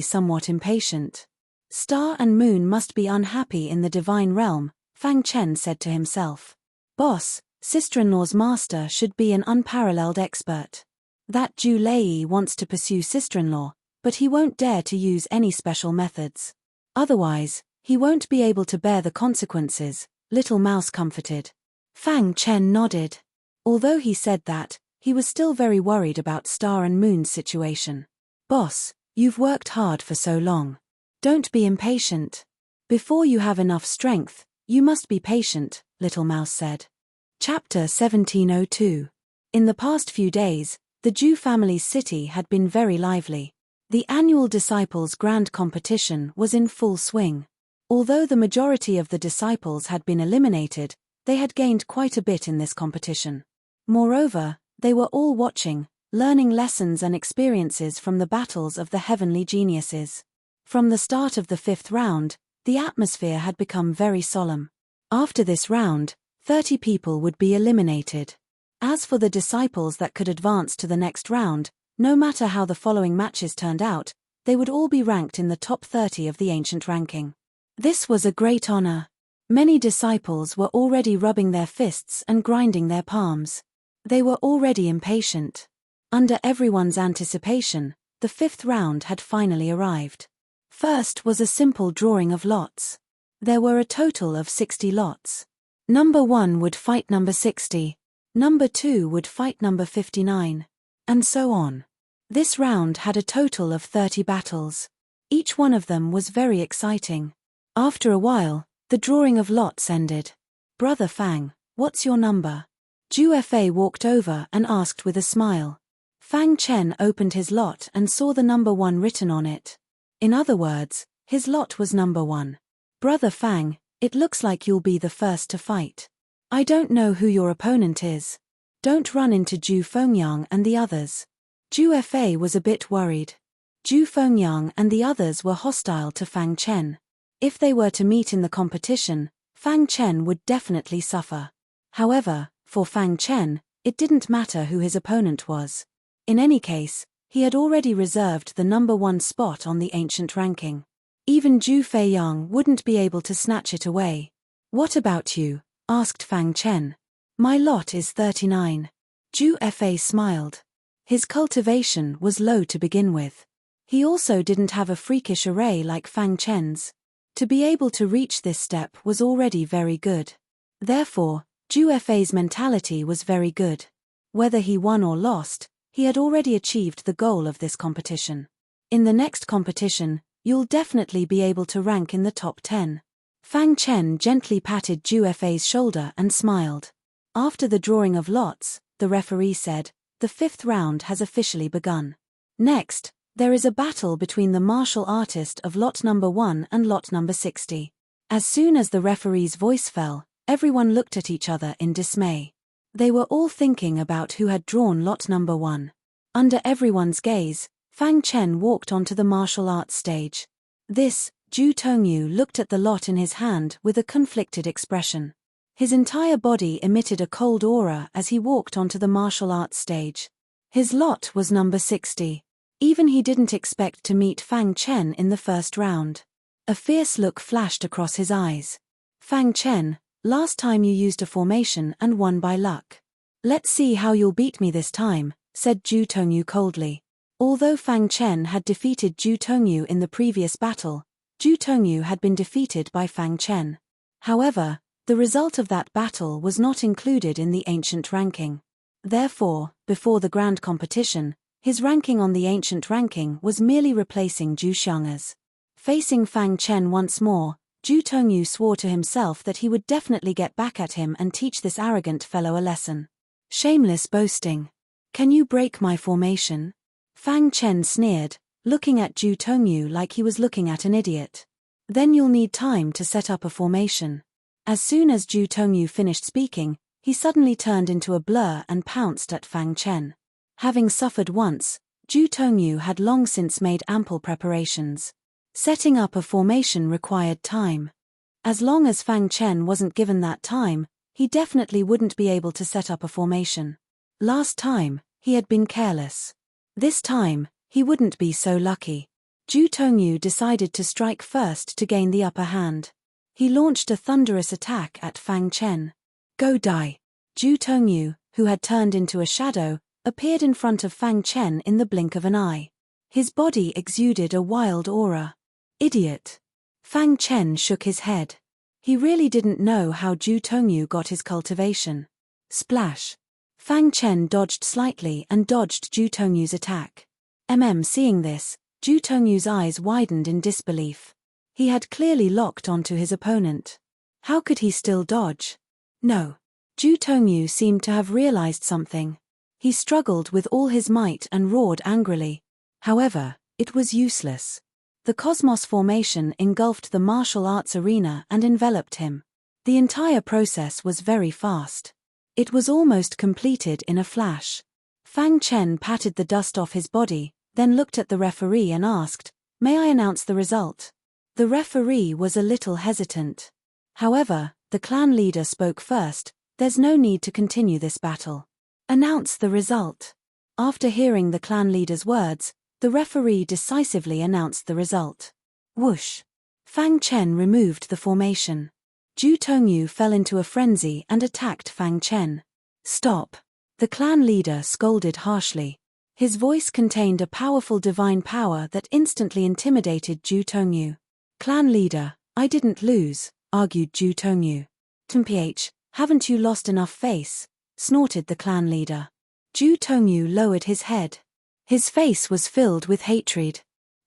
somewhat impatient. Star and moon must be unhappy in the Divine Realm, Fang Chen said to himself. "Boss, sister-in-law's master should be an unparalleled expert. That Zhu Lei wants to pursue sister-in-law, but he won't dare to use any special methods. Otherwise, he won't be able to bear the consequences," Little Mouse comforted. Fang Chen nodded. Although he said that, he was still very worried about Star and Moon's situation. "Boss, you've worked hard for so long. Don't be impatient. Before you have enough strength, you must be patient," Little Mouse said. Chapter 1702. In the past few days, the Zhu family's city had been very lively. The annual Disciples' Grand Competition was in full swing. Although the majority of the disciples had been eliminated, they had gained quite a bit in this competition. Moreover, they were all watching, learning lessons and experiences from the battles of the heavenly geniuses. From the start of the 5th round, the atmosphere had become very solemn. After this round, 30 people would be eliminated. As for the disciples that could advance to the next round, no matter how the following matches turned out, they would all be ranked in the top 30 of the ancient ranking. This was a great honor. Many disciples were already rubbing their fists and grinding their palms. They were already impatient. Under everyone's anticipation, the 5th round had finally arrived. First was a simple drawing of lots. There were a total of 60 lots. Number 1 would fight number 60. Number 2 would fight number 59. And so on. This round had a total of 30 battles. Each one of them was very exciting. After a while, the drawing of lots ended. "Brother Fang, what's your number?" Zhu Fa walked over and asked with a smile. Fang Chen opened his lot and saw the number 1 written on it. In other words, his lot was number 1. "Brother Fang, it looks like you'll be the first to fight. I don't know who your opponent is. Don't run into Zhu Fengyang and the others." Zhu Fa was a bit worried. Zhu Fengyang and the others were hostile to Fang Chen. If they were to meet in the competition, Fang Chen would definitely suffer. However, for Fang Chen, it didn't matter who his opponent was. In any case, he had already reserved the number 1 spot on the ancient ranking. Even Zhu Feiyang wouldn't be able to snatch it away. What about you? Asked Fang Chen. My lot is 39. Zhu Fa smiled. His cultivation was low to begin with. He also didn't have a freakish array like Fang Chen's. To be able to reach this step was already very good. Therefore, Zhu Fa's mentality was very good. Whether he won or lost, he had already achieved the goal of this competition. In the next competition, you'll definitely be able to rank in the top 10. Fang Chen gently patted Zhu Fa's shoulder and smiled. After the drawing of lots, the referee said, the 5th round has officially begun. Next, there is a battle between the martial artist of lot number 1 and lot number 60. As soon as the referee's voice fell, everyone looked at each other in dismay. They were all thinking about who had drawn lot number 1. Under everyone's gaze, Fang Chen walked onto the martial arts stage. Zhu Tongyu looked at the lot in his hand with a conflicted expression. His entire body emitted a cold aura as he walked onto the martial arts stage. His lot was number 60. Even he didn't expect to meet Fang Chen in the first round. A fierce look flashed across his eyes. Fang Chen, last time you used a formation and won by luck. Let's see how you'll beat me this time, said Zhu Tongyu coldly. Although Fang Chen had defeated Zhu Tongyu in the previous battle, Zhu Tongyu had been defeated by Fang Chen. However, the result of that battle was not included in the ancient ranking. Therefore, before the grand competition, his ranking on the ancient ranking was merely replacing Zhu Xiang's. Facing Fang Chen once more, Zhu Tongyu swore to himself that he would definitely get back at him and teach this arrogant fellow a lesson. Shameless boasting. Can you break my formation? Fang Chen sneered, looking at Zhu Tongyu like he was looking at an idiot. Then you'll need time to set up a formation. As soon as Zhu Tongyu finished speaking, he suddenly turned into a blur and pounced at Fang Chen. Having suffered once, Zhu Tongyu had long since made ample preparations. Setting up a formation required time. As long as Fang Chen wasn't given that time, he definitely wouldn't be able to set up a formation. Last time, he had been careless. This time, he wouldn't be so lucky. Zhu Tongyu decided to strike first to gain the upper hand. He launched a thunderous attack at Fang Chen. Go die! Zhu Tongyu, who had turned into a shadow, appeared in front of Fang Chen in the blink of an eye. His body exuded a wild aura. Idiot! Fang Chen shook his head. He really didn't know how Zhu Tongyu got his cultivation. Splash! Fang Chen dodged slightly and dodged Zhu Tongyu's attack. Seeing this, Zhu Tongyu's eyes widened in disbelief. He had clearly locked onto his opponent. How could he still dodge? No. Zhu Tongyu seemed to have realized something. He struggled with all his might and roared angrily. However, it was useless. The Cosmos formation engulfed the martial arts arena and enveloped him. The entire process was very fast. It was almost completed in a flash. Fang Chen patted the dust off his body, then looked at the referee and asked, "May I announce the result?" The referee was a little hesitant. However, the clan leader spoke first. There's no need to continue this battle. Announce the result. After hearing the clan leader's words, the referee decisively announced the result. Whoosh! Fang Chen removed the formation. Zhu Tongyu fell into a frenzy and attacked Fang Chen. Stop! The clan leader scolded harshly. His voice contained a powerful divine power that instantly intimidated Zhu Tongyu. Clan leader, I didn't lose, argued Zhu Tongyu. Mph, haven't you lost enough face? Snorted the clan leader. Zhu Tongyu lowered his head. His face was filled with hatred.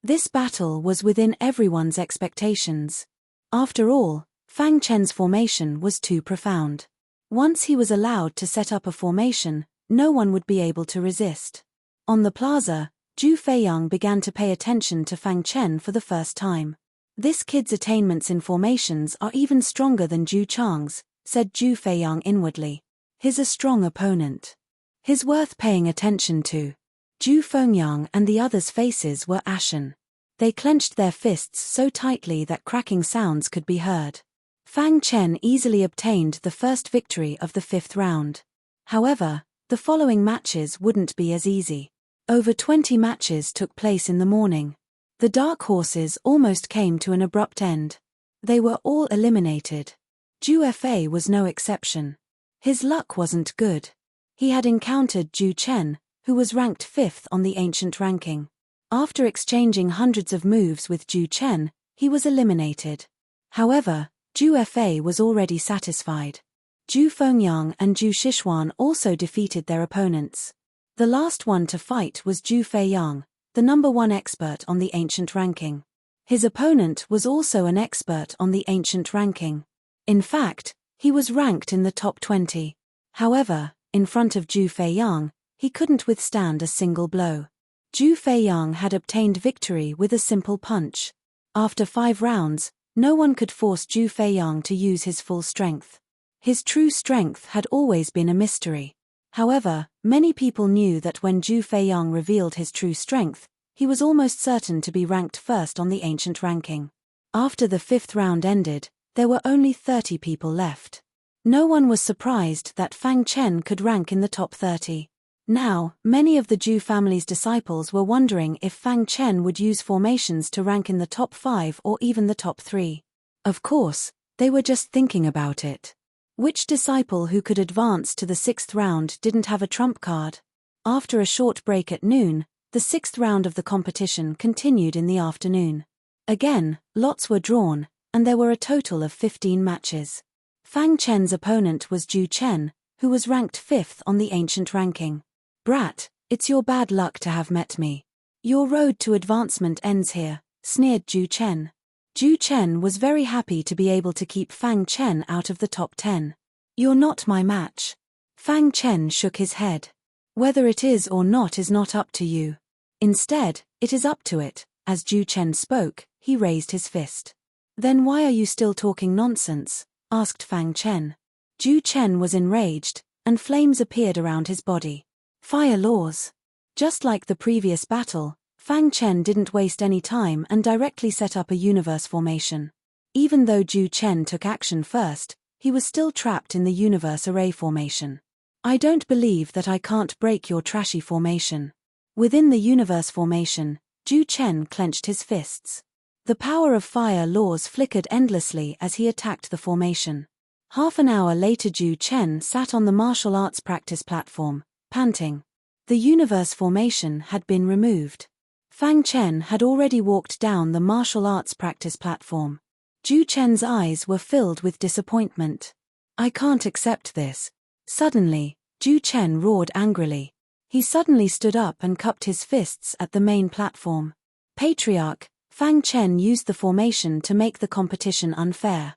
This battle was within everyone's expectations. After all, Fang Chen's formation was too profound. Once he was allowed to set up a formation, no one would be able to resist. On the plaza, Zhu Feiyang began to pay attention to Fang Chen for the first time. This kid's attainments in formations are even stronger than Zhu Chang's, said Zhu Feiyang inwardly. He's a strong opponent. He's worth paying attention to. Zhu Fengyang and the others' faces were ashen. They clenched their fists so tightly that cracking sounds could be heard. Fang Chen easily obtained the first victory of the 5th round. However, the following matches wouldn't be as easy. Over 20 matches took place in the morning. The dark horses almost came to an abrupt end. They were all eliminated. Ju Fa was no exception. His luck wasn't good. He had encountered Ju Chen, who was ranked 5th on the ancient ranking. After exchanging hundreds of moves with Ju Chen, he was eliminated. However, Ju Fa was already satisfied. Ju Fengyang and Ju Shixuan also defeated their opponents. The last one to fight was Ju Feiyang, the number 1 expert on the ancient ranking. His opponent was also an expert on the ancient ranking. In fact, he was ranked in the top 20. However, in front of Ju Feiyang, he couldn't withstand a single blow. Ju Feiyang had obtained victory with a simple punch. After 5 rounds, no one could force Ju Feiyang to use his full strength. His true strength had always been a mystery. However, many people knew that when Ju Feiyang revealed his true strength, he was almost certain to be ranked 1st on the ancient ranking. After the 5th round ended, there were only 30 people left. No one was surprised that Fang Chen could rank in the top 30. Now, many of the Ju family's disciples were wondering if Fang Chen would use formations to rank in the top 5 or even the top 3. Of course, they were just thinking about it. Which disciple who could advance to the 6th round didn't have a trump card? After a short break at noon, the 6th round of the competition continued in the afternoon. Again, lots were drawn, and there were a total of 15 matches. Fang Chen's opponent was Ju Chen, who was ranked 5th on the ancient ranking. "Brat, it's your bad luck to have met me. Your road to advancement ends here," sneered Ju Chen. Ju Chen was very happy to be able to keep Fang Chen out of the top 10. "You're not my match." Fang Chen shook his head. "Whether it is or not is not up to you. Instead, it is up to it." As Ju Chen spoke, he raised his fist. "Then why are you still talking nonsense?" asked Fang Chen. Ju Chen was enraged, and flames appeared around his body. Fire laws. Just like the previous battle, Fang Chen didn't waste any time and directly set up a universe formation. Even though Ju Chen took action first, he was still trapped in the universe array formation. "I don't believe that I can't break your trashy formation." Within the universe formation, Ju Chen clenched his fists. The power of fire laws flickered endlessly as he attacked the formation. Half an hour later, Ju Chen sat on the martial arts practice platform, panting. The universe formation had been removed. Fang Chen had already walked down the martial arts practice platform. Ju Chen's eyes were filled with disappointment. "I can't accept this." Suddenly, Ju Chen roared angrily. He suddenly stood up and cupped his fists at the main platform. Patriarch, Fang Chen used the formation to make the competition unfair.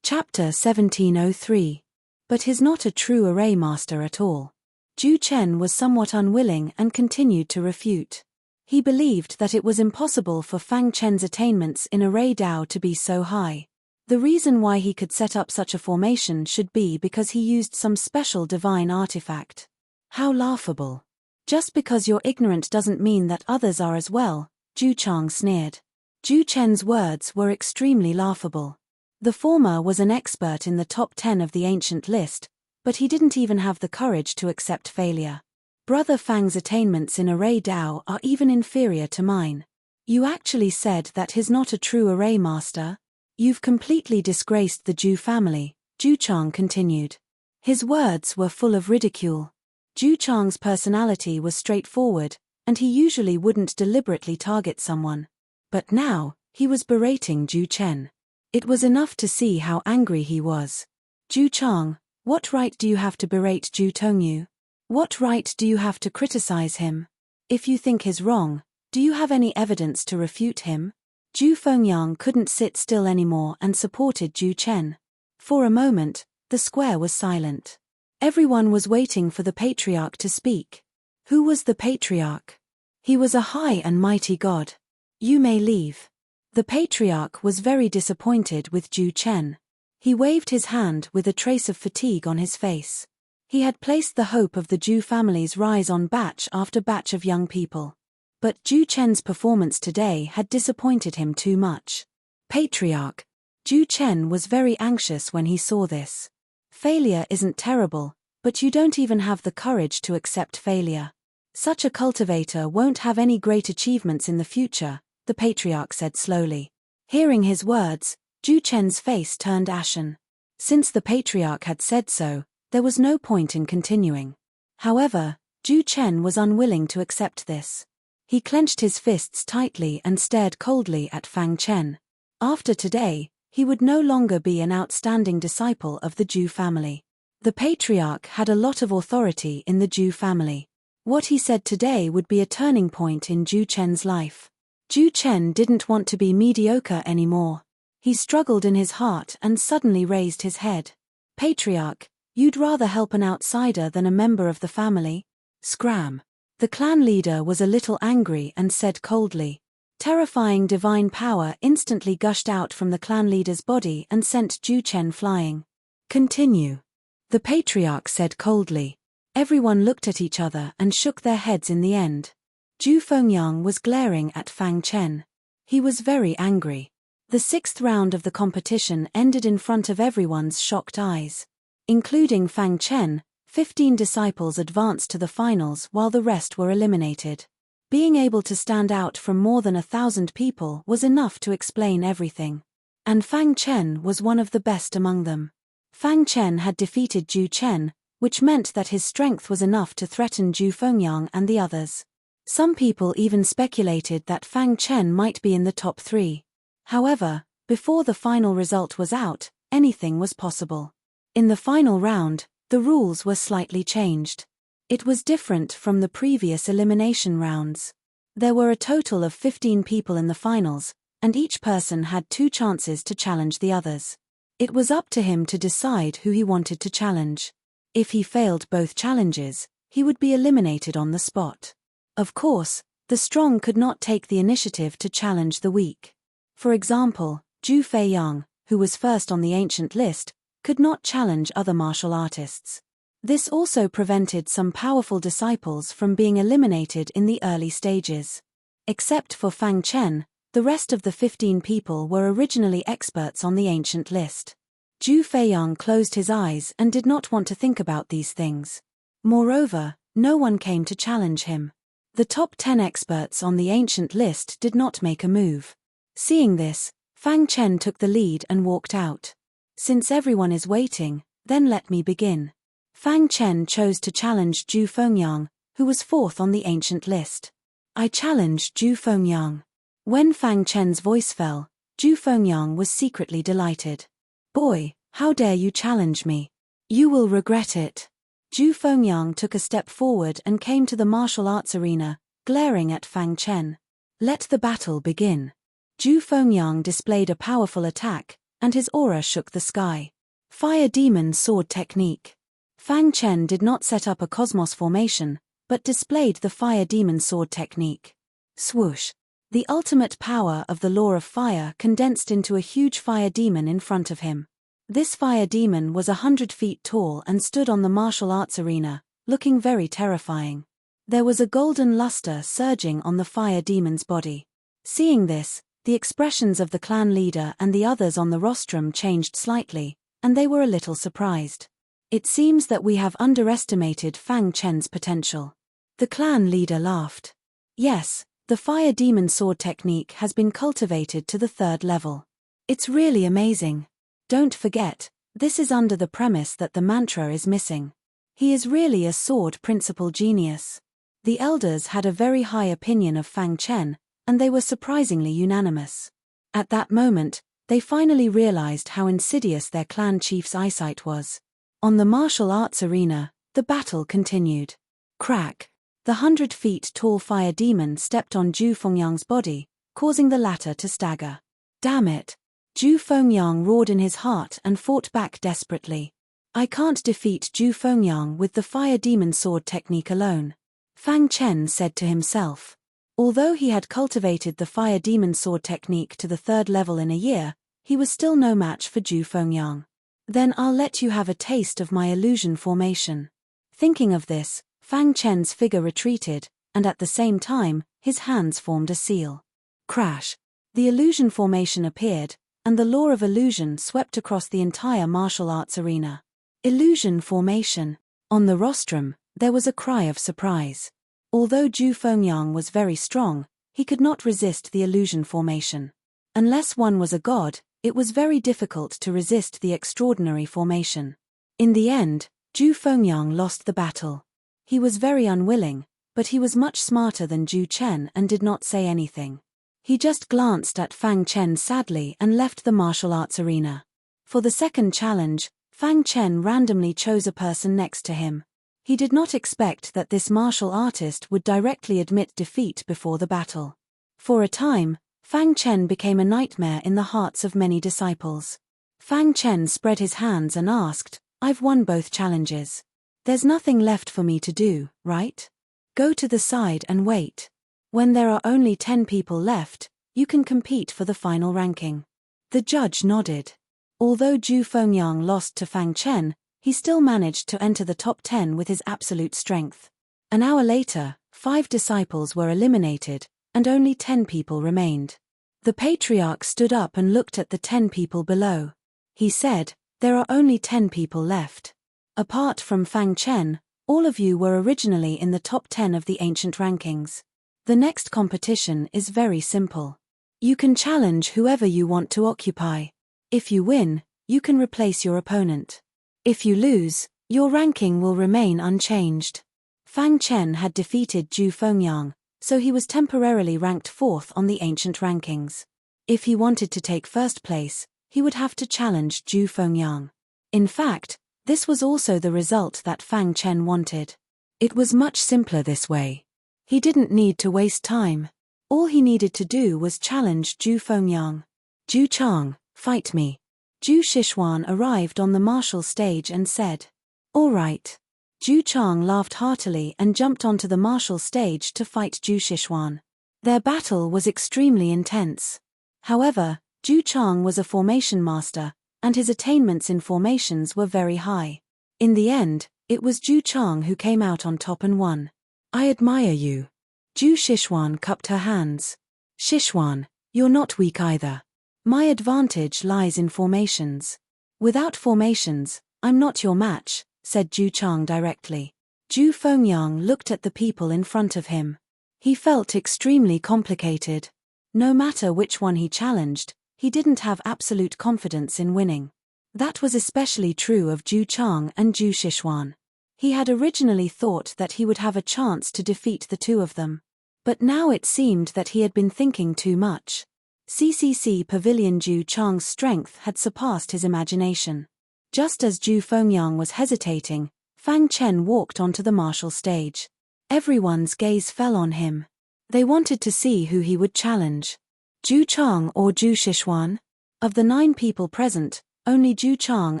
Chapter 1703. But he's not a true array master at all. Ju Chen was somewhat unwilling and continued to refute. He believed that it was impossible for Fang Chen's attainments in array Dao to be so high. The reason why he could set up such a formation should be because he used some special divine artifact. How laughable. "Just because you're ignorant doesn't mean that others are as well," Ju Chang sneered. Ju Chen's words were extremely laughable. The former was an expert in the top 10 of the ancient list, but he didn't even have the courage to accept failure. "Brother Fang's attainments in array Dao are even inferior to mine. You actually said that he's not a true array master? You've completely disgraced the Ju family," Ju Chang continued. His words were full of ridicule. Ju Chang's personality was straightforward, and he usually wouldn't deliberately target someone. But now, he was berating Ju Chen. It was enough to see how angry he was. "Ju Chang, what right do you have to berate Ju Tongyu? What right do you have to criticize him? If you think he's wrong, do you have any evidence to refute him?" Ju Fengyang couldn't sit still anymore and supported Ju Chen. For a moment, the square was silent. Everyone was waiting for the patriarch to speak. Who was the patriarch? He was a high and mighty god. "You may leave." The patriarch was very disappointed with Ju Chen. He waved his hand with a trace of fatigue on his face. He had placed the hope of the Ju family's rise on batch after batch of young people. But Ju Chen's performance today had disappointed him too much. "Patriarch." Ju Chen was very anxious when he saw this. "Failure isn't terrible, but you don't even have the courage to accept failure. Such a cultivator won't have any great achievements in the future," the patriarch said slowly. Hearing his words, Ju Chen's face turned ashen. Since the patriarch had said so, there was no point in continuing. However, Ju Chen was unwilling to accept this. He clenched his fists tightly and stared coldly at Fang Chen. After today, he would no longer be an outstanding disciple of the Ju family. The patriarch had a lot of authority in the Ju family. What he said today would be a turning point in Ju Chen's life. Ju Chen didn't want to be mediocre anymore. He struggled in his heart and suddenly raised his head. Patriarch, you'd rather help an outsider than a member of the family? Scram. The clan leader was a little angry and said coldly. Terrifying divine power instantly gushed out from the clan leader's body and sent Ju Chen flying. Continue. The patriarch said coldly. Everyone looked at each other and shook their heads in the end. Ju Fengyang was glaring at Fang Chen. He was very angry. The sixth round of the competition ended in front of everyone's shocked eyes. Including Fang Chen, 15 disciples advanced to the finals while the rest were eliminated. Being able to stand out from more than 1,000 people was enough to explain everything. And Fang Chen was one of the best among them. Fang Chen had defeated Ju Chen, which meant that his strength was enough to threaten Ju Fengyang and the others. Some people even speculated that Fang Chen might be in the top 3. However, before the final result was out, anything was possible. In the final round, the rules were slightly changed. It was different from the previous elimination rounds. There were a total of 15 people in the finals, and each person had 2 chances to challenge the others. It was up to him to decide who he wanted to challenge. If he failed both challenges, he would be eliminated on the spot. Of course, the strong could not take the initiative to challenge the weak. For example, Ju Feiyang, who was first on the ancient list, could not challenge other martial artists. This also prevented some powerful disciples from being eliminated in the early stages. Except for Fang Chen, the rest of the 15 people were originally experts on the ancient list. Ju Feiyang closed his eyes and did not want to think about these things. Moreover, no one came to challenge him. The top 10 experts on the ancient list did not make a move. Seeing this, Fang Chen took the lead and walked out. Since everyone is waiting, then let me begin. Fang Chen chose to challenge Ju Fengyang, who was 4th on the ancient list. I challenge Ju Fengyang. When Fang Chen's voice fell, Ju Fengyang was secretly delighted. Boy, how dare you challenge me? You will regret it. Ju Fengyang took a step forward and came to the martial arts arena, glaring at Fang Chen. Let the battle begin. Ju Fengyang displayed a powerful attack, and his aura shook the sky. Fire Demon Sword Technique. Fang Chen did not set up a cosmos formation, but displayed the Fire Demon Sword Technique. Swoosh. The ultimate power of the law of fire condensed into a huge fire demon in front of him. This fire demon was 100 feet tall and stood on the martial arts arena, looking very terrifying. There was a golden luster surging on the fire demon's body. Seeing this, the expressions of the clan leader and the others on the rostrum changed slightly, and they were a little surprised. It seems that we have underestimated Fang Chen's potential. The clan leader laughed. Yes, the Fire Demon Sword technique has been cultivated to the 3rd level. It's really amazing. Don't forget, this is under the premise that the mantra is missing. He is really a sword principle genius. The elders had a very high opinion of Fang Chen, and they were surprisingly unanimous. At that moment, they finally realized how insidious their clan chief's eyesight was. On the martial arts arena, the battle continued. Crack. The 100 feet tall fire demon stepped on Ju Fengyang's body, causing the latter to stagger. Damn it! Ju Fengyang roared in his heart and fought back desperately. I can't defeat Ju Fengyang with the fire demon sword technique alone. Fang Chen said to himself. Although he had cultivated the fire demon sword technique to the 3rd level in a year, he was still no match for Ju Fengyang. Then I'll let you have a taste of my illusion formation. Thinking of this, Fang Chen's figure retreated, and at the same time, his hands formed a seal. Crash! The illusion formation appeared, and the law of illusion swept across the entire martial arts arena. Illusion formation. On the rostrum, there was a cry of surprise. Although Ju Fengyang was very strong, He could not resist the illusion formation. Unless one was a god, it was very difficult to resist the extraordinary formation. In the end, Zhu Fengyang lost the battle. He was very unwilling, but he was much smarter than Zhu Chen and did not say anything. He just glanced at Fang Chen sadly and left the martial arts arena. For the second challenge, Fang Chen randomly chose a person next to him. He did not expect that this martial artist would directly admit defeat before the battle. For a time, Fang Chen became a nightmare in the hearts of many disciples. Fang Chen spread his hands and asked, "I've won both challenges. There's nothing left for me to do, right? Go to the side and wait. When there are only 10 people left, you can compete for the final ranking." The judge nodded. Although Zhu Fengyang lost to Fang Chen, he still managed to enter the top 10 with his absolute strength. An hour later, 5 disciples were eliminated, and only 10 people remained. The patriarch stood up and looked at the 10 people below. He said, "There are only 10 people left. Apart from Fang Chen, all of you were originally in the top 10 of the ancient rankings. The next competition is very simple. You can challenge whoever you want to occupy. If you win, you can replace your opponent. If you lose, your ranking will remain unchanged." Fang Chen had defeated Zhu Fengyang, so he was temporarily ranked 4th on the ancient rankings. If he wanted to take first place, he would have to challenge Zhu Fengyang. In fact, this was also the result that Fang Chen wanted. It was much simpler this way. He didn't need to waste time. All he needed to do was challenge Zhu Fengyang. "Zhu Chang, fight me." Zhu Shixuan arrived on the martial stage and said, "All right." Zhu Chang laughed heartily and jumped onto the martial stage to fight Zhu Shixuan. Their battle was extremely intense. However, Zhu Chang was a formation master, and his attainments in formations were very high. In the end, it was Zhu Chang who came out on top and won. "I admire you." Zhu Shixuan cupped her hands. "Shixuan, you're not weak either. My advantage lies in formations. Without formations, I'm not your match," said Zhu Chang directly. Zhu Fengyang looked at the people in front of him. He felt extremely complicated. No matter which one he challenged, he didn't have absolute confidence in winning. That was especially true of Zhu Chang and Zhu Shixuan. He had originally thought that he would have a chance to defeat the two of them. But now it seemed that he had been thinking too much. CCC Pavilion Zhu Chang's strength had surpassed his imagination. Just as Zhu Fengyang was hesitating, Fang Chen walked onto the martial stage. Everyone's gaze fell on him. They wanted to see who he would challenge. Zhu Chang or Zhu Shixuan? Of the 9 people present, only Zhu Chang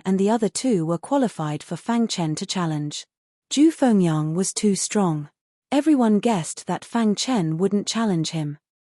and the other 2 were qualified for Fang Chen to challenge. Zhu Fengyang was too strong. Everyone guessed that Fang Chen wouldn't challenge him.